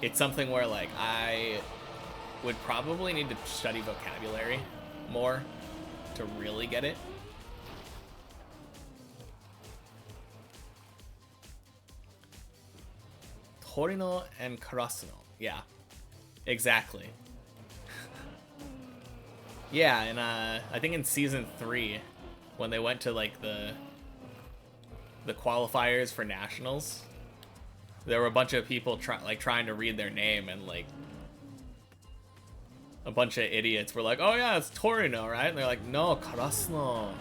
Speaker 1: it's something where, like, I would probably need to study vocabulary more to really get it. Torino and Karasuno. Yeah, exactly. Yeah, and I think in season 3, when they went to like the qualifiers for nationals, there were a bunch of people trying to read their name, and like a bunch of idiots were like, "Oh yeah, it's Torino, right?" And they're like, "No, Karasuno."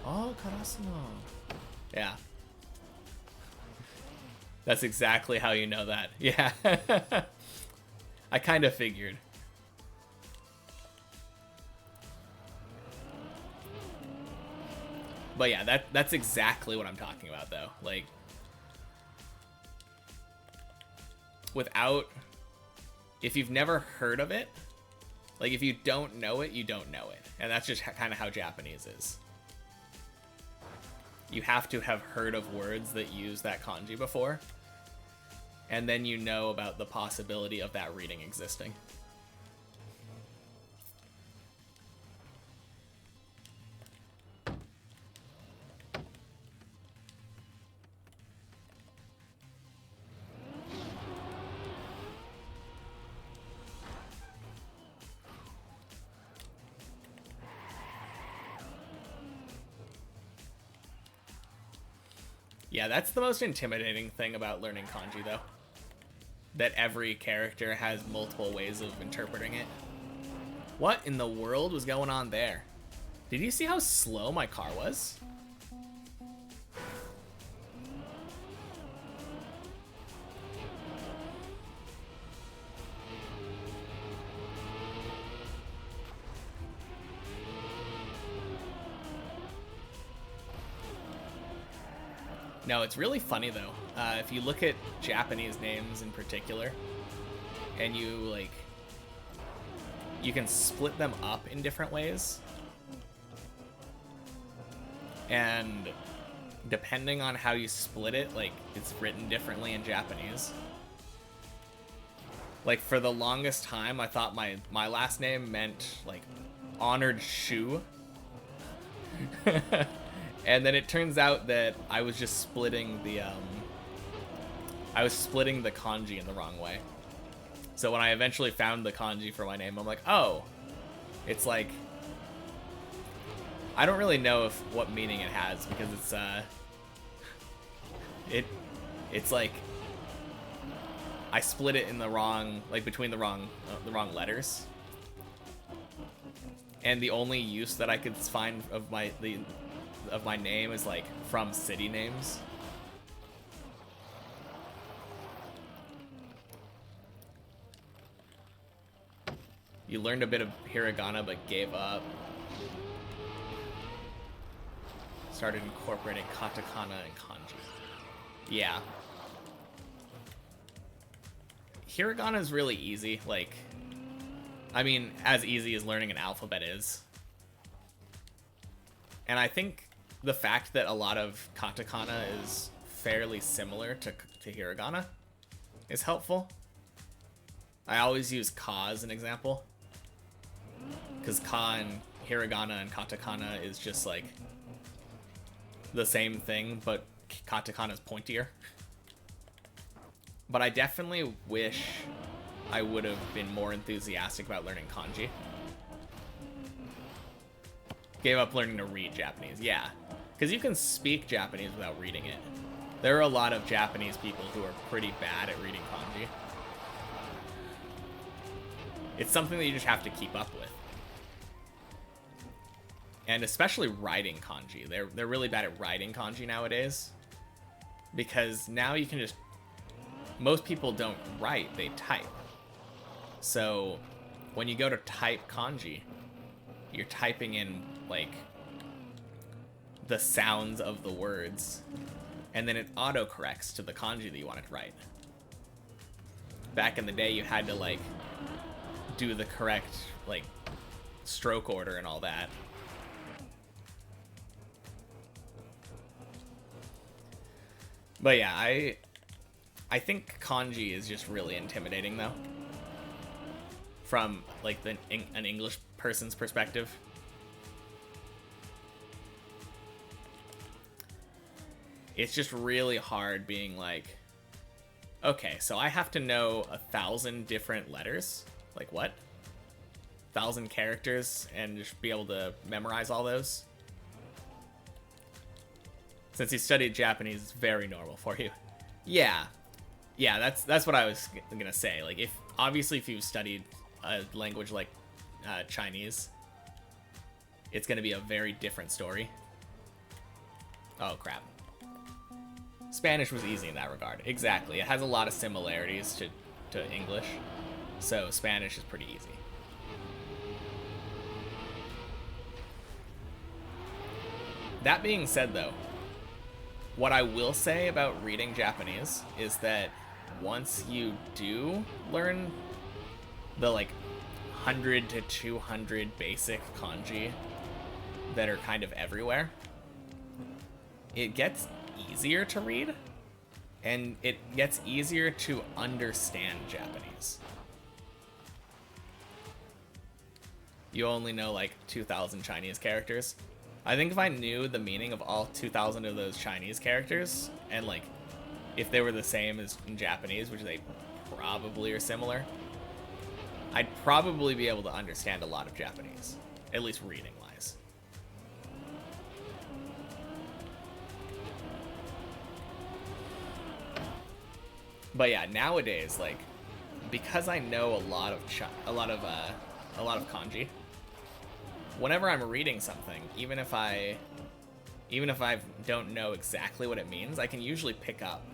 Speaker 1: Oh, Karasuno. Yeah. That's exactly how you know that. Yeah. I kind of figured. But yeah, that's exactly what I'm talking about, though. Like, if you've never heard of it, like if you don't know it, you don't know it. And that's just kind of how Japanese is. You have to have heard of words that use that kanji before, and then you know about the possibility of that reading existing. Yeah, that's the most intimidating thing about learning kanji, though. That every character has multiple ways of interpreting it. What in the world was going on there? Did you see how slow my car was? No, it's really funny though. If you look at Japanese names in particular, and you can split them up in different ways, and depending on how you split it, like it's written differently in Japanese. Like for the longest time, I thought my last name meant like honored shoe. And then it turns out that I was just splitting the kanji in the wrong way. So when I eventually found the kanji for my name, I'm like, oh, it's like, I don't really know what meaning it has, because it's like I split it in the wrong, like between the wrong letters. And the only use that I could find of my name is like from city names. You learned a bit of hiragana but gave up. Started incorporating katakana and kanji. Yeah. Hiragana is really easy. Like, I mean, as easy as learning an alphabet is. And I think the fact that a lot of katakana is fairly similar to hiragana is helpful. I always use ka as an example, because ka and hiragana and katakana is just like the same thing, but katakana is pointier. But I definitely wish I would have been more enthusiastic about learning kanji. Gave up learning to read Japanese. Yeah, because you can speak Japanese without reading it. There are a lot of Japanese people who are pretty bad at reading kanji. It's something that you just have to keep up with. And especially writing kanji. They're really bad at writing kanji nowadays. Because now you can just... Most people don't write, they type. So when you go to type kanji, you're typing in like the sounds of the words, and then it autocorrects to the kanji that you want to write. Back in the day, you had to like do the correct like stroke order and all that. But yeah, I think kanji is just really intimidating though, from like an English person's perspective. It's just really hard being like, okay, so I have to know 1,000 different letters? Like what? 1,000 characters and just be able to memorize all those. Since you studied Japanese, it's very normal for you. Yeah. Yeah, that's what I was gonna say. Like, obviously if you studied a language like Chinese, it's gonna be a very different story. Oh, crap. Spanish was easy in that regard. Exactly. It has a lot of similarities to English. So Spanish is pretty easy. That being said, though, what I will say about reading Japanese is that once you do learn the, like, 100 to 200 basic kanji that are kind of everywhere, it gets easier to read, and it gets easier to understand Japanese. You only know like 2,000 Chinese characters. I think if I knew the meaning of all 2,000 of those Chinese characters, and like if they were the same as in Japanese, which they probably are similar, I'd probably be able to understand a lot of Japanese, at least reading wise. But yeah, nowadays, like, because I know a lot of kanji, whenever I'm reading something, even if I don't know exactly what it means, I can usually pick up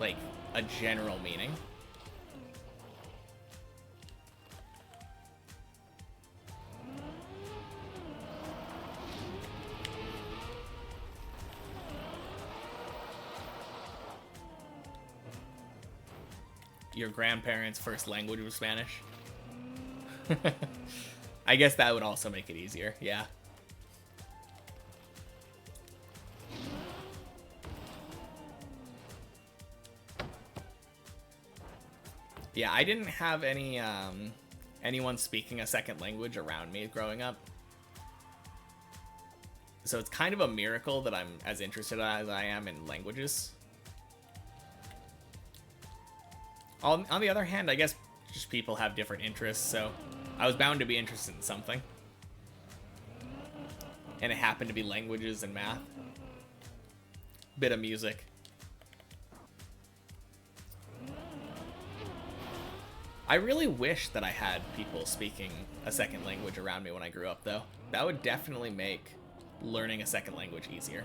Speaker 1: like a general meaning. Your grandparents' first language was Spanish. I guess that would also make it easier, yeah. Yeah, I didn't have anyone speaking a second language around me growing up. So it's kind of a miracle that I'm as interested as I am in languages. On the other hand, I guess just people have different interests, so I was bound to be interested in something. And it happened to be languages and math. Bit of music. I really wish that I had people speaking a second language around me when I grew up, though. That would definitely make learning a second language easier.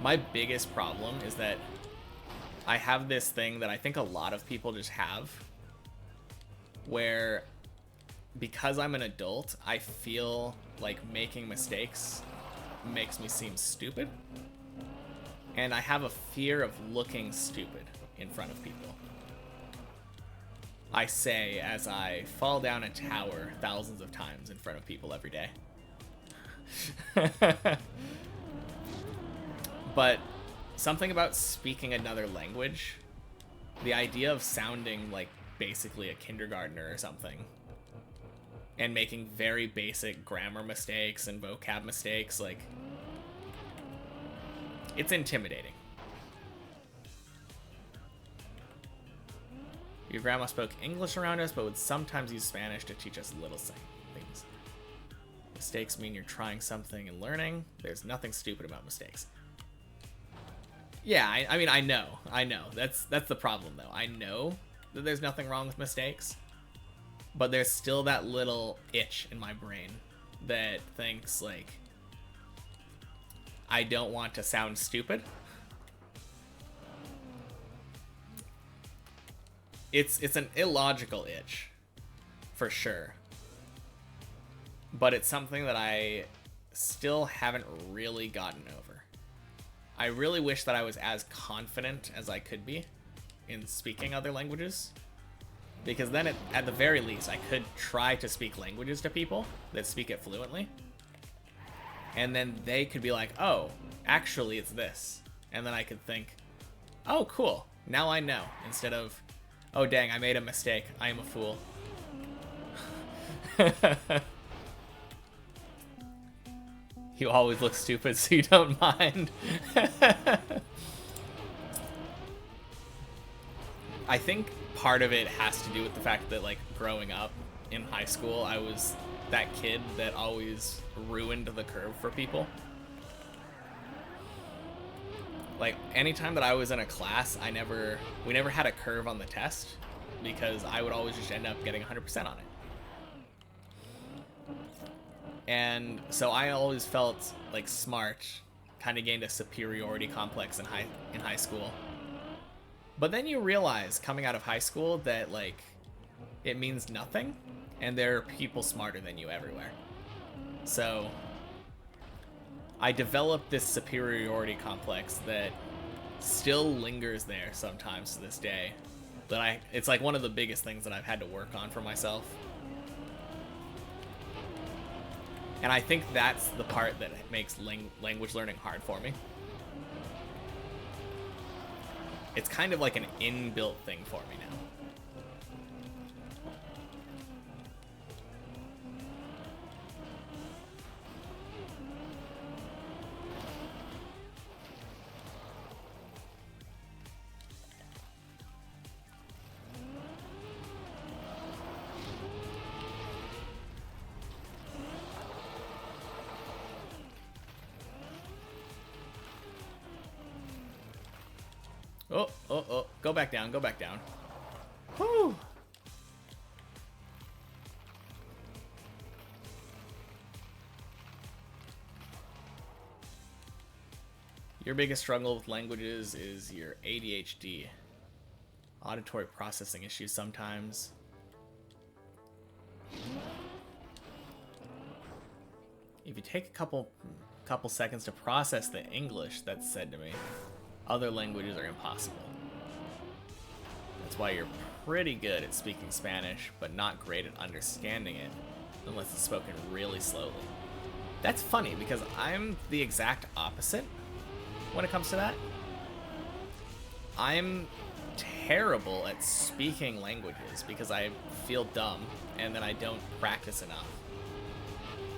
Speaker 1: My biggest problem is that I have this thing that I think a lot of people just have, where because I'm an adult, I feel like making mistakes makes me seem stupid. And I have a fear of looking stupid in front of people. I say as I fall down a tower thousands of times in front of people every day. But something about speaking another language, the idea of sounding like basically a kindergartner or something, and making very basic grammar mistakes and vocab mistakes, like, it's intimidating. Your grandma spoke English around us, but would sometimes use Spanish to teach us little things. Mistakes mean you're trying something and learning. There's nothing stupid about mistakes. Yeah, I mean, I know. That's the problem, though. I know that there's nothing wrong with mistakes, but there's still that little itch in my brain that thinks, like, I don't want to sound stupid. It's an illogical itch, for sure. But it's something that I still haven't really gotten over. I really wish that I was as confident as I could be in speaking other languages, because then at the very least I could try to speak languages to people that speak it fluently, and then they could be like, oh, actually it's this, and then I could think, oh, cool, now I know, instead of, oh dang, I made a mistake, I am a fool. You always look stupid, so you don't mind. I think part of it has to do with the fact that, like, growing up in high school, I was that kid that always ruined the curve for people. Like, anytime that I was in a class, we never had a curve on the test because I would always just end up getting 100% on it. And so I always felt like smart, kind of gained a superiority complex in high school. But then you realize coming out of high school that, like, it means nothing, and there are people smarter than you everywhere. So I developed this superiority complex that still lingers there sometimes to this day. But it's like one of the biggest things that I've had to work on for myself. And I think that's the part that makes language learning hard for me. It's kind of like an inbuilt thing for me now. Oh, go back down, go back down. Whew. Your biggest struggle with languages is your ADHD. Auditory processing issues sometimes. If you take a couple seconds to process the English that's said to me, other languages are impossible. That's why you're pretty good at speaking Spanish, but not great at understanding it, unless it's spoken really slowly. That's funny, because I'm the exact opposite when it comes to that. I'm terrible at speaking languages because I feel dumb, and then I don't practice enough.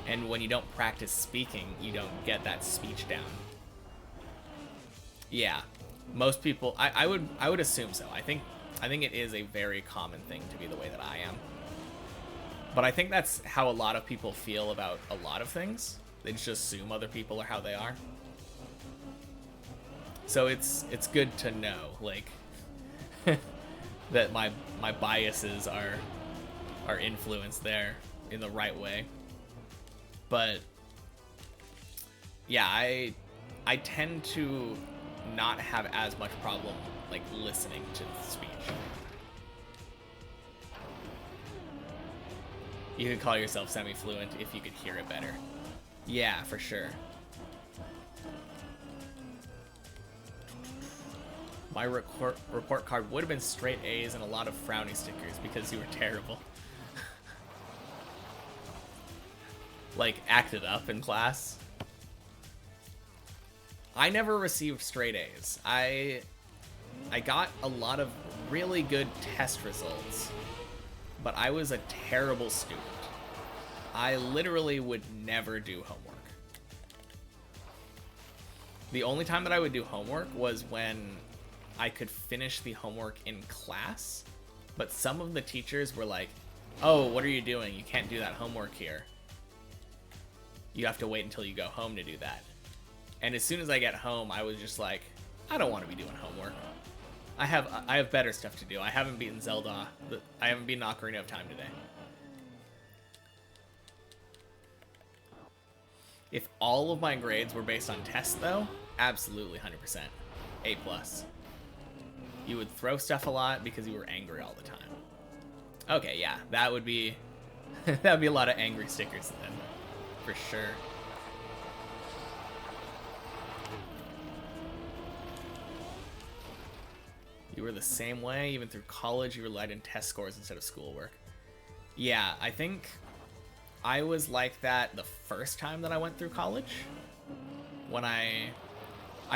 Speaker 1: And when you don't practice speaking, you don't get that speech down. Yeah, most people, I would assume so. I think it is a very common thing to be the way that I am. But I think that's how a lot of people feel about a lot of things. They just assume other people are how they are. So it's good to know, like, that my biases are influenced there in the right way. But yeah, I tend to not have as much problem, like, listening to speech. You could call yourself semi-fluent if you could hear it better. Yeah, for sure. My report card would have been straight A's and a lot of frowny stickers because you were terrible. Like, acted up in class. I never received straight A's. I got a lot of really good test results, but I was a terrible student. I literally would never do homework. The only time that I would do homework was when I could finish the homework in class, but some of the teachers were like, "Oh, what are you doing? You can't do that homework here. You have to wait until you go home to do that." And as soon as I get home, I was just like, I don't want to be doing homework. I have better stuff to do. I haven't beaten Zelda. I haven't beaten Ocarina of Time today. If all of my grades were based on tests, though, absolutely 100%. A+. You would throw stuff a lot because you were angry all the time. Okay, yeah, that would be that would be a lot of angry stickers then, for sure. You were the same way, even through college, you relied on test scores instead of schoolwork. Yeah, I think I was like that the first time that I went through college. When I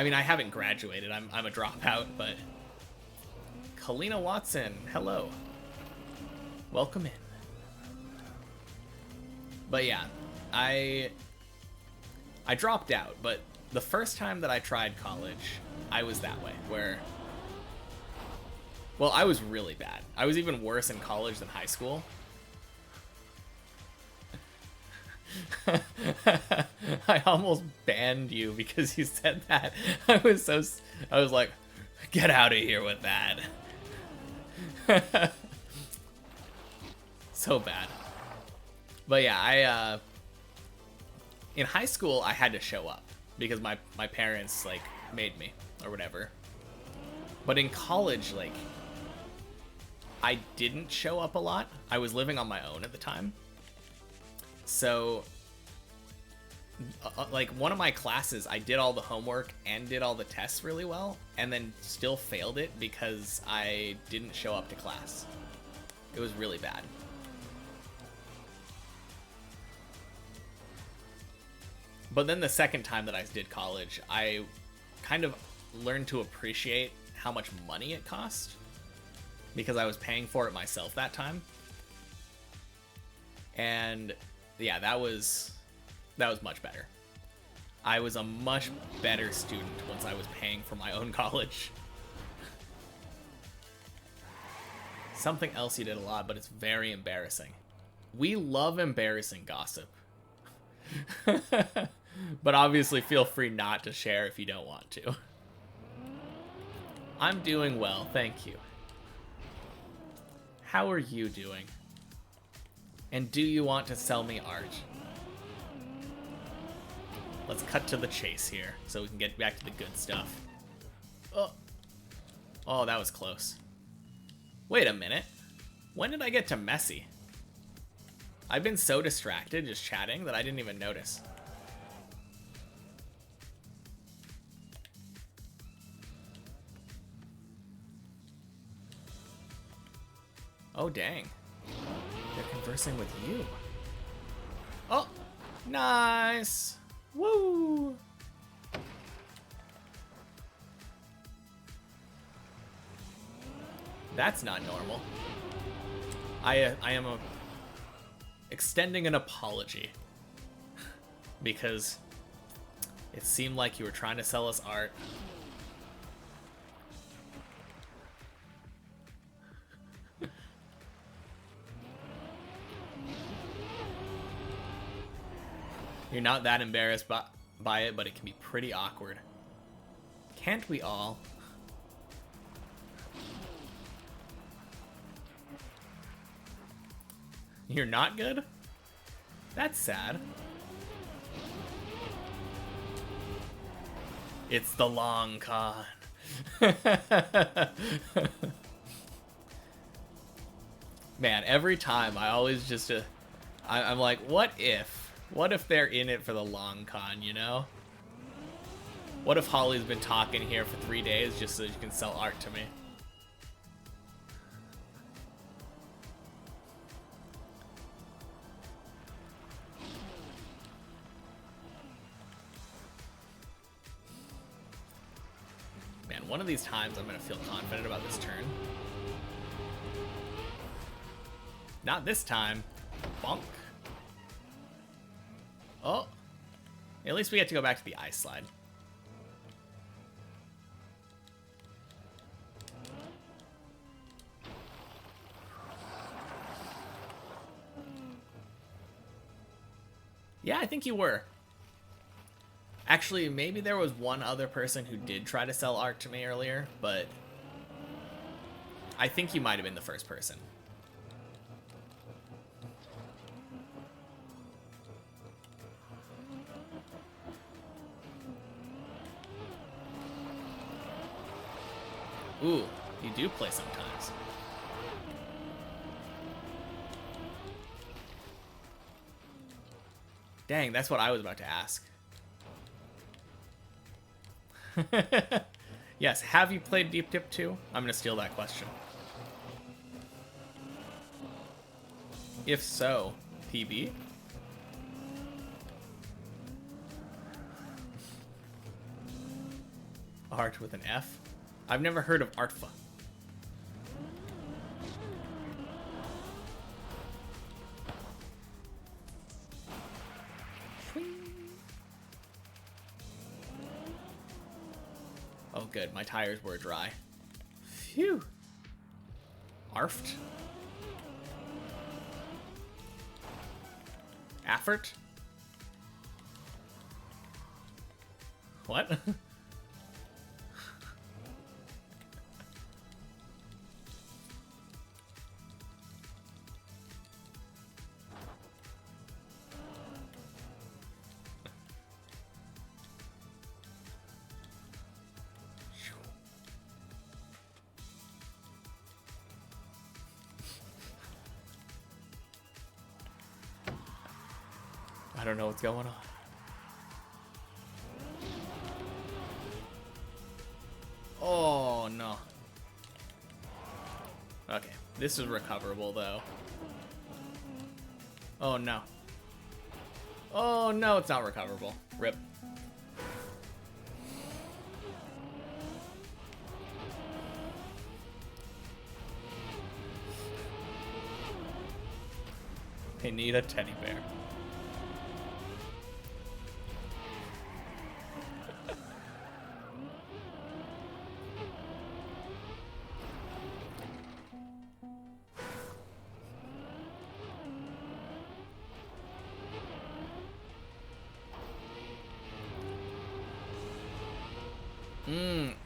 Speaker 1: mean, I haven't graduated, I'm a dropout, but... Kalina Watson, hello. Welcome in. But yeah, I dropped out, but the first time that I tried college, I was that way, where Well, I was really bad. I was even worse in college than high school. I almost banned you because you said that. I was like, get out of here with that. So bad. But yeah, in high school I had to show up because my parents like made me or whatever. But in college, like, I didn't show up a lot. I was living on my own at the time. So like one of my classes, I did all the homework and did all the tests really well, and then still failed it because I didn't show up to class. It was really bad. But then the second time that I did college, I kind of learned to appreciate how much money it cost because I was paying for it myself that time. And yeah, that was much better. I was a much better student once I was paying for my own college. Something else you did a lot, but it's very embarrassing. We love embarrassing gossip. But obviously feel free not to share if you don't want to. I'm doing well, thank you. How are you doing? And do you want to sell me art? Let's cut to the chase here so we can get back to the good stuff. Oh, that was close. Wait a minute. When did I get to messy? I've been so distracted just chatting that I didn't even notice. Oh, dang. They're conversing with you. Oh, nice. Woo. That's not normal. I am extending an apology because it seemed like you were trying to sell us art. You're not that embarrassed by it, but it can be pretty awkward. Can't we all? You're not good? That's sad. It's the long con. Man, every time I always just... I'm like, what if? What if they're in it for the long con, you know? What if Holly's been talking here for 3 days just so you can sell art to me? Man, one of these times I'm gonna feel confident about this turn. Not this time. Bonk. Oh, at least we get to go back to the ice slide. Yeah, I think you were. Actually, maybe there was one other person who did try to sell art to me earlier, but I think you might have been the first person. Ooh, you do play sometimes. Dang, that's what I was about to ask. Yes, have you played Deep Dip 2? I'm gonna steal that question. If so, PB? Art with an F? I've never heard of Artfa. Oh good, my tires were dry. Phew. Arft? Affert? What? I don't know what's going on. Oh, no. Okay, this is recoverable, though. Oh, no. Oh, no, it's not recoverable. Rip. They need a teddy bear.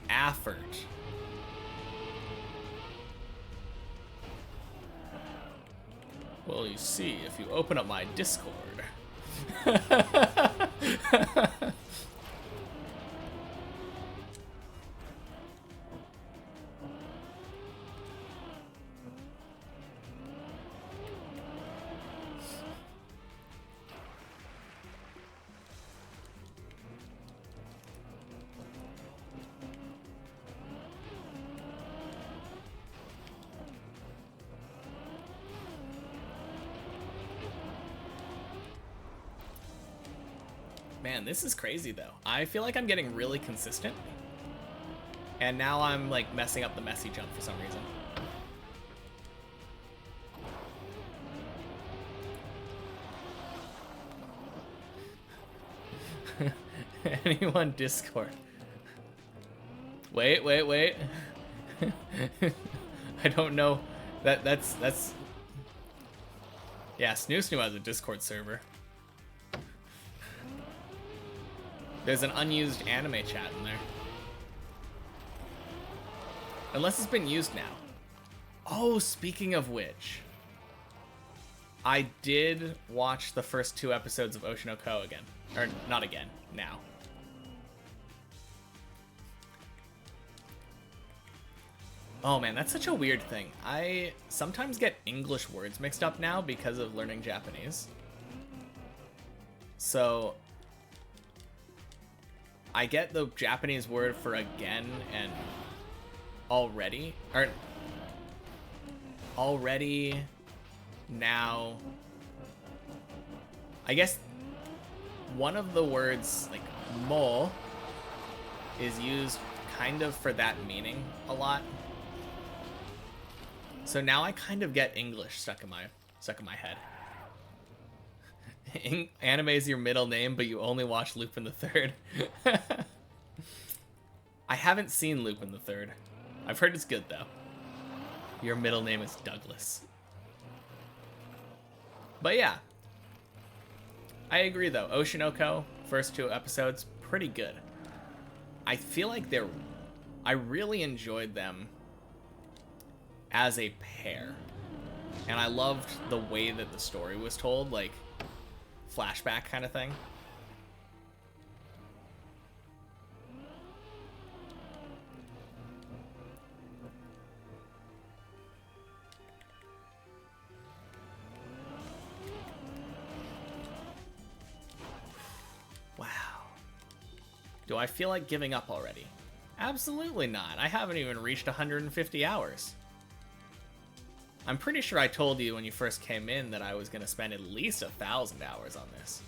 Speaker 1: Affert. Well, you see, if you open up my Discord. Man, this is crazy though. I feel like I'm getting really consistent. And now I'm like messing up the messy jump for some reason. Anyone Discord? Wait. I don't know. That's yeah, Snoo has a Discord server. There's an unused anime chat in there. Unless it's been used now. Oh, speaking of which, I did watch the first 2 episodes of Oshinoko again. Or, not again, now. Oh man, that's such a weird thing. I sometimes get English words mixed up now because of learning Japanese. So I get the Japanese word for again and already, or already, now. I guess one of the words, like mo, is used kind of for that meaning a lot. So now I kind of get English stuck in my head. Anime is your middle name, but you only watch Lupin the Third. I haven't seen Lupin the Third. I've heard it's good though. Your middle name is Douglas. But yeah, I agree though. Oshinoko, first 2 episodes, pretty good. I feel like I really enjoyed them as a pair, and I loved the way that the story was told, like flashback kind of thing. Wow. Do I feel like giving up already? Absolutely not. I haven't even reached 150 hours. I'm pretty sure I told you when you first came in that I was going to spend at least 1,000 hours on this.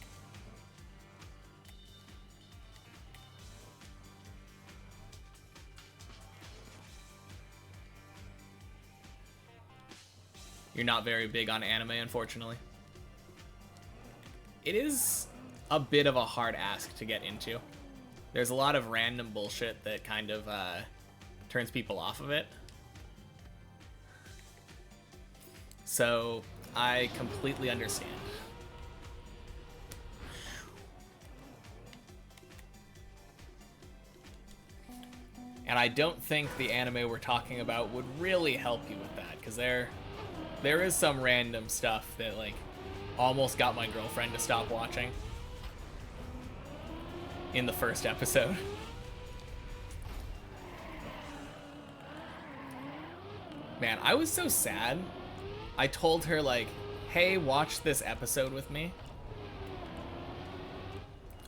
Speaker 1: You're not very big on anime, unfortunately. It is a bit of a hard ask to get into. There's a lot of random bullshit that kind of turns people off of it. So I completely understand. And I don't think the anime we're talking about would really help you with that, because there is some random stuff that, like, almost got my girlfriend to stop watching in the first episode. Man, I was so sad. I told her, like, hey, watch this episode with me.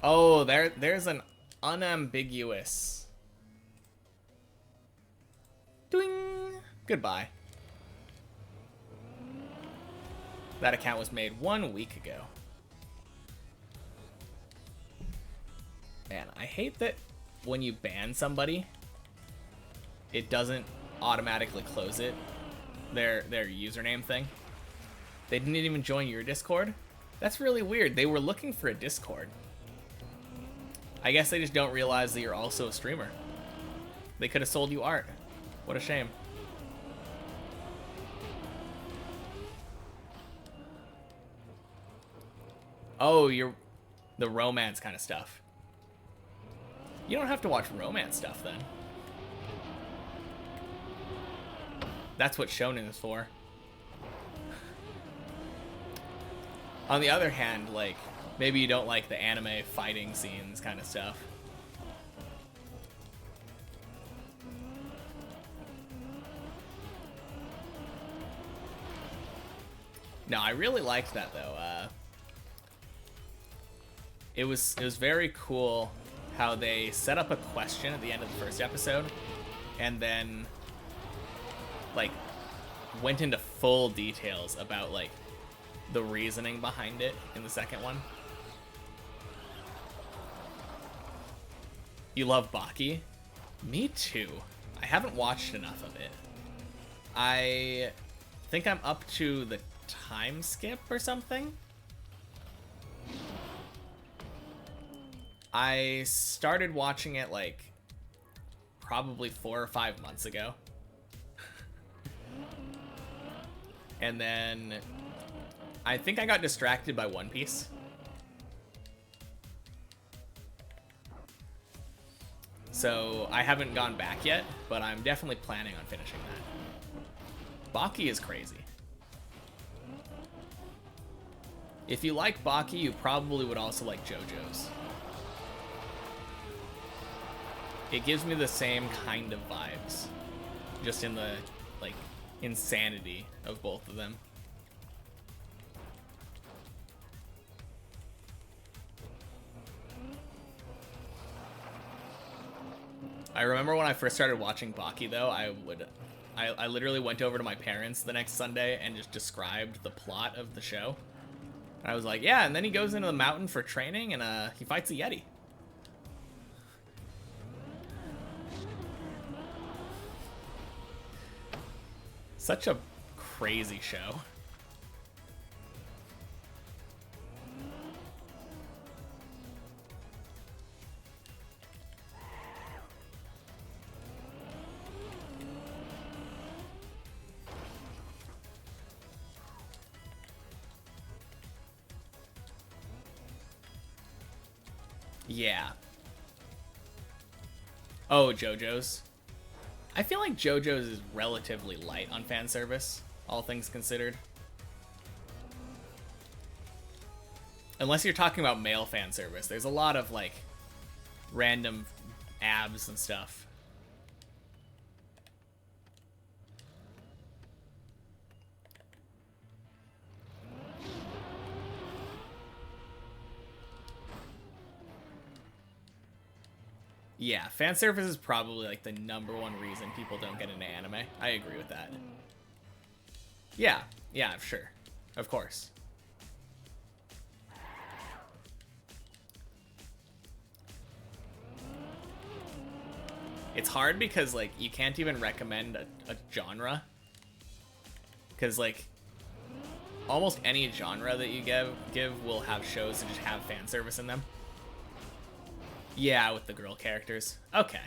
Speaker 1: Oh, there's an unambiguous... Doing. Goodbye. That account was made 1 week ago. Man, I hate that when you ban somebody, it doesn't automatically close it. Their username thing. They didn't even join your Discord. That's really weird. They were looking for a Discord. I guess they just don't realize that you're also a streamer. They could have sold you art. What a shame. Oh, you're the romance kind of stuff. You don't have to watch romance stuff then. That's what shonen is for. On the other hand, like, maybe you don't like the anime fighting scenes kind of stuff. No, I really liked that though. It was very cool how they set up a question at the end of the first episode, and then like went into full details about like the reasoning behind it in the second one. You love Baki? Me too. I haven't watched enough of it. I think I'm up to the time skip or something. I started watching it like probably 4 or 5 months ago. And then I think I got distracted by One Piece. So I haven't gone back yet, but I'm definitely planning on finishing that. Baki is crazy. If you like Baki, you probably would also like JoJo's. It gives me the same kind of vibes, just in the, like, insanity of both of them. I remember when I first started watching Baki, though, I literally went over to my parents the next Sunday and just described the plot of the show. I was like, yeah, and then he goes into the mountain for training and he fights a Yeti. Such a crazy show. Yeah. Oh, JoJo's. I feel like JoJo's is relatively light on fan service, all things considered. Unless you're talking about male fan service. There's a lot of, like, random abs and stuff. Yeah, fan service is probably like the #1 reason people don't get into anime. I agree with that. Yeah, sure. Of course. It's hard because, like, you can't even recommend a genre. Because, like, almost any genre that you give will have shows that just have fan service in them. Yeah, with the girl characters. Okay.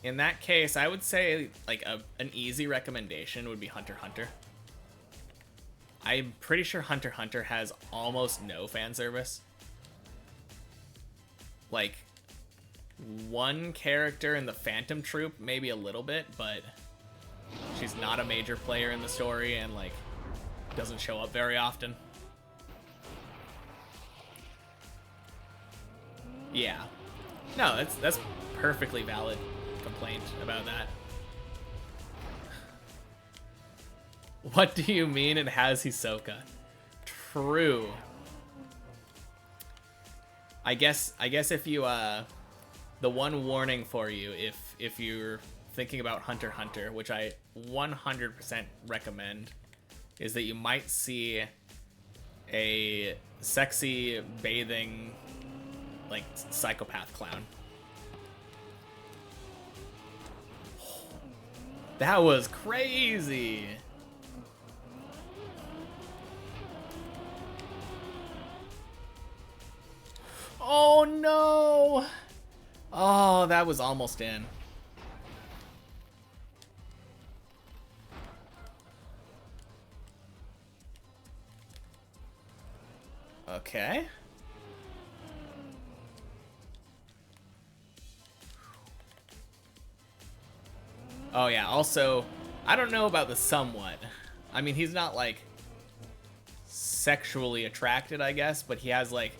Speaker 1: In that case, I would say like an easy recommendation would be Hunter x Hunter. I'm pretty sure Hunter x Hunter has almost no fan service. Like, one character in the Phantom Troop, maybe a little bit, but she's not a major player in the story and, like, doesn't show up very often. Yeah. No, that's perfectly valid complaint about that. What do you mean it has Hisoka? True. I guess if you the one warning for you if you're thinking about Hunter x Hunter, which I 100% recommend, is that you might see a sexy bathing like psychopath clown. That was crazy. Oh no! Oh, that was almost in. Okay. Oh yeah, also, I don't know about the somewhat. I mean, he's not like sexually attracted, I guess, but he has like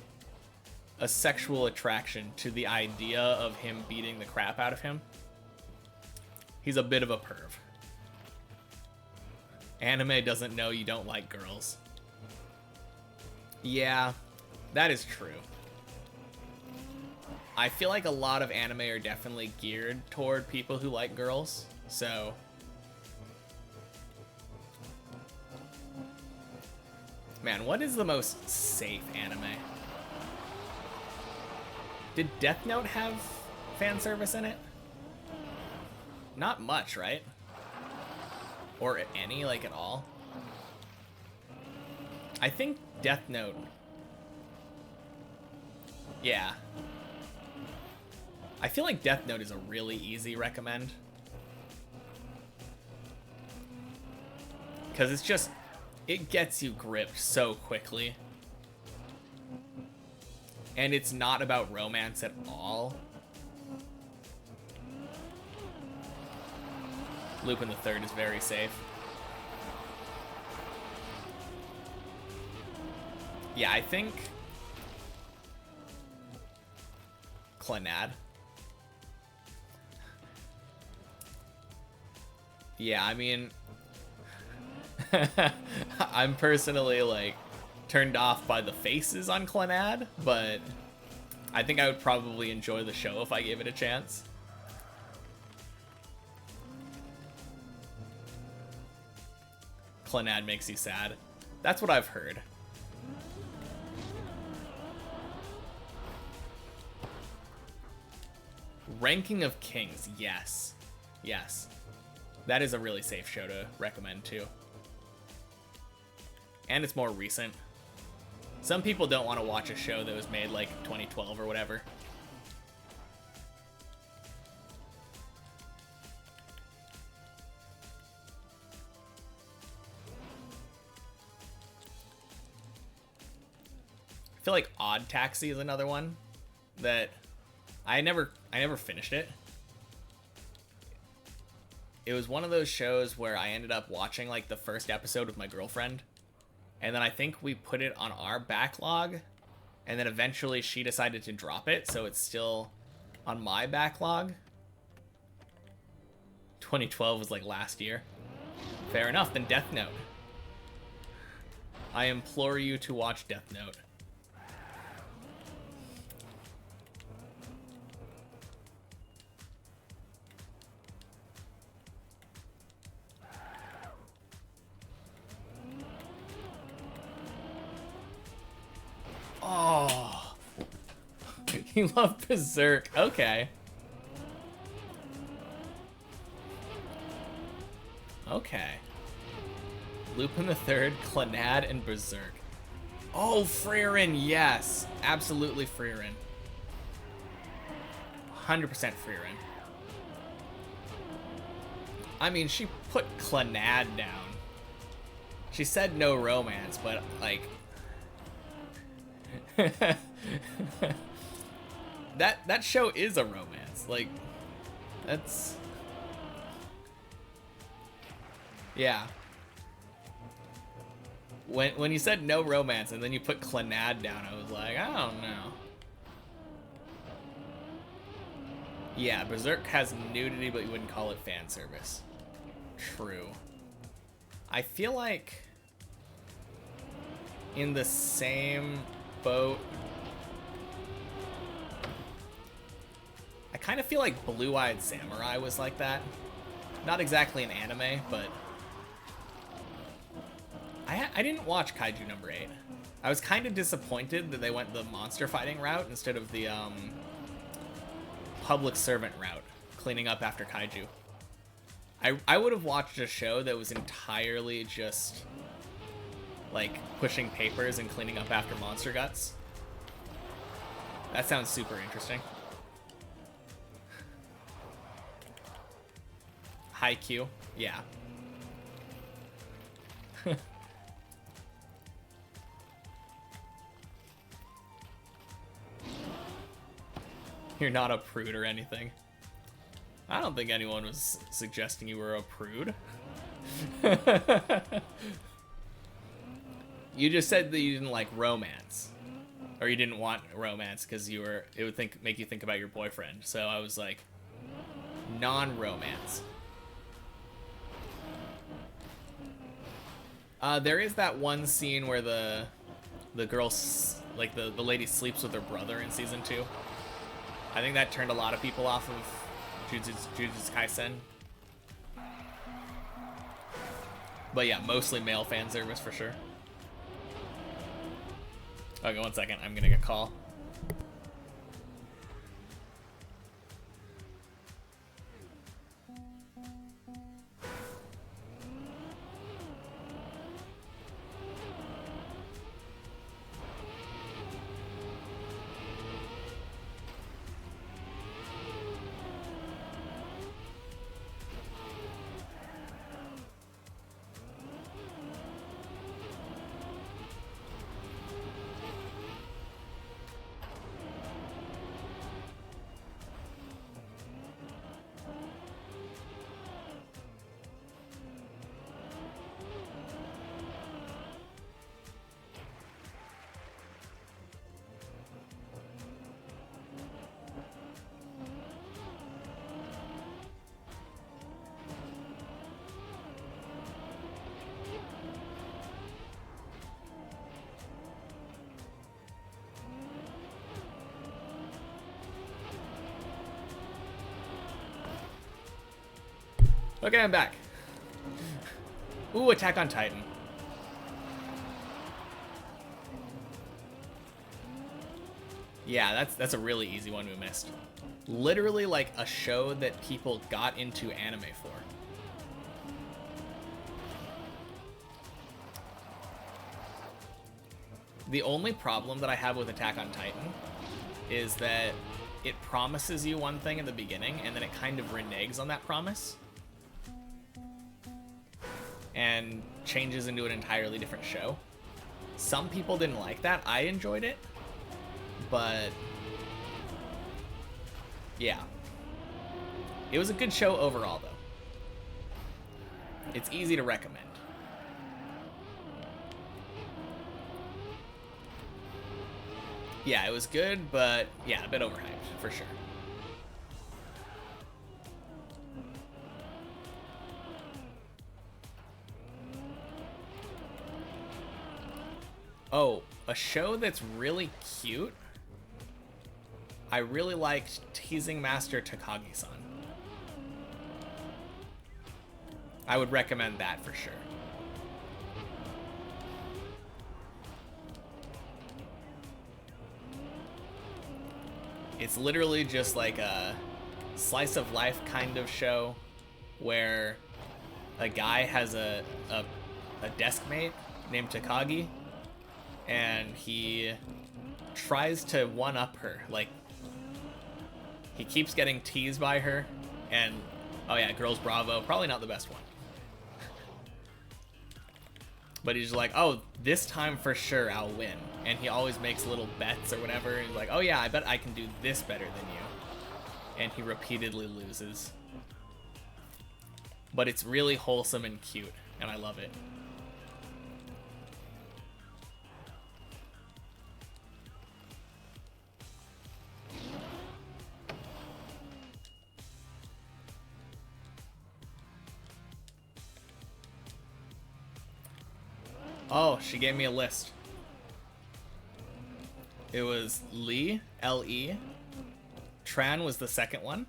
Speaker 1: a sexual attraction to the idea of him beating the crap out of him. He's a bit of a perv. Anime doesn't know you don't like girls. Yeah, that is true. I feel like a lot of anime are definitely geared toward people who like girls, so... Man, what is the most safe anime? Did Death Note have fan service in it? Not much, right? Or any, like, at all? I think Death Note... Yeah. I feel like Death Note is a really easy recommend. Because it's just... It gets you gripped so quickly. And it's not about romance at all. Lupin the Third is very safe. Yeah, I think... Clannad. Yeah, I mean... I'm personally, like, turned off by the faces on Clannad, but I think I would probably enjoy the show if I gave it a chance. Clannad makes you sad. That's what I've heard. Ranking of Kings, yes. Yes. That is a really safe show to recommend, too. And it's more recent. Some people don't want to watch a show that was made, like, 2012 or whatever. I feel like Odd Taxi is another one that I never finished it. It was one of those shows where I ended up watching like the first episode with my girlfriend, and then I think we put it on our backlog, and then eventually she decided to drop it, so it's still on my backlog. 2012 was like last year. Fair enough, then Death Note. I implore you to watch Death Note. Oh, you love Berserk. Okay. Okay. Lupin the Third, Clannad, and Berserk. Oh, Frieren, yes. Absolutely Frieren. 100% Frieren. I mean, she put Clannad down. She said no romance, but, like... that show is a romance. Like, that's... Yeah. When you said no romance and then you put Clannad down, I was like, I don't know. Yeah, Berserk has nudity, but you wouldn't call it fan service. True. I feel like in the same boat, I kind of feel like Blue-Eyed Samurai was like that. Not exactly an anime, but I didn't watch Kaiju number 8. I was kind of disappointed that they went the monster fighting route instead of the public servant route, cleaning up after Kaiju. I would have watched a show that was entirely just like pushing papers and cleaning up after monster guts. That sounds super interesting. Haikyuu, yeah. You're not a prude or anything. I don't think anyone was suggesting you were a prude. You just said that you didn't like romance. Or you didn't want romance because it would make you think about your boyfriend. So I was like, non-romance. There is that one scene where the girl, like the lady sleeps with her brother in season 2. I think that turned a lot of people off of Jujutsu Kaisen. But yeah, mostly male fan service for sure. Okay, 1 second. I'm gonna get a call. Okay, I'm back. Ooh, Attack on Titan. Yeah, that's a really easy one we missed. Literally like a show that people got into anime for. The only problem that I have with Attack on Titan is that it promises you one thing in the beginning and then it kind of reneges on that promise and changes into an entirely different show. Some people didn't like that. I enjoyed it, but yeah. It was a good show overall, though. It's easy to recommend. Yeah, it was good, but yeah, a bit overhyped, for sure. Oh, a show that's really cute. I really liked Teasing Master Takagi-san. I would recommend that for sure. It's literally just like a slice of life kind of show where a guy has a desk mate named Takagi, and he tries to one-up her. Like, he keeps getting teased by her, and Oh yeah, Girls Bravo, probably not the best one. But he's like, oh, this time for sure I'll win. And he always makes little bets or whatever. And he's like, oh yeah, I bet I can do this better than you. And he repeatedly loses. But it's really wholesome and cute, and I love it. Oh, she gave me a list. It was Lee, L-E. Tran was the second one.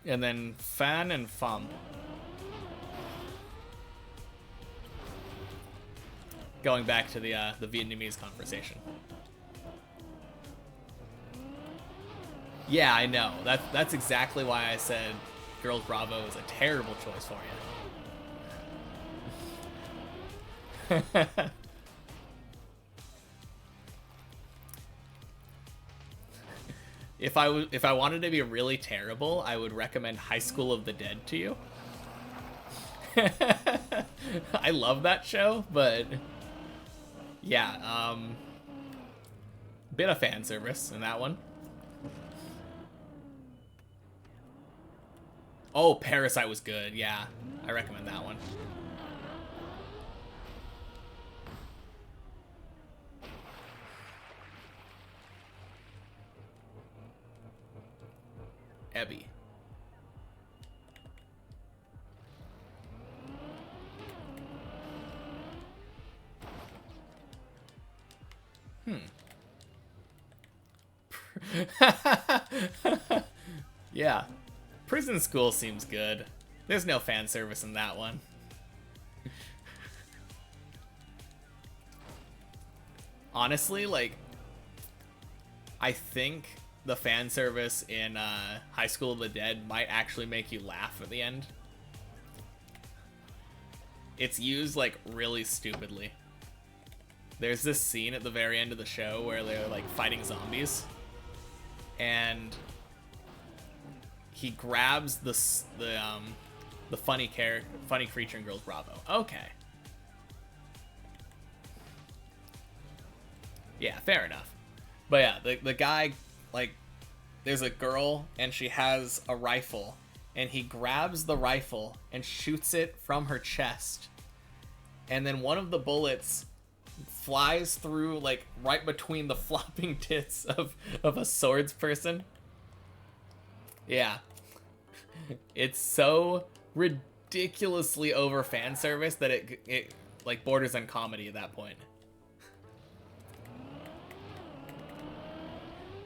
Speaker 1: And then Fan and Pham. Going back to the Vietnamese conversation. Yeah, I know. That's exactly why I said Girls Bravo is a terrible choice for you. If I wanted to be really terrible, I would recommend High School of the Dead to you. I love that show, but yeah, bit of fan service in that one. Oh, Parasite was good. Yeah, I recommend that one. Ebby. Yeah. Prison School seems good. There's no fan service in that one. Honestly, like, I think the fan service in High School of the Dead might actually make you laugh at the end. It's used, like, really stupidly. There's this scene at the very end of the show where they're, like, fighting zombies. And he grabs the funny creature in Girls Bravo. Okay. Yeah, fair enough. But yeah, the guy, like, there's a girl and she has a rifle, and he grabs the rifle and shoots it from her chest. And then one of the bullets flies through, like, right between the flopping tits of a swords person. Yeah. It's so ridiculously over fan service that it like borders on comedy at that point.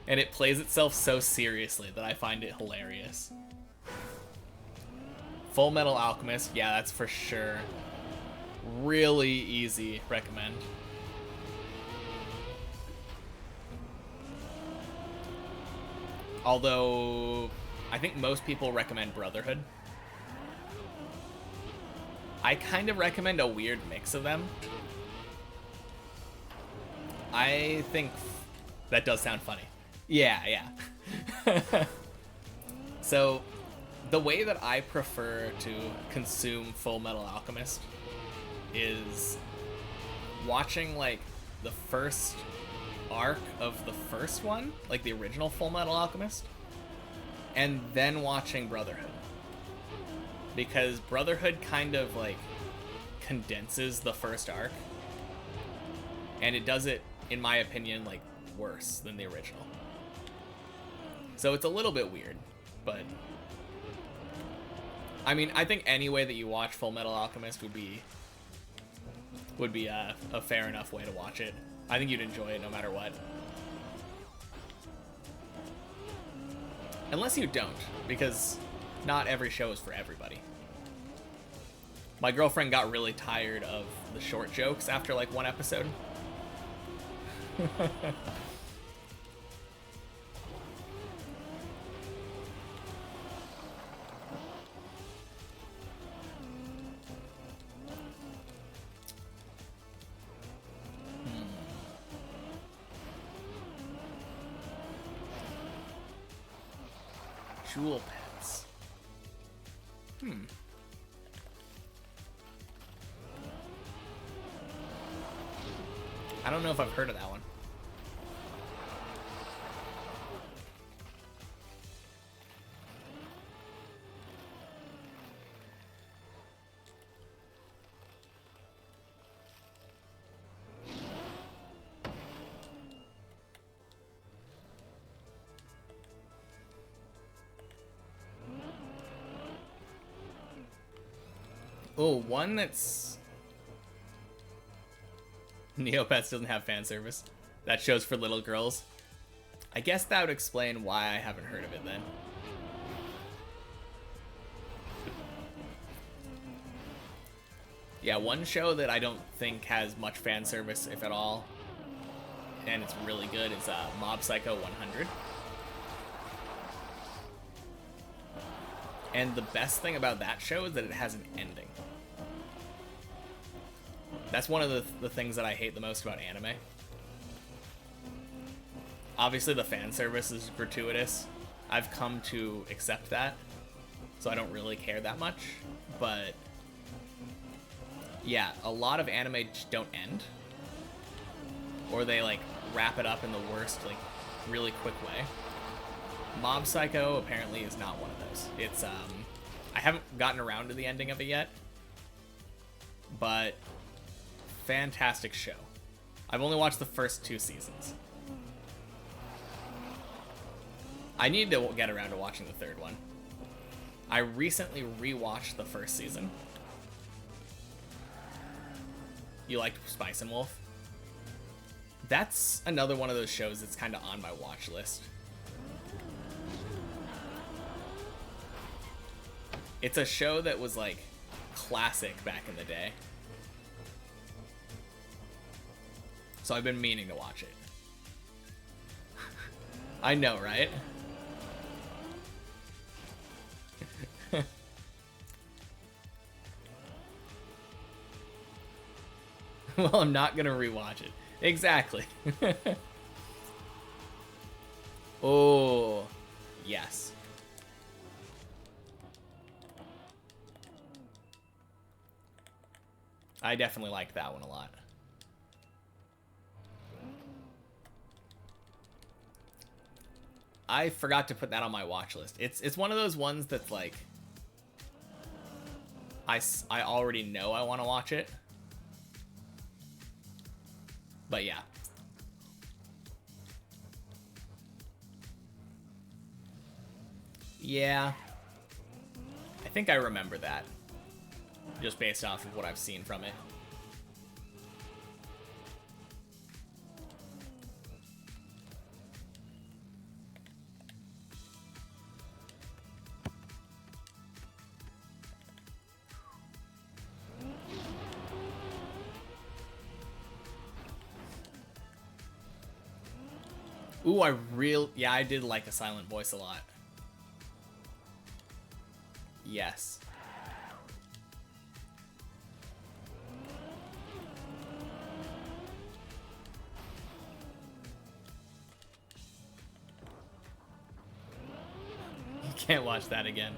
Speaker 1: And it plays itself so seriously that I find it hilarious. Full Metal Alchemist, yeah, that's for sure. Really easy, recommend. Although, I think most people recommend Brotherhood. I kind of recommend a weird mix of them. I think that does sound funny. Yeah, yeah. So, the way that I prefer to consume Full Metal Alchemist is watching, like, the first arc of the first one, like the original Full Metal Alchemist, and then watching Brotherhood. Because Brotherhood kind of, like, condenses the first arc, and it does it, in my opinion, like, worse than the original. So it's a little bit weird, but I mean, I think any way that you watch Full Metal Alchemist would be a fair enough way to watch it. I think you'd enjoy it no matter what. Unless you don't, because not every show is for everybody. My girlfriend got really tired of the short jokes after, like, one episode. Jewel pets. Hmm. I don't know if I've heard of that one. Oh, one that's... Neopets doesn't have fan service. That show's for little girls. I guess that would explain why I haven't heard of it then. Yeah, one show that I don't think has much fan service, if at all, and it's really good, is Mob Psycho 100. And the best thing about that show is that it has an ending. That's one of the things that I hate the most about anime. Obviously the fan service is gratuitous. I've come to accept that, so I don't really care that much. But yeah, a lot of anime just don't end. Or they like wrap it up in the worst, like really quick way. Mob Psycho apparently is not one of those. It's I haven't gotten around to the ending of it yet, but fantastic show. I've only watched the first 2 seasons. I need to get around to watching the 3rd one. I recently rewatched the 1st season. You liked Spice and Wolf? That's another one of those shows that's kind of on my watch list. It's a show that was like classic back in the day. So I've been meaning to watch it. I know, right? Well, I'm not gonna rewatch it. Exactly. Oh, yes. I definitely liked that one a lot. I forgot to put that on my watch list. It's one of those ones that's like I already know I want to watch it. But yeah. Yeah. I think I remember that. Just based off of what I've seen from it. Ooh, yeah, I did like A Silent Voice a lot. Yes. You can't watch that again.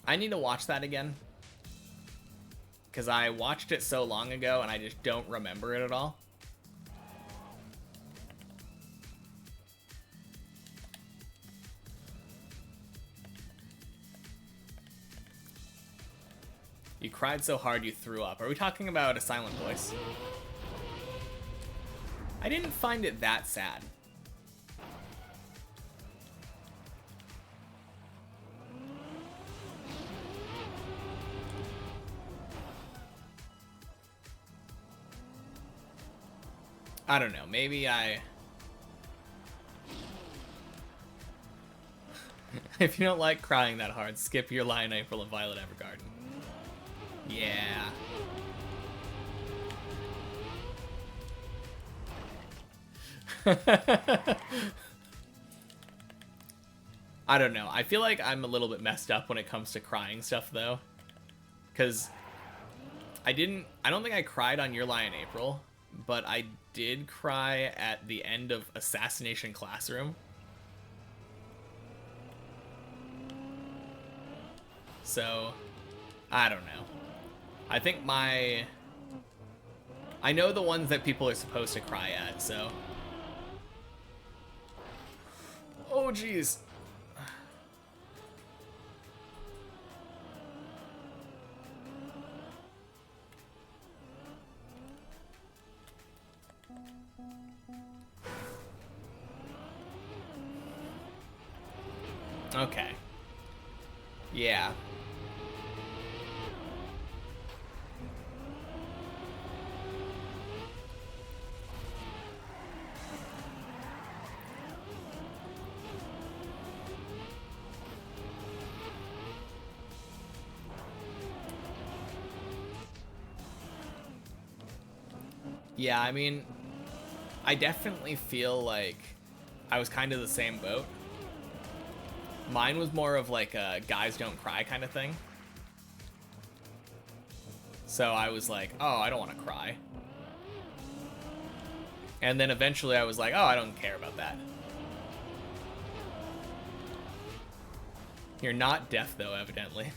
Speaker 1: I need to watch that again. Because I watched it so long ago and I just don't remember it at all. You cried so hard you threw up. Are we talking about A Silent Voice? I didn't find it that sad. I don't know, maybe I... If you don't like crying that hard, skip your Lion April and Violet Evergarden. Yeah. I don't know. I feel like I'm a little bit messed up when it comes to crying stuff, though. Because I don't think I cried on Your Lie in April, but I did cry at the end of Assassination Classroom. So, I don't know. I think I know the ones that people are supposed to cry at, so. Oh, jeez. Okay. Yeah. Yeah, I mean, I definitely feel like I was kind of the same boat. Mine was more of like a guys don't cry kind of thing. So I was like, oh, I don't want to cry. And then eventually I was like, oh, I don't care about that. You're not deaf, though, evidently.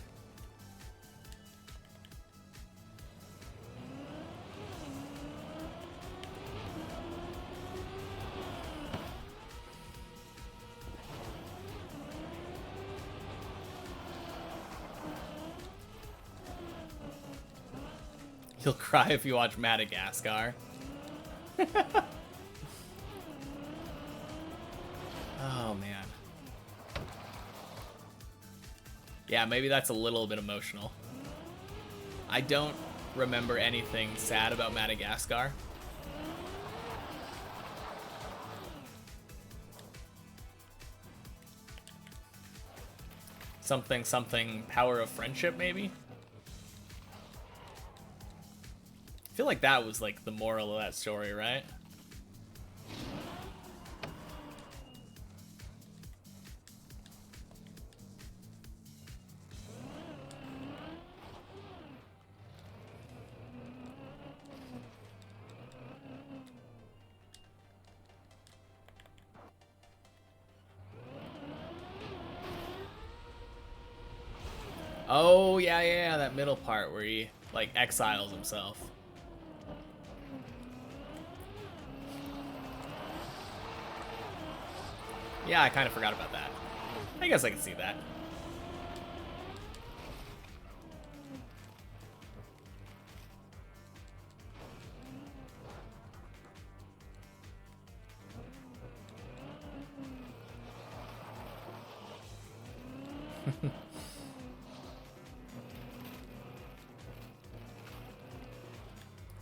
Speaker 1: You'll cry if you watch Madagascar. Oh, man. Yeah, maybe that's a little bit emotional. I don't remember anything sad about Madagascar. Something, power of friendship, maybe? I feel like that was like the moral of that story, right? Oh, yeah, that middle part where he, like, exiles himself. Yeah, I kind of forgot about that. I guess I can see that.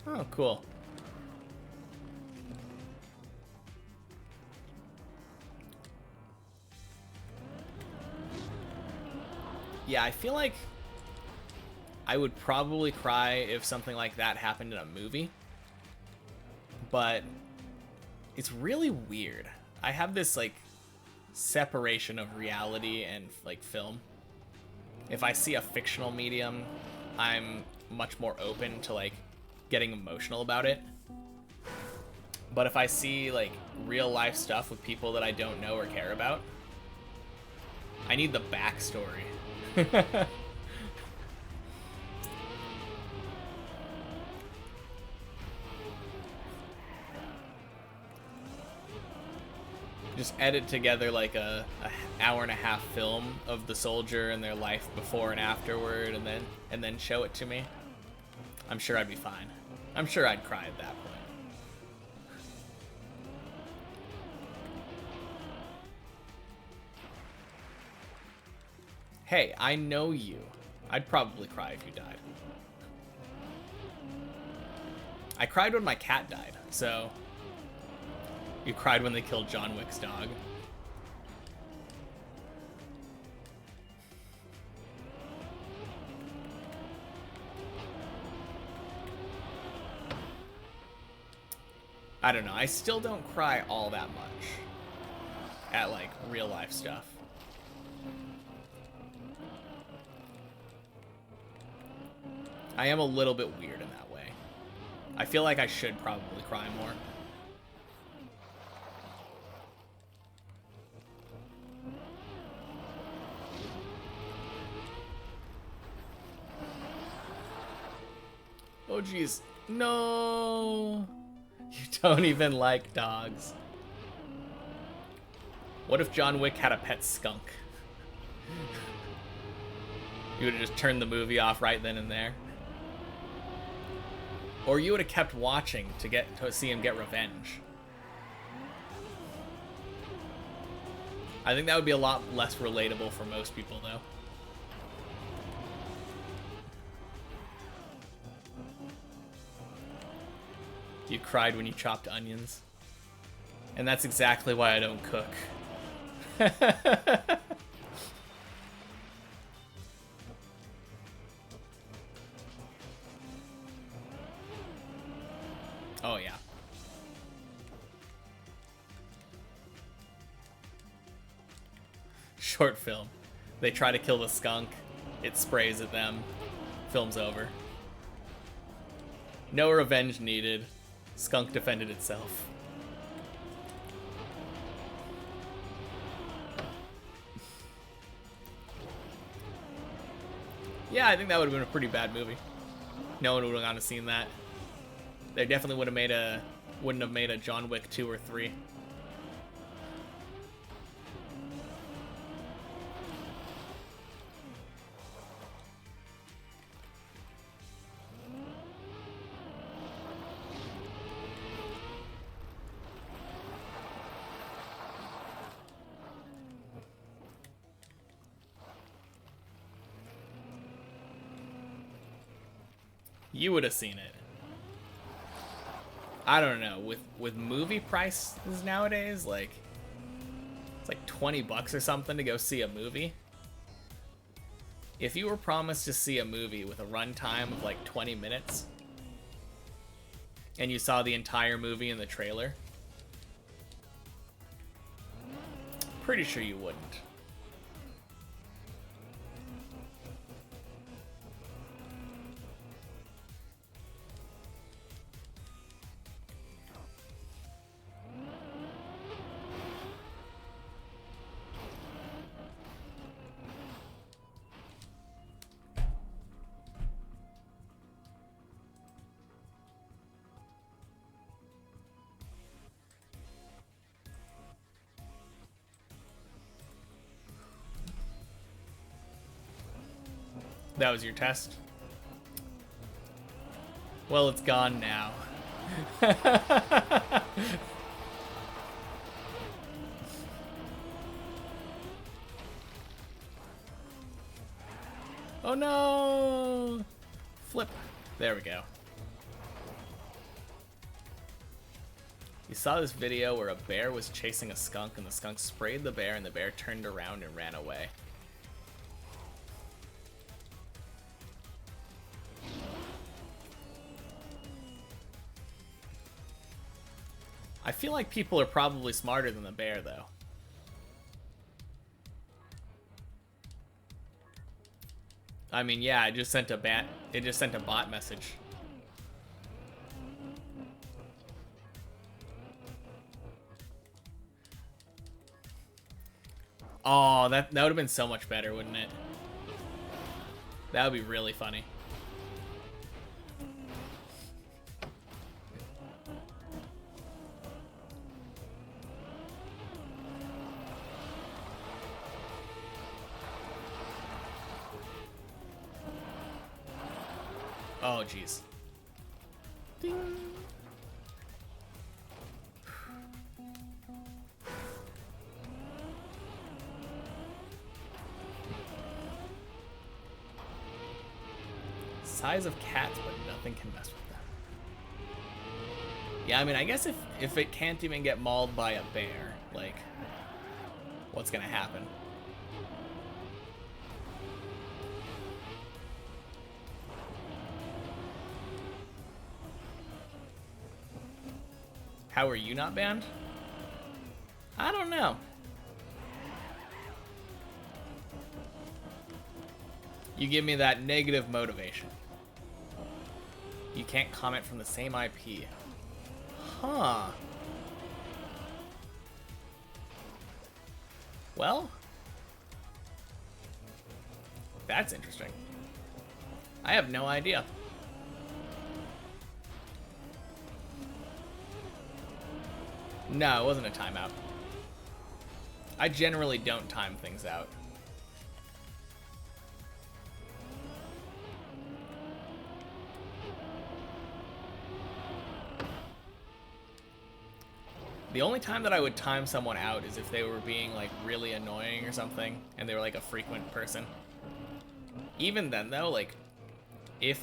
Speaker 1: Oh, cool. Yeah, I feel like I would probably cry if something like that happened in a movie. But it's really weird. I have this, like, separation of reality and, like, film. If I see a fictional medium, I'm much more open to, like, getting emotional about it. But if I see, like, real life stuff with people that I don't know or care about, I need the backstory. Just edit together like a hour and a half film of the soldier and their life before and afterward, and then show it to me. I'm sure I'd be fine. I'm sure I'd cry at that point. Hey, I know you. I'd probably cry if you died. I cried when my cat died, so... You cried when they killed John Wick's dog. I don't know, I still don't cry all that much at, like, real life stuff. I am a little bit weird in that way. I feel like I should probably cry more. Oh, jeez. No. You don't even like dogs. What if John Wick had a pet skunk? You would have just turned the movie off right then and there. Or you would have kept watching to see him get revenge. I think that would be a lot less relatable for most people, though. You cried when you chopped onions. And that's exactly why I don't cook. Oh, yeah. Short film. They try to kill the skunk. It sprays at them. Film's over. No revenge needed. Skunk defended itself. Yeah, I think that would have been a pretty bad movie. No one would have gone to seen that. They definitely wouldn't have made a John Wick 2 or 3. You would have seen it. I don't know. With movie prices nowadays, like it's like $20 or something to go see a movie. If you were promised to see a movie with a runtime of like 20 minutes and you saw the entire movie in the trailer, pretty sure you wouldn't. That was your test? Well, it's gone now. Oh no! Flip. There we go. You saw this video where a bear was chasing a skunk and the skunk sprayed the bear and the bear turned around and ran away. I feel like people are probably smarter than the bear, though. I mean, yeah, it just sent a bot message. Oh, that would have been so much better, wouldn't it? That would be really funny. Oh, jeez. Ding. Size of cats, but nothing can mess with them. Yeah, I mean, I guess if it can't even get mauled by a bear, like, what's gonna happen? How are you not banned? I don't know. You give me that negative motivation. You can't comment from the same IP. Huh. Well, that's interesting. I have no idea. No, it wasn't a timeout. I generally don't time things out. The only time that I would time someone out is if they were being like really annoying or something and they were like a frequent person. Even then though, like if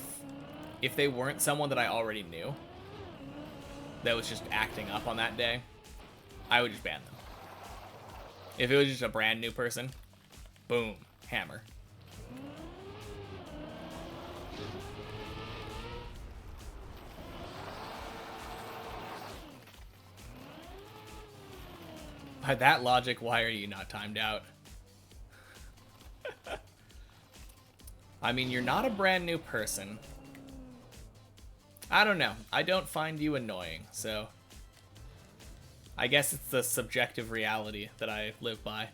Speaker 1: they weren't someone that I already knew that was just acting up on that day, I would just ban them. If it was just a brand new person, boom, hammer. By that logic, why are you not timed out? I mean, you're not a brand new person. I don't know. I don't find you annoying, so I guess it's the subjective reality that I live by.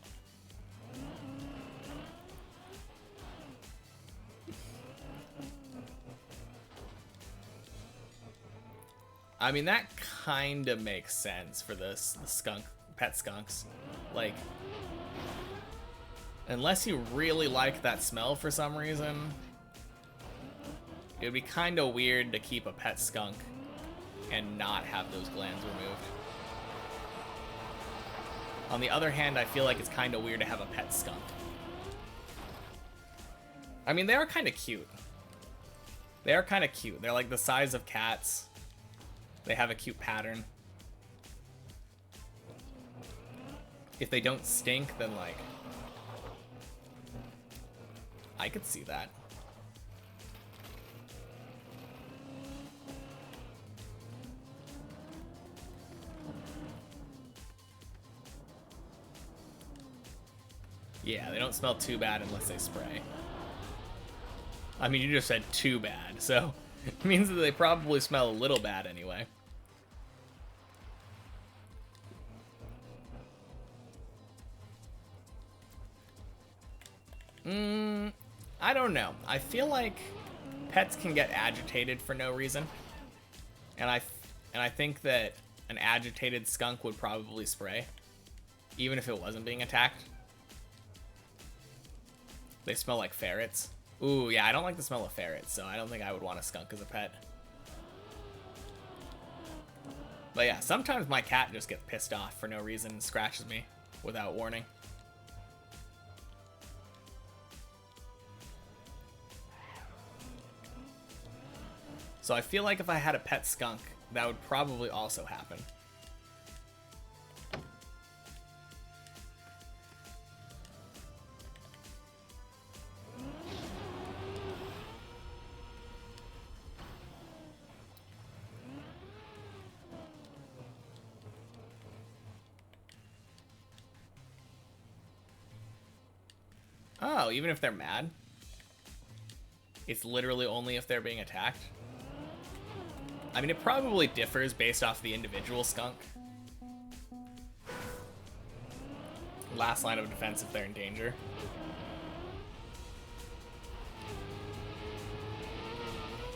Speaker 1: I mean, that kind of makes sense for the skunk, pet skunks. Like, unless you really like that smell for some reason, it would be kind of weird to keep a pet skunk and not have those glands removed. On the other hand, I feel like it's kind of weird to have a pet skunk. I mean, they are kind of cute. They are kind of cute. They're like the size of cats. They have a cute pattern. If they don't stink, then like, I could see that. Yeah, they don't smell too bad unless they spray. I mean, you just said too bad, so it means that they probably smell a little bad anyway. I don't know. I feel like pets can get agitated for no reason. And I think that an agitated skunk would probably spray, even if it wasn't being attacked. They smell like ferrets. Ooh, yeah, I don't like the smell of ferrets, so I don't think I would want a skunk as a pet. But yeah, sometimes my cat just gets pissed off for no reason and scratches me without warning. So I feel like if I had a pet skunk, that would probably also happen. Oh, even if they're mad? It's literally only if they're being attacked? I mean, it probably differs based off the individual skunk. Last line of defense if they're in danger.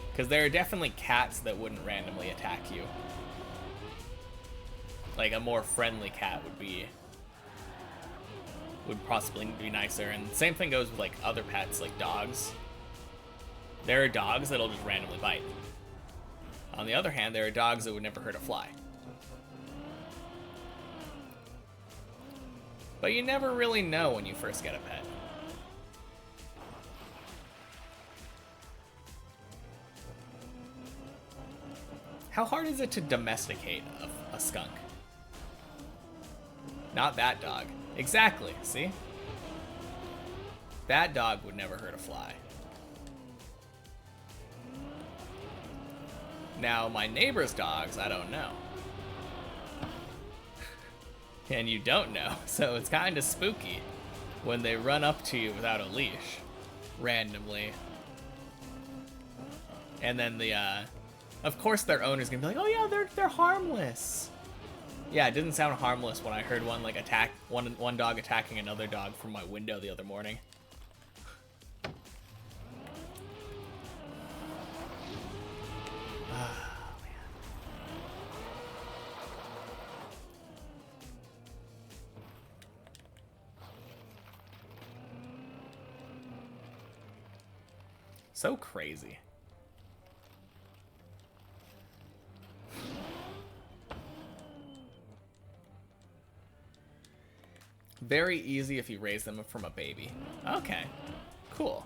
Speaker 1: Because there are definitely cats that wouldn't randomly attack you. Like, a more friendly cat would possibly be nicer. And the same thing goes with, like, other pets, like dogs. There are dogs that'll just randomly bite. On the other hand, there are dogs that would never hurt a fly. But you never really know when you first get a pet. How hard is it to domesticate a skunk? Not that dog. Exactly, see? That dog would never hurt a fly. Now, my neighbor's dogs, I don't know. And you don't know, so it's kind of spooky when they run up to you without a leash, randomly. And then Of course their owner's gonna be like, oh yeah, they're harmless. Yeah, it didn't sound harmless when I heard one like attack one dog attacking another dog from my window the other morning. Oh, man. So crazy. Very easy if you raise them from a baby. Okay, cool.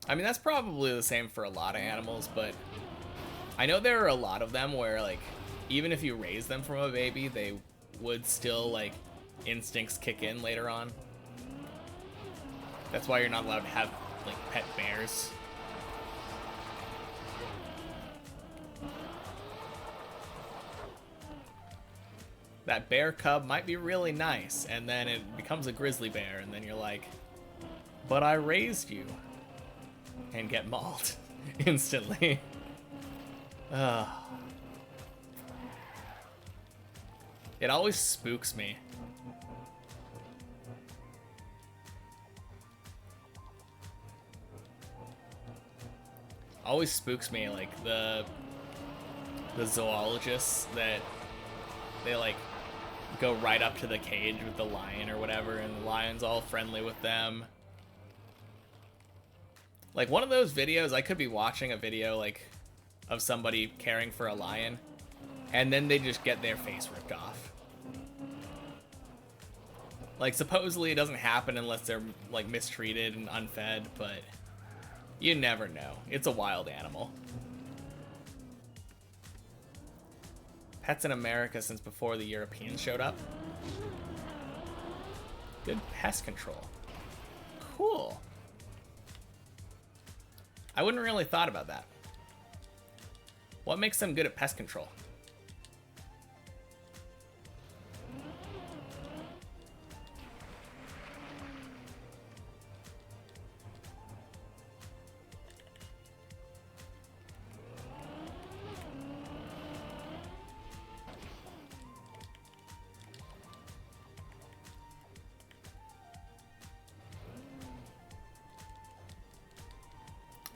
Speaker 1: I mean, that's probably the same for a lot of animals, but I know there are a lot of them where, like, even if you raise them from a baby, they would still, like, instincts kick in later on. That's why you're not allowed to have, like, pet bears. That bear cub might be really nice, and then it becomes a grizzly bear, and then you're like, but I raised you. And get mauled instantly. It always spooks me. Always spooks me, like the zoologists that they like go right up to the cage with the lion or whatever, and the lion's all friendly with them. Like, one of those videos, I could be watching a video, like, of somebody caring for a lion, and then they just get their face ripped off. Like, supposedly it doesn't happen unless they're, like, mistreated and unfed, but you never know. It's a wild animal. Pets in America since before the Europeans showed up. Good pest control. Cool. I wouldn't really thought about that. What makes them good at pest control?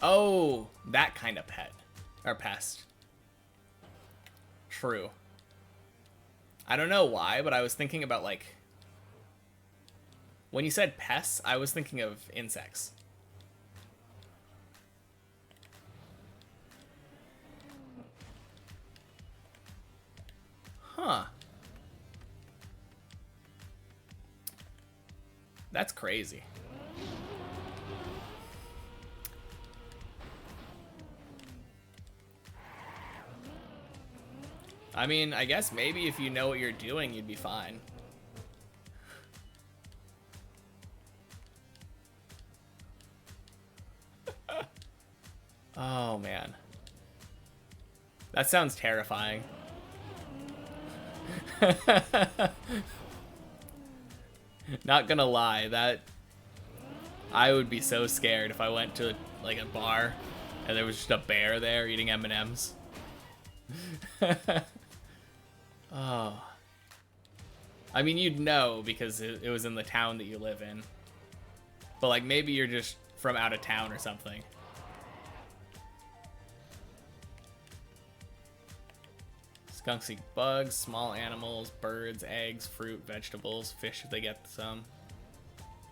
Speaker 1: Oh, that kind of pet. Or pest. True. I don't know why, but I was thinking about, like... When you said pests, I was thinking of insects. Huh. That's crazy. I mean, I guess maybe if you know what you're doing, you'd be fine. Oh, man. That sounds terrifying. Not gonna lie, that... I would be so scared if I went to, like, a bar and there was just a bear there eating M&Ms. Oh. I mean, you'd know because it was in the town that you live in. But, like, maybe you're just from out of town or something. Skunks eat bugs, small animals, birds, eggs, fruit, vegetables, fish if they get some.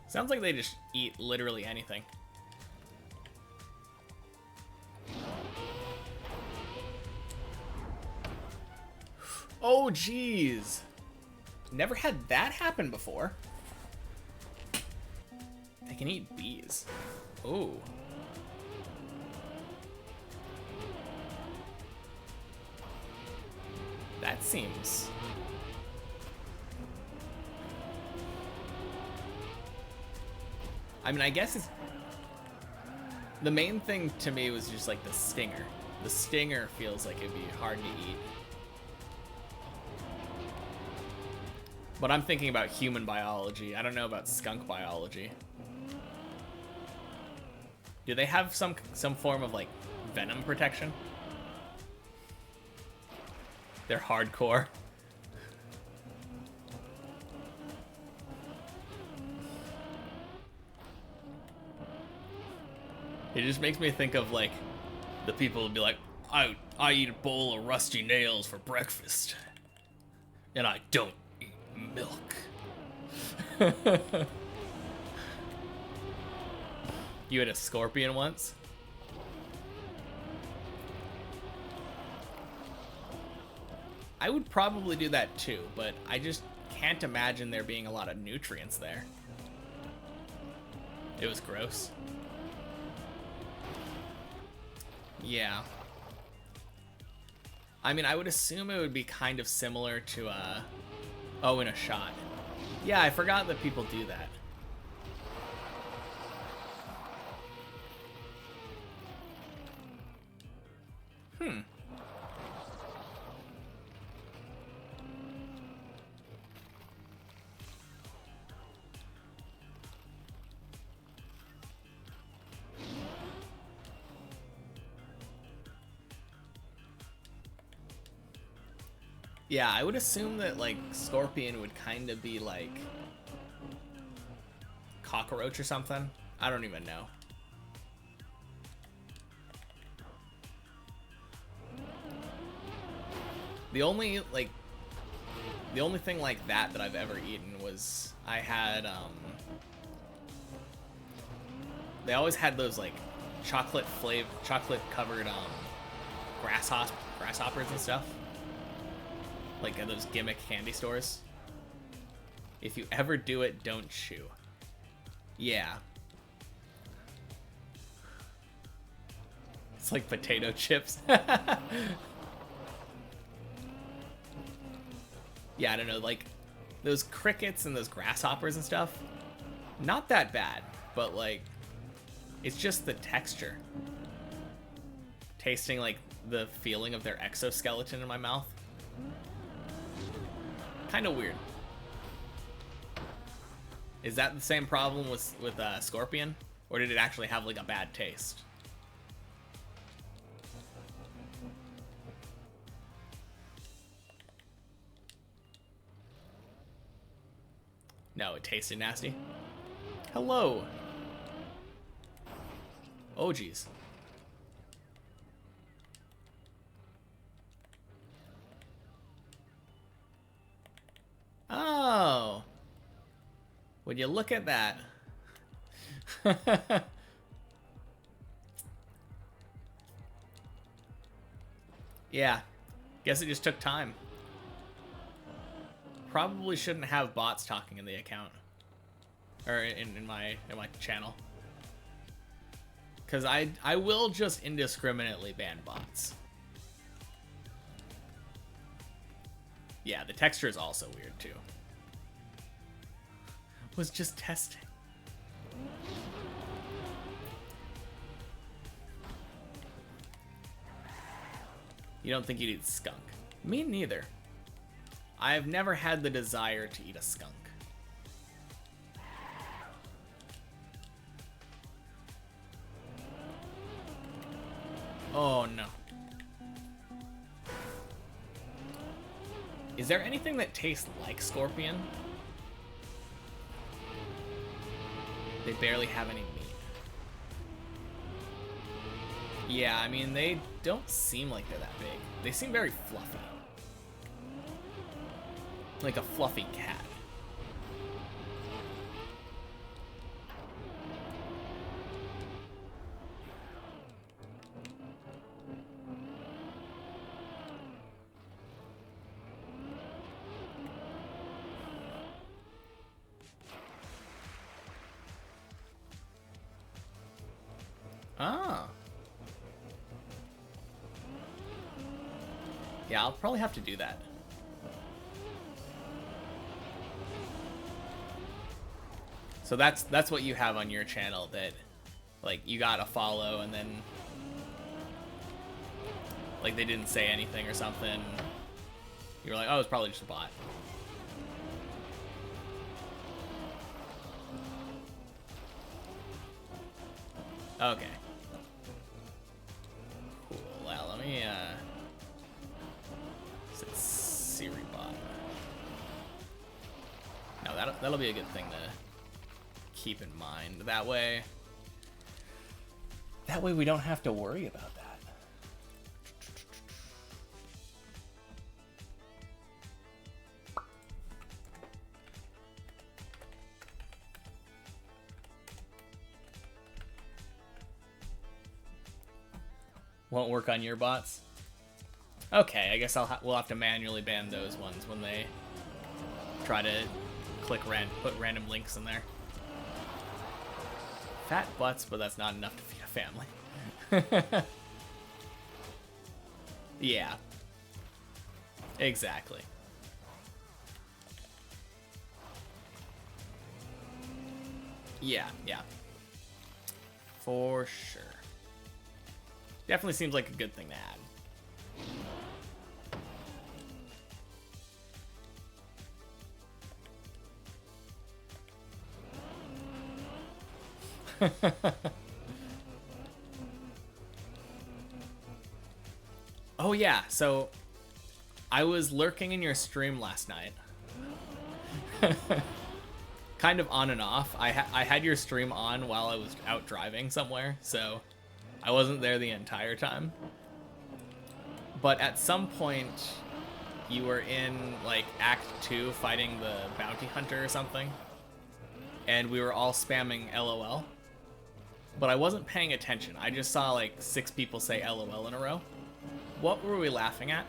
Speaker 1: Sounds like they just eat literally anything. Oh, jeez. Never had that happen before. They can eat bees. Ooh. That seems... I mean, I guess it's... The main thing to me was just like the stinger. The stinger feels like it'd be hard to eat. But I'm thinking about human biology. I don't know about skunk biology. Do they have some form of like venom protection? They're hardcore. It just makes me think of like the people who'd be like, I eat a bowl of rusty nails for breakfast, and I don't eat milk. You had a scorpion once? I would probably do that too, but I just can't imagine there being a lot of nutrients there. It was gross. Yeah. I mean, I would assume it would be kind of similar to, oh, in a shot. Yeah, I forgot that people do that. Yeah, I would assume that, like, scorpion would kind of be, like, cockroach or something. I don't even know. The only thing like that I've ever eaten was, I had, they always had those, like, chocolate covered, grasshoppers and stuff. Like at those gimmick candy stores. If you ever do it, don't chew. Yeah. It's like potato chips. Yeah, I don't know, like those crickets and those grasshoppers and stuff, not that bad, but like it's just the texture. Tasting like the feeling of their exoskeleton in my mouth. Kind of weird. Is that the same problem with scorpion, or did it actually have like a bad taste? No, it tasted nasty. Hello. Oh geez. Oh. Would you look at that? Yeah. Guess it just took time. Probably shouldn't have bots talking in the account. Or in my channel. Cause I will just indiscriminately ban bots. Yeah, the texture is also weird too. Was just testing. You don't think you'd eat skunk? Me neither. I've never had the desire to eat a skunk. Oh no. Is there anything that tastes like scorpion? They barely have any meat. Yeah, I mean, they don't seem like they're that big. They seem very fluffy. Like a fluffy cat. Ah. Yeah, I'll probably have to do that. So that's what you have on your channel, that like you got a follow and then like they didn't say anything or something. You were like, oh, it's probably just a bot. Okay. me, is it Siri bot? No, that'll be a good thing to keep in mind. That way we don't have to worry about that. Won't work on your bots? Okay, I guess we'll have to manually ban those ones when they try to put random links in there. Fat butts, but that's not enough to feed a family. Yeah. Exactly. Yeah. For sure. Definitely seems like a good thing to add. Oh yeah, so I was lurking in your stream last night. Kind of on and off. I had your stream on while I was out driving somewhere, so I wasn't there the entire time. But at some point, you were in, like, Act 2 fighting the bounty hunter or something. And we were all spamming LOL. But I wasn't paying attention. I just saw, like, 6 people say LOL in a row. What were we laughing at?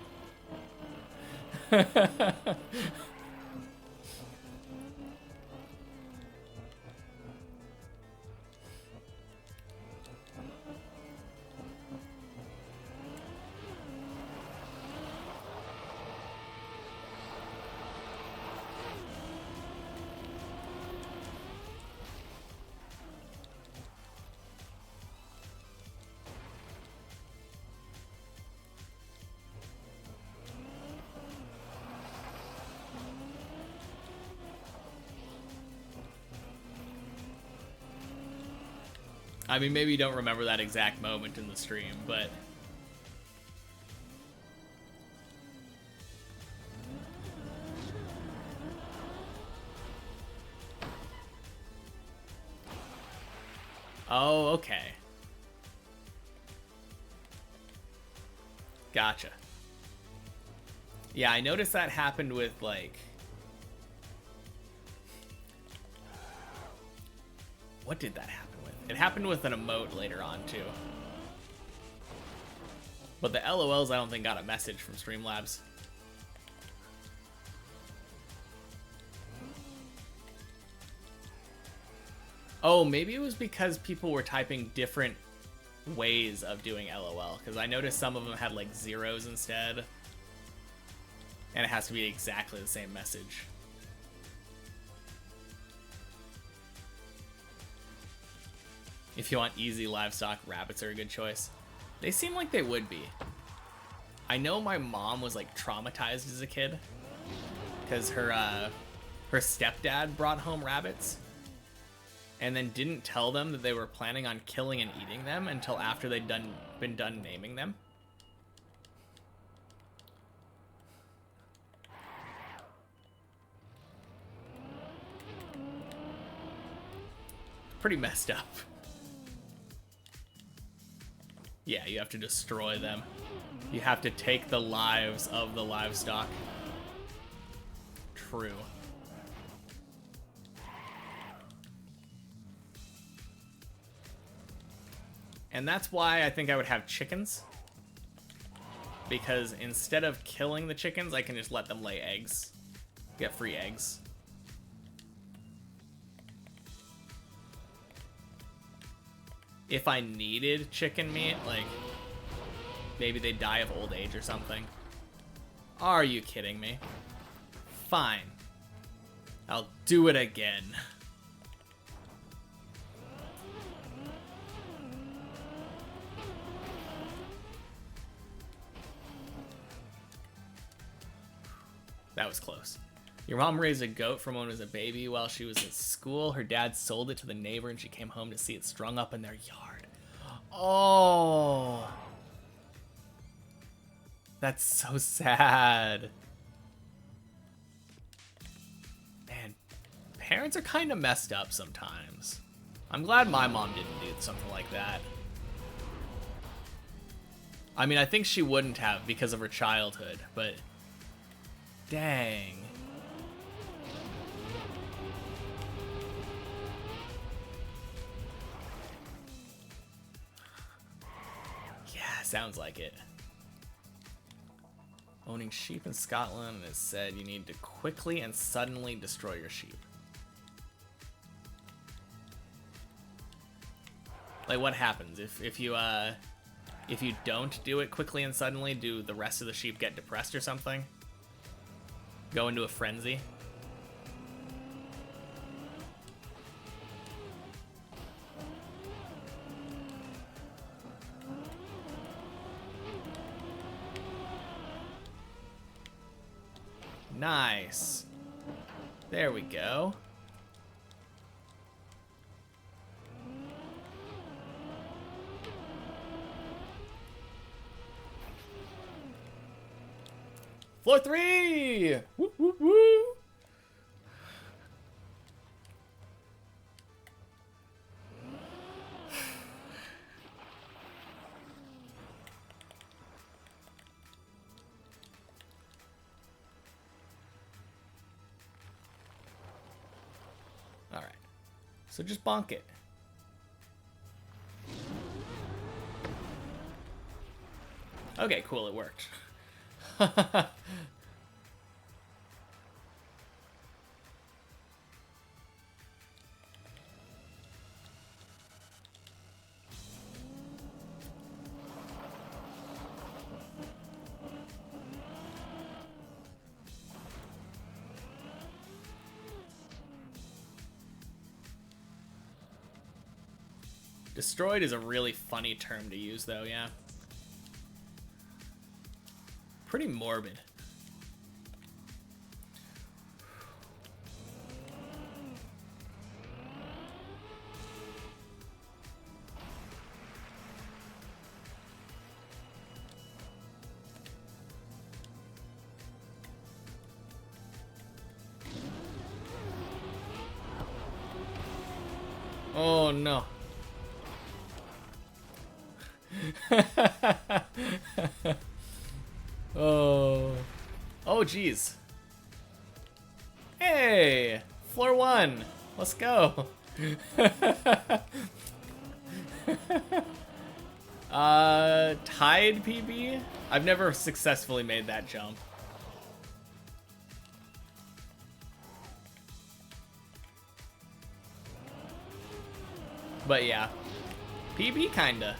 Speaker 1: I mean, maybe you don't remember that exact moment in the stream, but... Oh, okay. Gotcha. Yeah, I noticed that happened with, like... What did that happen with? It happened with an emote later on, too. But the LOLs, I don't think got a message from Streamlabs. Oh, maybe it was because people were typing different ways of doing LOL, because I noticed some of them had, like, zeros instead. And it has to be exactly the same message. If you want easy livestock, rabbits are a good choice. They seem like they would be. I know my mom was, like, traumatized as a kid because her stepdad brought home rabbits and then didn't tell them that they were planning on killing and eating them until after they'd been done naming them. Pretty messed up. Yeah, you have to destroy them. You have to take the lives of the livestock. True. And that's why I think I would have chickens. Because instead of killing the chickens, I can just let them lay eggs. Get free eggs. If I needed chicken meat, like, maybe they die of old age or something. Are you kidding me? Fine. I'll do it again. That was close. Your mom raised a goat from when it was a baby while she was at school. Her dad sold it to the neighbor and she came home to see it strung up in their yard. Oh. That's so sad. Man, parents are kind of messed up sometimes. I'm glad my mom didn't do something like that. I mean, I think she wouldn't have because of her childhood, but dang. Yeah, sounds like it. Owning sheep in Scotland is said you need to quickly and suddenly destroy your sheep. Like, what happens if you don't do it quickly and suddenly? Do the rest of the sheep get depressed or something? Go into a frenzy? Nice. There we go. Floor 3! Woo, woo, woo! Alright. So just bonk it. Okay, cool, it worked. Destroyed is a really funny term to use, though, yeah. Pretty morbid. Oh, no. Oh. Oh, geez. Hey! Floor 1. Let's go. Tide PB? I've never successfully made that jump. But yeah. PB kinda.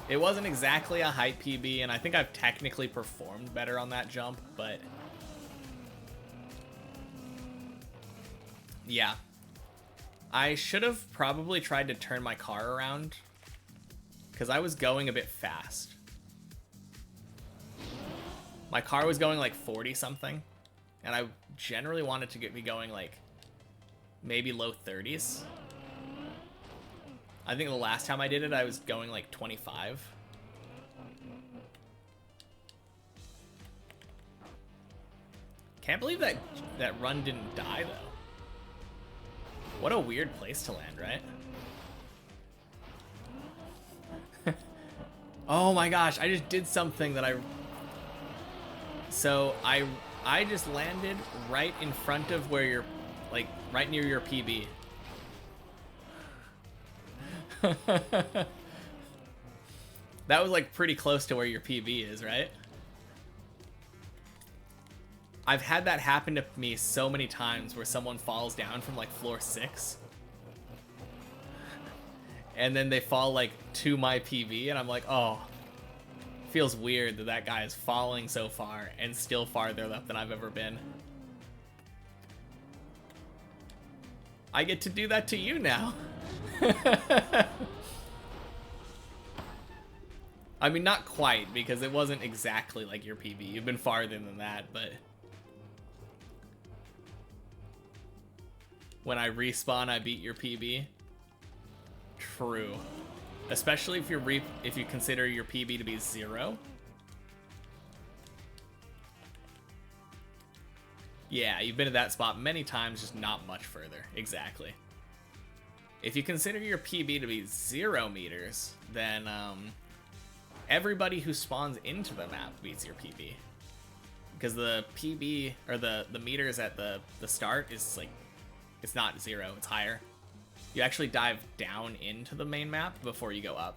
Speaker 1: It wasn't exactly a height PB, and I think I've technically performed better on that jump, but yeah. I should have probably tried to turn my car around, because I was going a bit fast. My car was going like 40 something, and I generally wanted to be going like maybe low 30s. I think the last time I did it, I was going like 25. Can't believe that run didn't die, though. What a weird place to land, right? Oh my gosh, I just did something that So, I just landed right in front of where you're, like, right near your PB. That was like pretty close to where your PB is, right? I've had that happen to me so many times where someone falls down from like floor 6 and then they fall like to my PB, and I'm like, oh, feels weird that that guy is falling so far and still farther left than I've ever been. I get to do that to you now. I mean, not quite, because it wasn't exactly like your PB. You've been farther than that, but when I respawn, I beat your PB. True. Especially if you consider your PB to be 0. Yeah, you've been at that spot many times, just not much further. Exactly. If you consider your PB to be 0 meters, then everybody who spawns into the map beats your PB. Because the PB, or the meters at the start is like, it's not 0, it's higher. You actually dive down into the main map before you go up.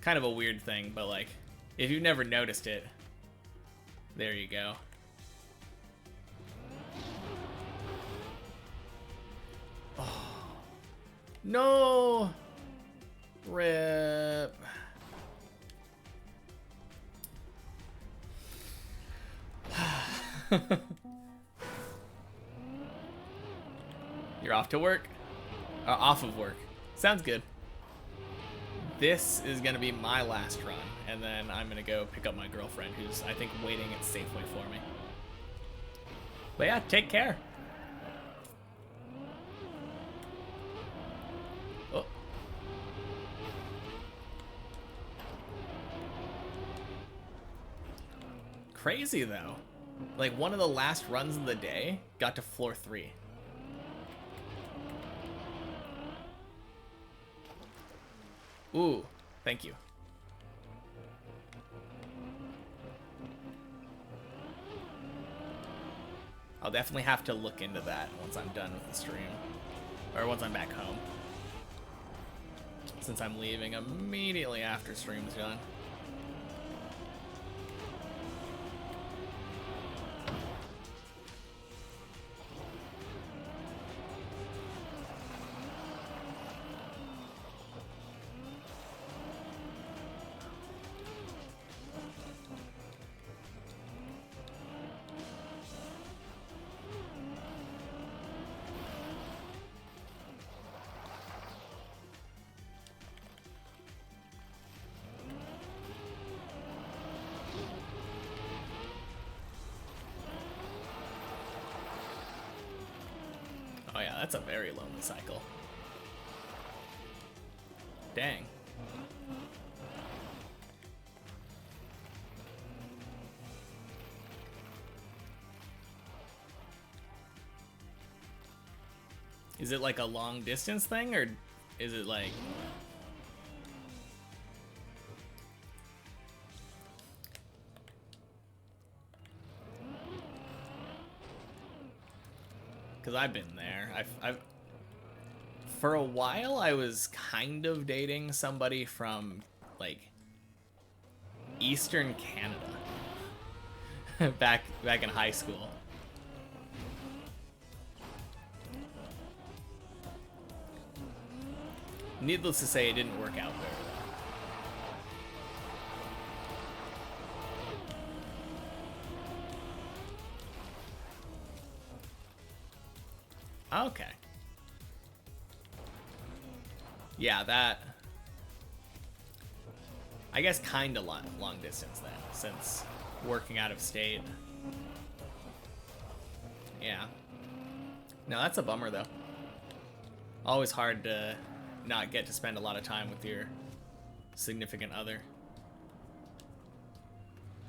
Speaker 1: Kind of a weird thing, but like, if you've never noticed it, there you go. Oh. No! Rip. You're off to work? Off of work. Sounds good. This is gonna be my last run, and then I'm gonna go pick up my girlfriend, who's, I think, waiting at Safeway for me. But yeah, take care. Oh. Crazy, though. Like, one of the last runs of the day got to floor 3. Ooh, thank you. I'll definitely have to look into that once I'm done with the stream. Or once I'm back home. Since I'm leaving immediately after stream's done. Oh yeah, that's a very lonely cycle. Dang. Is it like a long distance thing, or is it like... Because I've been there. I've for a while I was kind of dating somebody from like Eastern Canada back in high school. Needless to say, it didn't work out very well. Okay. Yeah, that... I guess kinda long distance then, since working out of state. Yeah. No, that's a bummer though. Always hard to not get to spend a lot of time with your significant other.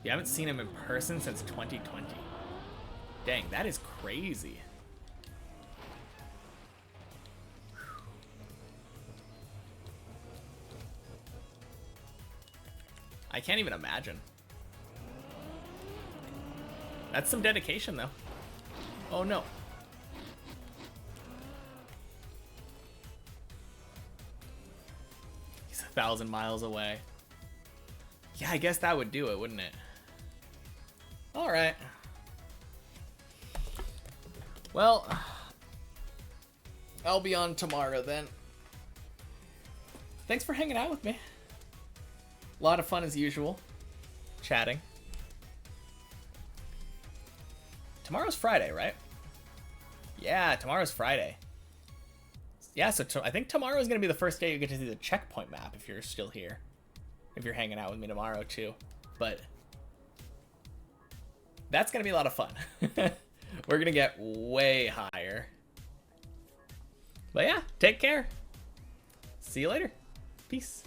Speaker 1: You haven't seen him in person since 2020. Dang, that is crazy. I can't even imagine. That's some dedication, though. Oh, no. He's 1,000 miles away. Yeah, I guess that would do it, wouldn't it? All right. Well, I'll be on tomorrow then. Thanks for hanging out with me. A lot of fun as usual, chatting. Tomorrow's Friday, right? Yeah, tomorrow's Friday. Yeah, so I think tomorrow is going to be the first day you get to see the checkpoint map if you're still here. If you're hanging out with me tomorrow, too. But that's going to be a lot of fun. We're going to get way higher. But yeah, take care. See you later. Peace.